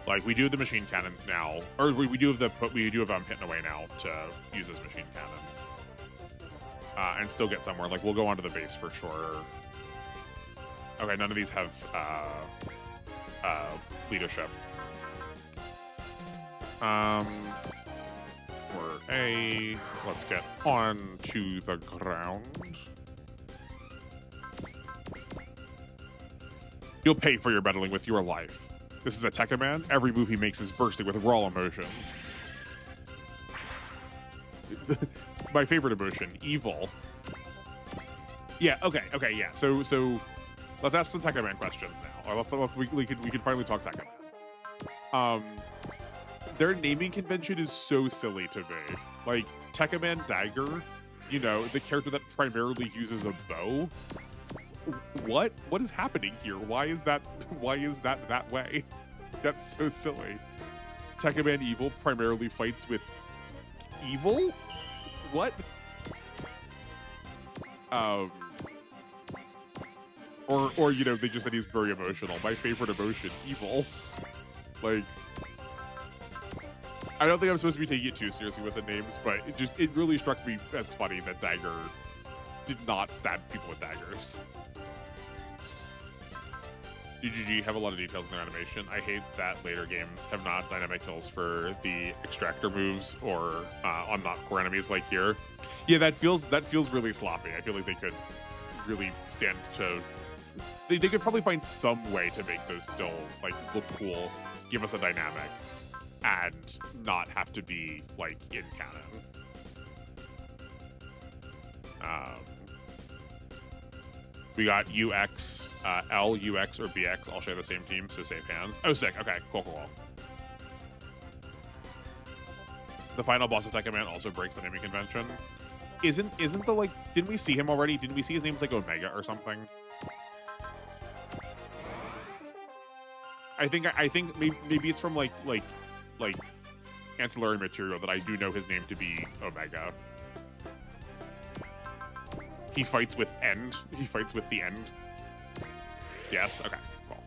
like, we do have the machine cannons now, or we do have Hitting Away now to use as machine cannons, and still get somewhere. Like, we'll go onto the base for sure. Okay, none of these have leadership. Let's get on to the ground. You'll pay for your meddling with your life. This is a Tekka man. Every move he makes is bursting with raw emotions. My favorite emotion, evil. Yeah, okay, yeah. So let's ask some Tekka man questions now. Or we can finally talk Tekka man. Their naming convention is so silly to me. Like, Tekka Man Dagger, you know, the character that primarily uses a bow. What is happening here? Why is that that way? That's so silly. Tekka Man Evil primarily fights with evil? What? Or you know, they just said he's very emotional. My favorite emotion, evil. Like, I don't think I'm supposed to be taking it too seriously with the names, but it really struck me as funny that Dagger did not stab people with daggers. GGG have a lot of details in their animation. I hate that later games have not dynamic kills for the extractor moves or on not core enemies like here. Yeah, that feels really sloppy. I feel like they could really stand to... They could probably find some way to make those still like look cool, give us a dynamic, and not have to be like in canon. We got UX, L, UX, or BX all share the same team, so safe hands. Oh, sick. Okay, cool. The final boss of Tekka Man also breaks the naming convention. Isn't the, like, didn't we see him already? Didn't we see his name's like Omega or something? I think maybe it's from like ancillary material that I do know his name to be Omega. He fights with End. He fights with the End. Yes? Okay, cool.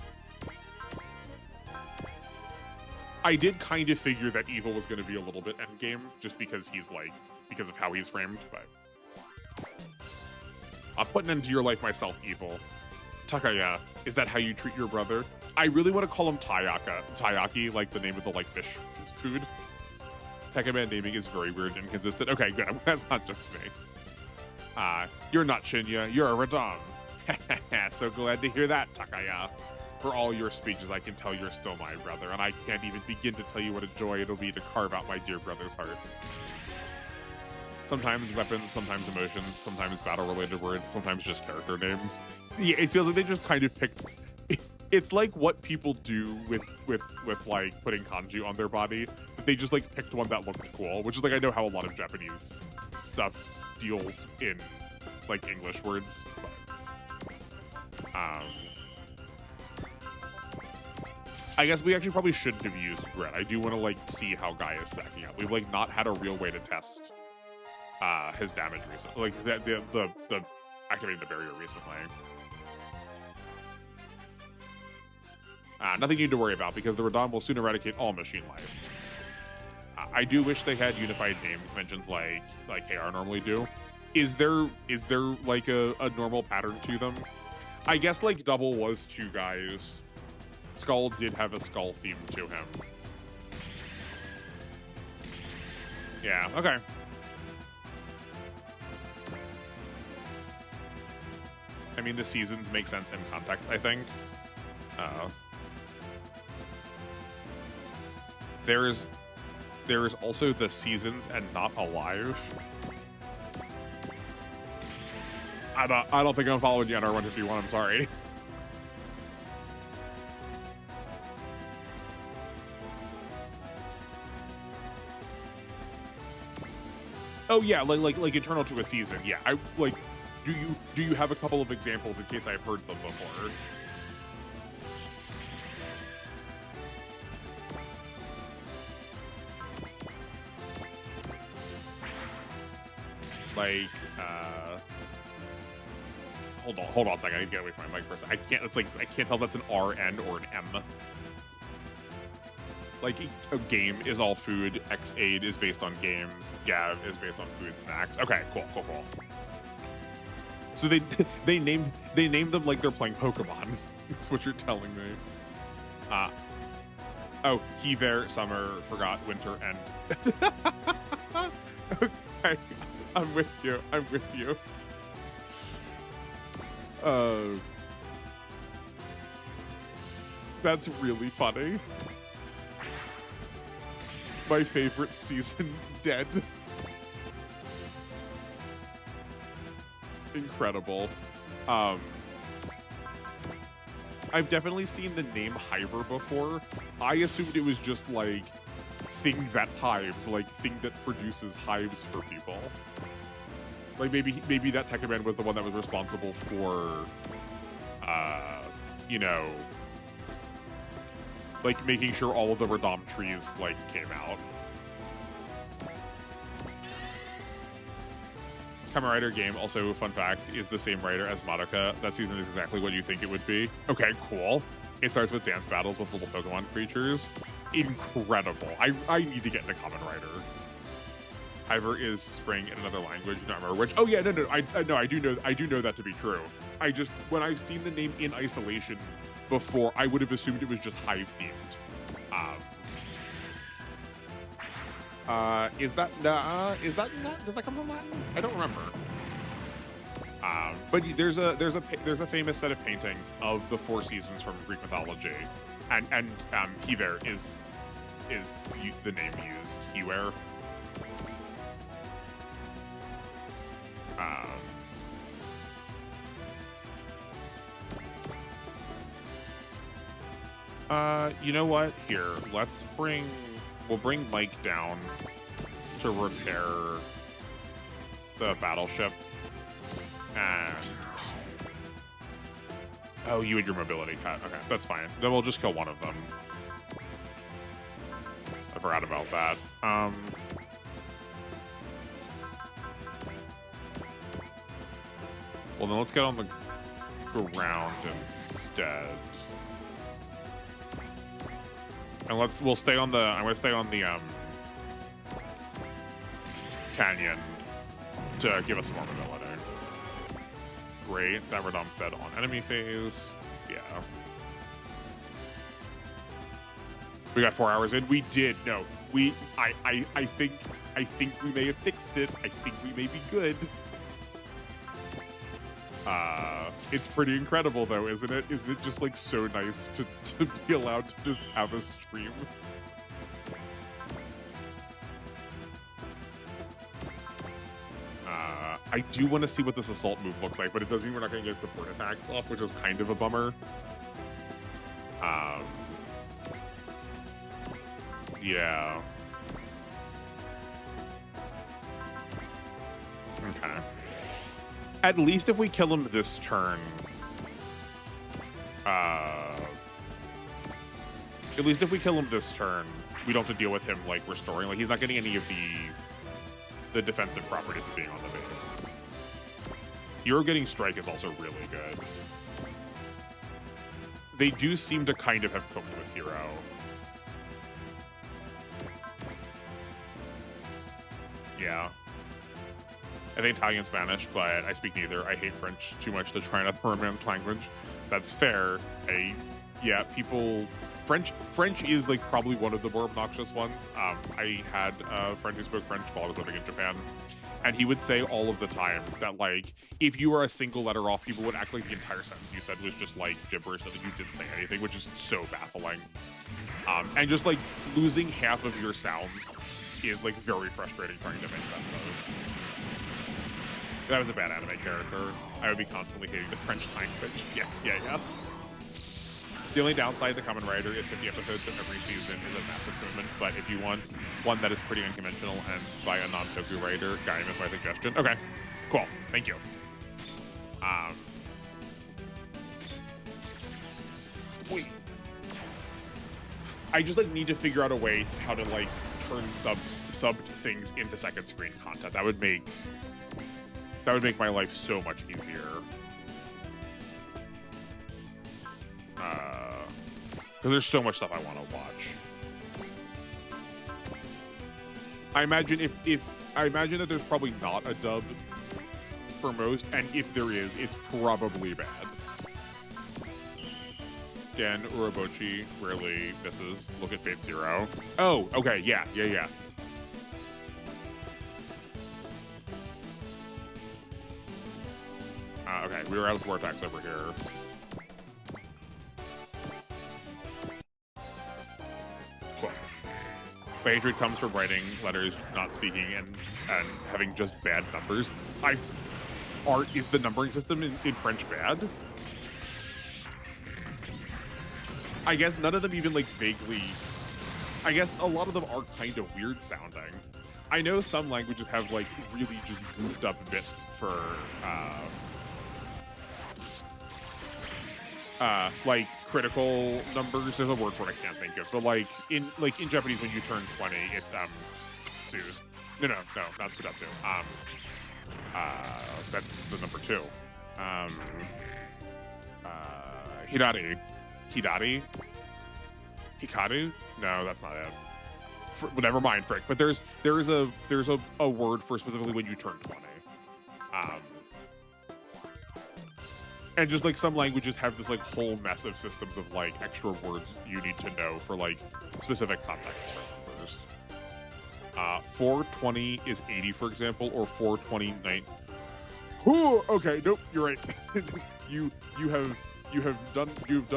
I did kind of figure that Evil was going to be a little bit endgame, just because because of how he's framed, but... I'm putting into your life myself, Evil. Takaya, is that how you treat your brother? I really want to call him Taiyaki, like the name of the, like, fish food. Tekka Man naming is very weird and inconsistent. Okay, good. That's not just me. You're not Shinya, you're a Radam. So glad to hear that, Takaya. For all your speeches, I can tell you're still my brother, and I can't even begin to tell you what a joy it'll be to carve out my dear brother's heart. Sometimes weapons, sometimes emotions, sometimes battle-related words, sometimes just character names. Yeah, it feels like they just kind of picked. It's like what people do with like putting kanji on their body. They just like picked one that looked cool, which is like I know how a lot of Japanese stuff deals in like English words. But, I guess we actually probably shouldn't have used grit. I do want to like see how Guy is stacking up. We've like not had a real way to test his damage recently, like the activating the barrier recently. Nothing you need to worry about because the Radahn will soon eradicate all machine life. I do wish they had unified name conventions like KR normally do. Is there like a normal pattern to them? I guess like Double was 2 guys. Skull did have a skull theme to him. Yeah, okay. I mean, the seasons make sense in context, I think. There is also the seasons and not alive. I don't think I'm following you on R151, I'm sorry. Oh yeah, like internal to a season. Yeah, I like. Do you have a couple of examples in case I've heard them before? Like, hold on a second. I need to get away from my mic for a second. I can't. It's like I can't tell if that's an RN or an M. Like a game is all food. X8 is based on games. Gav is based on food snacks. Okay, cool. So they named them like they're playing Pokemon. That's what you're telling me. Oh, Hiver, summer, forgot, winter, and. Okay, I'm with you. That's really funny. My favorite season dead. Incredible. I've definitely seen the name Hiver before. I assumed it was just like thing that hives, like thing that produces hives for people. Like maybe that tech command was the one that was responsible for you know, like making sure all of the Radahn trees like came out. Kamen Rider game, also fun fact, is the same writer as Madoka. That season is exactly what you think it would be. Okay, cool. It starts with dance battles with little Pokemon creatures. Incredible. I need to get into Kamen Rider. Hiver is spring in another language. You don't remember which? Oh yeah, no. I do know that to be true. I just when I've seen the name in isolation before, I would have assumed it was just hive themed. Is that does that come from Latin? I don't remember. But there's a famous set of paintings of the 4 seasons from Greek mythology, and Hiver is the name used. Hiver. You know what? Here, we'll bring Mike down to repair the battleship. And oh, you had your mobility cut. Okay, that's fine. Then we'll just kill one of them. I forgot about that. Well, then let's get on the ground instead. And we'll stay on the, I'm gonna stay on the canyon to give us some more mobility. Great, that Radahn's dead on enemy phase. Yeah. We got 4 hours in. We did. No, I think we may have fixed it. I think we may be good. It's pretty incredible though, isn't it? Isn't it just like so nice to be allowed to just have a stream? I do want to see what this assault move looks like, but it does mean we're not going to get support attacks off, which is kind of a bummer. Yeah. Okay. At least if we kill him this turn, we don't have to deal with him like restoring. Like he's not getting any of the defensive properties of being on the base. Hero getting strike is also really good. They do seem to kind of have coped with Hero. Yeah. I think Italian, Spanish, but I speak neither. I hate French too much to try another Romance language. That's fair. Yeah, people... French is like probably one of the more obnoxious ones. I had a friend who spoke French while I was living in Japan, and he would say all of the time that like if you were a single letter off, people would act like the entire sentence you said was just like gibberish, that you didn't say anything, which is so baffling. And just like losing half of your sounds is like very frustrating trying to make sense of. That was a bad anime character. I would be constantly hating the French language. Yeah. The only downside to Kamen Rider is 50 episodes of every season is a massive commitment, but if you want one that is pretty unconventional and by a non-toku writer, Gaim is my suggestion. Okay, cool. Thank you. Wait. I just like need to figure out a way how to like turn subbed things into second screen content. That would make my life so much easier. Because there's so much stuff I want to watch. I imagine that there's probably not a dub for most, and if there is, it's probably bad. Dan Urobochi rarely misses. Look at Fate Zero. Oh, okay, yeah. Okay, we were out of support attacks over here. Cool. But hatred comes from writing letters, not speaking, and having just bad numbers. Is the numbering system in French bad? I guess none of them even like vaguely. I guess a lot of them are kind of weird sounding. I know some languages have like really just goofed up bits for like critical numbers. There's a word for it I can't think of, but like in Japanese when you turn 20, it's futatsu. No, not futatsu. That's the number 2. Hidari? Hikaru? No, that's not it. Never mind, frick. But there's a word for specifically when you turn 20. And just like some languages have this like whole mess of systems of like extra words you need to know for like specific contexts for numbers. 420 is 80, for example, or 429. Ooh, okay, nope, you're right. You've done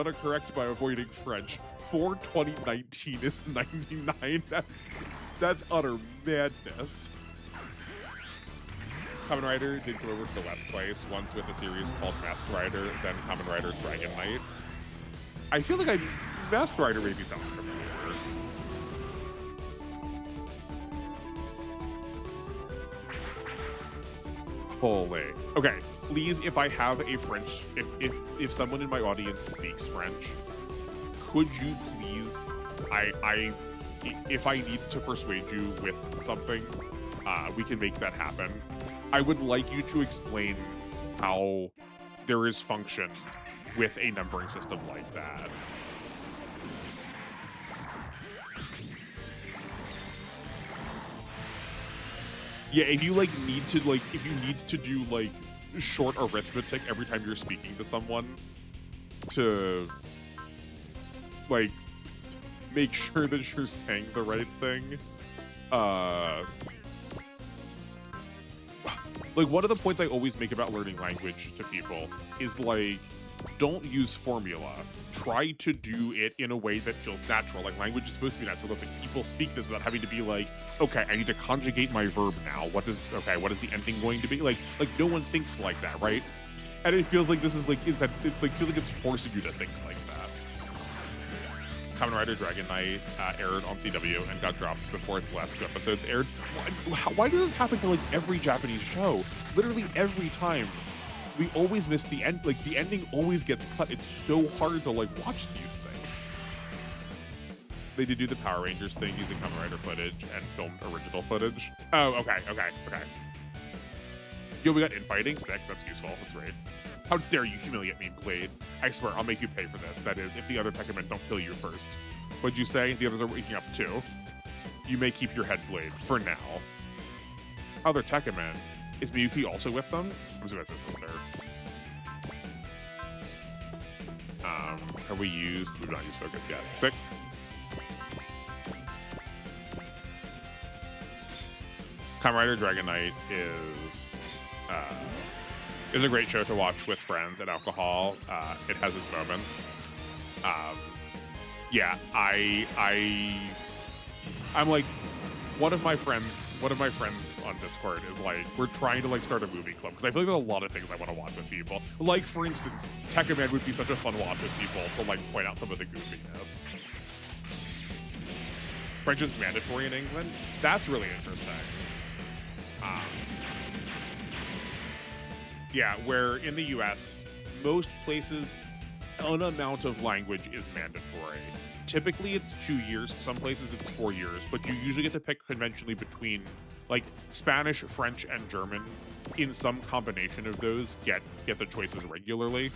it correct by avoiding French. 42019 is 99. That's utter madness. Kamen Rider did go over to the West twice, once with a series called Masked Rider, then Kamen Rider Dragon Knight. I feel like Masked Rider maybe sounds familiar. Holy. Okay, please, if I have a French, if someone in my audience speaks French, could you please, if I need to persuade you with something, we can make that happen. I would like you to explain how there is function with a numbering system like that. Yeah, if you need to do like short arithmetic every time you're speaking to someone to like make sure that you're saying the right thing. Like one of the points I always make about learning language to people is like don't use formula. Try to do it in a way that feels natural. Like, language is supposed to be naturalistic. People speak this without having to be like, okay, I need to conjugate my verb now. What is the ending going to be? Like no one thinks like that, right? And it feels like this is like, feels like it's forcing you to think like that. Kamen Rider Dragon Knight aired on CW and got dropped before its last 2 episodes aired. Why does this happen to like every Japanese show? Literally every time. We always miss the end. Like, the ending always gets cut. It's so hard to like watch these things. They did do the Power Rangers thing using Kamen Rider footage and filmed original footage. Oh, okay. Yo, we got infighting. Sick. That's useful. That's great. How dare you humiliate me, Blade? I swear, I'll make you pay for this. That is, if the other Tekkamen don't kill you first. What'd you say? The others are waking up too. You may keep your head, Blade, for now. Other Tekkamen. Is Miyuki also with them? I'm assuming it's his sister. Have we used... We've not used focus yet. Sick. Kamen Rider Dragon Knight is a great show to watch with friends and alcohol. It has its moments. Yeah, I'm like... One of my friends on Discord is like, we're trying to like start a movie club because I feel like there's a lot of things I want to watch with people. Like, for instance, Tekkaman would be such a fun watch with people to like point out some of the goofiness. French is mandatory in England. That's really interesting. Yeah, where in the US, most places, an amount of language is mandatory. Typically it's 2 years, some places it's 4 years, but you usually get to pick conventionally between like Spanish, French, and German. In some combination of those, get the choices regularly.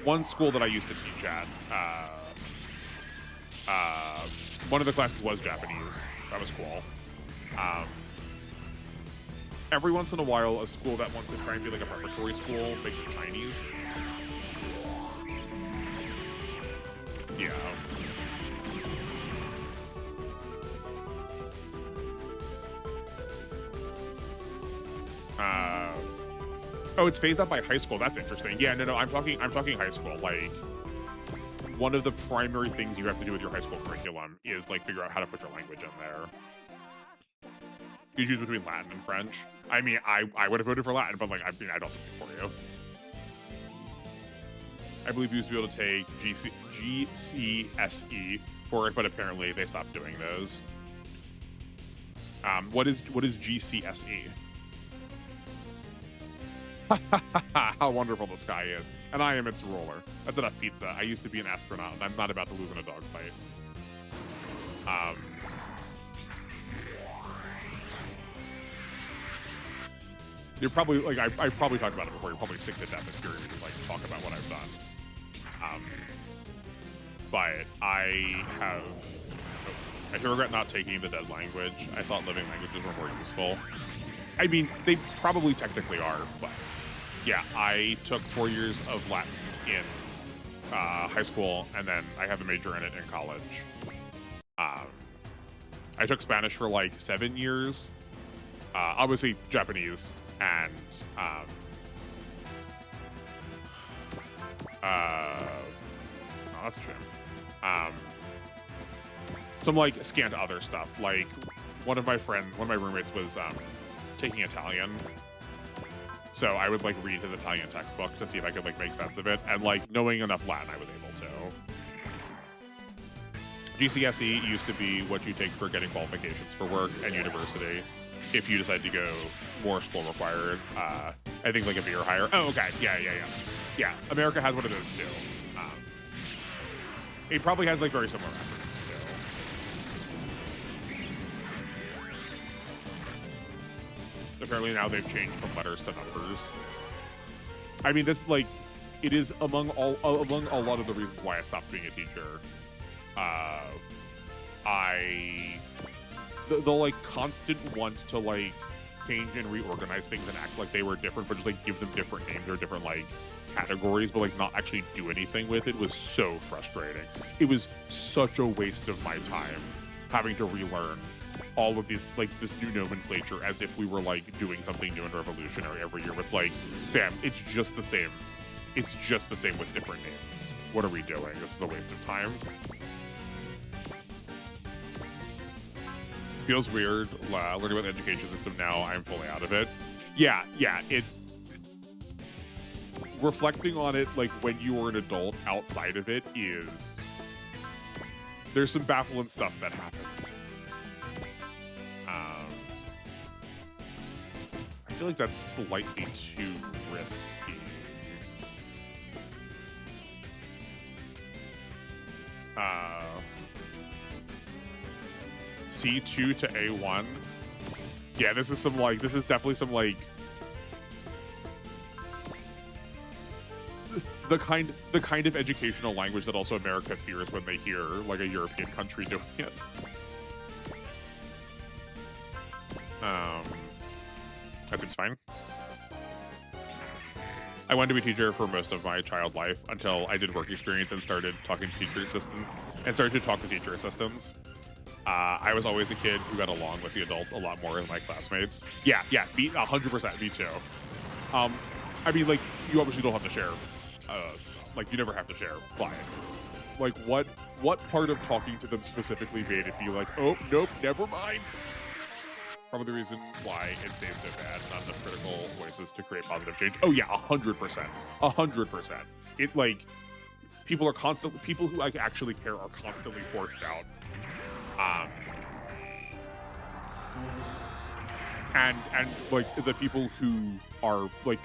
One school that I used to teach at, one of the classes was Japanese. That was cool. Every once in a while, a school that wants to try and be like a preparatory school makes it Chinese. Yeah. Oh, it's phased out by high school. That's interesting. Yeah, no, I'm talking high school. Like, one of the primary things you have to do with your high school curriculum is like figure out how to put your language in there. You choose between Latin and French. I mean, I would have voted for Latin, but like, I don't think it's for you. I believe you used to be able to take GCSE for it, but apparently they stopped doing those. What is GCSE? How wonderful the sky is. And I am its ruler. That's enough pizza. I used to be an astronaut, and I'm not about to lose in a dogfight. You're probably, like, I've probably talked about it before. You're probably sick to death and curious to, like, talk about what I've done. But I regret not taking the dead language. I thought living languages were more useful. I mean, they probably technically are, but yeah, I took 4 years of Latin in high school, and then I have a major in it in college. I took Spanish for like 7 years. Obviously Japanese, and oh, that's a shame. Some like scant other stuff. Like one of my roommates was taking Italian, so I would like read his Italian textbook to see if I could like make sense of it, and like knowing enough Latin, I was able to. GCSE used to be what you take for getting qualifications for work and university. If you decide to go more school required, I think like a beer higher. Oh, okay, yeah. America has one of those too. It probably has like very similar efforts too. Apparently now they've changed from letters to numbers. I mean, this like it is among a lot of the reasons why I stopped being a teacher. The like constant want to like change and reorganize things and act like they were different, but just like give them different names or different like categories, but like not actually do anything with it was so frustrating. It was such a waste of my time having to relearn all of these, like, this new nomenclature as if we were, like, doing something new and revolutionary every year with, like, fam, it's just the same. It's just the same with different names. What are we doing? This is a waste of time. Feels weird learning about the education system now. I'm fully out of it. Yeah, reflecting on it, like, when you were an adult outside of it is... There's some baffling stuff that happens. I feel like that's slightly too risky. C2 to A1. Yeah, this is definitely some, like, the kind of educational language that also America fears when they hear, like, a European country doing it. That seems fine. I wanted to be a teacher for most of my child life until I did work experience and started talking to teacher assistants and started to talk to teacher assistants. I was always a kid who got along with the adults a lot more than my classmates. Yeah, 100%, me too. I mean, like, you obviously don't have to share. Like, you never have to share, but, like, what part of talking to them specifically made it be like, oh, nope, never mind? Probably the reason why it stays so bad, not enough critical voices to create positive change. Oh yeah, 100%. 100%. It, like, people who, like, actually care are constantly forced out. And like, the people who are, like,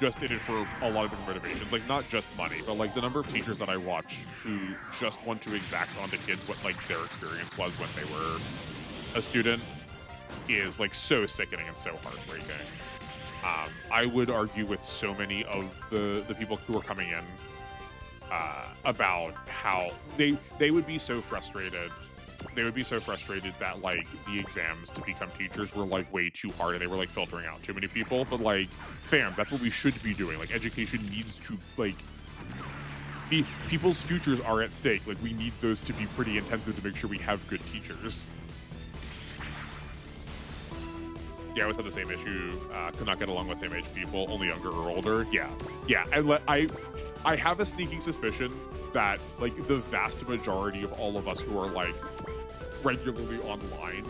just in it for a lot of different motivations, like, not just money, but, like, the number of teachers that I watch who just want to exact onto kids what, like, their experience was when they were a student is, like, so sickening and so heartbreaking. I would argue with so many of the people who are coming in about how they would be so frustrated. They would be so frustrated that, like, the exams to become teachers were, like, way too hard and they were, like, filtering out too many people. But, like, fam, that's what we should be doing. Like, education needs to, like, people's futures are at stake. Like, we need those to be pretty intensive to make sure we have good teachers. Yeah, I always had the same issue. Could not get along with same-age people, only younger or older. Yeah. And I have a sneaking suspicion that, like, the vast majority of all of us who are, like, regularly online,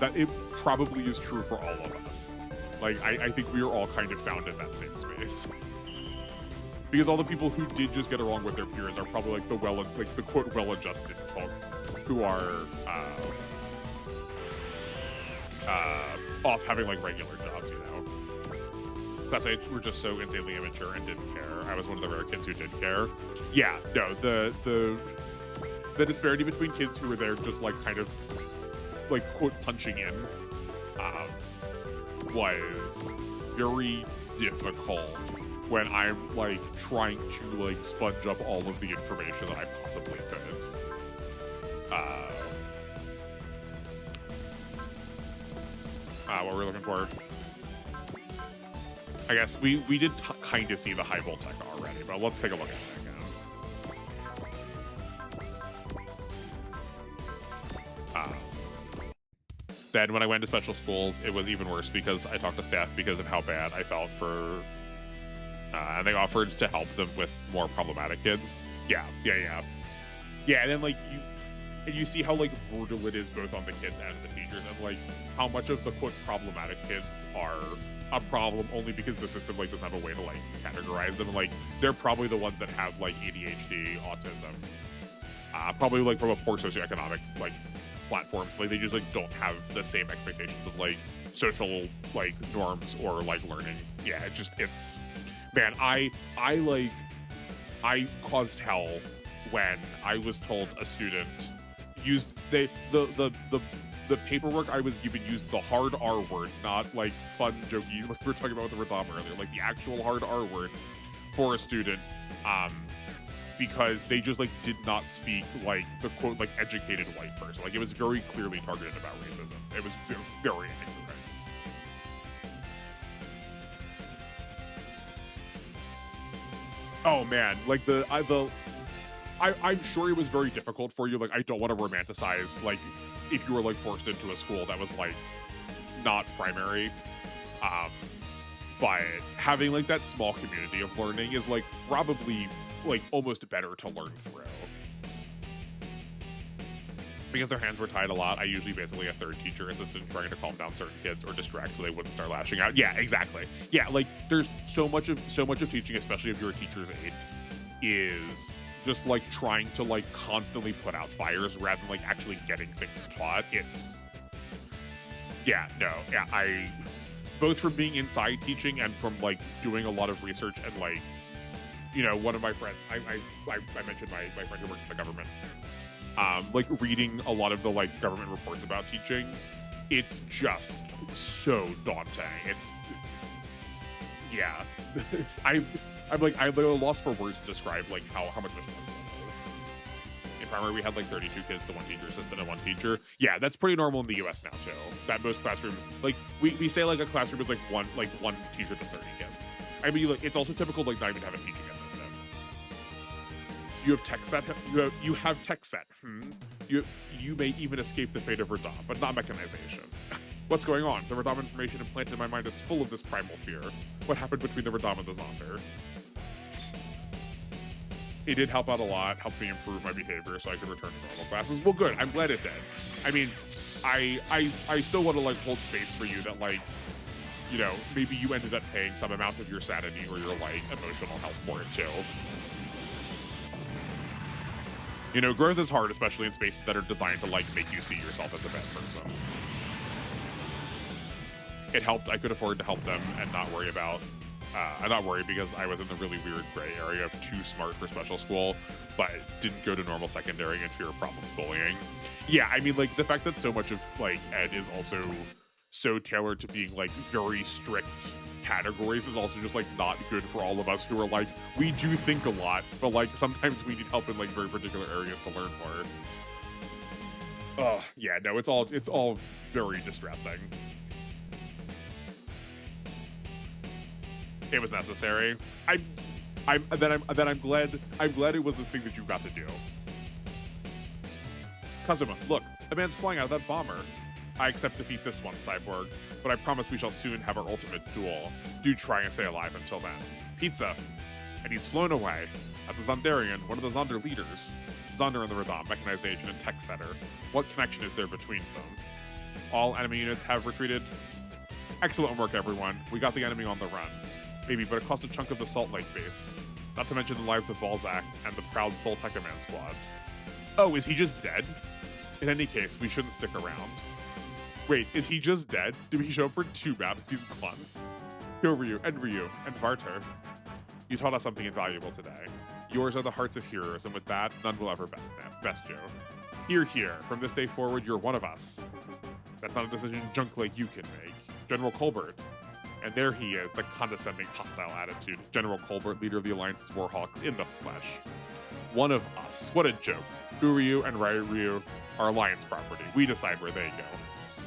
that it probably is true for all of us. Like, I think we are all kind of found in that same space. Because all the people who did just get along with their peers are probably, like, the quote well-adjusted folk who are off having, like, regular jobs, you know. Plus, we're just so insanely immature and didn't care. I was one of the rare kids who did care. Yeah, no, the disparity between kids who were there just, like, kind of, like, quote, punching in, was very difficult when I'm, like, trying to, like, sponge up all of the information that I possibly could. What we're looking for. I guess we did kind of see the high volt tech already, but let's take a look at it again. Then when I went to special schools, it was even worse because I talked to staff because of how bad I felt for, and they offered to help them with more problematic kids. Yeah, and then, like, you see how, like, brutal it is both on the kids and the teachers, and, like, how much of the quote problematic kids are a problem only because the system, like, doesn't have a way to, like, categorize them. Like, they're probably the ones that have, like, ADHD, autism, probably, like, from a poor socioeconomic, like, platform, so, like, they just, like, don't have the same expectations of, like, social, like, norms or, like, learning. Yeah, it's man, I caused hell when I was told a student used the paperwork I was given used the hard R word, not, like, fun, jokey, like we were talking about with the Radam earlier, like the actual hard R word for a student, because they just, like, did not speak like the quote, like, educated white person. Like, it was very clearly targeted about racism. It was very, very angry. Oh man, like I'm sure it was very difficult for you. Like, I don't want to romanticize, like, if you were like forced into a school that was like not primary. But having like that small community of learning is like probably like almost better to learn through. Because their hands were tied a lot, I usually basically a third teacher assistant trying to calm down certain kids or distract so they wouldn't start lashing out. Yeah, exactly. Yeah, like there's so much of teaching, especially if you're a teacher's aide, is just like trying to like constantly put out fires rather than like actually getting things taught. It's I both from being inside teaching and from like doing a lot of research and like, you know, one of my friends, I mentioned my friend who works in the government, like reading a lot of the like government reports about teaching, it's just so daunting. It's I'm like I'm at a loss for words to describe like how much responsibility. In primary, we had like 32 kids to one teacher assistant and one teacher. Yeah, that's pretty normal in the U.S. now too. That most classrooms, like we say like a classroom is like one teacher to 30 kids. I mean, like it's also typical like not even have a teaching assistant. You have tech set. You have tech set. You may even escape the fate of Radom, but not mechanization. What's going on? The Radom information implanted in my mind is full of this primal fear. What happened between the Radom and the Zonder? It did help out a lot, helped me improve my behavior so I could return to normal classes. Well, good. I'm glad it did. I mean, I still want to like hold space for you that like, you know, maybe you ended up paying some amount of your sanity or your like emotional health for it too. You know, growth is hard, especially in spaces that are designed to like make you see yourself as a bad person. It helped. I could afford to help them and not worry about. I'm not worried because I was in the really weird gray area of too smart for special school, but didn't go to normal secondary and fear problems bullying. Yeah, I mean, like the fact that so much of like ed is also so tailored to being like very strict categories is also just like not good for all of us who are like, we do think a lot, but like sometimes we need help in like very particular areas to learn more. Oh yeah, no, it's all very distressing. It was necessary. I'm glad it was a thing that you got to do. Kazuma, look, the man's flying out of that bomber. I accept defeat this one, Cyborg, but I promise we shall soon have our ultimate duel. Do try and stay alive until then. Pizza. And he's flown away. As a Zondarian, one of the Zonder leaders. Zonder and the Radom, mechanization and tech setter. What connection is there between them? All enemy units have retreated. Excellent work, everyone. We got the enemy on the run. Maybe, but it cost a chunk of the Salt Lake base. Not to mention the lives of Balzac and the proud Soul Tekkaman squad. Oh, is he just dead? In any case, we shouldn't stick around. Wait, is he just dead? Did he show up for 2 maps? He's gone. Ryu, and Vartar. You taught us something invaluable today. Yours are the hearts of heroes, and with that, none will ever best you. Here. From this day forward, you're one of us. That's not a decision junk like you can make. General Colbert. And there he is, the condescending, hostile attitude. General Colbert, leader of the Alliance's Warhawks, in the flesh. One of us. What a joke. Ryu and Ryu are Alliance property. We decide where they go.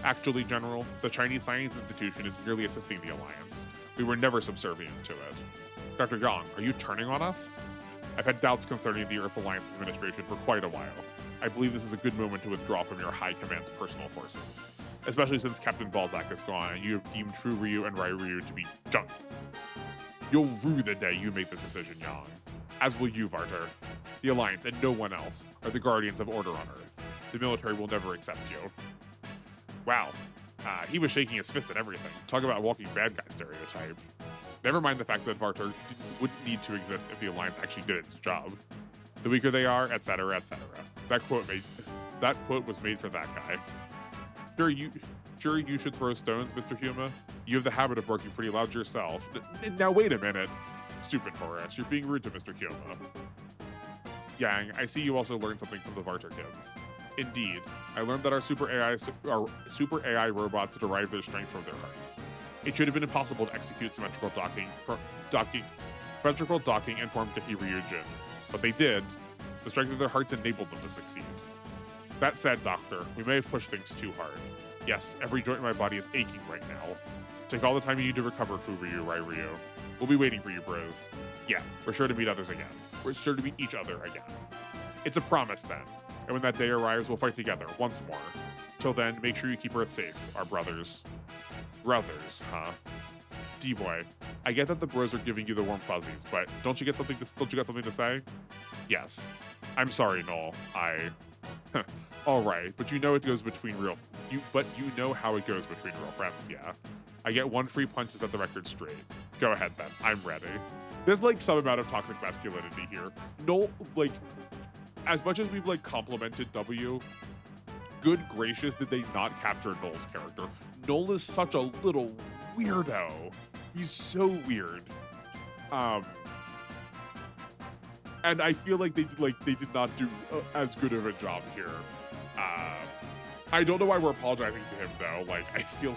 Actually, General, the Chinese Science Institution is merely assisting the Alliance. We were never subservient to it. Dr. Yang, are you turning on us? I've had doubts concerning the Earth Alliance administration for quite a while. I believe this is a good moment to withdraw from your High Command's personal forces. Especially since Captain Balzac is gone and you have deemed Ryu and Ryu to be junk. You'll rue the day you make this decision, Yang. As will you, Vartar. The Alliance and no one else are the guardians of order on Earth. The military will never accept you. Wow. He was shaking his fist at everything. Talk about walking bad guy stereotype. Never mind the fact that Vartar wouldn't need to exist if the Alliance actually did its job. The weaker they are, etc., etc. That quote was made for that guy. Sure you should throw stones, Mr. Huma. You have the habit of barking pretty loud yourself. Now wait a minute. Stupid Horace, you're being rude to Mr. Huma. Yang, I see you also learned something from the Vartar kids. Indeed, I learned that our super AI robots derive their strength from their hearts. It should have been impossible to execute symmetrical docking and form Deki-Ryujin, but they did. The strength of their hearts enabled them to succeed. That said, Doctor, we may have pushed things too hard. Yes, every joint in my body is aching right now. Take all the time you need to recover, Ryu. We'll be waiting for you, bros. Yeah, we're sure to meet others again. We're sure to meet each other again. It's a promise, then. And when that day arrives, we'll fight together, once more. Till then, make sure you keep Earth safe, our brothers. Brothers, huh? D-boy, I get that the bros are giving you the warm fuzzies, but don't you got something to say? Yes. I'm sorry, Noel. All right, but you know it goes between real. You know how it goes between real friends, yeah. I get 1 free punch to set the record straight. Go ahead then. I'm ready. There's like some amount of toxic masculinity here. Noel, like, as much as we've like complimented W, good gracious, did they not capture Noel's character? Noel is such a little weirdo. He's so weird. And I feel like they did not do as good of a job here. I don't know why we're apologizing to him though. Like I feel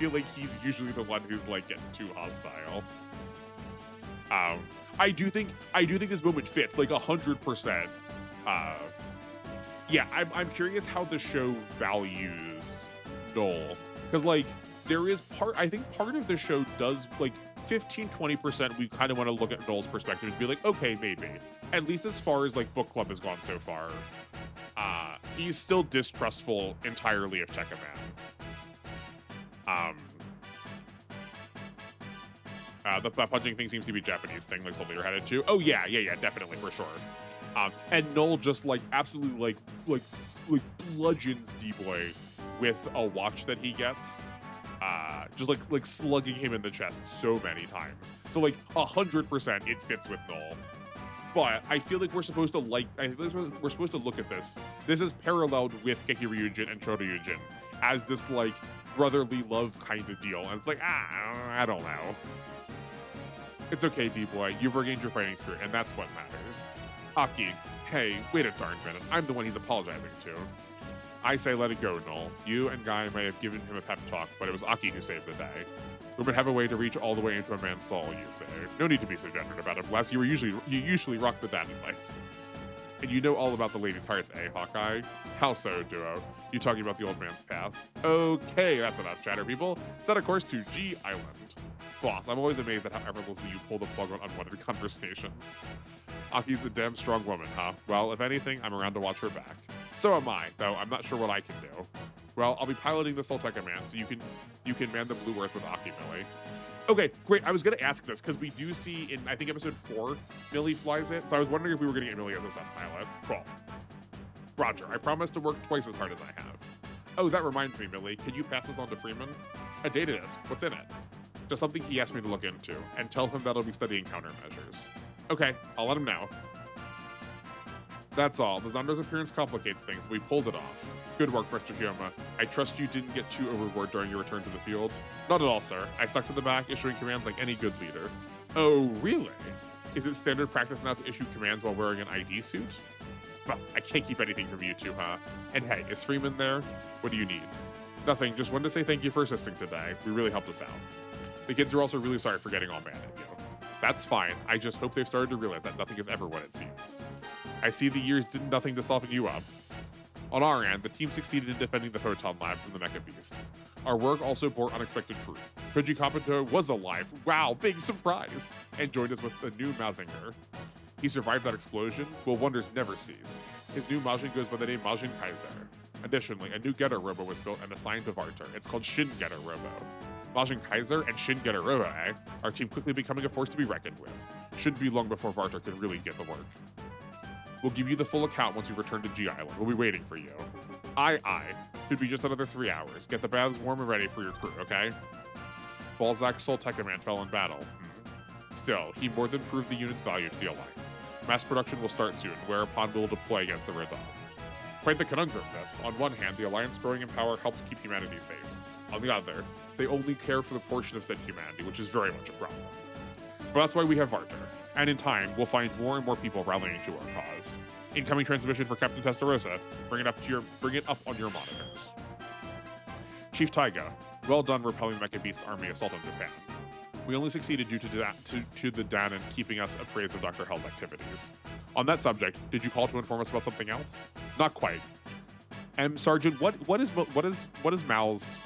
like he's usually the one who's like getting too hostile. I do think this moment fits like 100%. Yeah, I'm curious how the show values Noel, because like I think part of the show does like 15-20% we kind of want to look at Noel's perspective and be like, okay, maybe. At least as far as like book club has gone so far, he's still distrustful entirely of Tekka Man. The punching thing seems to be a Japanese thing, like something you're headed to. Oh yeah, definitely for sure. And Noel just like absolutely like bludgeons D-boy with a watch that he gets. Just like slugging him in the chest so many times. So like 100% it fits with Noel. But I feel like we're supposed to look at this. This is paralleled with Keki Ryujin and Choto Yujin as this like brotherly love kind of deal. And it's like, I don't know. It's okay, D-boy. You've regained your fighting spirit, and that's what matters. Aki, hey, wait a darn minute. I'm the one he's apologizing to. I say let it go, Noel. You and Guy may have given him a pep talk, but it was Aki who saved the day. Women have a way to reach all the way into a man's soul, you say. No need to be so gendered about it, Bless. You usually rock the daddy place. And you know all about the ladies' hearts, eh, Hawkeye? How so, Duo? You talking about the old man's past? Okay, that's enough chatter, people. Set a course to G Island. Boss, I'm always amazed at how effortlessly you pull the plug on unwanted conversations. Aki's a damn strong woman, huh? Well, if anything, I'm around to watch her back. So am I, though I'm not sure what I can do. Well, I'll be piloting the Solteka Man, so you can man the Blue Earth with Aki, Millie. Okay, great. I was gonna ask this because we do see in I think episode 4, Millie flies it. So I was wondering if we were gonna get Millie as a sub pilot. Cool. Roger. I promise to work twice as hard as I have. Oh, that reminds me, Millie. Can you pass this on to Freeman? A data disk. What's in it? Just something he asked me to look into, and tell him that I'll be studying countermeasures. Okay, I'll let him know. That's all. The Zander's appearance complicates things, but we pulled it off. Good work, Mr. Hyoma. I trust you didn't get too overboard during your return to the field. Not at all, sir. I stuck to the back, issuing commands like any good leader. Oh, really? Is it standard practice now to issue commands while wearing an ID suit? Well, I can't keep anything from you two, huh? And hey, is Freeman there? What do you need? Nothing. Just wanted to say thank you for assisting today. We really helped us out. The kids are also really sorry for getting all mad at you. That's fine. I just hope they've started to realize that nothing is ever what it seems. I see the years did nothing to soften you up. On our end, the team succeeded in defending the Photon Lab from the Mecha Beasts. Our work also bore unexpected fruit. Koji Kabuto was alive, wow, big surprise, and joined us with a new Mazinger. He survived that explosion, well, wonders never cease. His new Majin goes by the name Majin Kaiser. Additionally, a new Getter Robo was built and assigned to Varter. It's called Shin Getter Robo. Majin Kaiser and Shin Getter Robo, eh? Our team quickly becoming a force to be reckoned with. Shouldn't be long before Varter can really get the work. We'll give you the full account once we return to G Island. We'll be waiting for you. Aye. Should be just another 3 hours. Get the baths warm and ready for your crew, okay? Balzac Solteka Man fell in battle. Still, he more than proved the unit's value to the Alliance. Mass production will start soon, whereupon we'll deploy against the Red Dawn. Quite the conundrum, this. On one hand, the Alliance growing in power helps keep humanity safe. On the other, they only care for the portion of said humanity, which is very much a problem. But that's why we have Varter. And in time, we'll find more and more people rallying to our cause. Incoming transmission for Captain Testarossa. Bring it up on your monitors. Chief Taiga, well done repelling Mecha Beast's army assault on Japan. We only succeeded due to the Danon keeping us appraised of Dr. Hell's activities. On that subject, did you call to inform us about something else? Not quite. M Sergeant, what is Mal's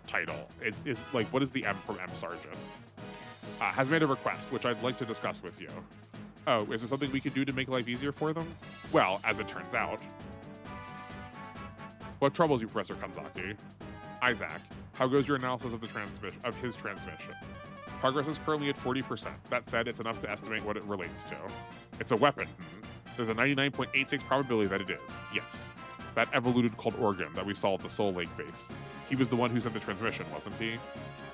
title? Is like what is the M from M Sergeant? Has made a request, which I'd like to discuss with you. Oh, is there something we could do to make life easier for them? Well, as it turns out, What troubles you, Professor Kanzaki? Isaac, how goes your analysis of his transmission? Progress is currently at 40%. That said, it's enough to estimate what it relates to. It's a weapon. There's a 99.86 probability that it is. Yes. That evoluted called Organ that we saw at the Soul Lake base. He was the one who sent the transmission, wasn't he?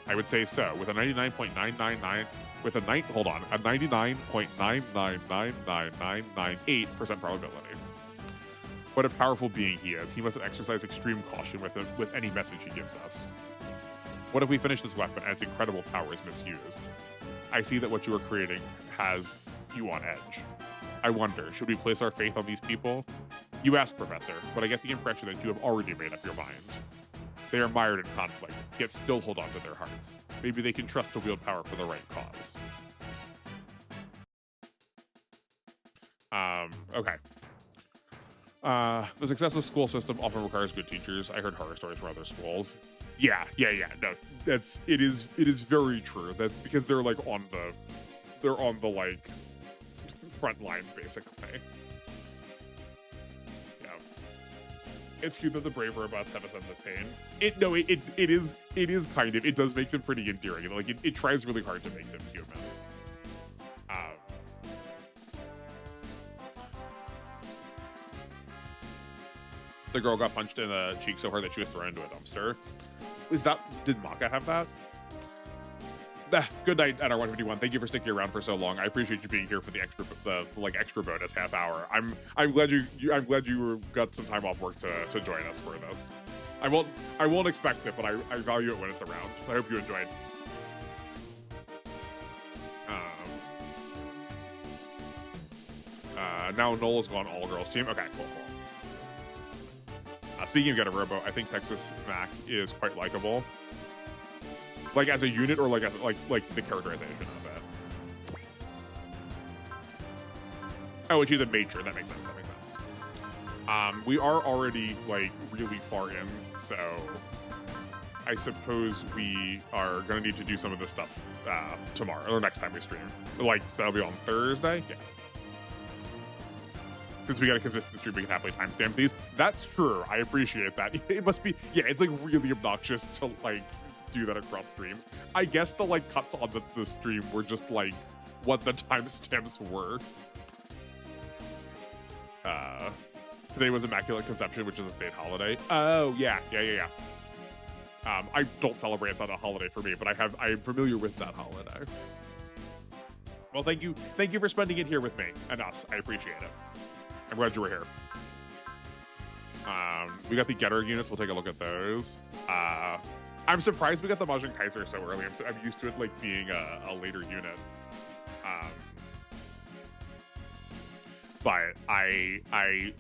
I would say so. With a 99.999, with a 99.999998% probability. What a powerful being he is. He must have exercised extreme caution with any message he gives us. What if we finish this weapon and its incredible power is misused? I see that what you are creating has you on edge. I wonder, should we place our faith on these people? You ask, Professor, but I get the impression that you have already made up your mind. They are mired in conflict, yet still hold on to their hearts. Maybe they can trust to wield power for the right cause. Okay. The successful school system often requires good teachers. I heard horror stories from other schools. Yeah. No, it is very true that because they're like on the like front lines basically. Yeah. It's cute that the brave robots have a sense of pain. It is kind of, it does make them pretty endearing. Like it tries really hard to make them human. The girl got punched in the cheek so hard that she was thrown into a dumpster. Did Maka have that? Good night at our 151. Thank you for sticking around for so long. I appreciate you being here for the extra bonus half hour. I'm glad you got some time off work to join us for this. I won't expect it, but I value it when it's around. I hope you enjoyed. Now Nola's gone all girls team. Okay, cool. Speaking of Get a Robo, I think Texas Mac is quite likable. Like as a unit or like the characterization of it. Oh, and she's a major. That makes sense. We are already like really far in, so I suppose we are gonna need to do some of this stuff tomorrow or next time we stream. Like, so that'll be on Thursday. Yeah. Since we got a consistent stream, we can happily timestamp these. That's true. I appreciate that. It must be, yeah, it's like really obnoxious to like do that across streams. I guess the like cuts on the stream were just like what the timestamps were. Today was Immaculate Conception, which is a state holiday. Oh, yeah. I don't celebrate, it's not a holiday for me, but I am familiar with that holiday. Well, thank you for spending it here with me and us. I appreciate it. I'm glad you were here. We got the Getter units. We'll take a look at those. I'm surprised we got the Majin Kaiser so early. I'm used to it like being a later unit. But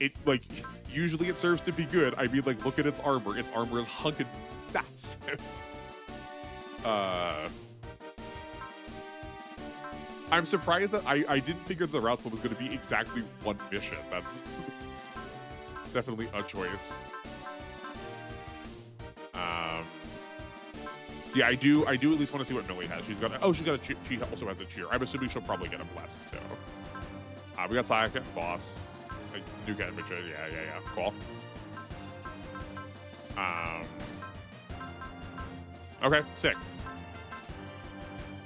it like usually it serves to be good. I mean, like look at its armor. Its armor is hunking massive. I'm surprised that I didn't figure the route split was going to be exactly one mission. That's definitely a choice. Yeah, I do at least want to see what Millie has. She also has a cheer. I'm assuming she'll probably get a bless too. We got Sayaka and Boss. Like Nuka and Mitchell. Yeah. Cool. Okay, sick.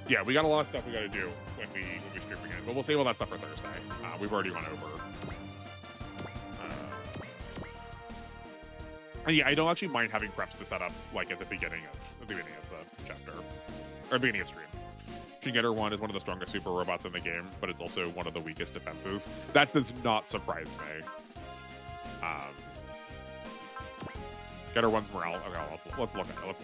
Yeah, we got a lot of stuff we got to do when we stream again, but we'll save all that stuff for Thursday. We've already gone over. And yeah, I don't actually mind having preps to set up like at the beginning of the chapter or beginning of stream. Shingetter 1 is one of the strongest super robots in the game, but it's also one of the weakest defenses. That does not surprise me. Getter 1's morale. Okay, let's look at it.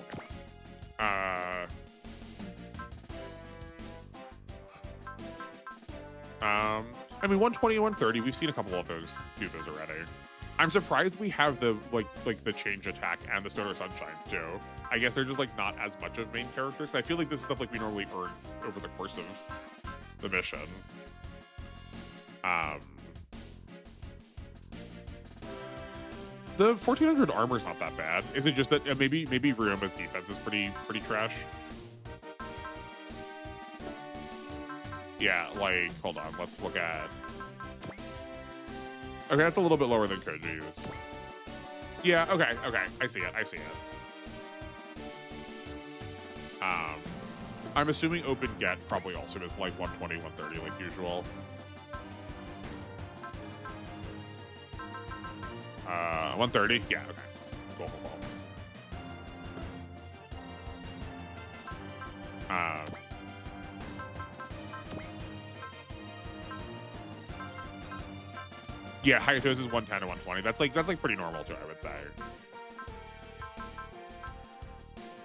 I mean, 120 and 130, we've seen a couple of those do those already. I'm surprised we have the like the change attack and the Stoner Sunshine too. I guess they're just like not as much of main characters. I feel like this is stuff like we normally earn over the course of the mission. The 1400 armor is not that bad. Is it just that maybe Ryoma's defense is pretty trash? Yeah, like, hold on, let's look at... Okay, that's a little bit lower than Koji's. Yeah, okay, okay. I see it, I see it. I'm assuming open get probably also is like 120, 130 like usual. 130? Yeah, okay. Cool, cool, cool. Yeah, Hayato's is 110 to 120. That's like pretty normal too, I would say.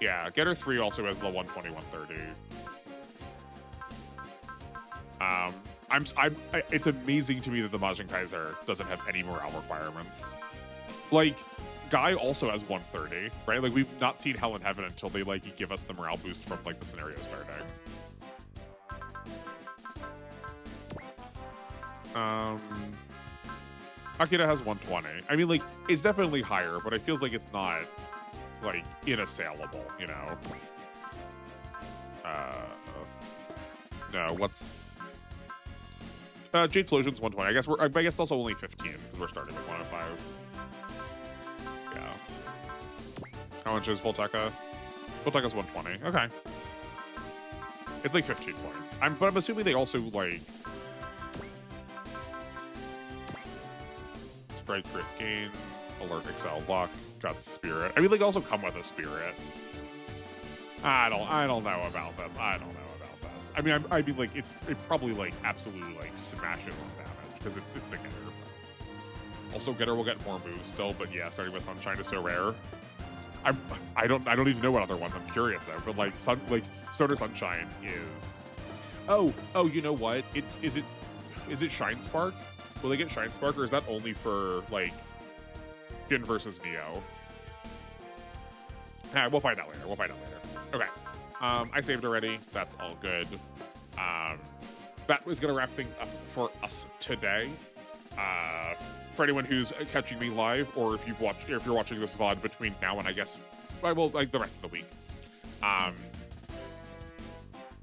Yeah, Getter 3 also has the 120, 130. It's amazing to me that the Majin Kaiser doesn't have any morale requirements. Like, Guy also has 130, right? Like, we've not seen Hell in Heaven until they, like, give us the morale boost from, like, the scenario starting. Akira has 120. I mean, like, it's definitely higher, but it feels like it's not, like, inassailable, you know? No, what's... Jade Flosion's 120. I guess also only 15, because we're starting with 105. Yeah. How much is Volteka? Volteka's 120. Okay. It's like 15 points. But I'm assuming they also, like... Sprite crit gain, alert excel luck, got spirit. I mean, they also come with a spirit. I don't know about this. I don't know about this. I mean, like it probably like absolutely like smashes on damage because it's a getter. Also, getter will get more moves still, but yeah, starting with Sunshine is so rare. I don't even know what other ones. I'm curious though, but like Soda Sunshine is. Oh, you know what? Is it Shine Spark? Will they get Shine Spark, or is that only for, like, Jin versus Neo? We'll find out later. Okay. I saved already. That's all good. That was going to wrap things up for us today. For anyone who's catching me live, or if you're watching this VOD between now and, I guess, well, like, the rest of the week.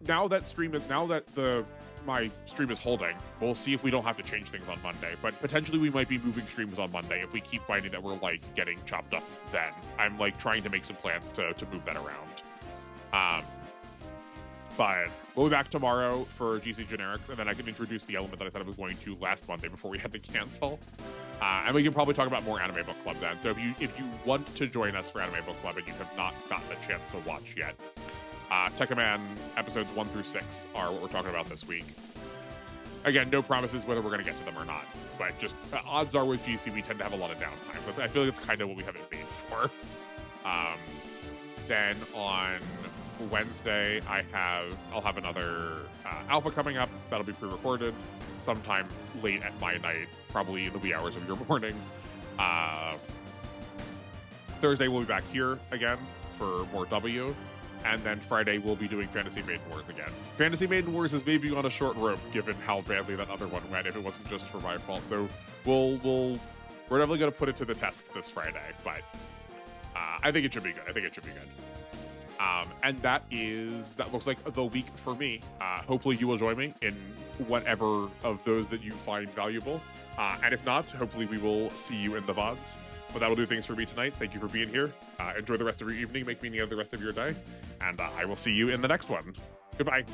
Now that my stream is holding, we'll see if we don't have to change things on Monday, but potentially we might be moving streams on Monday if we keep finding that we're like getting chopped up then. I'm like trying to make some plans to move that around. But we'll be back tomorrow for GC Generics, and then I can introduce the element that I said I was going to last Monday before we had to cancel. And we can probably talk about more Anime Book Club then. So if you want to join us for Anime Book Club and you have not gotten a chance to watch yet, Tekkaman episodes 1 through 6 are what we're talking about this week. Again, no promises whether we're going to get to them or not, but just odds are with GC we tend to have a lot of downtime. So I feel like it's kind of what we have it made for. Then on Wednesday, I'll have another alpha coming up that'll be pre-recorded sometime late at my night, probably in the wee hours of your morning. Thursday we'll be back here again for more W. And then Friday, we'll be doing Fantasy Maiden Wars again. Fantasy Maiden Wars is maybe on a short rope, given how badly that other one went, if it wasn't just for my fault. So we're definitely going to put it to the test this Friday, but I think it should be good. And that looks like the week for me. Hopefully you will join me in whatever of those that you find valuable. And if not, hopefully we will see you in the VODs. But that will do things for me tonight. Thank you for being here. Enjoy the rest of your evening. Make meaning of the rest of your day. And I will see you in the next one. Goodbye.